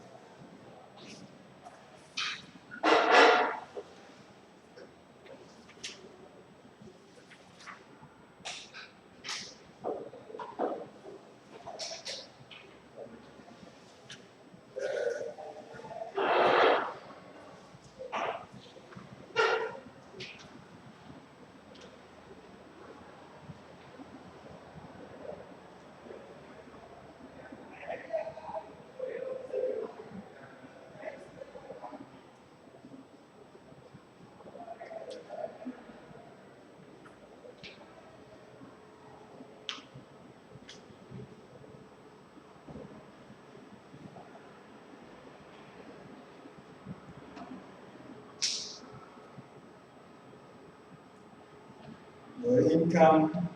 Your income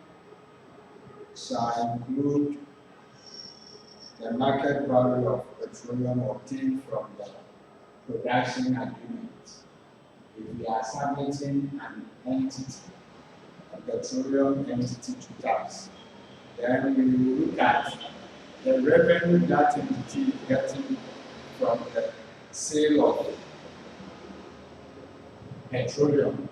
shall include the market value of petroleum obtained from the production agreement. If we are submitting an entity, a petroleum entity to tax, then we will look at the revenue that entity is getting from the sale of petroleum.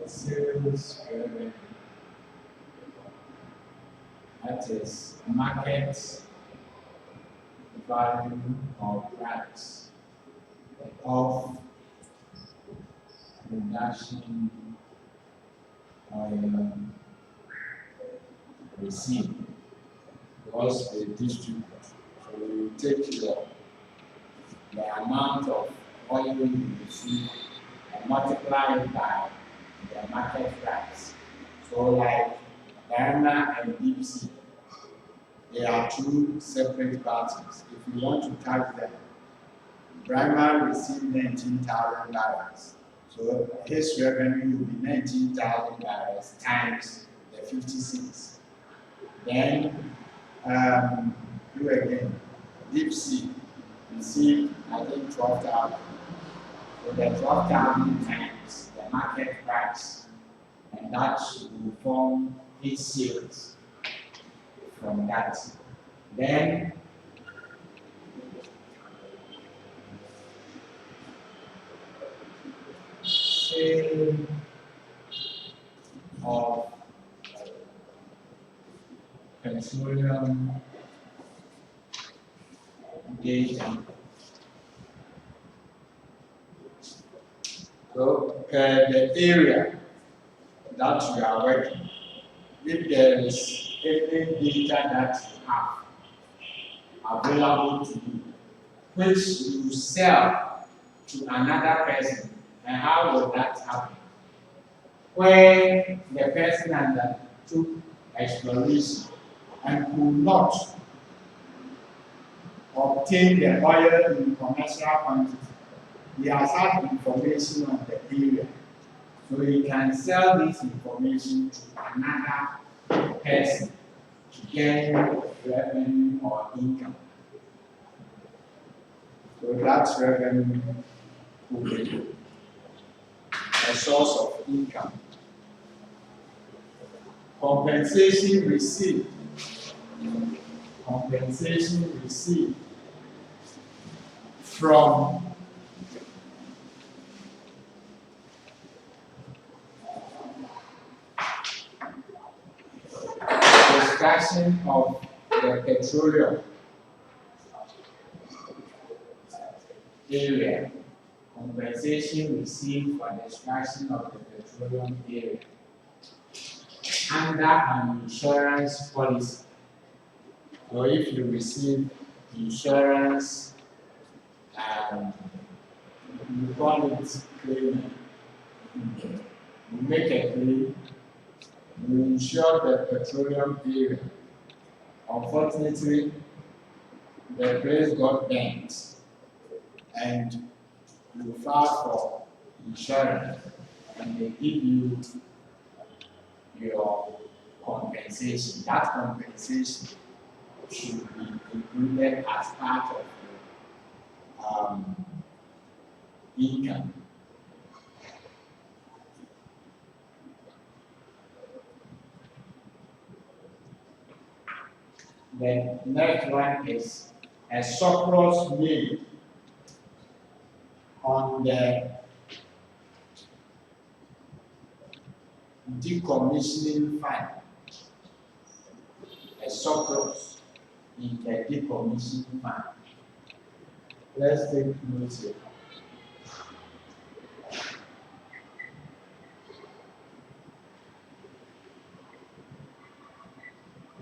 Sales revenue, that is market value or price of production oil received, because we distribute. So we take the amount of oil you receive and multiply it by the market price. So like Diana and Deep Sea, they are two separate parties. If you want to tax them, Brahma received 19,000 barrels. So his revenue will be 19,000 barrels times the 56. Then do again. Deep Sea received, I think, 12,000. So the 12,000 times the market price, and that will form its sales from that. Then sale of petroleum data. So the area that you are working, if there is any data that you have available to you, which you sell to another person, and how will that happen? Where the person undertook exploration and could not obtain the oil in commercial quantity, he has had information on the area. So he can sell this information to another person to gain revenue or income. So that revenue will be a source of income. Compensation received. Compensation received from extraction of the petroleum area. Compensation received for the extraction of the petroleum area under an insurance policy. So if you receive insurance, you call it claim. You make a claim, you insure the petroleum area. Unfortunately, the place got bent and you file for insurance and they give you your compensation. That compensation should be included as part of your income. The next one is a surplus made on the decommissioning fund. A surplus in the decommissioning fund. Let's take note here.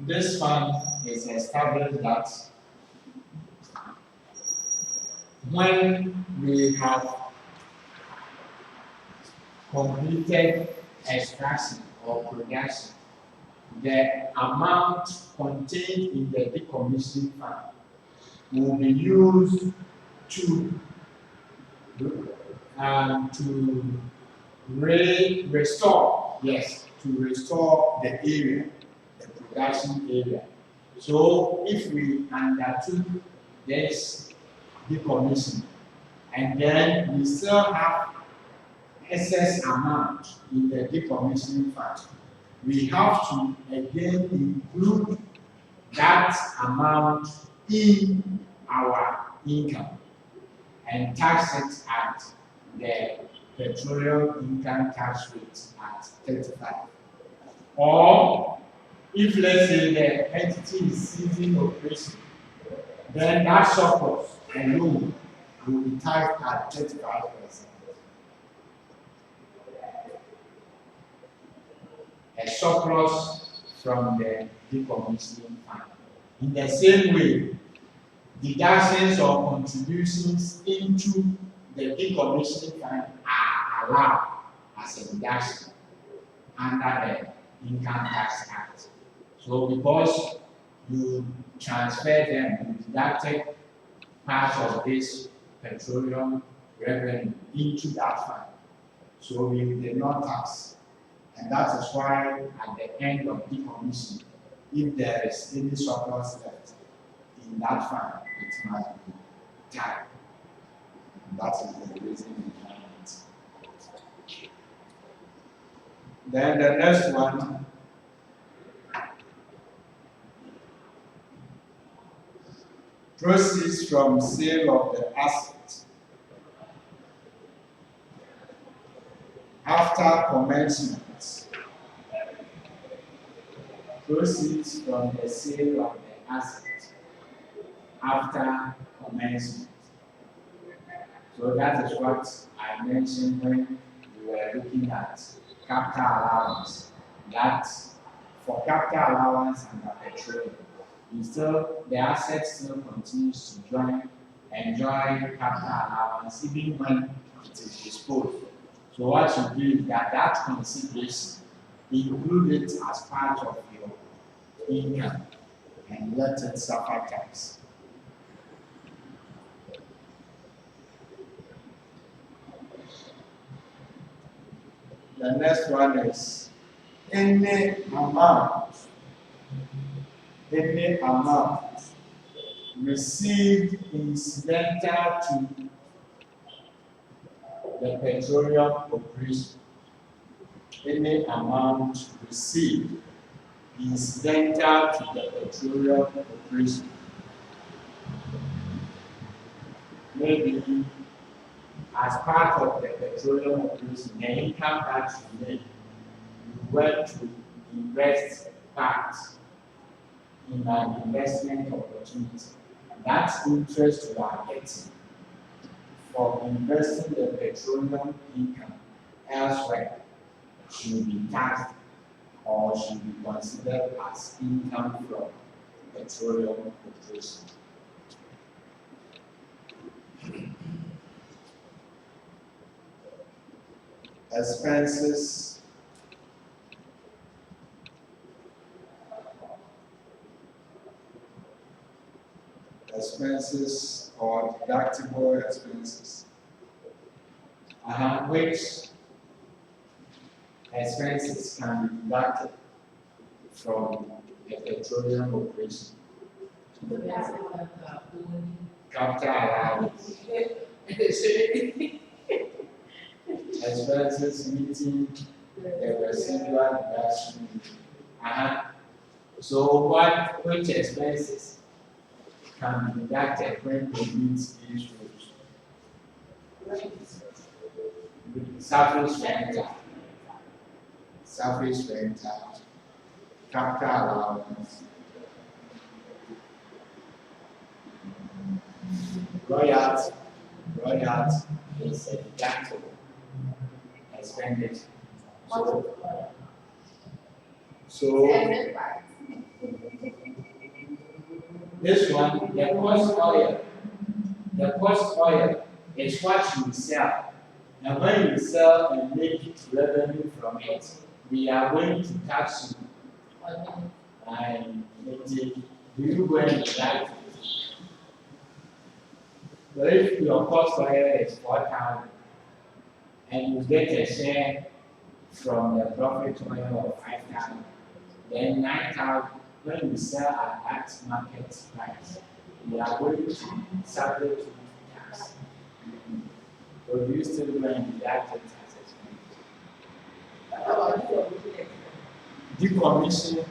This fund is established that when we have completed extraction or production, the amount contained in the decommissioning fund will be used to to restore, yes, to restore the area, the production area. So if we undertook this decommission and then we still have excess amount in the decommissioning fund, we have to again include that amount in our income and tax it at the petroleum income tax rate at 35. Or if let's say the entity is ceasing operation, then that surplus alone will be taxed at 35%. A surplus from the decommissioning fund. In the same way, deductions or contributions into the decommissioning fund are allowed as a deduction under the Income Tax Act. So because you transfer them, you deducted part of this petroleum revenue into that fund. So we did not tax. And that is why at the end of decommission, if there is any surplus left in that fund, it must be taxed. That is the reason behind it. Then the next one, proceeds from sale of the asset after commencement. Proceeds from the sale of the asset after commencement. So that is what I mentioned when we were looking at capital allowance. That for capital allowance and the petroleum, the asset still continues to enjoy capital allowance even when it is disposed. So what you do is that consideration, include it as part of your income and let it suffer tax. The next one is any amount received incidental to the petroleum operation. Any amount received incidental to the petroleum operation. Maybe as part of the petroleum operation, the income that you made, you went to invest part in an investment opportunity. That interest you are getting for investing the petroleum income elsewhere should be taxed or should be considered as income from petroleum operation. Expenses or deductible expenses. Which expenses can be deducted from the petroleum operation? Capital allowance. Expenses meeting the residual deduction. So which expenses can be deducted when they meet these rules? Surface rental, capital allowance, royalty is a deductible expenditure. So this one, the cost oil is what you sell. And when you sell and make revenue from it, we are going to tax you. And do you go and deduct it? So if your cost oil is 4,000 and you get a share from the profit oil of 5,000, then 9,000, when you sell at that market price, you are going to subject to tax. So do you still go and deduct the tax expense? Decommission,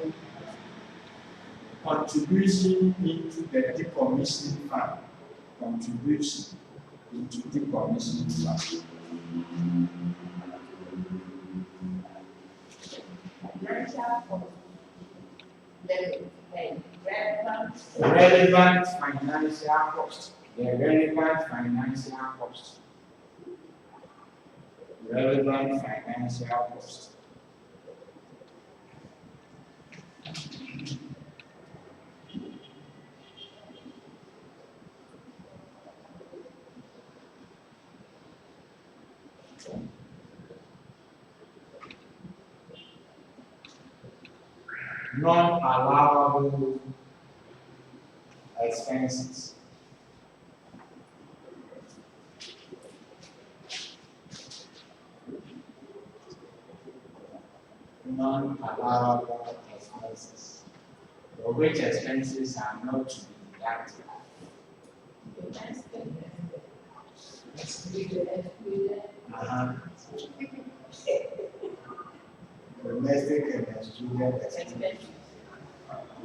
contribution into the decommission fund. Contribution into decommission fund. Relevant financial cost. The relevant financial cost. Relevant financial cost. Non-allowable expenses. Non-allowable expenses. For which expenses are not to be deducted. Domestic and excluded expenses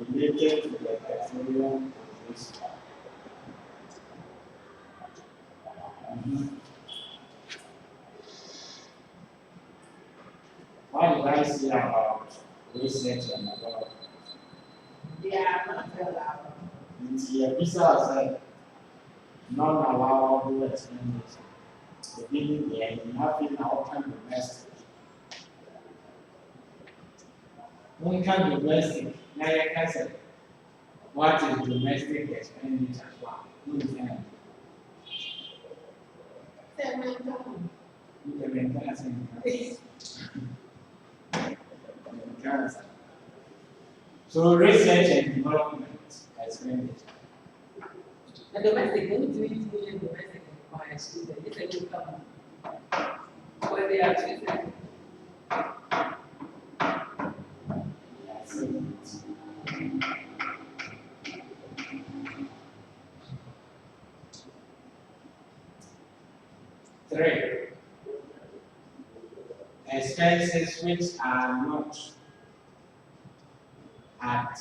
related to the petroleum industry. What did I say about research and development? They are not allowed. It's a visa non-allowable expenditure. The meaning there is nothing outcome domestic. One can domestic, now you can say, what is domestic expenditure? Who is that? You can maintain cancer. So research and development expenditure. The domestic, they need to use domestic by excluded. It's a income. Where they are treated. Three, expenses which are not at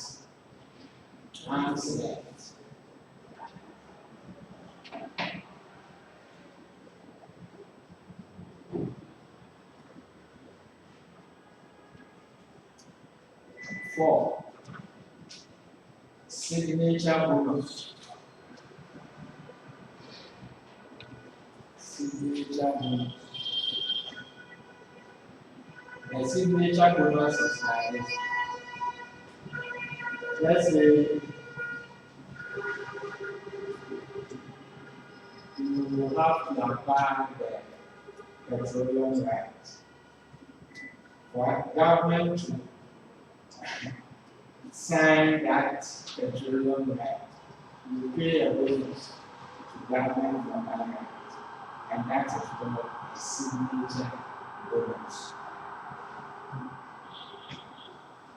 arm's length. Four, signature bonus. Signature bonus. The signature bonus is like this. Let's say you have to acquire the petroleum rights. For government to sign that petroleum right, you pay a bonus to government for that right, and that is called a signature bonus.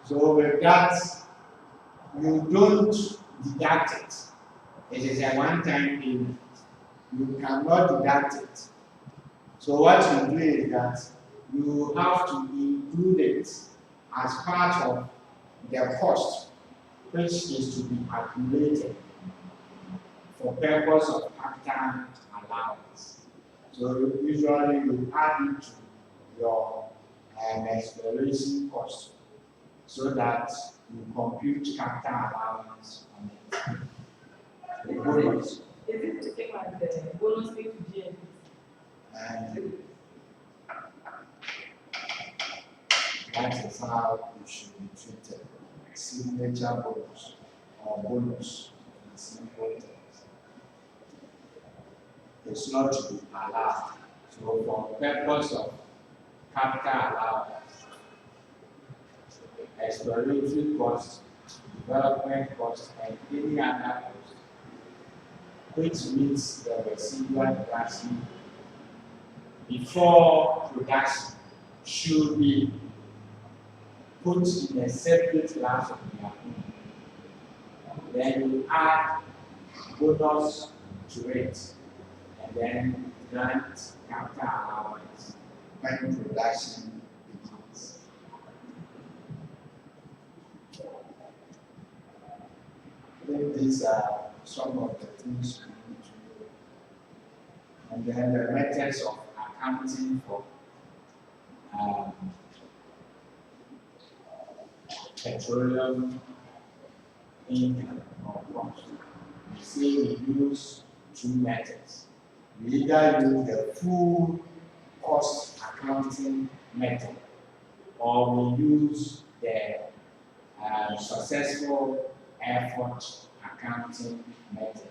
So with that, you don't deduct it. It is a one-time payment. You cannot deduct it. So what you do is that you have to include it as part of the cost which is to be calculated for purpose of capital allowance. So usually you add it to your exploration cost so that you compute capital allowance on it. The bonus. Is it the same as the bonus paid to GMP? And that is how it should be treated. Signature bonus or bonus in simple terms. It's not to be allowed. So for purpose of capital allowance, exploratory costs, development costs, and any other cost, which means the residual production before production should be put in a separate class of their own. Then you add bonus to it, and then grant capital allowance when production begins. I think these are some of the things we need to do. And then the methods of accounting for petroleum income or cost. We say we use two methods. We either use the full cost accounting method or we use the successful effort accounting method.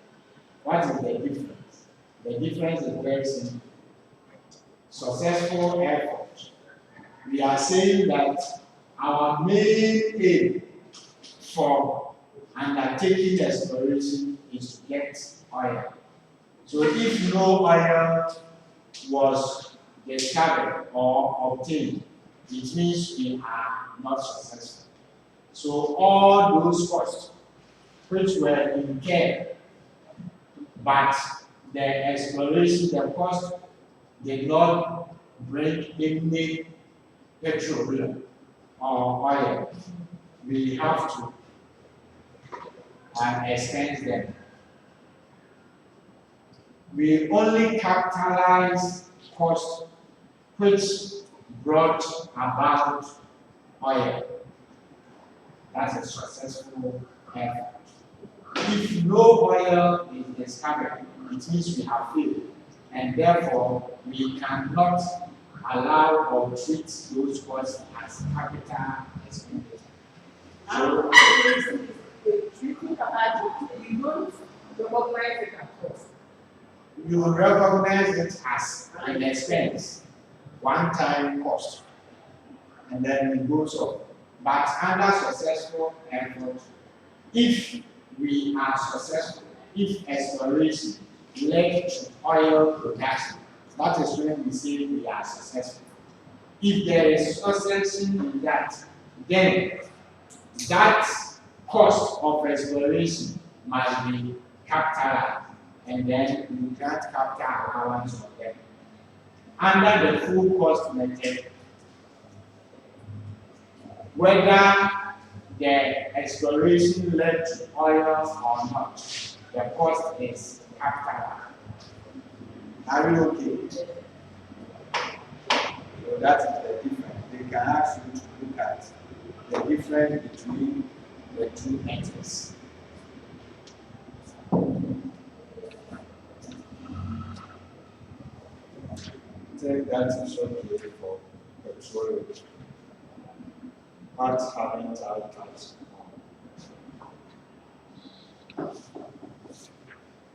What is the difference? The difference is very simple. Successful effort. We are saying that our main aim for undertaking exploration is to get oil. So if no oil was discovered or obtained, it means we are not successful. So all those costs which were incurred, but the exploration, the cost did not bring any petroleum or oil, we have to expense them. We only capitalize costs which brought about oil. That's a successful effort. If no oil is discovered, it means we have failed, and therefore we cannot allow or treat those costs as capital expenditure. So, treating capacity, we don't recognize it as cost. You recognize it as an expense, one-time cost, and then it goes up. But under successful effort, if we are successful, if exploration led to oil production, that is when we say we are successful. If there is success in that, then that cost of exploration might be capitalized, and then you grant capital allowance on them. Under the full cost method, whether the exploration led to oil or not, the cost is capitalized. Are we okay? So that is the difference. They can ask you to look at the difference between the two methods. Take that is okay for petroleum. Not having tax.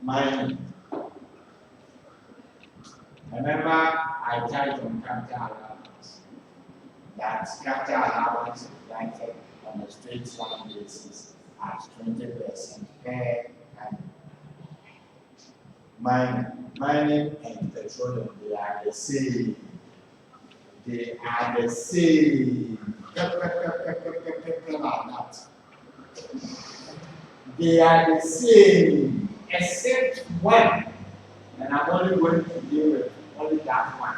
Mining. Remember, I tried on capital allowance. That capital allowance is granted on a straight line basis at 20% per annum. Mining and petroleum, they are the same. They are the same. Like that. They are the same, except one. And I'm only going to deal with only that one.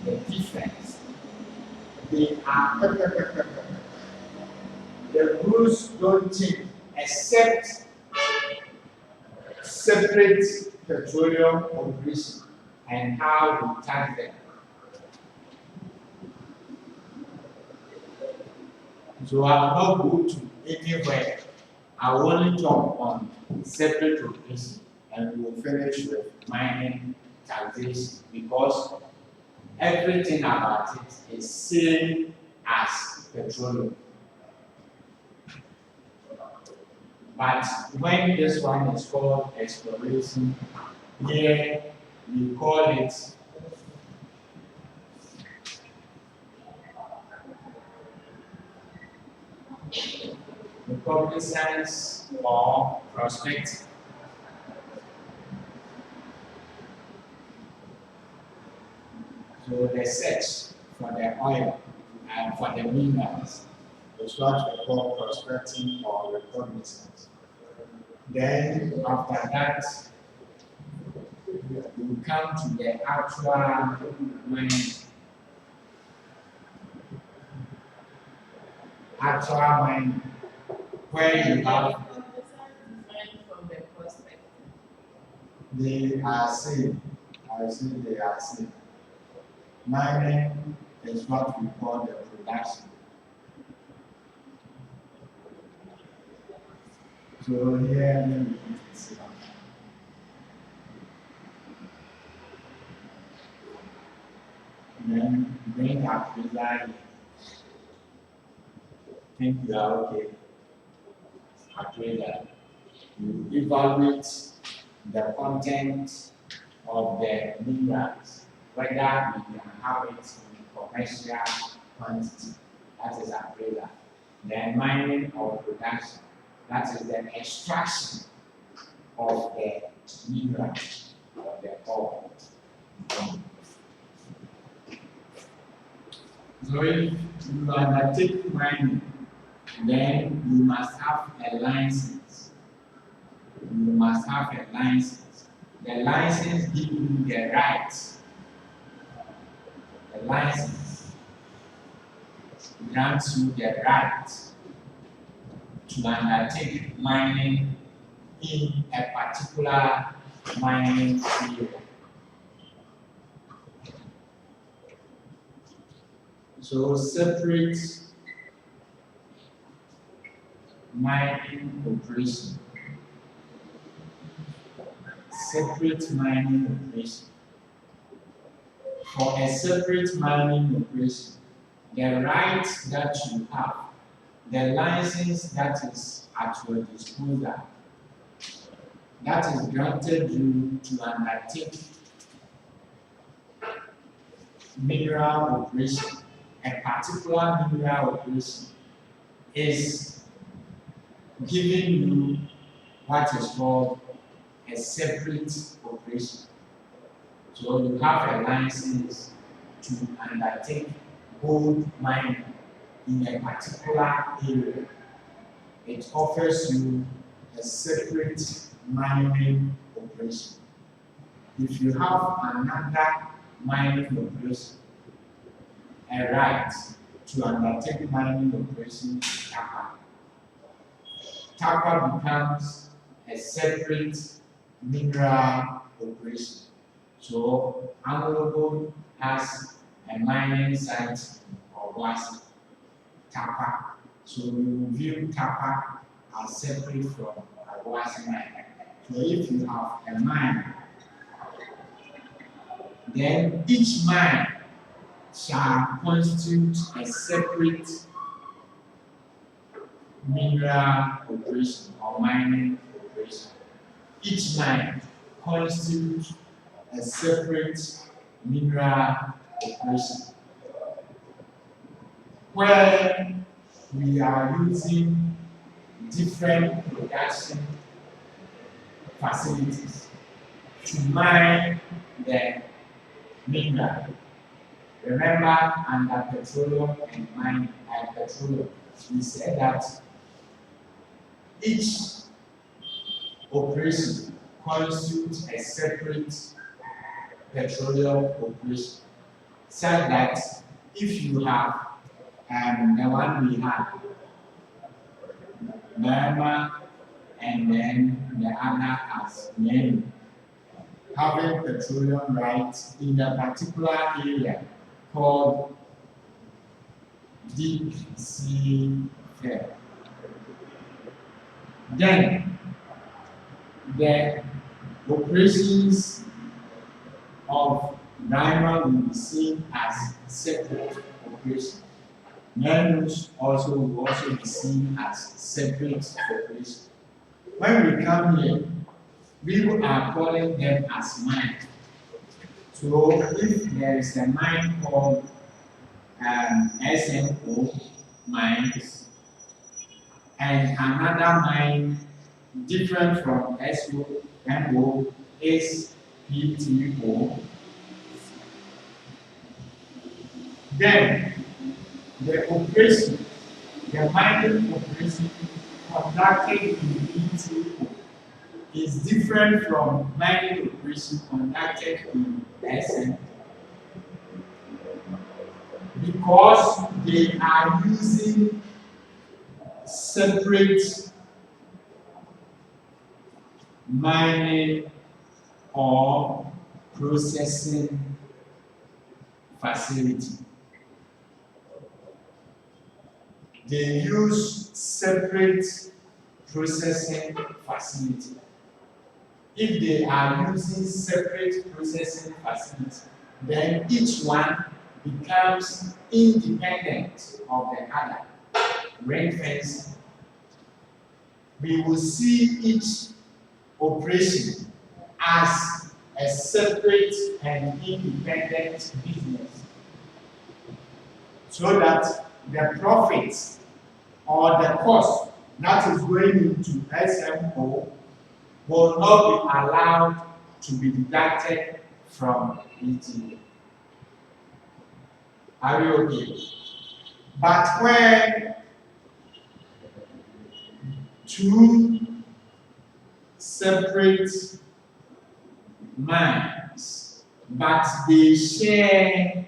The difference. They are the rules don't change except separate petroleum operation and how we tax them. So I will not go to anywhere. I will only talk on separate operation, and we will finish with mining taxation because everything about it is same as petroleum. But when this one is called exploration, here we call it reconnaissance or prospecting. So the search for the oil and for the minerals is what we call prospecting or reconnaissance. Then after that, you come to the actual mining. Actual mining, where you have From the prospect. they are same. I say they are same. Mining is what we call the production. So here let me put it here. Then bring up result. Think you are okay. Appraisal. You evaluate the content of the minerals, whether we can have it in commercial quantity. That is appraisal. Then mining or production. That is the extraction of the mineral or the ore. So if you undertake mining, then you must have a license. You must have a license. The license gives you the right. The license grants you the right to undertake mining in a particular mining area. So separate mining operation. Separate mining operation. For a separate mining operation, the right that you have, the license that is at your disposal, that is granted you to undertake mineral operation, a particular mineral operation, is giving you what is called a separate operation. So you have a license to undertake gold mining in a particular area. It offers you a separate mining operation. If you have another mining operation, a right to undertake mining operation in Tapa. Tapa becomes a separate mineral operation. So AngloGold has a mining site or Wasi, Tapa. So we view Tapa as separate from Wasi mine. So if you have a mine, then each mine shall constitute a separate mineral operation or mining operation. Each mine constitutes a separate mineral operation. Where we are using different production facilities to mine the mineral. Remember, under petroleum and mining and petroleum, we said that each operation constitutes a separate petroleum operation, such that if you have the one we have, Burma, and then the other as Myanmar, having petroleum rights in a particular area called deep sea fair. Then the operations of diamond will be seen as separate operations. Minerals also will also be seen as separate operations. When we come here, we are calling them as mine. So if there is a mine called SMO mines and another mine different from SOMO is PTO, Then the operation, the mining operation conducted in ETO is different from mining operation conducted in SM because they are using separate mining or processing facility. They use separate processing facility. If they are using separate processing facility, then each one becomes independent of the other. Ring fence. We will see each operation as a separate and independent business, so that the profits or the cost that is going into SMO will not be allowed to be deducted from ETO. Are you okay? But when two separate mines, but they share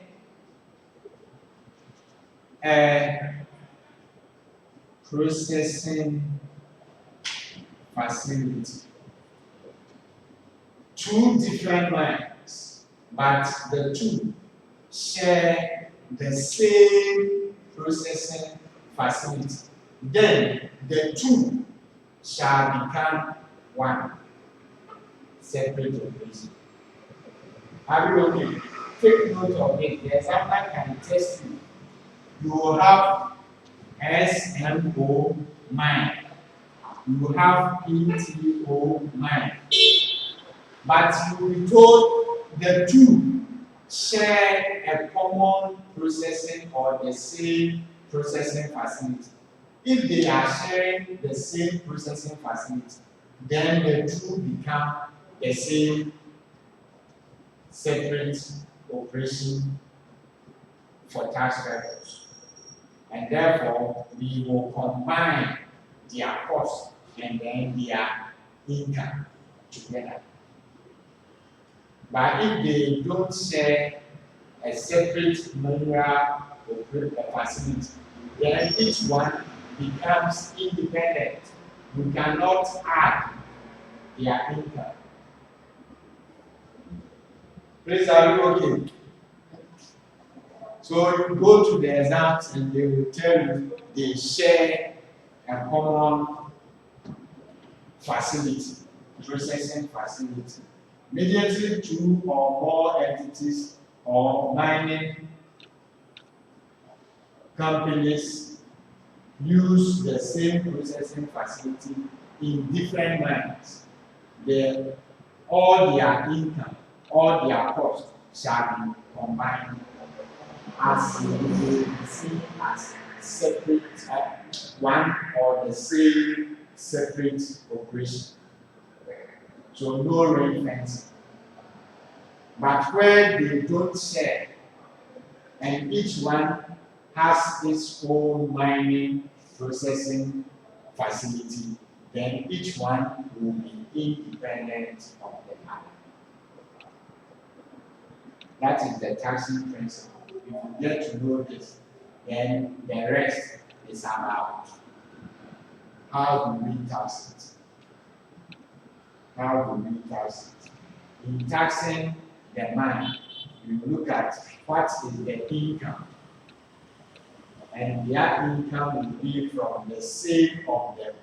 a processing facility. Two different mines, but the two share the same processing facility. Then the two shall become one separate operation. Are you okay? Take note of it. The examiner can test you. You will have SMO mine. You will have PTO mine. But you will be told the two share a common processing or the same processing facility. If they are sharing the same processing facility, then the two become the same separate operation for tax purposes. And therefore, we will combine their cost and then their income together. But if they don't share a separate mineral facility, then each one becomes independent. You cannot add their income. Please, are you okay? So you go to the exams and they will tell you they share a common facility, processing facility. Immediately two or more entities or mining companies use the same processing facility in different mines. All their income, all their costs shall be combined as seen as separate one or the same separate operation. So no ring fencing. But where they don't share and each one has its own mining processing facility, then each one will be independent of the other. That is the taxing principle. If you get to know this, then the rest is about how do we tax it? How do we tax it? In taxing the mine, you look at what is the income, and their income will be from the sale of the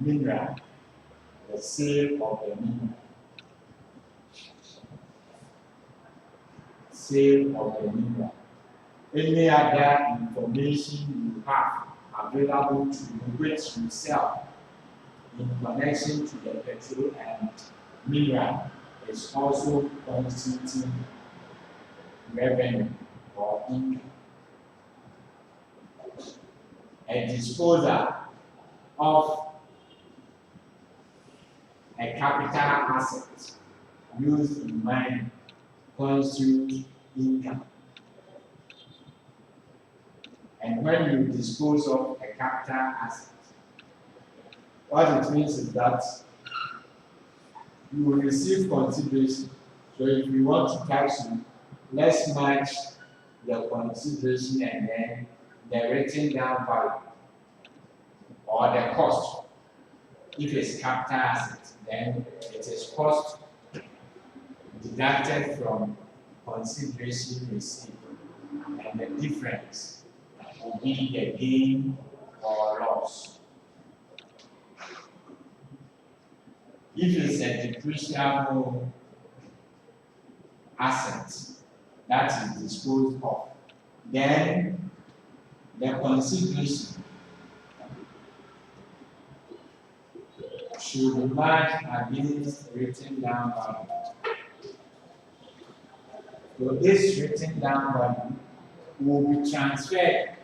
mineral, the sale of the mineral, sale of the mineral. Any other information you have available to you which you sell in connection to the petrol and mineral is also constituting revenue or income. A disposal of a capital asset used in mining constitutes income. And when you dispose of a capital asset, what it means is that you will receive consideration. So if we want to tax you, let's match the consideration and then the written down value or the cost. If it's capital asset, then it is cost deducted from consideration received, and the difference will be the gain or loss. If it's a depreciable asset that is disposed of, then the consideration should match against written down value. So this written down value will be transferred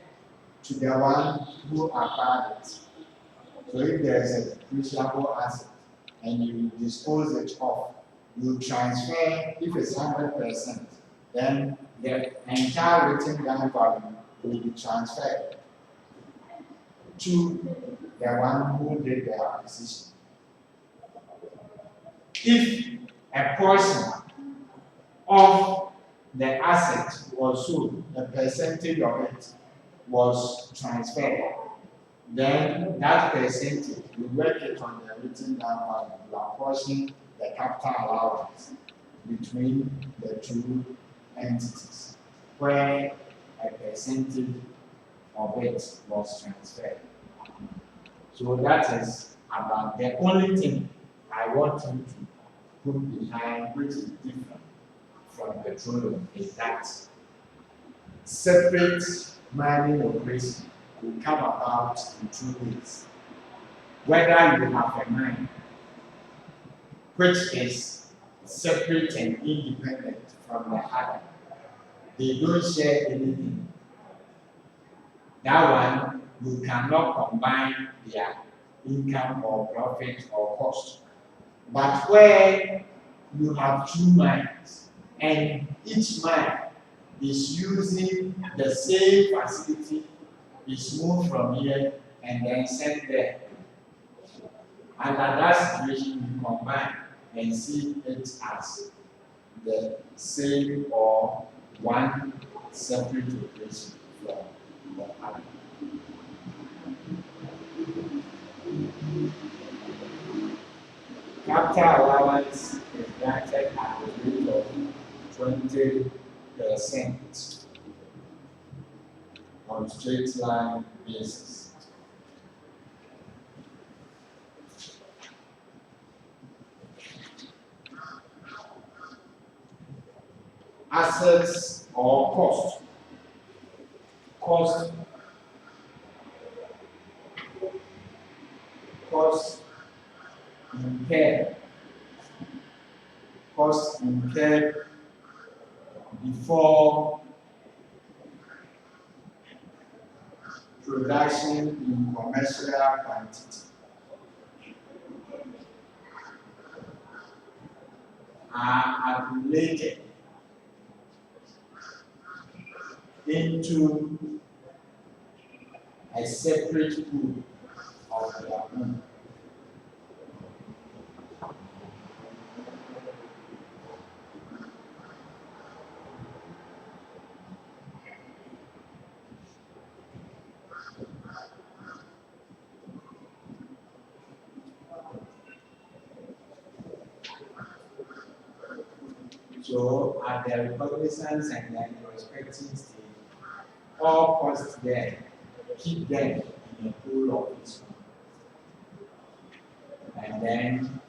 to the one who acquired it. So if there is a depreciable asset and you dispose it off, you transfer, if it's 100%, then the entire written down value will be transferred to the one who did the acquisition. If a portion of the asset was sold, a percentage of it was transferred, then that percentage, you work it on the written down value, you apportion the capital allowance between the two entities, where a percentage of it was transferred. So that is about the only thing I want you to put behind, which is different from petroleum, is that separate mining operation will come about in two ways. Whether you have a mine which is separate and independent from the other, they don't share anything. That one, you cannot combine their income or profit or cost. But where you have two mines and each mine is using the same facility, is moved from here and then sent there. And at that situation, you combine and see it as the same or one separate operation from the other. Capital allowance is granted at the rate of 20% on straight line basis. Assets or cost. Cost incurred. Cost incurred before production in commercial quantity are accumulated into a separate pool of their own. So at the recognizance and then respecting stage, all costs there, keep them in a pool of its own. And then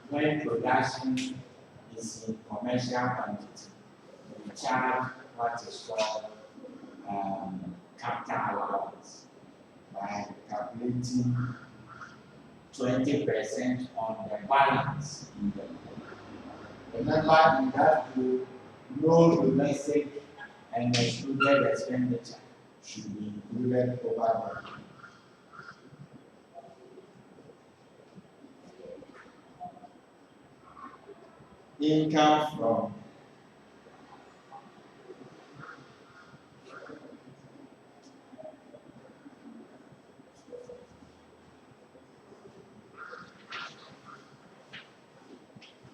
when production is in commercial quantity, we charge what is called capital allowance by calculating 20% on the balance in the pool. Remember, in that pool, no domestic and excluded expenditure should be included over the income from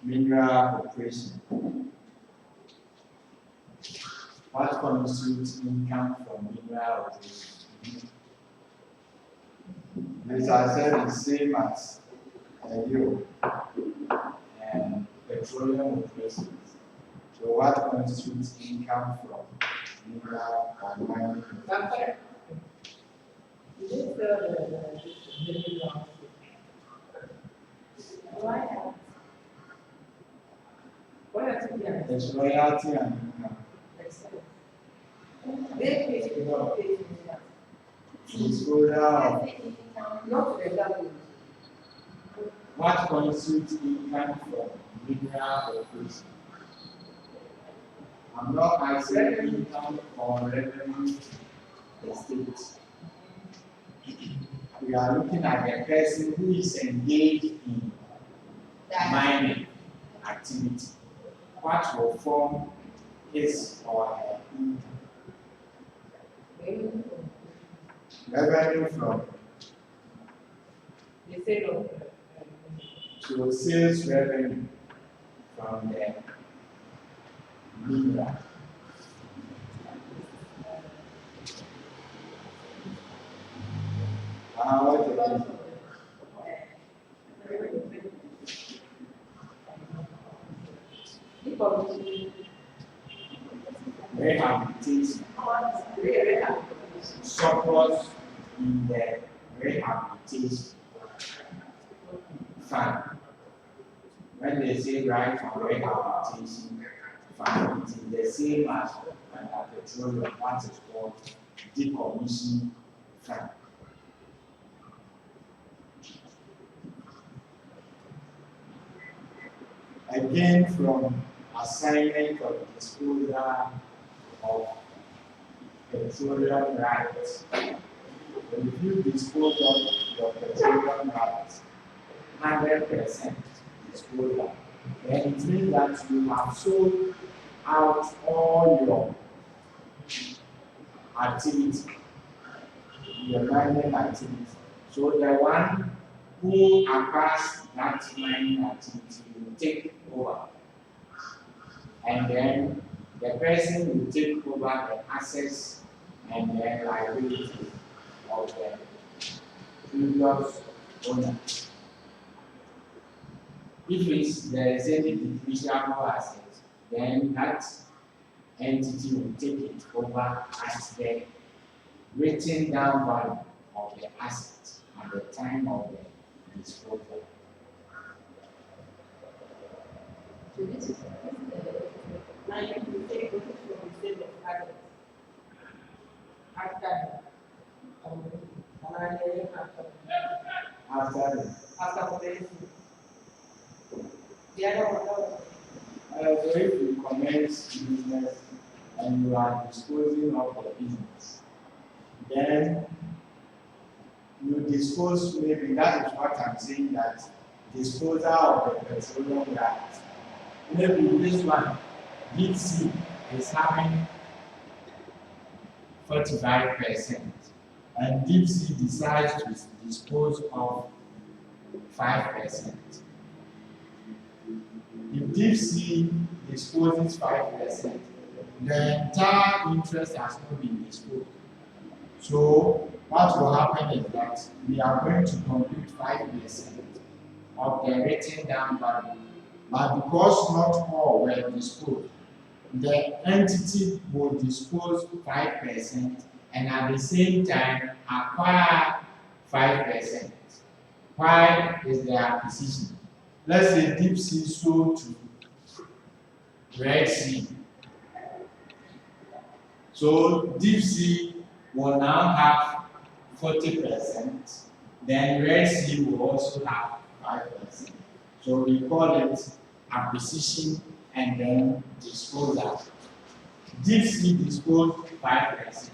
mineral operation. What constitutes income from mineral operation? As I said, the same as you and petroleum operations. So what constitutes income from mineral and mining operation? You just tell the mineral. Why? What are you doing? It's royalty and income. They pay Disposal of not the government. what constitutes income from mineral operation. I'm not asking income or revenue estate. We are looking at the person who is engaged in mining activity. What will form his or her income? Revenue from They say no. so sales revenue from the mineral. What the rehabilitation, surplus in the rehabilitation fund. When they say right from rehabilitation fund, it is the same as petroleum, what is called decommission fund. Again, from assignment of disposal of petroleum rights. If you dispose of your petroleum rights, 100% disposal, then it means that you have sold out all your activity, your mining activity. So the one who acquires that mining activity will take over. And then the person will take over the assets and the liabilities of the previous owner. If there is any depreciable asset, then that entity will take it over as the written down value of the asset at the time of the disposal. So this is now you can take it from the state of assets. After after commencing. The other one. So if you commence business and you are disposing of the business, then you dispose, maybe that is what I'm saying, that disposal of the petroleum rights. Maybe this one, deep sea, is having 45%, and deep sea decides to dispose of 5%. If deep sea disposes 5%, the entire interest has not been disposed. So what will happen is that we are going to compute 5% of the written down value, but because not all were disposed, the entity will dispose 5% and at the same time acquire 5%. Why is the acquisition? Let's say deep sea sold to Red Sea. So deep sea will now have 40%, then Red Sea will also have 5%. So we call it acquisition and then disposal. Deep sea disposed 5%,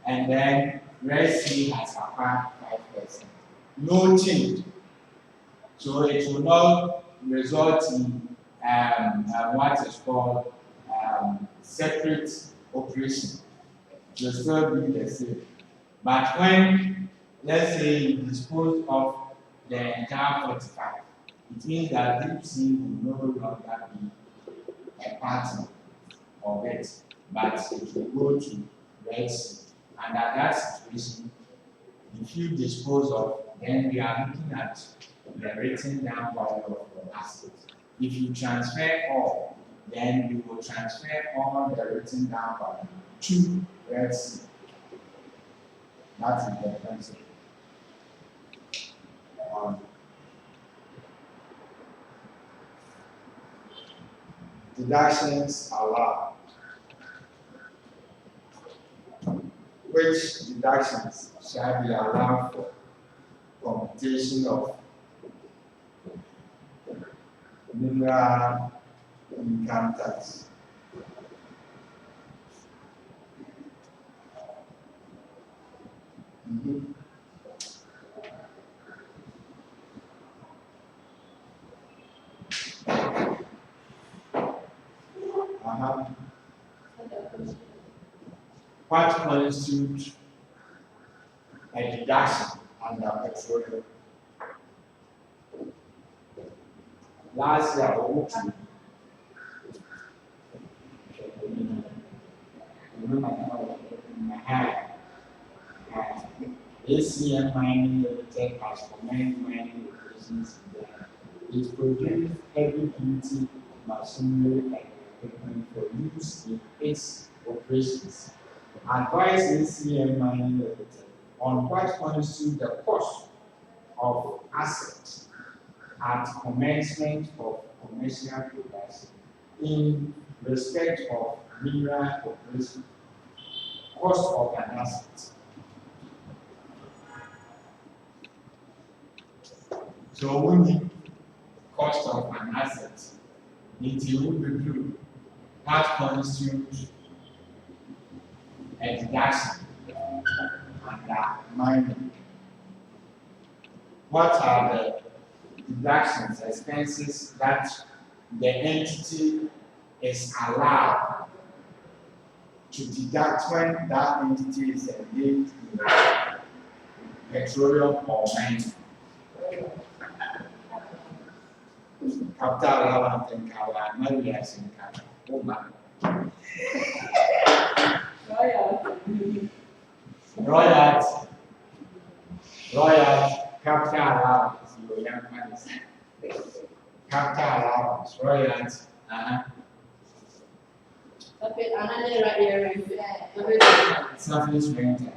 and then Red Sea has acquired 5%. No change. So it will not result in what is called separate operation. It will still be the same. But when, let's say, you dispose of the entire 45, it means that deep sea will no longer be a part of it, but it will go to Red Sea. And at that situation, if you dispose of, then we are looking at the written down value of your assets. If you transfer all, then you will transfer all the written down value to Red Sea. That is the principle. Deductions allowed. Which deductions shall be allowed for computation of mineral income tax? Mhm. Uh-huh. What constitutes a deduction under petroleum? Last year, I went to ACM Mining Limited has commenced mining operations in Ghana. It produces heavy duty machinery and equipment for use in its operations. Advise ACM Mining Limited on what constitutes the cost of assets at commencement of commercial production in respect of mineral operation. Cost of an asset. So we need cost of an asset. It will be what constitutes a deduction under mining. What are the deductions, expenses that the entity is allowed to deduct when that entity is engaged in petroleum or mining? Capital allowance and capital malus in capital. Royalty, capital allowance, your young man is capital allowance, royalty, Okay, another area. surface rental.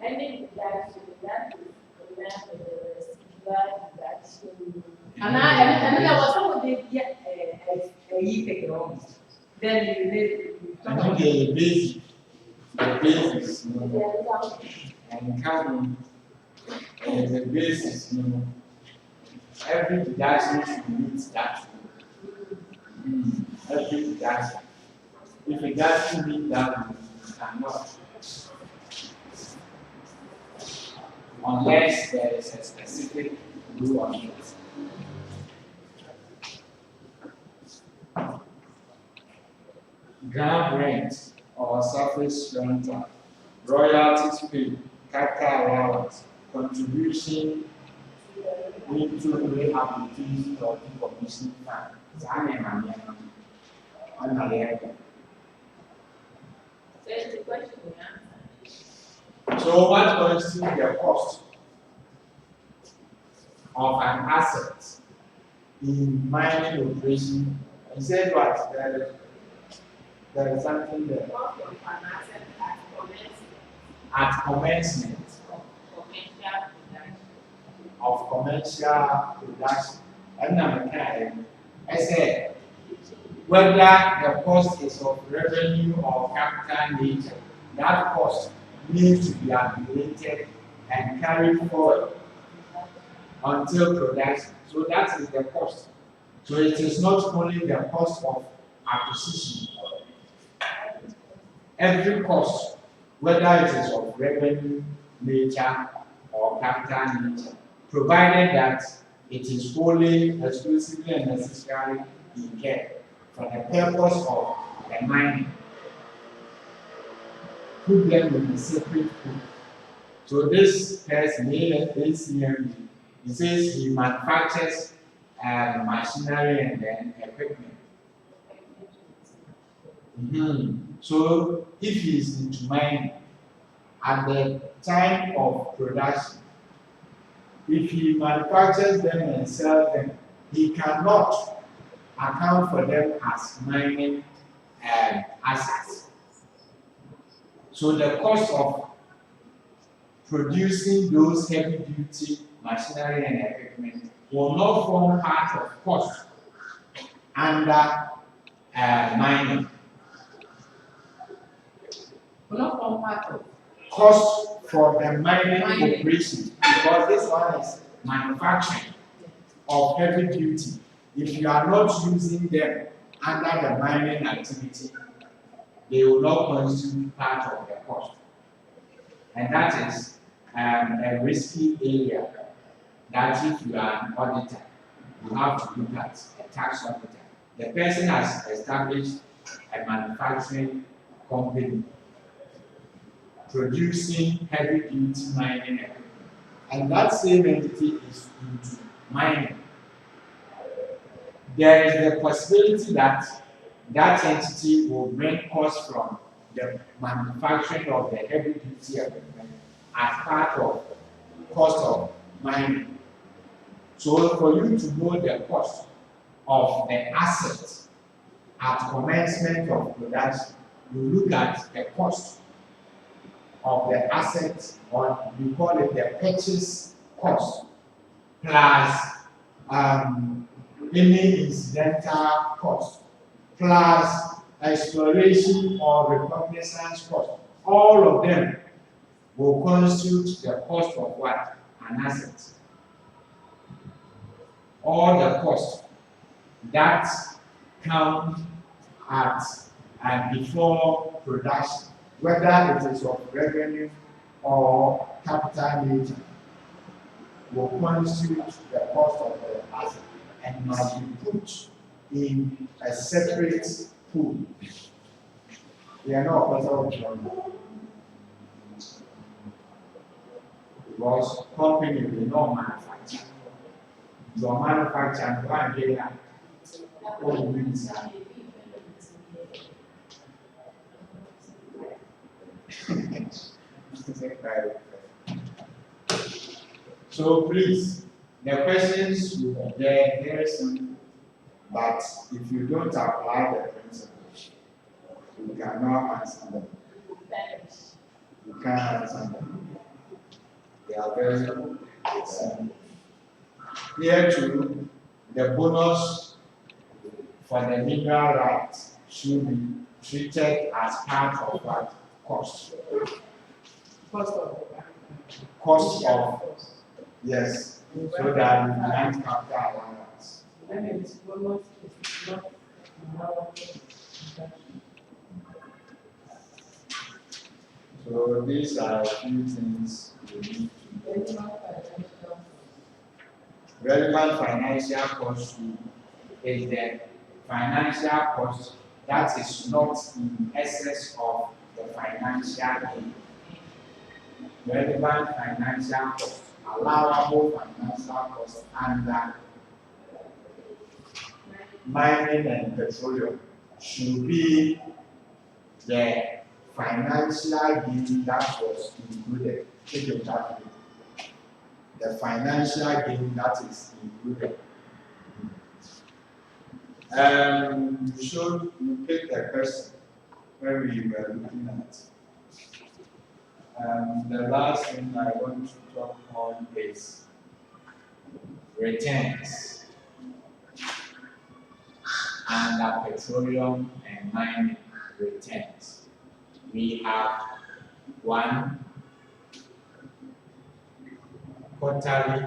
Any deduction that is left with the residual deduction. And I was some of the year on. Then you I know the basis, you know, and coming as a basis, you know, every deduction should meet that. Every deduction. If it doesn't meet that, you cannot. Unless there is a specific rule on it. Ground rent or surface rental, royalties paid, capital allowance, contribution into rehabilitation or decommissioning fund. So it's the question we answer. So what constitutes the cost of an asset in mining operation? He said what? There is something there. Cost of an asset At at commencement commencement of commercial of production. commercial production. And I said, whether the cost is of revenue or capital nature, that cost needs to be accumulated and carried forward until production. So that is the cost. So it is not only the cost of acquisition. Every cost, whether it is of revenue nature or capital nature, provided that it is wholly, exclusively, and necessarily incurred for the purpose of the mining. Put them in a separate group. So this person, ACMB, He says he manufactures machinery and then equipment. So if he is into mining, at the time of production, if he manufactures them and sells them, he cannot account for them as mining assets. So the cost of producing those heavy duty machinery and equipment will not form part of cost under mining. Will not form part of Cost for the mining operation, because this one is manufacturing of heavy duty. If you are not using them under the mining activity, they will not constitute part of the cost. And that is a risky area that if you are an auditor, you have to look at a tax auditor. The person has established a manufacturing company producing heavy duty mining equipment, and that same entity is into mining. There is the possibility that that entity will bring costs from the manufacturing of the heavy duty equipment as part of cost of mining. So for you to know the cost of the asset at commencement of production, you look at the cost of the asset, or we call it the purchase cost, plus any incidental cost, plus exploration or reconnaissance cost. All of them will constitute the cost of what? An asset. All the costs that come at and before production, whether it is of revenue or capital nature, will constitute the cost of the asset and must be put in a separate pool. They are not possible because company will not manufacture. Your manufacture and one day what means so please, the questions will be there very soon, but if you don't apply the principles, you cannot answer them. You can't answer them. They are very simple. Here too, the bonus for the mineral rights should be treated as part of what? Cost. Cost of, yes, so that you can't capture allowance. So these are a few things you need to know. Relevant financial cost is the financial cost that is not in excess of the financial gain. Relevant financial cost, allowable financial cost under mining and petroleum should be the financial gain that was included. Take it that way. The financial gain that is included. You pick the person where we were looking at. The last thing I want to talk on is returns under petroleum and mining returns. We have one quarterly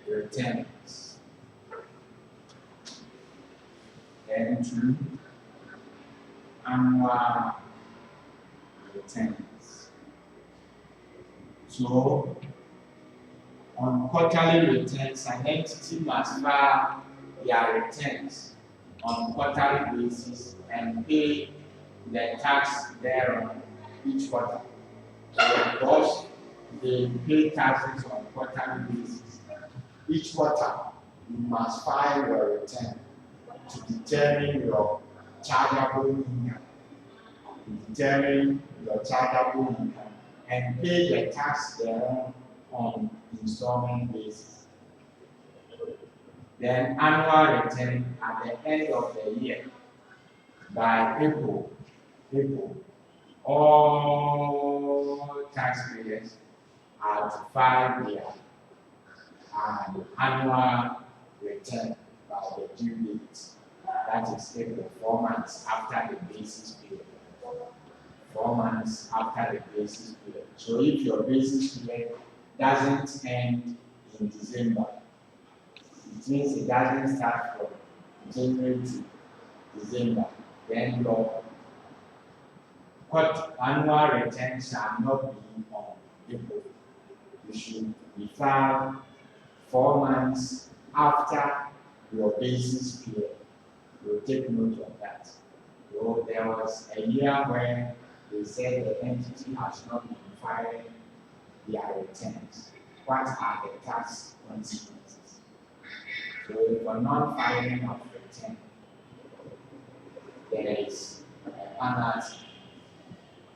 returns, and two annual returns. So on quarterly returns, an entity must file their returns on quarterly basis and pay the tax thereon each quarter. So because they pay taxes on quarterly basis. Each quarter, you must file your return to determine your chargeable income. And pay the tax thereon on installment basis. Then annual return at the end of the year by April, all taxpayers are to file their annual return by the due date. That is April, 4 months after the basis period. 4 months after the basis period. So if your basis period doesn't end in December, it means it doesn't start from January to December, then your annual return shall not be on April. You should be filed 4 months after your basis period. You'll take note of that. So there was a year where they said the entity has not been filing their returns. What are the tax consequences? So for non-filing of return, there is a penalty,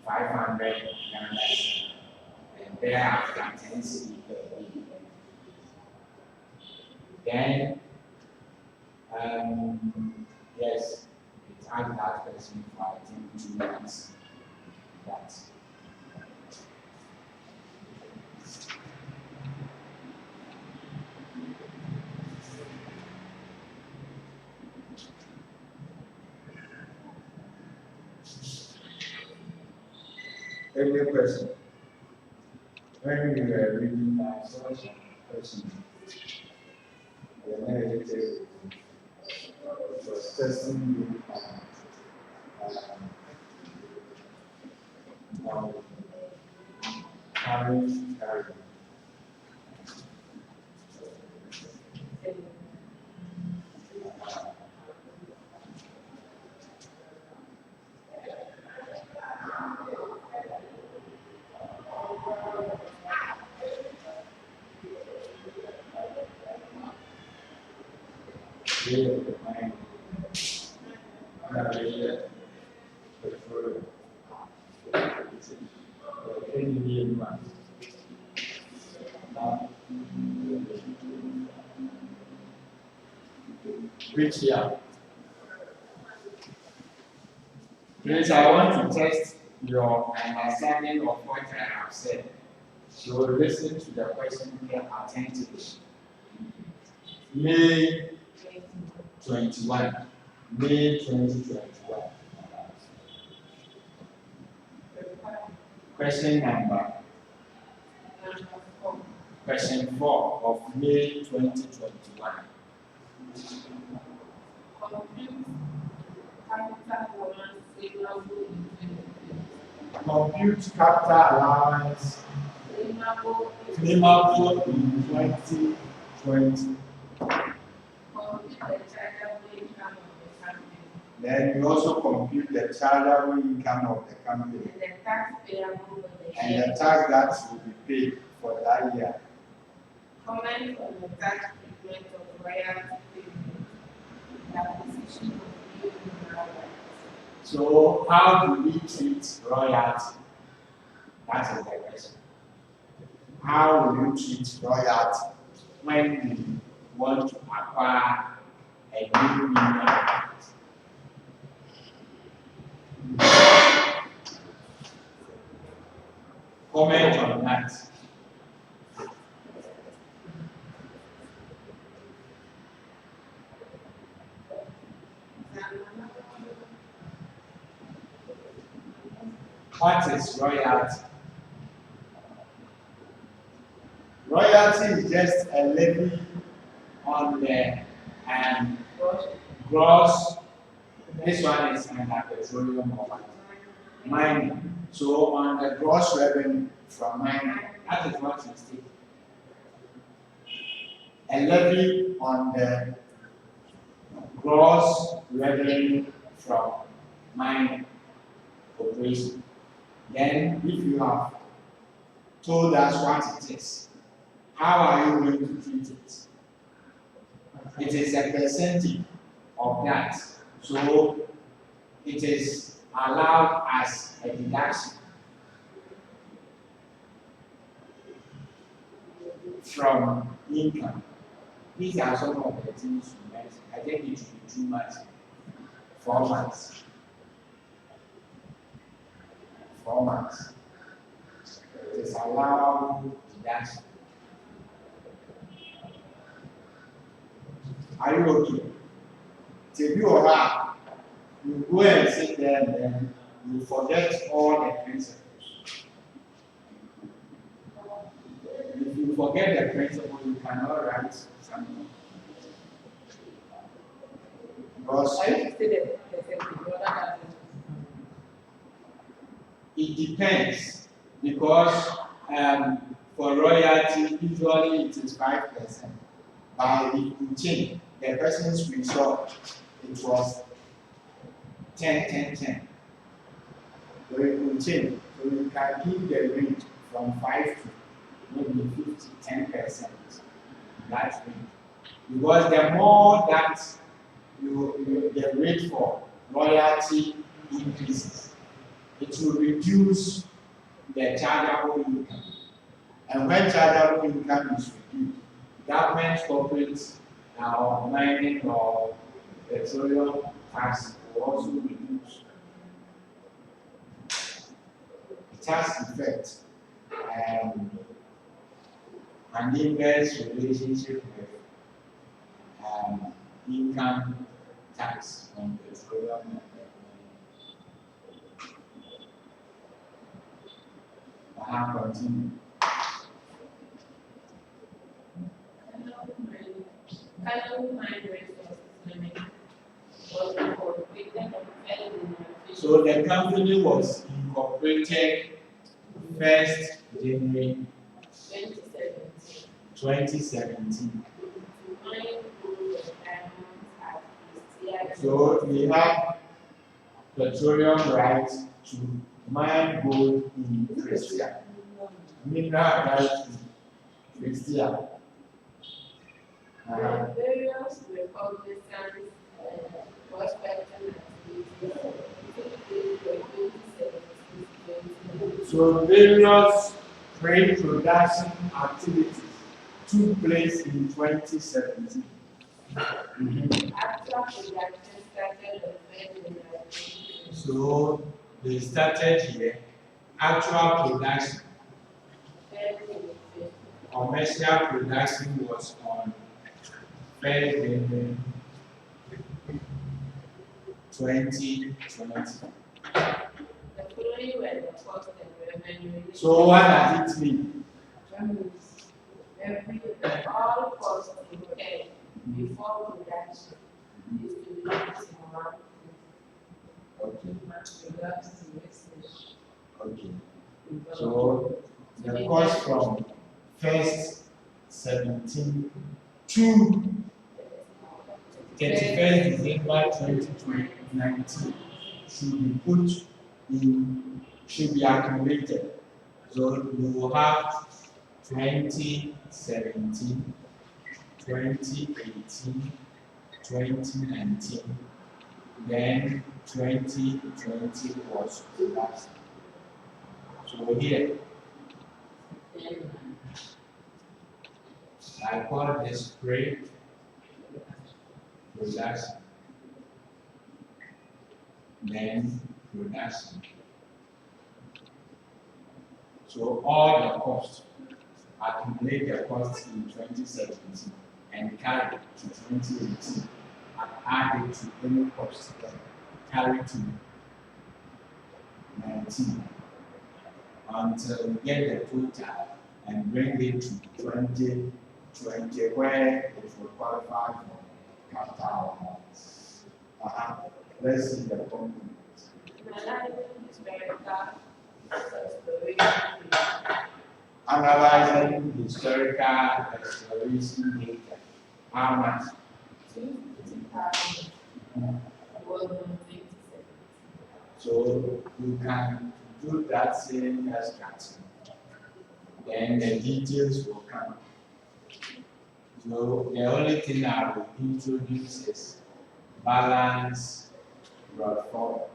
500 Ghana, and thereafter 10 cedi per day. Then, yes, it asked that person for I think 2 months. That. Any question? When we were reading my source question, the narrative was testing you on carrying. Which year? Please, I want to test your understanding of what I have said. So listen to the question attentively. May 21. May 2021. Question 4 of May 2021. Compute capital allowance claimable in 2020. Then you also compute the chargeable income of the company and the tax that will be paid for that year. Comment on the tax treatment of royalty payment, the acquisition of new mineral rights. So how do we treat royalty? That is the question. How will you treat royalty when you want to acquire a new mineral right? Comment on that. What is royalty? Royalty is just a levy on the gross. This one is under petroleum or mining. So on the gross revenue from mining, that is what it is. A levy on the gross revenue from mining operation. Then if you have told us what it is, how are you going to treat it? It is a percentage of that. So it is allowed as a deduction from income. These are some of the things you mentioned. I think it should be 2 months, 4 months. 4 months. It is allowed deduction. Are you okay? Till you are, you go and sit there and then you forget all the principles. If you forget the principle, you cannot write something. Because Are you still the percentage? Or that it depends. Because for royalty, usually it is 5%. But if you change the person's result, it was 10. So it will change. So you can give the range from 5 to maybe 50, 10%. That range. Because the more that the rate for royalty increases, it will reduce the chargeable income. And when chargeable income is reduced, government corporates or mining or petroleum tax will also reduce. It has effect an inverse relationship with income tax on petroleum and continue. Canal mine resources limit was incorporated and fell in So the company was incorporated 1st January 2017. mine gold and diamonds at Christian. So we have petroleum rights to mine gold in Christian, mineral rights in Christian. The various Republicans prospecting activities took place from 2017 to 2019. So various trade production activities took place in 2017. Actual production started on 2019. So they started here. Actual production, commercial production was on 1st January 2020. The following were the cost and revenue. So what does it mean? All costs incurred before production is to be used in one. Okay. So the cost from 1st 17 to 31st December 2019 should be accumulated. So you will have 2017, 2018, 2019, then 2020 was last. So here, I call this trade production, then production. So all the costs, accumulate the costs in 2017 and carry to 2018 and add it to any cost carry to 19 until we get the total and bring it to 2020 where it will qualify for capital. Let's see the component. Analyzing historical exploration data. How much? So you can do that same extraction then the details will come. So the only thing I will introduce is balance brought forward.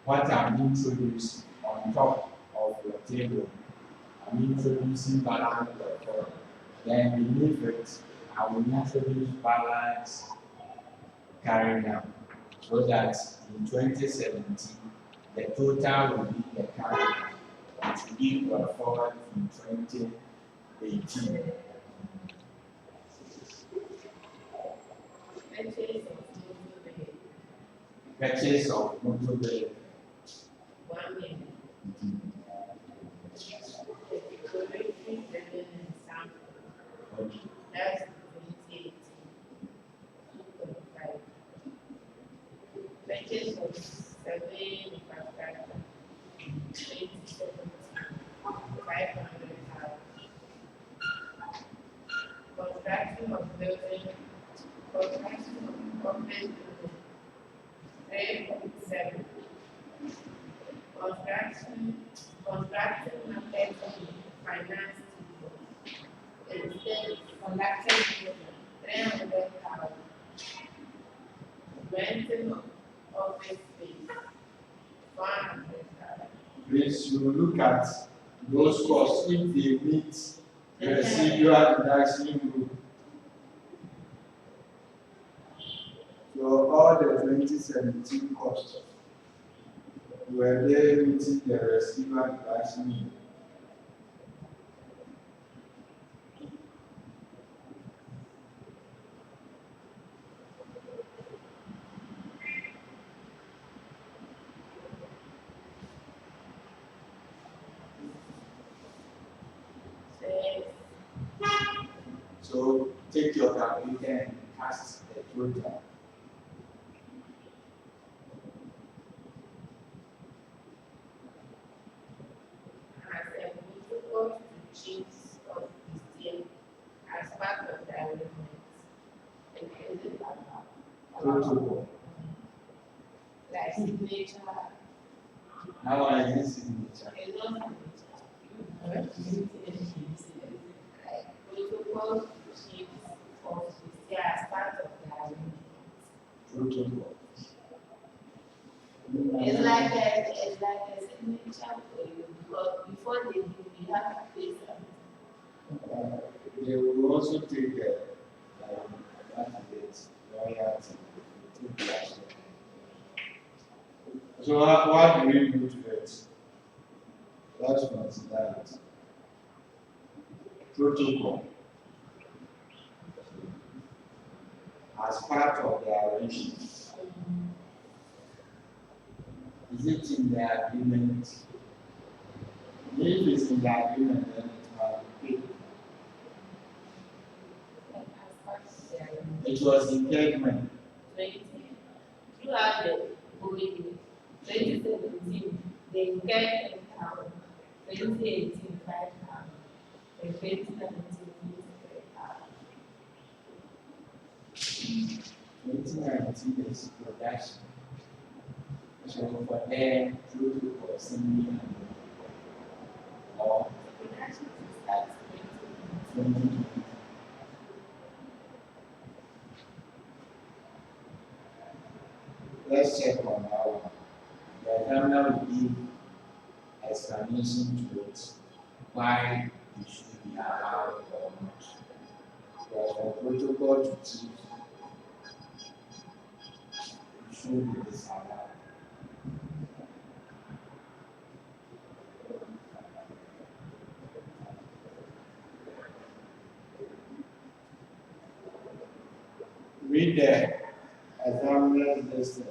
What I'm introducing on top of your table, I'm introducing balance brought forward. Then beneath it, I will introduce balance carried out, so that in 2017, the total will be the carried out, which will be brought forward in 2018. Purchase of motor vehicle. 1 million. That's 2018. 2.5. Purchase of 7 infrastructure. 2017. 500,000. Construction of building. Construction of office building. 3.7. Construction market finance instead conducting 300,000. Renting of office space 100,000. Please, you look at those costs if they meet the residual deduction rule. So all the 2017 costs were they meeting the residual deduction rule? So take your calculator and cast the total. As a protocol to change of Christian as part of the agreement. And is it Protocol. like signature? Now I use signature. It's not signature. Like protocol to change of Christian as part of the agreement. Protocol. It's like a signature for you because before they do, you have to pay something. They will also take royalty. So what do we do to it? That's consider it. Protocol. As part of the arrangement. Is it in the agreement? If it's in the agreement, then it must be paid. Like as part of the agreement. It was engagement. 20, throughout the whole year, 2017, they get 10,000, 2018, 5,000, and 2019, 2019 is production. So for them, protocol assembly or production starts 2020. Let's check on that one. The examiner will give explanation to it, why it should be allowed or not. Because for protocol to teach, it should be disallowed. Read the examiner's lesson.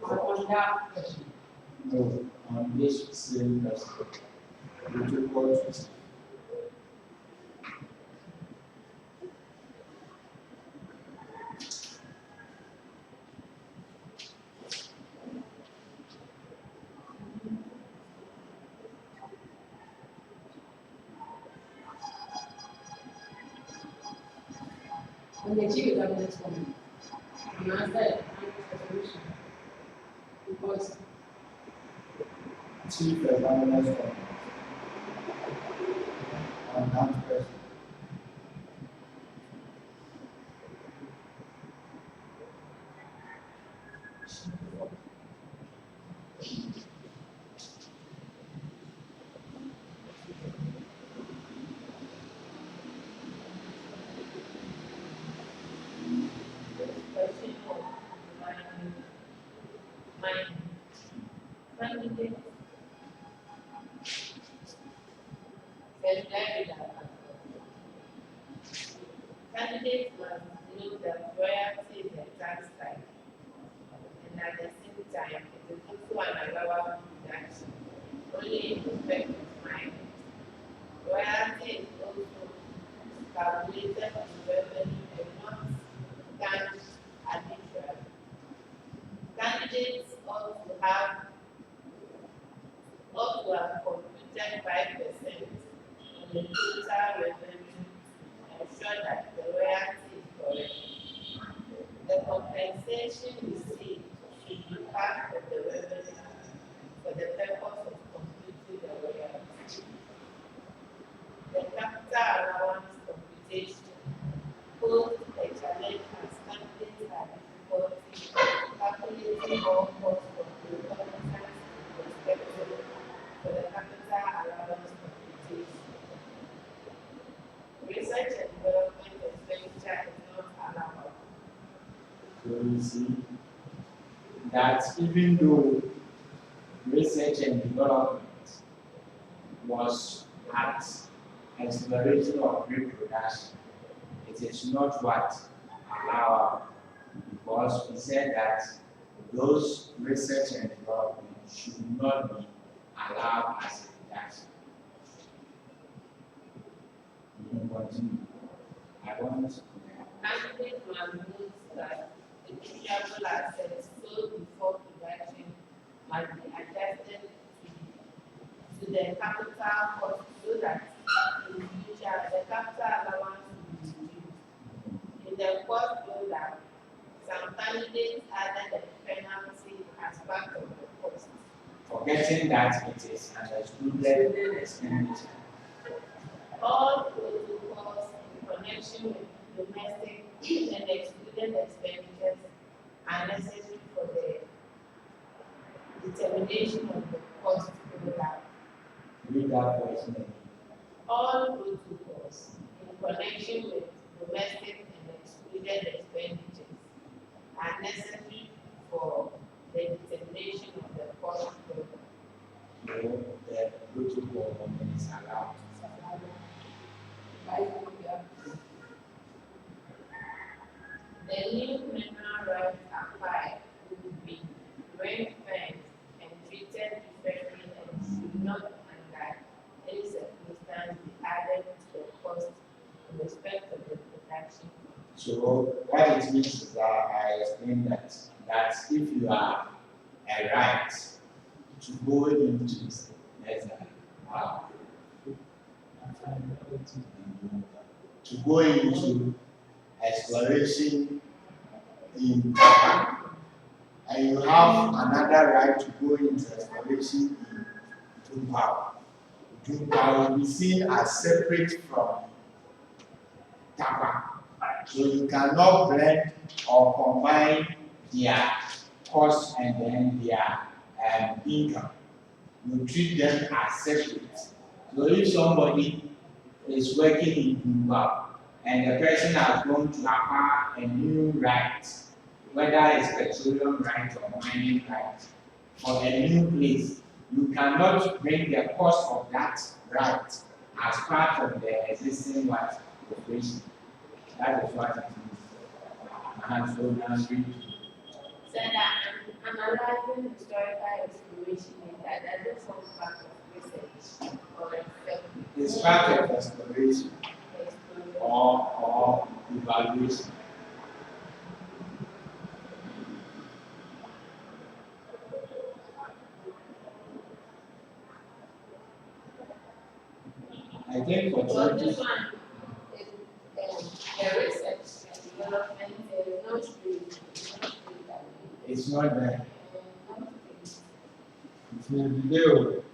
On that question, No, on this same lesson. Protocol to teach. when the chief examiners come, you answer the solution. Because Chief examiner's Question of my candidate said that candidates must know that royalty is a tax type, and at the same time, it is also an allowable deduction. Only in respect of mine, royalty is also calculated on revenue and not cash arbitrary. Candidates ought to have computed 5% on the total revenue and ensure that the royalty is correct. The compensation received should be part of the revenue for the purpose of computing the royalty. The capital allowance computation posed a challenge as candidates had difficulty calculating all costs from the government's perspective for the capital allowance computation. Research and development expenditure is not allowable. So you see that even though research and development was at exploration of reproduction, it is not what allowable, because we said that those research and development should not be allowed as a deduction. You can continue. I want to Candidates must note that the variable assets sold before production must be adjusted to the capital cost so that in future the capital allowance will be reduced. In the cost buildup, some candidates added a penalty as part of the cost. forgetting that it is an excluded expenditure. All protocols in connection with domestic and excluded expenditures are necessary for the determination of the cost buildup. Read that question again. All protocols in connection with domestic and excluded expenditures are necessary for the determination of the cost buildup. So the protocol is allowed. The new mineral rights applied would be ring-fenced and treated differently and should not under any circumstance be added to the cost in respect of the production. So what it means is that I explained that if you are a right to go into let's to go into exploration in Japan, and you have another right to go into exploration in Tumpao. Tumpao will be seen as separate from Tapa. So you cannot blend or combine their cost and then their income. You treat them as separate. So if somebody is working in Tumpao and the person has gone to acquire a new right, whether it's petroleum right or mining right, for a new place, you cannot bring the cost of that right as part of the existing what operation. That is what it means. And so now read. So that analyzing historical exploration data doesn't form part of research or research. It's part of exploration or evaluation. I think for Well, this 20, one is the research and development is not street. it's not there. It's in the video.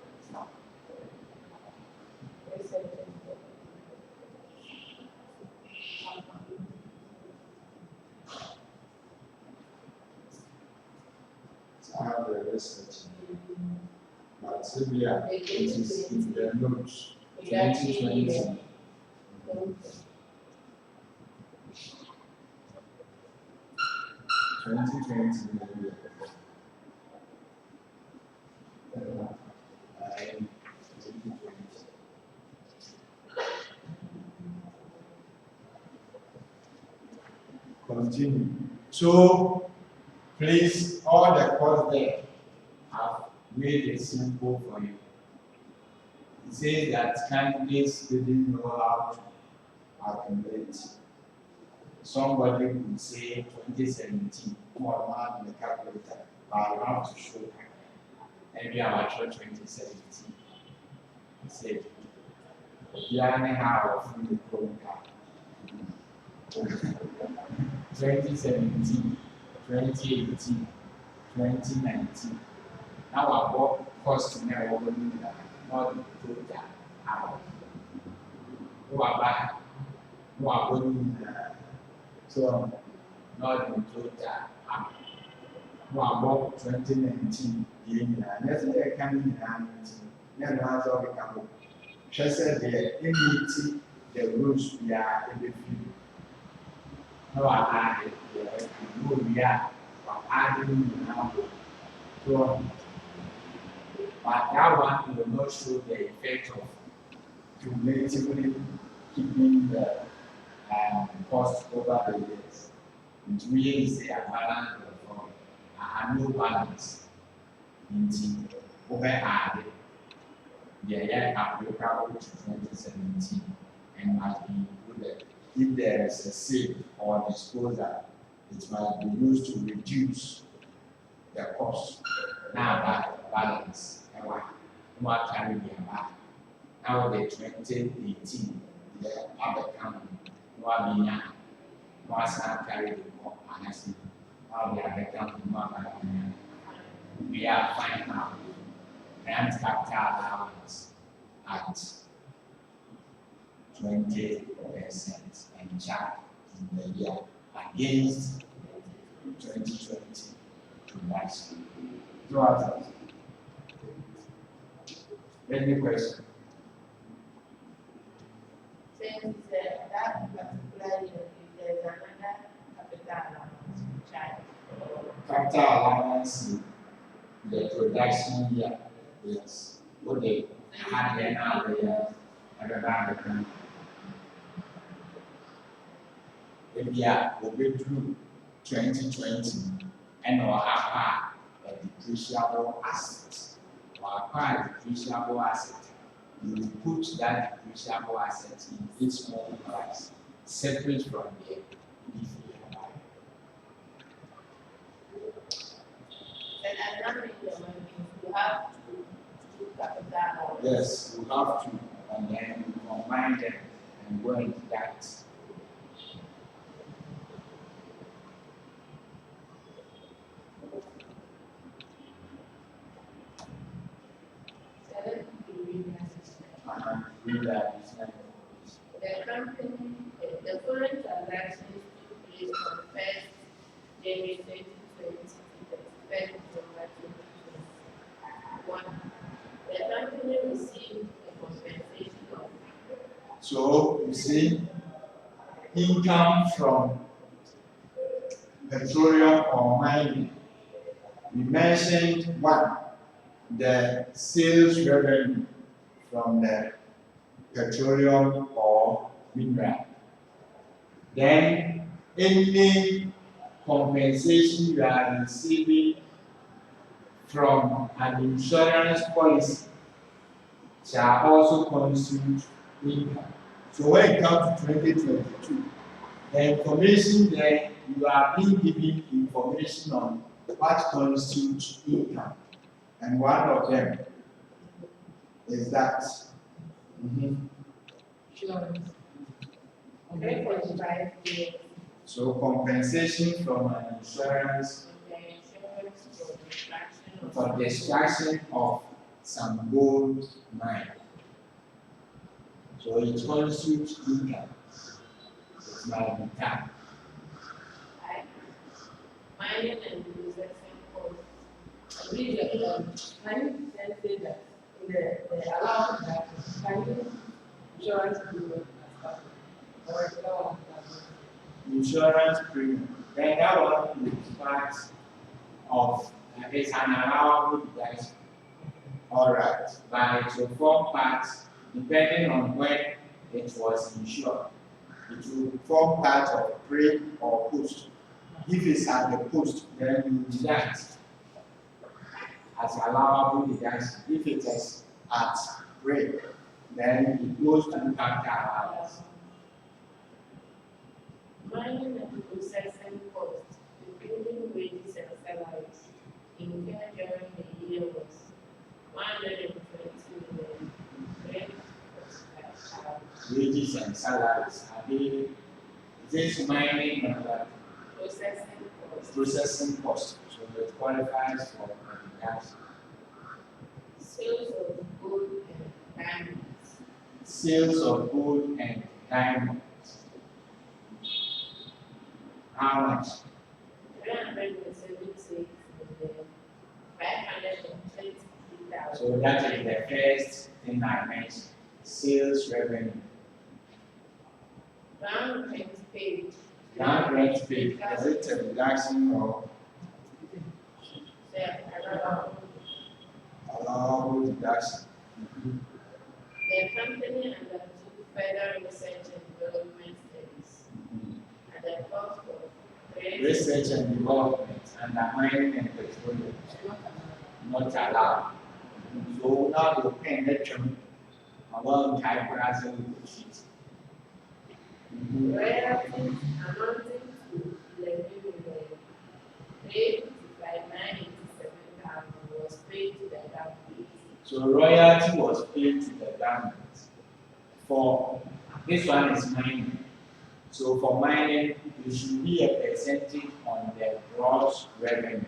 have the research. But Sylvia, it is in the notes. 2020. 2020 maybe. And 2020. Continue. So, please, all the course there have made it simple for you. It says that candidates didn't know how to calculate. Somebody could say 2017, more than the calculator, but I have to show maybe our 2017. He said, Yanni how from the program. 2017, 2018, 2019. Now our work cost now over not the total hour. No about no about so not the total hour. No about 2019 year. Let's say I can be 19. Then once all become just said the immunity the rules we are in the field. No, I added the we are adding now. So, but that one will not show the effect of cumulatively keeping the cost over the years. It really is a balance of a annual balance in the over added the year applicable to 2017 and must be included. If there is a sale or disposal, it must be used to reduce the cost. Now that balance, and what carry the amount. Now the 2018, the other company, what be now, what's not carry the more honestly. Now the other company, we are finding out grant capital allowance at 20% and charge in the year against 2020 to last year. No answers. Any question? Since that particular year, if there's another capital allowance charge. Capital allowance, the production year, yes. What they had there now, they have a if we are going through 2020 and or acquire a depreciable asset, or acquire a depreciable asset, you will put that depreciable asset in its own price, separate from the Then as long as you have two capital. Yes, you have to, and then combine them and go into that. Read that. The company, the foreign transactions took place from 1st January 2020 to 31st December 2021. The company received a compensation of. So you see, income from petroleum or mining. We mentioned one, the sales revenue from the petroleum or mineral. Then any compensation you are receiving from an insurance policy shall also constitute income. So when it comes to 2022, the information there, you are being given information on what constitutes income. And one of them is that. Sure. 3.5 years. So compensation from an insurance for the extraction of some gold mine. So it constitutes income. It might be tax. Mining and processing costs. Really, can you then say that in the allowed that can you insurance premium as well? Or regular one as well? Insurance premium, then that one is part of, it's an allowable deduction. All right, but it will form part, depending on when it was insured. It will form part of pre or post. If it's at the post, then you deduct as allowable deduction. If it is at pre, then it goes to capital allowance. Mining and processing costs, including wages and salaries, incurred during the year was 120 million. Wages and salaries, are they, this mining and Processing costs, processing cost, so it qualifies for deduction. sales of gold and diamonds, Sales of gold and diamonds. How much? 376 million, 523,000. So that is the first thing I mentioned, sales revenue. Ground rent paid. Ground rent paid, is it a reduction or allowable deduction? The company undertook further research and development studies at the cost of Research and development and the mining and petroleum, not allowed. So now the pen that term, along type as a sheet. royalties amounting to 11 million, 355,987,000 was paid to the government. So royalty was paid to the government for, this one is mining. So for mining, there should be a percentage on the gross revenue.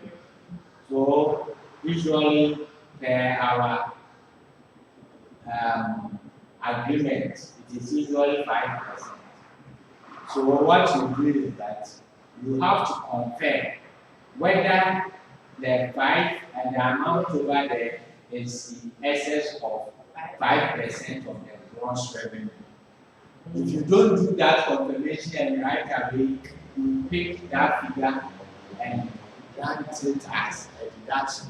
So usually per our agreement, it is usually 5%. So what you do is that you have to compare whether the 5 and the amount over there is in excess of 5% of the gross revenue. If you don't do that confirmation and right away, you pick that figure and grant it as a deduction.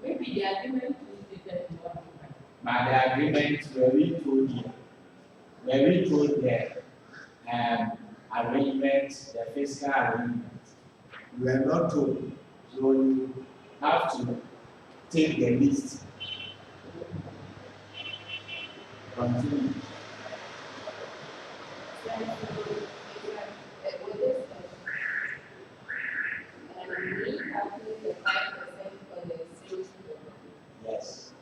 Maybe the agreement is stated in what? But the agreement where we told you, where we told the arrangement, the fiscal arrangement, we were not told. So you have to take the list. Continue. Yes.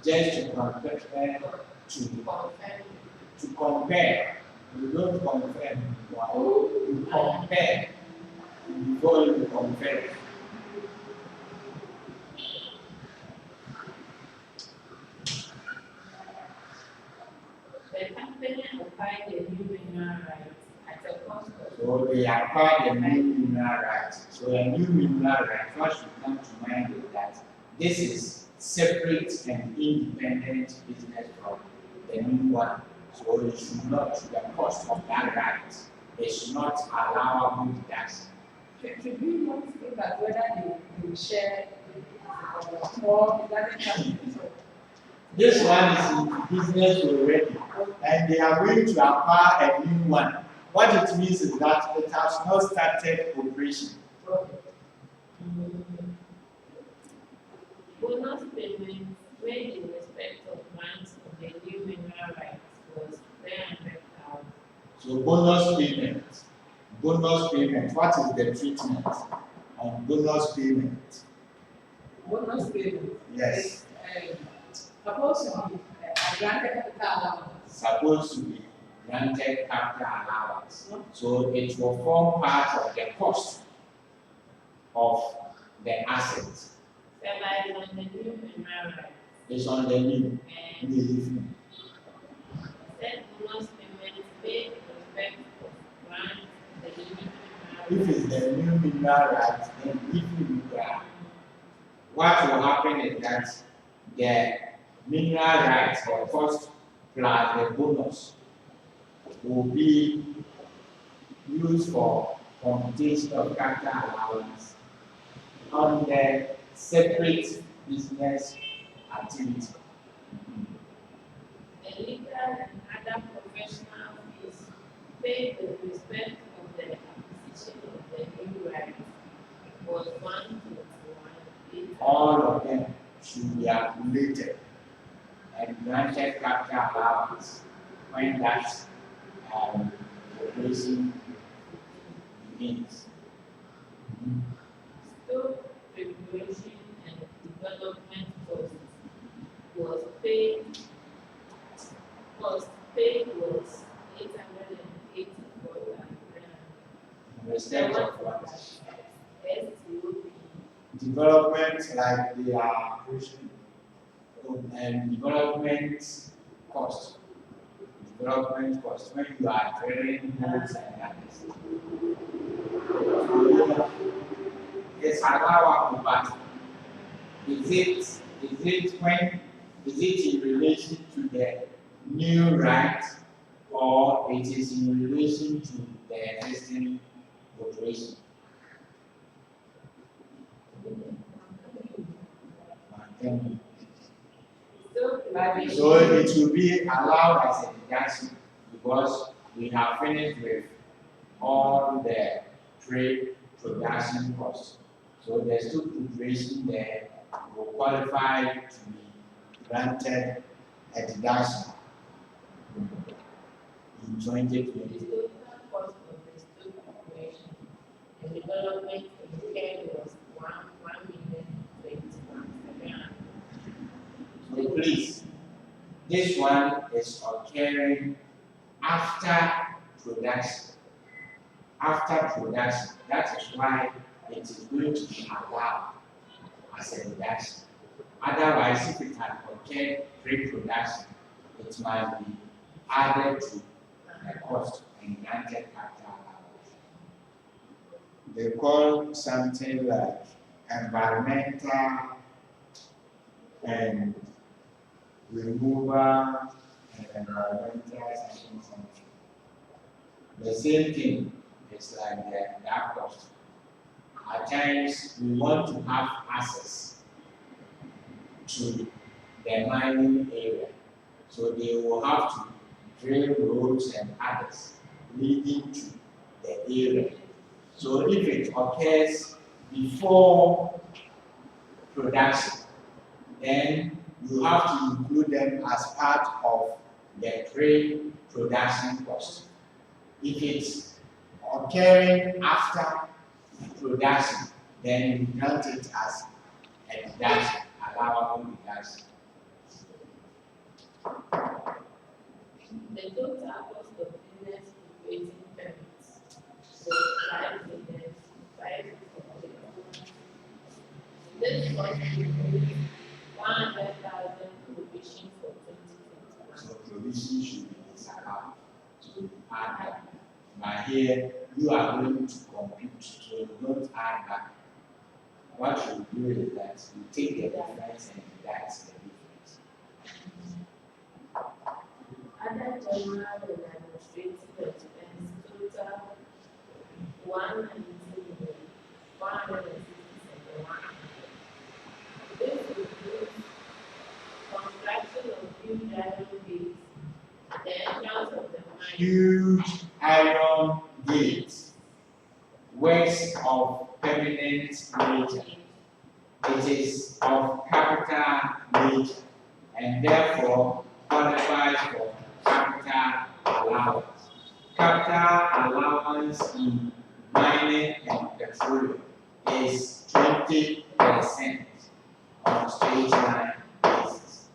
Just to compare, to compare. You don't compare. You compare before you compare. The company acquired the new mineral rights at a cost of So they acquired a new mineral right. So a new mineral right, what should come to mind is that this is separate and independent business from the new one. So it should not, the cost of that right is not allowable deduction. Should we not look at whether they will share or it doesn't come? This one is in business already, and they are going to acquire a new one. What it means is that it has not started operation. bonus payments made in respect of grants of the new mineral rights was 300,000. So bonus payment, what is the treatment on bonus payment? Bonus payment. Yes, Supposed to be granted capital allowance. supposed to be granted capital allowance. So it will form part of the cost of the asset. Stabilized on the new mineral rights. It's on the new. And said bonus payments made in respect of grants of the new mineral if it's the new mineral rights, then if you what will happen is that the mineral rights, the cost plus the bonus, will be used for computation of capital allowance on the separate business activity. The legal and other professional fees paid with respect of the acquisition of the new right was 121,800. All of them should be accumulated and granted capital allowance when that operation begins. Still, preparation and development costs was paid was 884,300. In respect of what? STOP. Development like the and development cost. Development cost when you are drilling holes and others. So, it's allowable, but is it in relation to the new right or it is in relation to the existing operation? So it will be allowed as a deduction because we have finished with all the trade production costs. So the still preparation there will qualify to be granted a deduction in 2020. The total cost of the stock operation and development incurred was 1,021,700. So please, this one is occurring after production. After production, that is why it is going to be allowed as a deduction. Otherwise, if it had occurred pre-production, it might be added to the cost and granted capital allowance. They call something like environmental and removal and environmental something. The same thing is like that cost. At times, we want to have access to the mining area. So they will have to drill roads and others leading to the area. So if it occurs before production, then you have to include them as part of the pre-production cost. If it's occurring after production, then you grant it as a deduction, allowable deduction. The total cost of business operating permits was 5 million 500,000. This cost includes 100,000 provision for 2021. So provision should be disallowed to add back. But here you are going to compute, so you don't add back. What you do is that you take the difference and deduct the difference. Other general and administrative expense total 119,167,100. This includes construction of new diamond gates, the entrance of the mine, Huge iron gates, works of permanent nature. It is of capital nature and therefore qualifies for capital allowance. Capital allowance in mining and petroleum is 20% on straight line basis.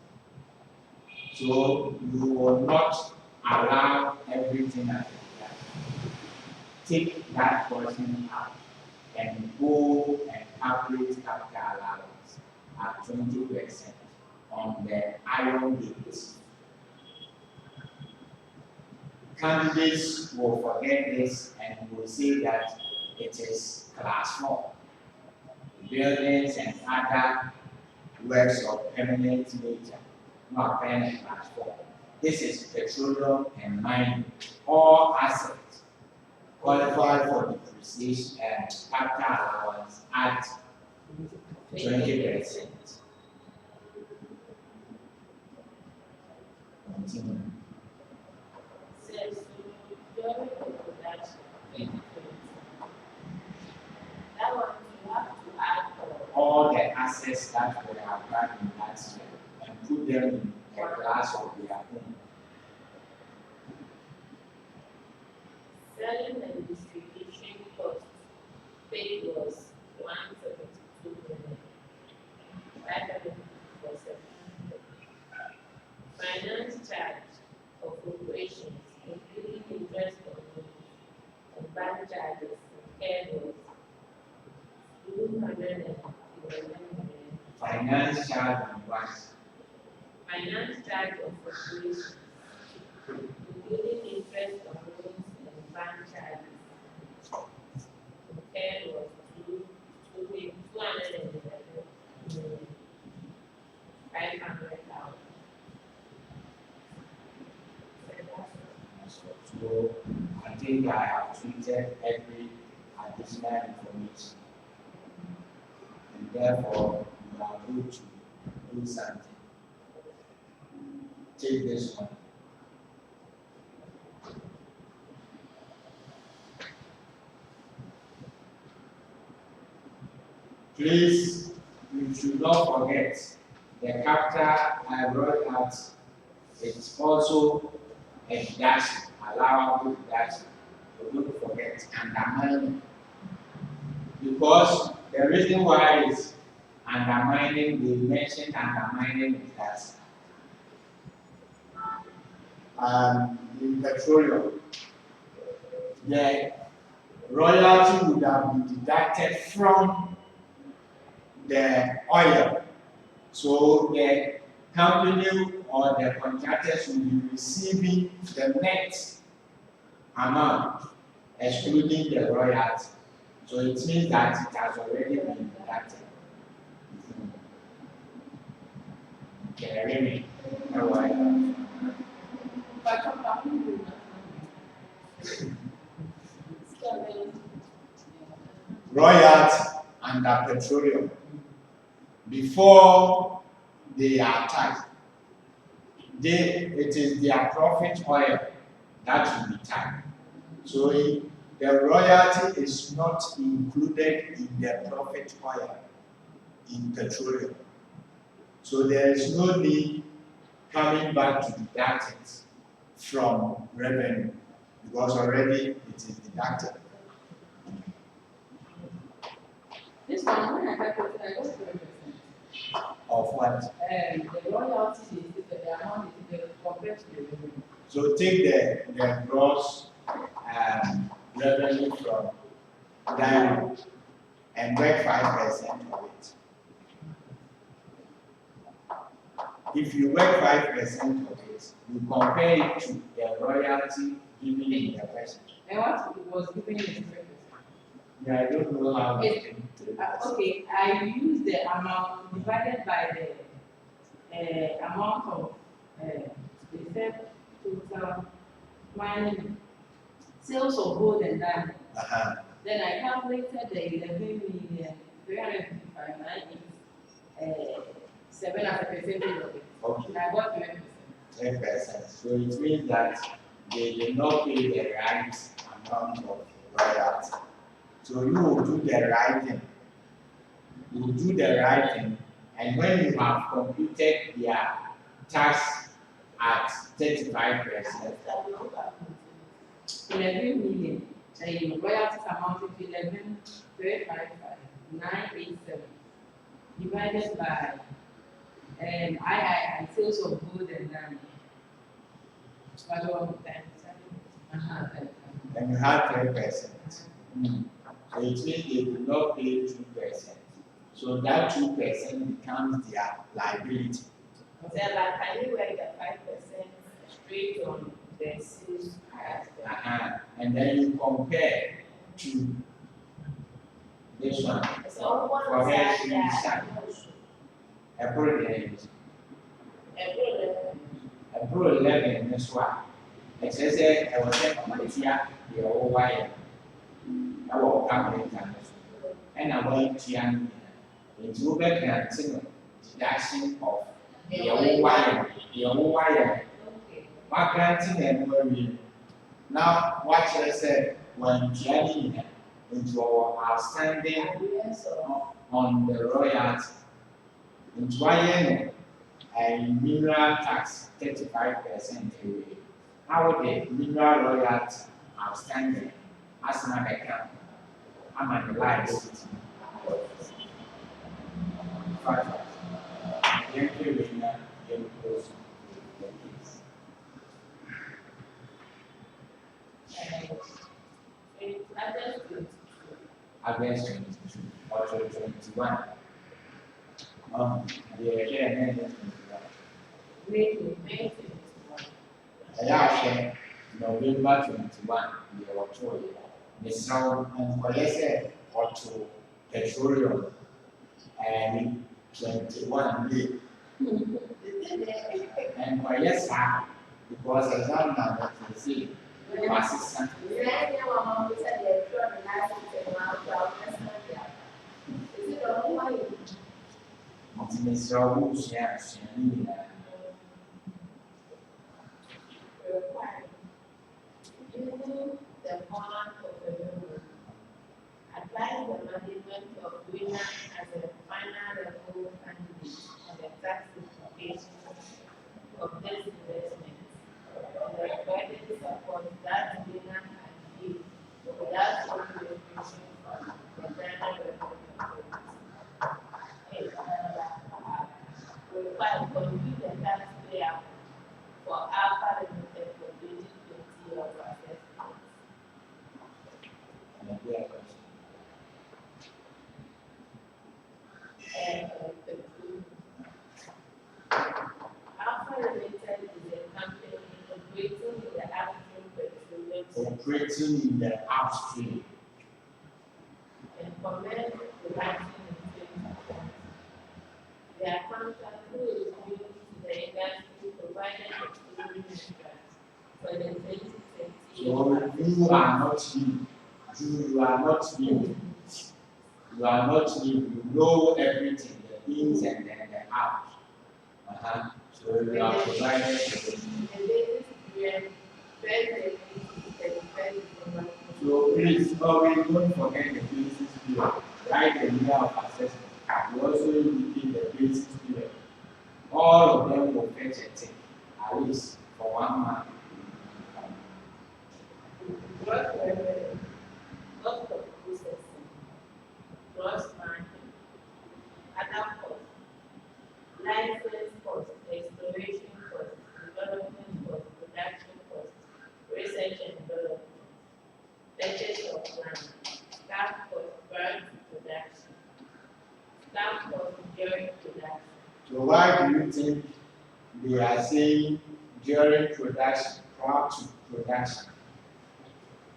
So you will not allow everything as that. Take that portion out and go and calculate capital allowance at 20% on the iron gates. Candidates will forget this and will say that it is class 4. Buildings and other works of permanent nature, not permanent class 4. This is petroleum and mining. All assets qualify for depreciation and capital allowance at 20%. Continue. Says, during the production, 2020. That one you have to add for All the assets that were acquired in that year and put them in a class of their own. selling and distribution costs paid was 172 million. 557. Finance charge of operations, including interest on loans and bank charges incurred was 211 million. Finance charge on what? Finance charge of operations, including interest on loans and bank charges incurred was 211 million. 500,000. So I think I have treated every additional information. And therefore, you are going to do something. Take this one. Please, you should not forget the capital I brought out. It's also a deduction, allowable deduction. So don't forget undermining. Because the reason why is undermining, they mentioned undermining is that in petroleum, the royalty would have been deducted from the oil. So the company or the contractors will be receiving the net amount, excluding the royalty. So it means that it has already been deducted. Can you hear me? No, royalty under petroleum before they are taxed. It is their profit oil that will be taxed. So the royalty is not included in the profit oil in petroleum. So there is no need coming back to deduct it from revenue because already it is deducted. This one, when I calculated, I got 7%. Of what? The royalty is the amount is compared to the revenue. So take the gross revenue from diamond and work 5% of it. If you work 5% of it, you compare it to the royalty given in the person. And what was given is 3%. Yeah, I don't know how It- it Okay, I use the amount divided by the amount of they said total mining sales of gold and diamond. Then I calculated the 11,355,987 as a percentage of it. Okay. And I got 11%. 10%. So it means that they did not pay the right amount of royalty. So you will do the right thing. You will do the right thing, and when you have computed their tax at 35%, 11 million. The royalties amounted to 11,355,987 divided by I sales of gold and diamond. What was the and you have 10%. So it means they do not pay 2%. So that 2% becomes their liability. So like, can you work the 5% straight on the sales price? And then you compare to This one. So one For her, side she that shall. April 11. every April 11 this one. It says I was saying here the whole wire. I will come later. And I went to Yan. Into over granting deduction of the whole wire. The whole wire. What granting and worry. Now, what I said when Jenny into our outstanding on the royalty. Into why a mineral tax 35% away. How the mineral royalty outstanding as an account? I'm an life city. Yankee winner, Yankee close. Against 22 or 21. Ayahwe November 21 the October. The sound and collected auto petroleum and 21 day. And yes, because as I'm not see assistant. Mr. Wu share Using the format of a loan, applies the management of winner as a final level candidate on the tax implications of this investment. And the credit support that winner can give without contribution from the general revenue require to compute the tax payout for Alpha Limited for 2020 of assessment. Alpha Limited is a company operating in the upstream petroleum operating in the upstream. and commenced production in 2020. Their contract who is new to the industry provided a contract for the 2020 So you are not new. You are not new. You are not new. You know everything, the ins and the outs. So you are provided. The latest period, February 31st. So please always don't forget the basis period. Write the year of assessment. You also indicate the basis period. All of them will fetch a tick, at least for 1 month. Gross revenue, cost of processing, gross margin, other costs, license cost, exploration cost, development cost, production cost, research and development, purchase of land, staff cost prior to production, staff cost during production. So why do you think they are saying during production, prior to production,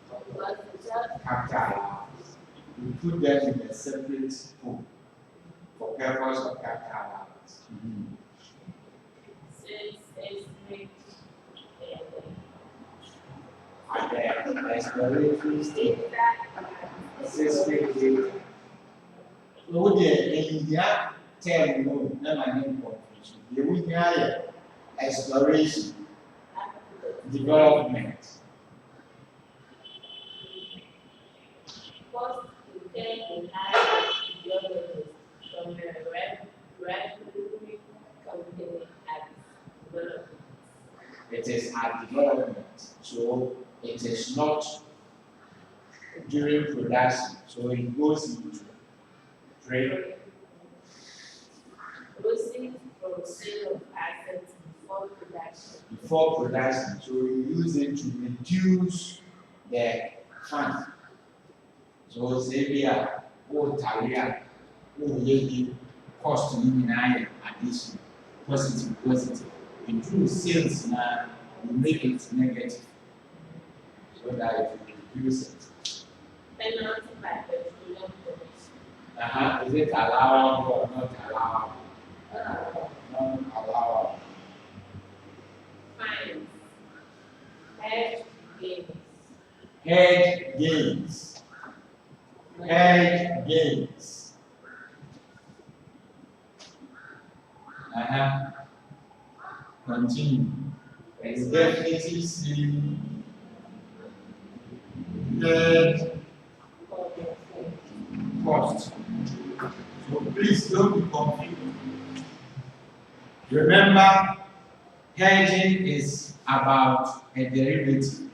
Because the judge capital allowance? You put them in a separate pool for purpose of capital allowance. says seismic At the exploratory stage, data seismic data. So the India term no, na my name confusion. The India exploration, development. First, we take the high geologist from the regulatory company at development. It is at development, so it is not during production. So it goes into trade. Proceeds from sale of assets before production. Before production, so we use it to reduce the fund. So say we are talia, ye cost in addition, positive. Improve sales now, we make it negative. So that it will reduce it. Penalty by petroleum commission. Is it allowable or not allowable? Non-allowable. Fines. Hedge gains. Hedge gains. Hedge gains. Continue. You definitely see hedge cost. So please don't be confused. Remember, hedging is about a derivative.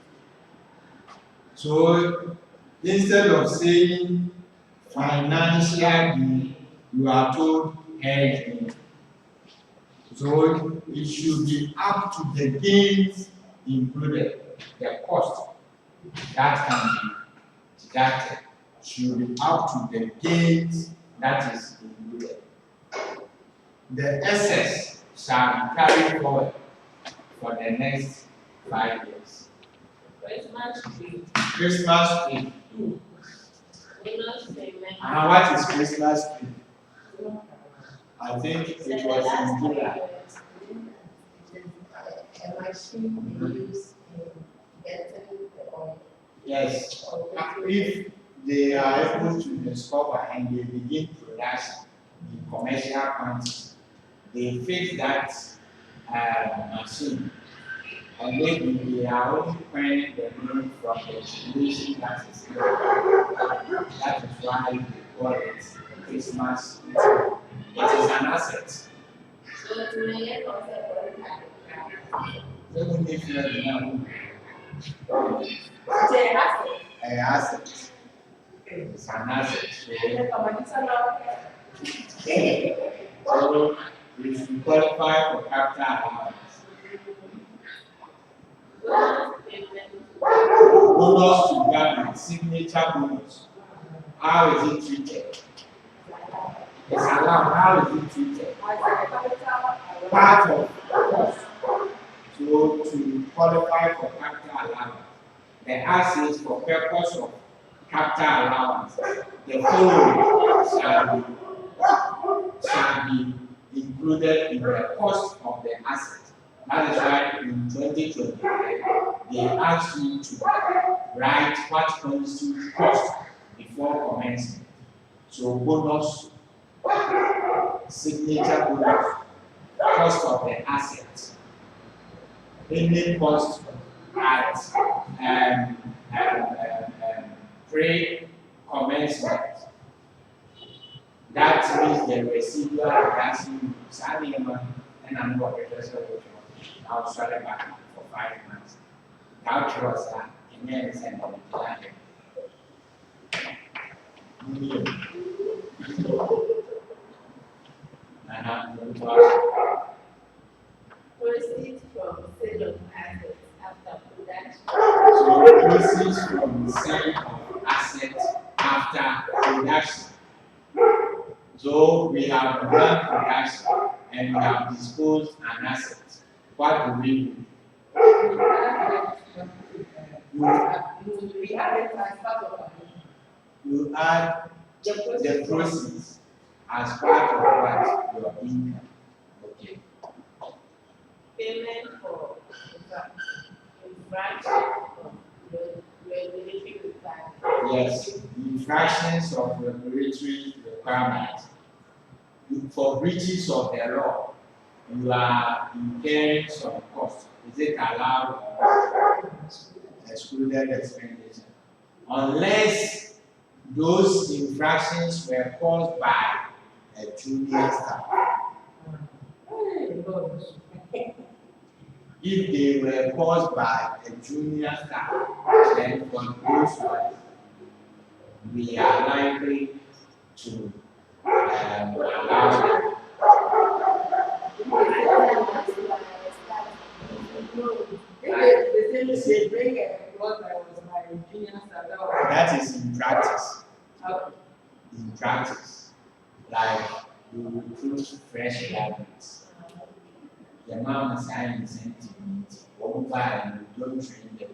So instead of saying financial gain, you are told hedge gain. So it should be up to the gains included, the cost that can be deducted should be up to the gains that is included. The excess shall be carried forward for the next 5 years. Christmas tree. Christmas tree. Bonus payment. And what is Christmas tree? I think it was in July. A machine they use in getting the oil. Yes. If they are able to discover and they begin production in commercial quantity, they fix that machine, and maybe they are only earning the money from the situation that is there. That is why they call it Christmas tree. It is an asset. So to make it also Even if you are now It's an asset. an asset, it's an asset. So if you qualify for capital allowance, bonus payment. bonus to government, signature bonus, how is it treated? It's allowed, how is it treated? Part of the cost. So to qualify for capital allowance, the assets for purpose of capital allowance, the following shall be included in the cost of the asset. That is why in 2023, they asked you to write what constitutes cost before commencement. So bonus, signature bonus, cost of the asset, any cost at pre-commencement. That means the residual reduction salary and I'm not I'll start it back for 5 months. Now trust that and then it's an Proceeds from sale of assets after production. So proceeds from sale of assets after production. So we have done production and we have disposed an asset. What do we do? You add the proceeds as part of what your income. Okay. Payment for infraction of regulatory requirements. Yes, infractions of regulatory requirements. For breaches of the law, you are incurring some cost. Is it allowed or excluded expenditure? Unless those infractions were caused by a junior staff. If they were caused by a junior staff, then for those ones, we are likely to allow them. That is in practice. In practice, like you recruit fresh graduates. The mom assign incentive, and you don't train them,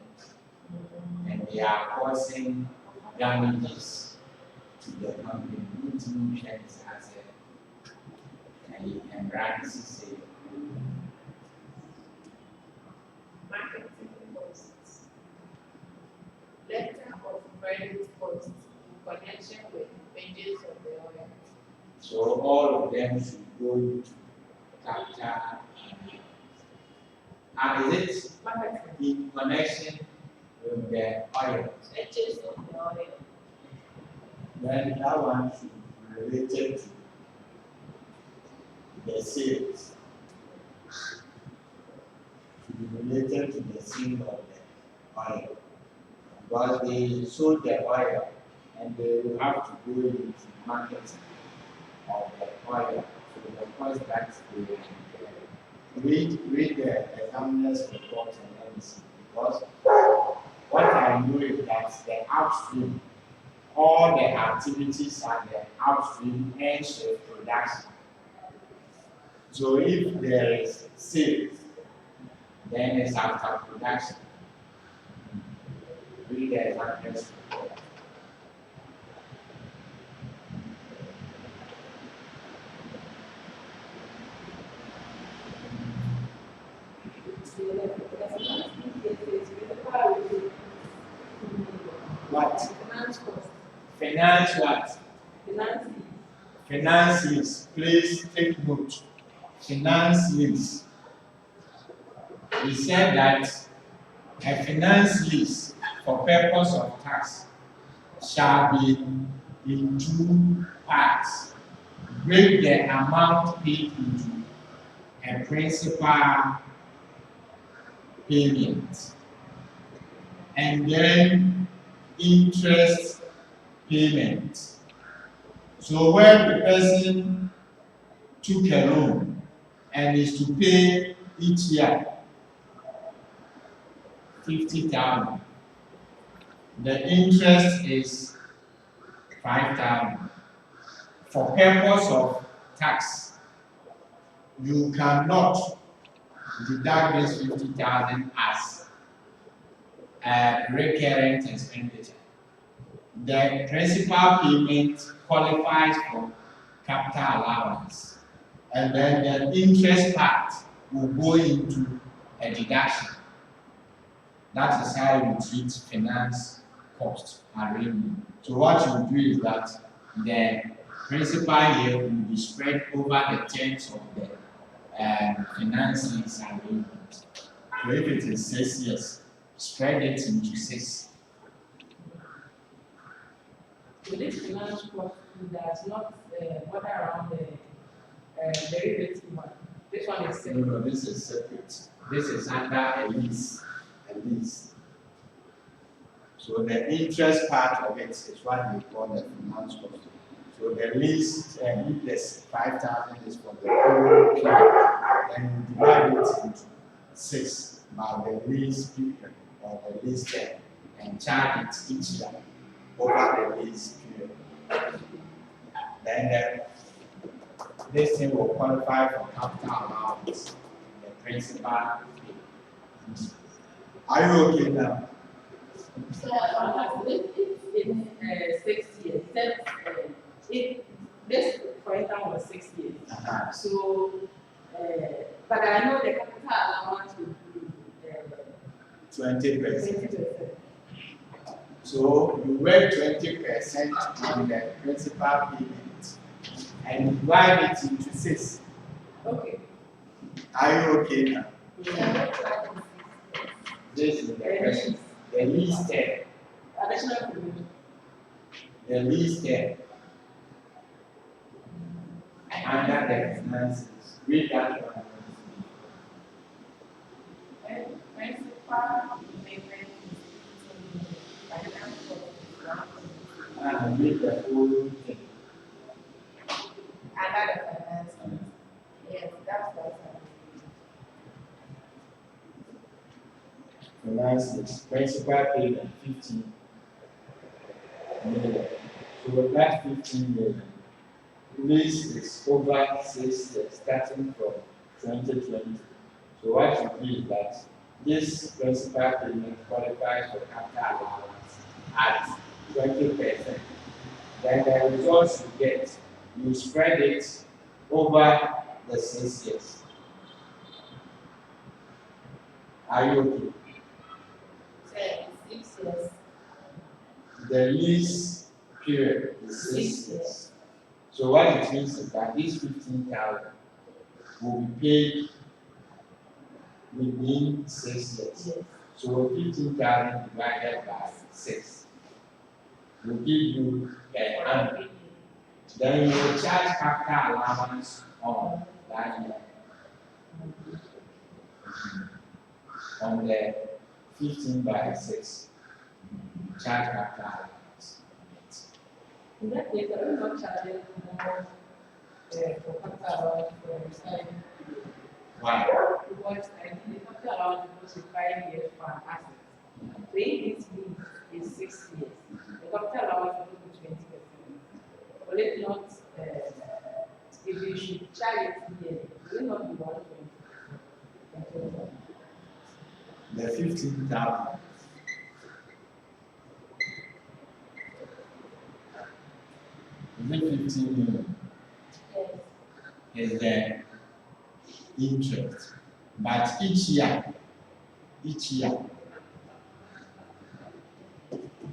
and they are causing damages to the company, who shares as and brands say. Marketing costs. Letter of credit costs in connection with pages of the oil. So all of them should go into capital. And is it Marketing. in connection with the oil? Pages of the oil. Then that one should be related to the sales. Should be related to the sale of the oil. Because they sold the oil and they will have to go into marketing of the oil. So the cost that they will incur. Read the examiner's report and everything. Because what I know is that the upstream, all the activities are the upstream and shift production. So if there is sales, then it's after production. Read the examiner's report. What? Finance cost. Finance what? Finance. Finance lease. Please take note. Finance lease. We said that a finance lease for purpose of tax shall be in two parts. Break the amount paid into a principal payment and then interest payment. So when the person took a loan and is to pay each year 50,000, the interest is 5,000. For purpose of tax, you cannot deduct this 50,000 as a recurrent expenditure. The principal payment qualifies for capital allowance, and then the interest part will go into a deduction. That is how you treat finance cost arrangement. So what you do is that the principal here will be spread over the terms of the finance lease arrangement. So if it is 6 years, spread it into 6. So this finance cost does not bother around the derivative one. This one is No, separate. no, this is separate. This is under a lease. A lease. So the interest part of it is what we call the finance cost. So the lease, if there's 5,000 is for the whole period, then you divide it into 6 by the lease period or the lease term and charge it each year over the lease period. Then this thing will qualify for capital allowance, the principal fee. Are you okay now? So in 6 years, if this for instance was 6 years. So, but I know the capital allowance will be 20%. 20%. So you work 20% on the principal payment and divide it into 6. Okay. Are you okay now? Yeah. This is the question. The lease term. Additional provision. The lease term. Under the finances. Read that one. Principal payment finance cost. And read the whole thing. Under the finance. Yes, that's what Finances. Principal payment 15 million. So that 15 million. Lease is over 6 years, starting from 2020. So what you do is that this principal payment qualifies for capital allowance at 20%. then the results you get, you spread it over the 6 years. Are you okay? Say 6 years. The lease period is 6 years. So what it means is that this 15,000 will be paid within 6 years. Yes. So 15,000 divided by 6 will give you per annum. Then you will charge capital allowance on that year. On the 15 by 6, charge capital allowance. In that case, are we not charging more for capital allowance for retirement? Why? Because I think the capital allowance goes to 5 years for an asset. So if this lease is 6 years, the capital allowance will be 20%. Will it not, if you should charge it here, will it not be 120%? The 15,000. Is it 15 million? Yes. Is the interest. But each year,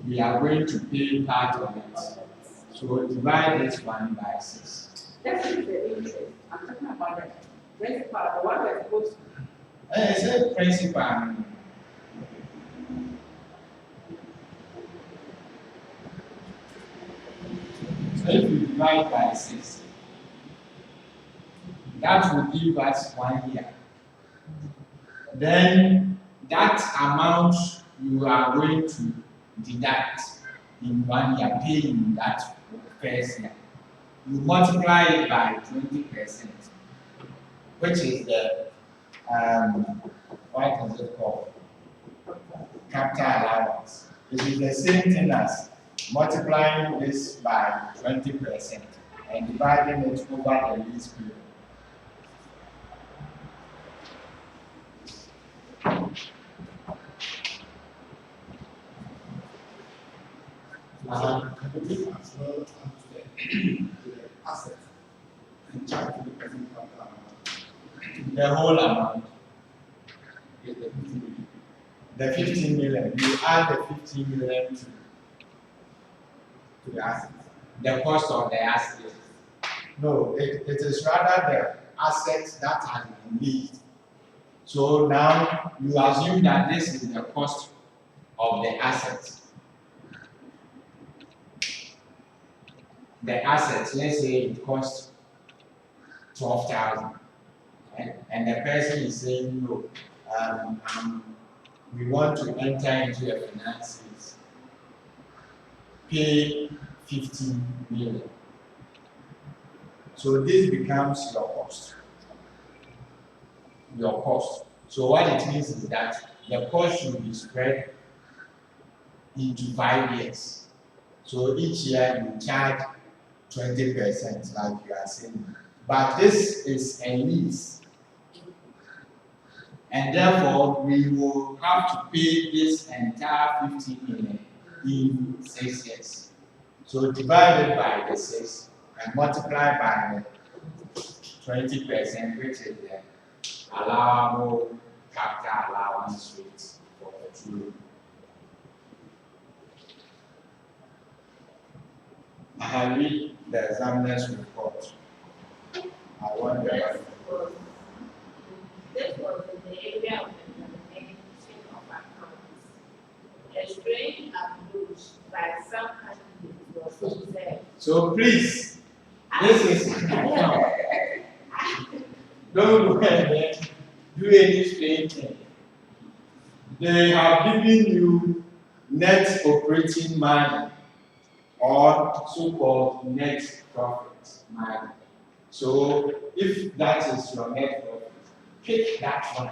we are going to pay part of it. So divide this one by 6. That's the interest. I'm talking about the principal, the one we're supposed to. It's a principal. So if you divide by 6, that will give us 1 year. Then that amount you are going to deduct in 1 year, pay in that first year. You multiply it by 20%, which is the what is it called? Capital allowance. It is the same thing as multiplying this by 20% and dividing it over the lease period. I believe as well to the asset and charge to the person capital amount. The whole amount, Is the 50 million. the 15 million, you add the 15 million to To the asset. the cost of the asset. No, it is rather the asset that has been leased. So now you assume that this is the cost of the asset. The asset, let's say it costs 12,000, and the person is saying no, we want to enter into a finance lease, pay 15 million. So this becomes your cost. Your cost. So what it means is that the cost should be spread into 5 years. So each year you charge 20%, like you are saying. But this is a lease. And therefore, we will have to pay this entire 15 million in 6 years. So divide it by the 6 and multiply by the 20%, which is the allowable capital allowance rate for the two. I have read the examiner's report. I wonder. This was in the area of implementation of accounts. A strange approach by some candidates was observed. So please, this is an account. Don't go and do any strange thing. They have given you net operating margin or so-called net profit margin. So if that is your net profit, pick that one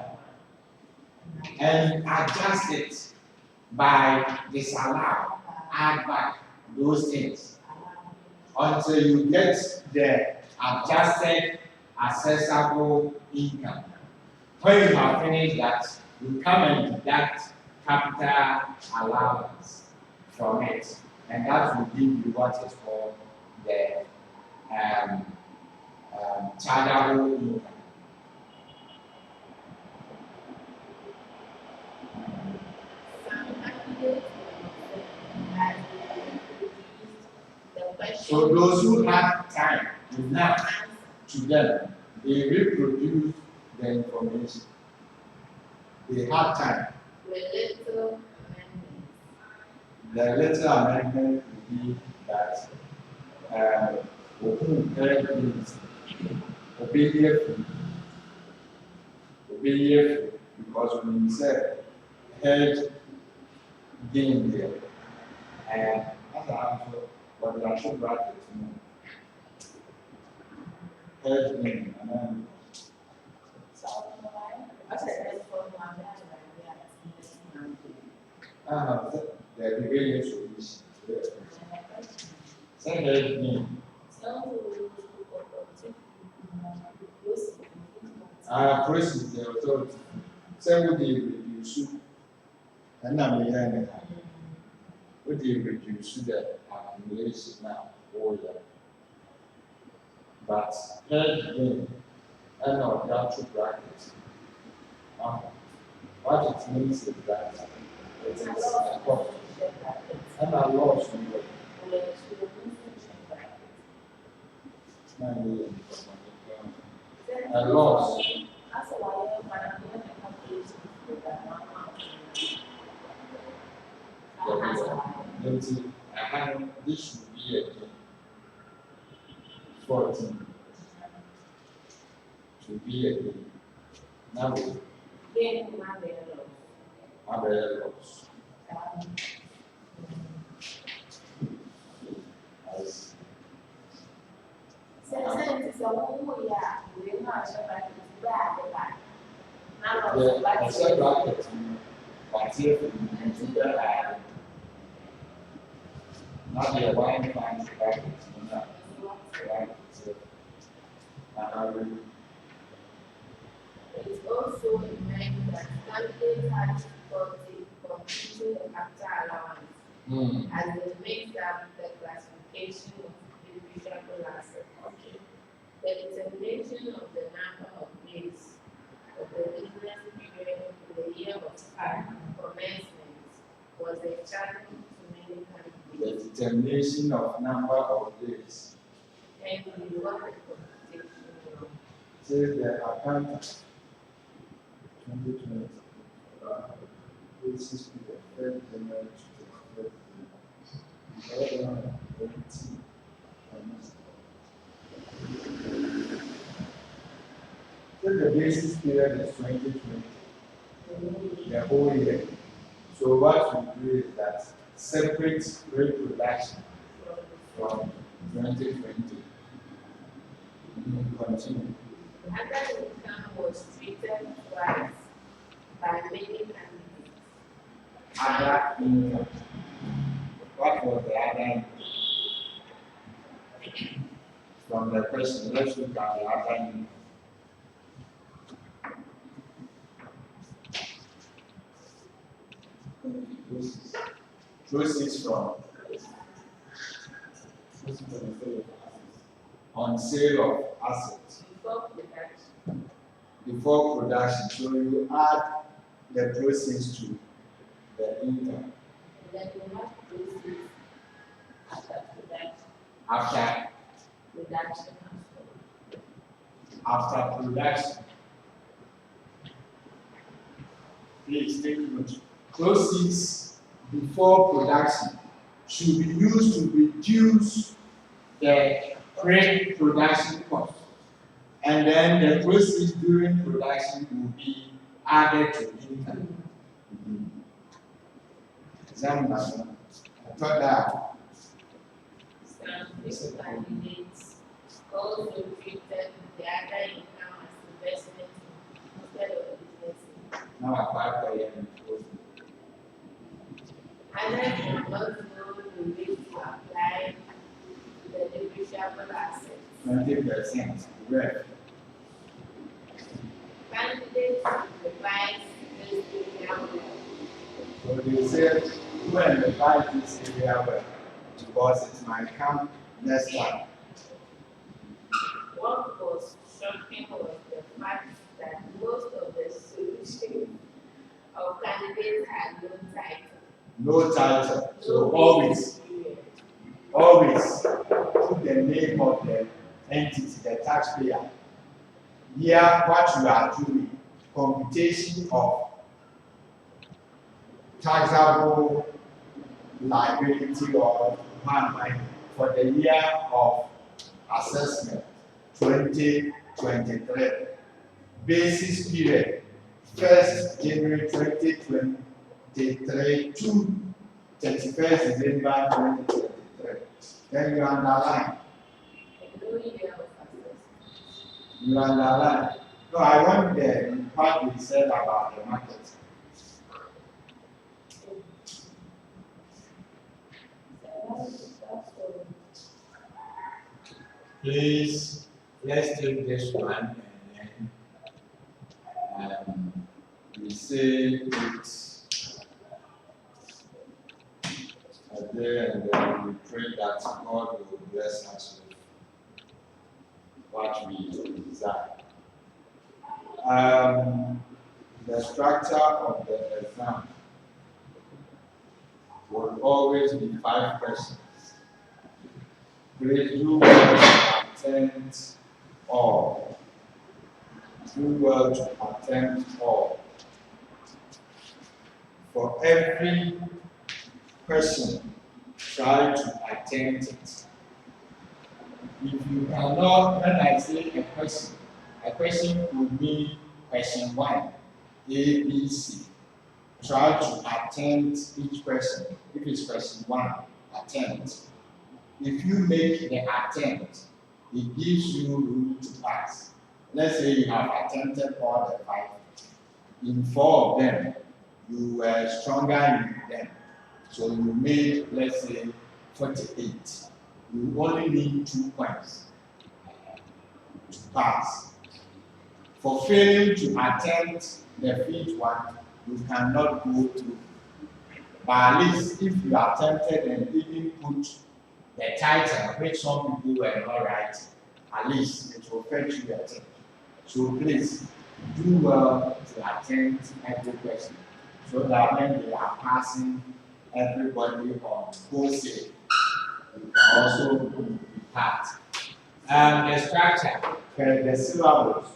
and adjust it by disallow, add back those things until you get the adjusted accessible income. When you have finished that, you come and deduct capital allowance from it, and that will give you what is called chargeable income. Some candidates has the question. So those who have time enough to them, they reproduce the information. They have time. With little amendments. The little amendment will be that means obey because when you say head gain there, and as I answer, what I should bracket head gain, and then the beginning solution. Say head gain. Process the authority. Say what they reduce, and I'm hearing what they reduce the accumulation now, all that. But head gain, and not that to bracket. What it means is that it is a cost. And I lost from it. 9 million. I lost. This should be a 14. Should be a now loss. I said bracket, but here into the not the wine finds bracket, not It also meant that candidates had difficulty computing the capital allowance as they mixed up the classification of depreciable assets. Okay. The determination of the number of days of the business period in the year of commencement was a challenge to many candidates. The determination of number of days. And we want the computation wrong. Says the accountant 2020 basis to the third January to the third so the basis period is 2020, the whole year. So what we do is that separate reproduction from 2020. Continue. Other income was treated twice by many candidates. Other income. What was the other income? From the question, let's look at the other income. Proceeds from on sale of assets before production. So you add the proceeds to the income. And then we have proceeds after production. After Production. production. Please take note. Proceeds before production should be used to reduce the pre-production cost. And then the proceeds during production will be added to income. Example, I thought that. Some candidates also treated the other income as investment instead of business. Now I buy for you. Others did not know the way to apply the depreciable assets. 20%. Correct. Candidates revise this area well. So they said, go and revise this area well because it might come next time. what was shocking was the fact that most of the solutions of candidates had no title. No title. So No always, period. always put the name of the entity, the taxpayer. Here, what you are doing, computation of taxable liability or money for the year of assessment 2023. Basis period 1st January 2023 to 31st December 2023. Then you underline. No year of assessment. You underline. No, I want the part we said about the market. Please, let's take this one and then we say it a day and then we pray that God will bless us with what we desire. The structure of the exam will always be 5 questions. Please do well to attend all. Do well to attend all. For every question, try to attend it. If you cannot, when I say a question could mean question 1, A, B, C. Try to attend each question. If it's question 1, attend. If you make the attempt, it gives you room to pass. Let's say you have attempted all the 5. In 4 of them, you were stronger in them. So you made, let's say, 48. You only need 2 points to pass. For failing to attempt the 5th one, you cannot go through. But at least if you attempted and even put the title, which some people were not right, at least it will fetch you a tip. So please do well to attempt every question so that when they are passing everybody on wholesale, you can also be part. The structure, the syllables.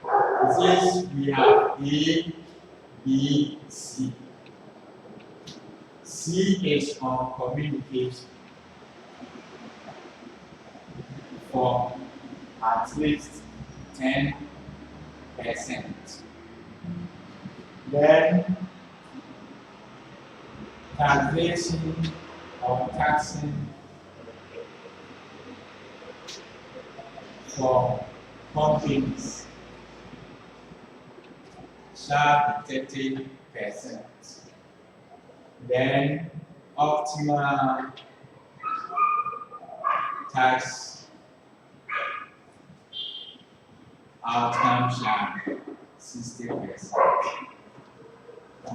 It says we have A, B, C. C is on communication for at least 10%. Then taxation or taxing for companies shall be 30%. Then optimal tax outcome shall be 60%.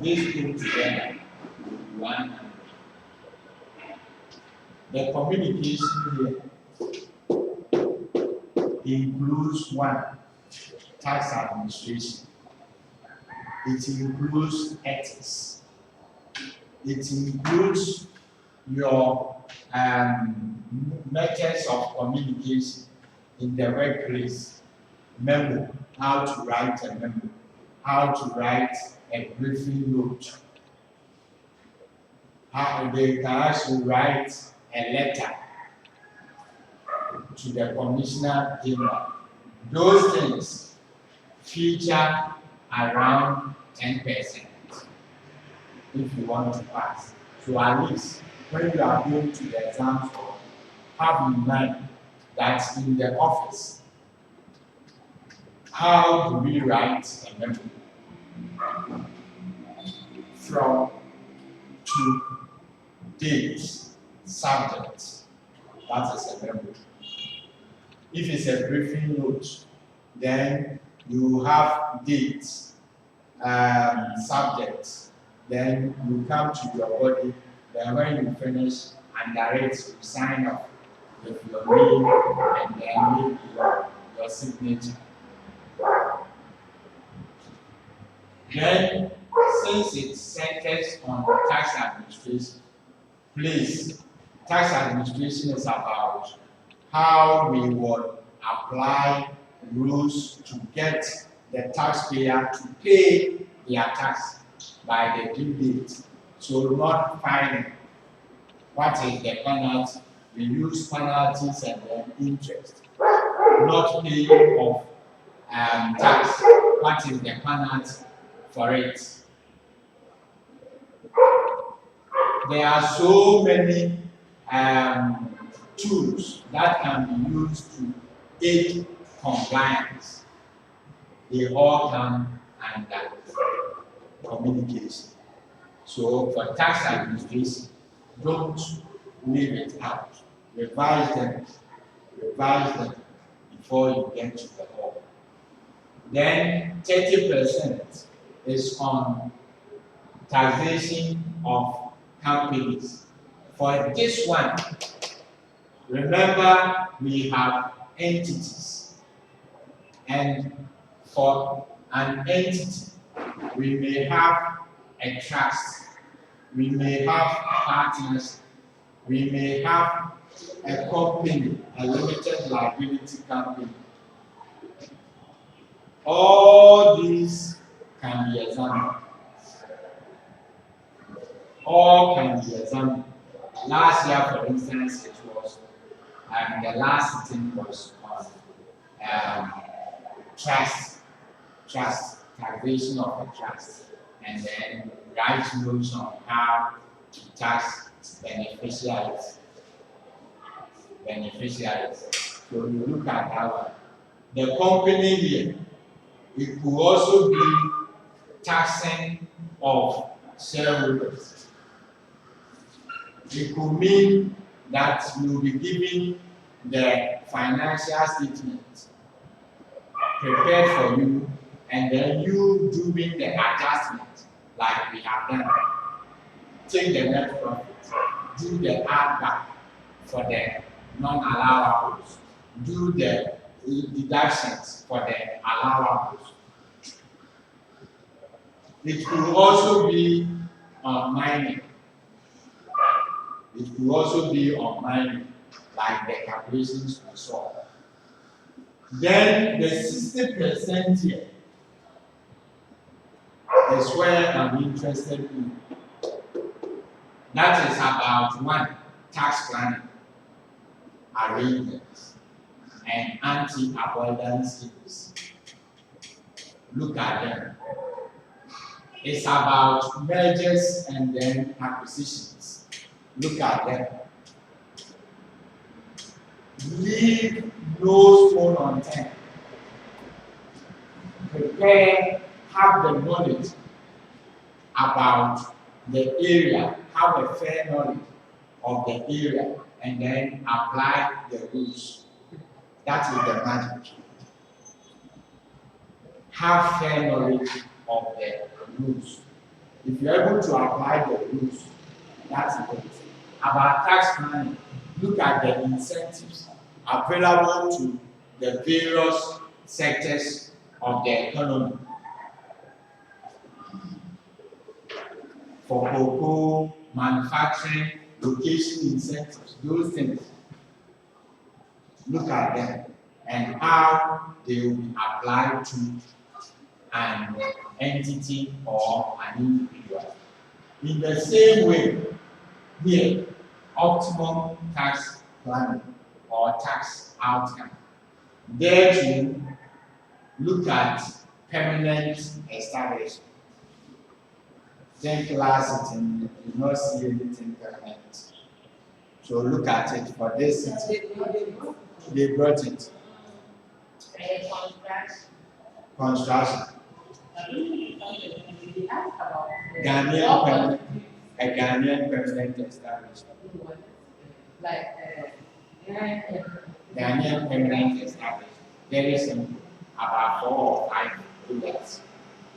These two together will be 100. The communication here includes 1, tax administration. It includes ethics. It includes your methods of communication in the workplace. Memo, how to write a memo, how to write a briefing note. How they can actually write a letter to the commissioner general. Those things feature around 10% if you want to pass. So at least when you are going to the exam hall, have in mind that in the office, how do we write a memo? From, to, date, subject. That is a memo. If it's a briefing note, then you have date, subject. Then you come to your body. Then when you finish, under it, you sign off. with your name and then maybe your signature. Then, since it centers on tax administration, please, tax administration is about how we would apply rules to get the taxpayer to pay their tax by the due date. So not fining. What is the penalty? We use penalties and then interest. Not paying of tax. What is the penalty for it? There are so many tools that can be used to aid compliance. They all come under communication. So for tax administration, don't leave it out. Revise them before you get to the hall. Then 30% is on taxation of companies. For this one, remember we have entities, and for an entity, we may have a trust, we may have partners, we may have a company, a limited liability company. All these can be examined. All can be examined. Last year, for instance, it was the last sitting was on trust, taxation of a trust, and then write notes on how to tax beneficiaries. So you look at that one. The company here, it could also be taxing of shareholders. It could mean that you'll be giving the financial statement prepared for you, and then you doing the adjustment like we have done. Take the net profit, do the add back for the non-allowables, do the deductions for the allowables. It could also be on mining. Like the calculations we saw. Then the 60% here is where I'm interested in. That is about one, tax planning arrangements and anti-avoidance schemes. Look at them. It's about mergers and then acquisitions. Look at them. Leave no stone unturned. Prepare, have the knowledge about the area, have a fair knowledge of the area, and then apply the rules. That is the magic. Have fair knowledge of the rules. If you're able to apply the rules, that's it. About tax planning, look at the incentives available to the various sectors of the economy. For cocoa, manufacturing, location incentives, those things. Look at them and how they will be applied to an entity or an individual. In the same way, here, optimum tax planning or tax outcome. There to look at permanent establishment. Think last sitting, you do not see anything permanent. So look at it for this city. They brought it. Construction. Ghanaian permanent establishment. Ghanaian permanent establishment. Very simple. About 4 or 5 bullets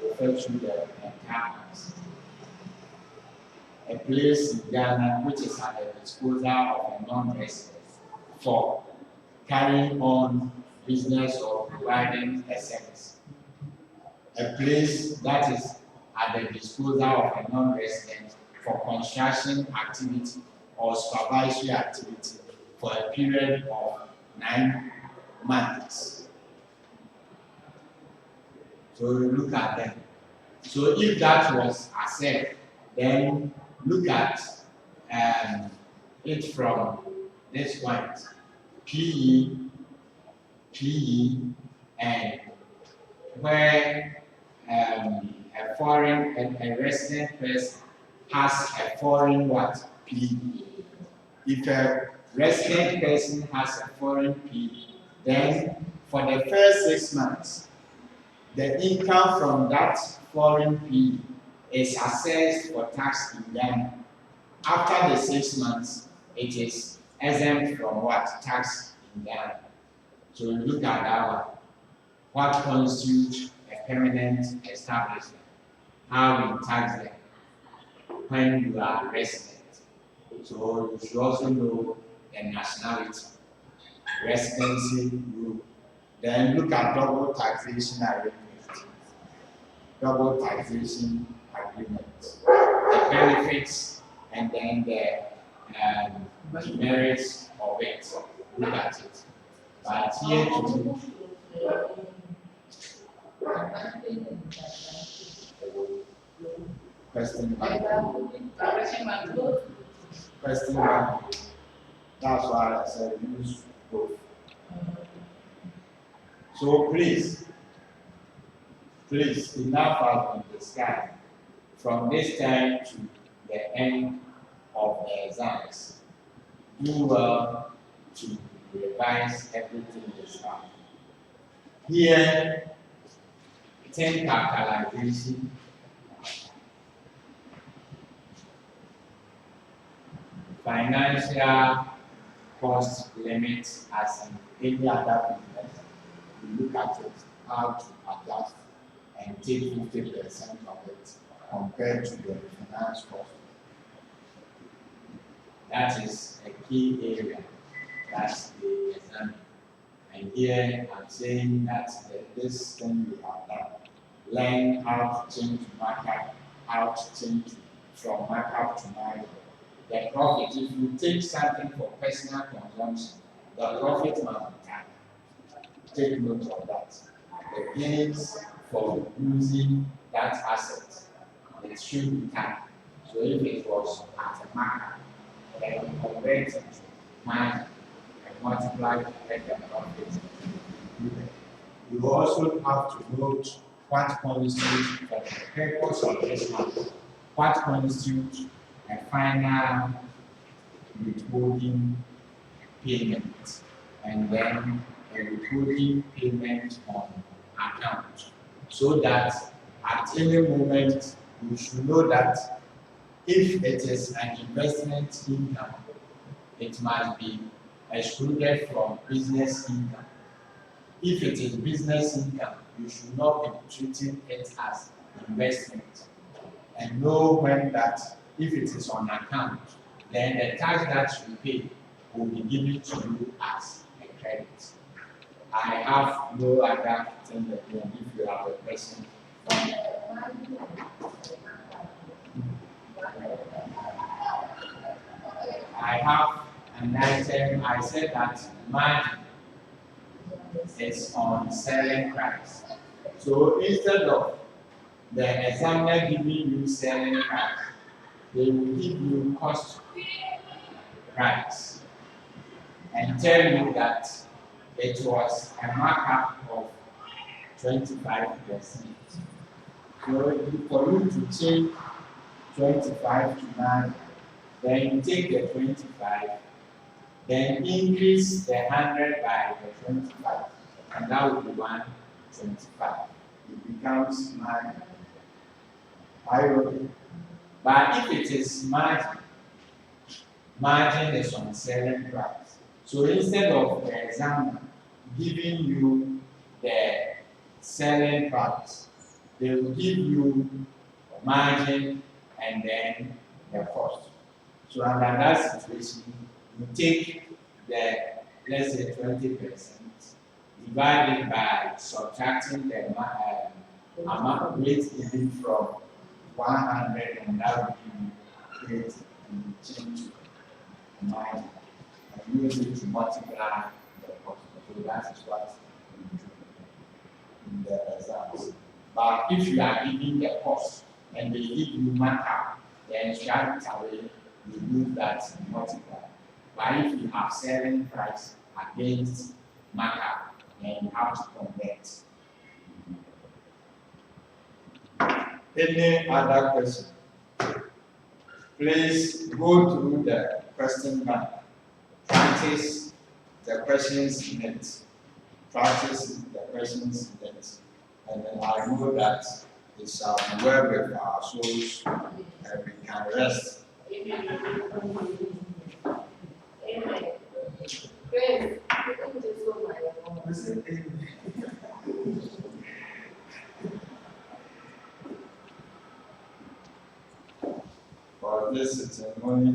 will fetch you the entire house. A place in Ghana which is at the disposal of a non-resident for carrying on business or providing a service. A place that is at the disposal of a non-resident for construction activity or supervisory activity for a period of 9 months. So look at them. So if that was accepted, then look at it from this point. PE, and where a resident person has a foreign what? PE. If a resident person has a foreign PE, then for the first 6 months, the income from that foreign PE is assessed for tax in Ghana. After the 6 months, it is exempt from what? Tax in Ghana. So look at that one. What constitutes a permanent establishment? How we tax them when you are resident. So you should also know the nationality, residency rule. Then look at double taxation agreement. Double taxation agreement. The benefits and then the merits of it. Look at it. But here to question one. That's why I said use both. So please, enough out in the sky. From this time to the end of the exams, do well to revise everything this time. Here, 10 capitalization, financial cost limits as in any other business. We look at it, how to adjust and take 50% of it compared to your finance cost. That is a key area. That's the exam. And here I'm saying that this thing we have done, learn how to change markup, how to change from markup to margin. The profit, if you take something for personal consumption, the profit must be taxed. Take note of that. The gains for using that asset, it should be taxed. So if it was at a markup, then you convert it to margin and multiply the profit. You also have to note what constitutes for the purpose of this month, what constitutes a final withholding payment, and then a withholding payment on account, so that at any moment you should know that if it is an investment income, it must be excluded from business income. If it is business income, you should not be treating it as investment. And know when that if it is on account, then the tax that you pay will be given to you as a credit. I have no other thing again if you have a question. I have an item, I said that margin is on selling price. So instead of the examiner giving you selling price, they will give you cost price and tell you that it was a markup of 25%. So for you to change 25 to 9, then you take the 25, then increase the 100 by the 25, and that would be 125. It becomes margin. But if it is margin, margin is on selling price. So instead of the examiner giving you the selling price, they will give you margin and then the cost. So under that situation, you take the let's say 20%, divided by subtracting the amount rate given from 100, and that will give you rate and change to margin. And use it to multiply the cost. So that is what we do in the exams. But if you are giving the cost and they give you markup, then straight away you use that multiply. But if you have selling price against markup, then you have to convert. Any other question? Please go through the question bank. Practice the questions in it. Practice the questions in it. And then I know that it shall be well with our souls and we can rest. Amen. Grace, you can just go my own. For this is only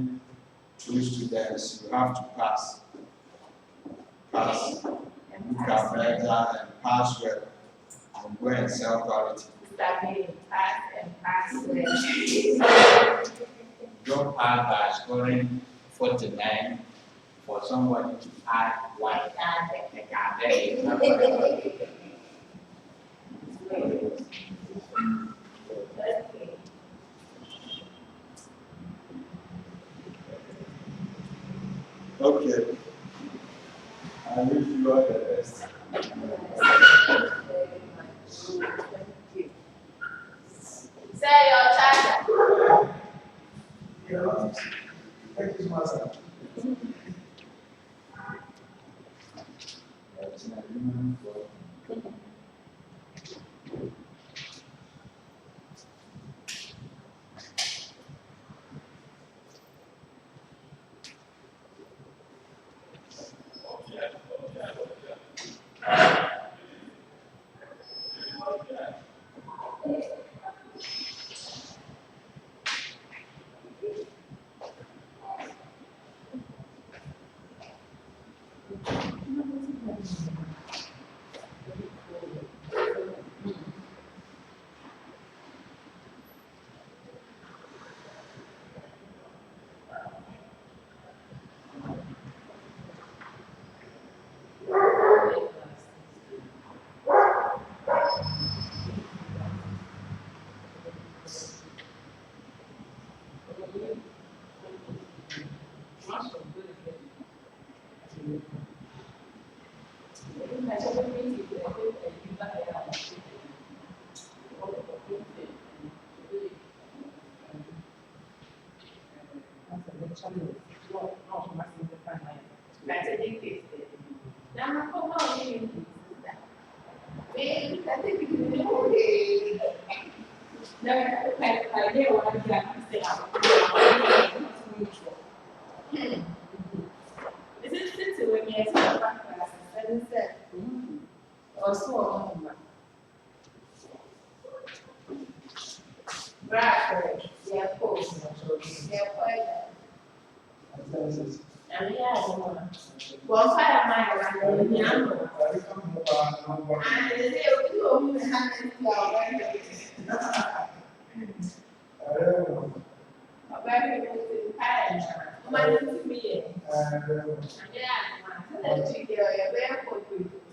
2 students, you have to pass. Pass. Look at better and pass well. And go and sell quality. Study, pass and pass well. Don't pass by scoring 49 for somebody to add 1 Okay. I wish you all the best. Say your charger. Thank you so much, sir.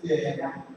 Yeah.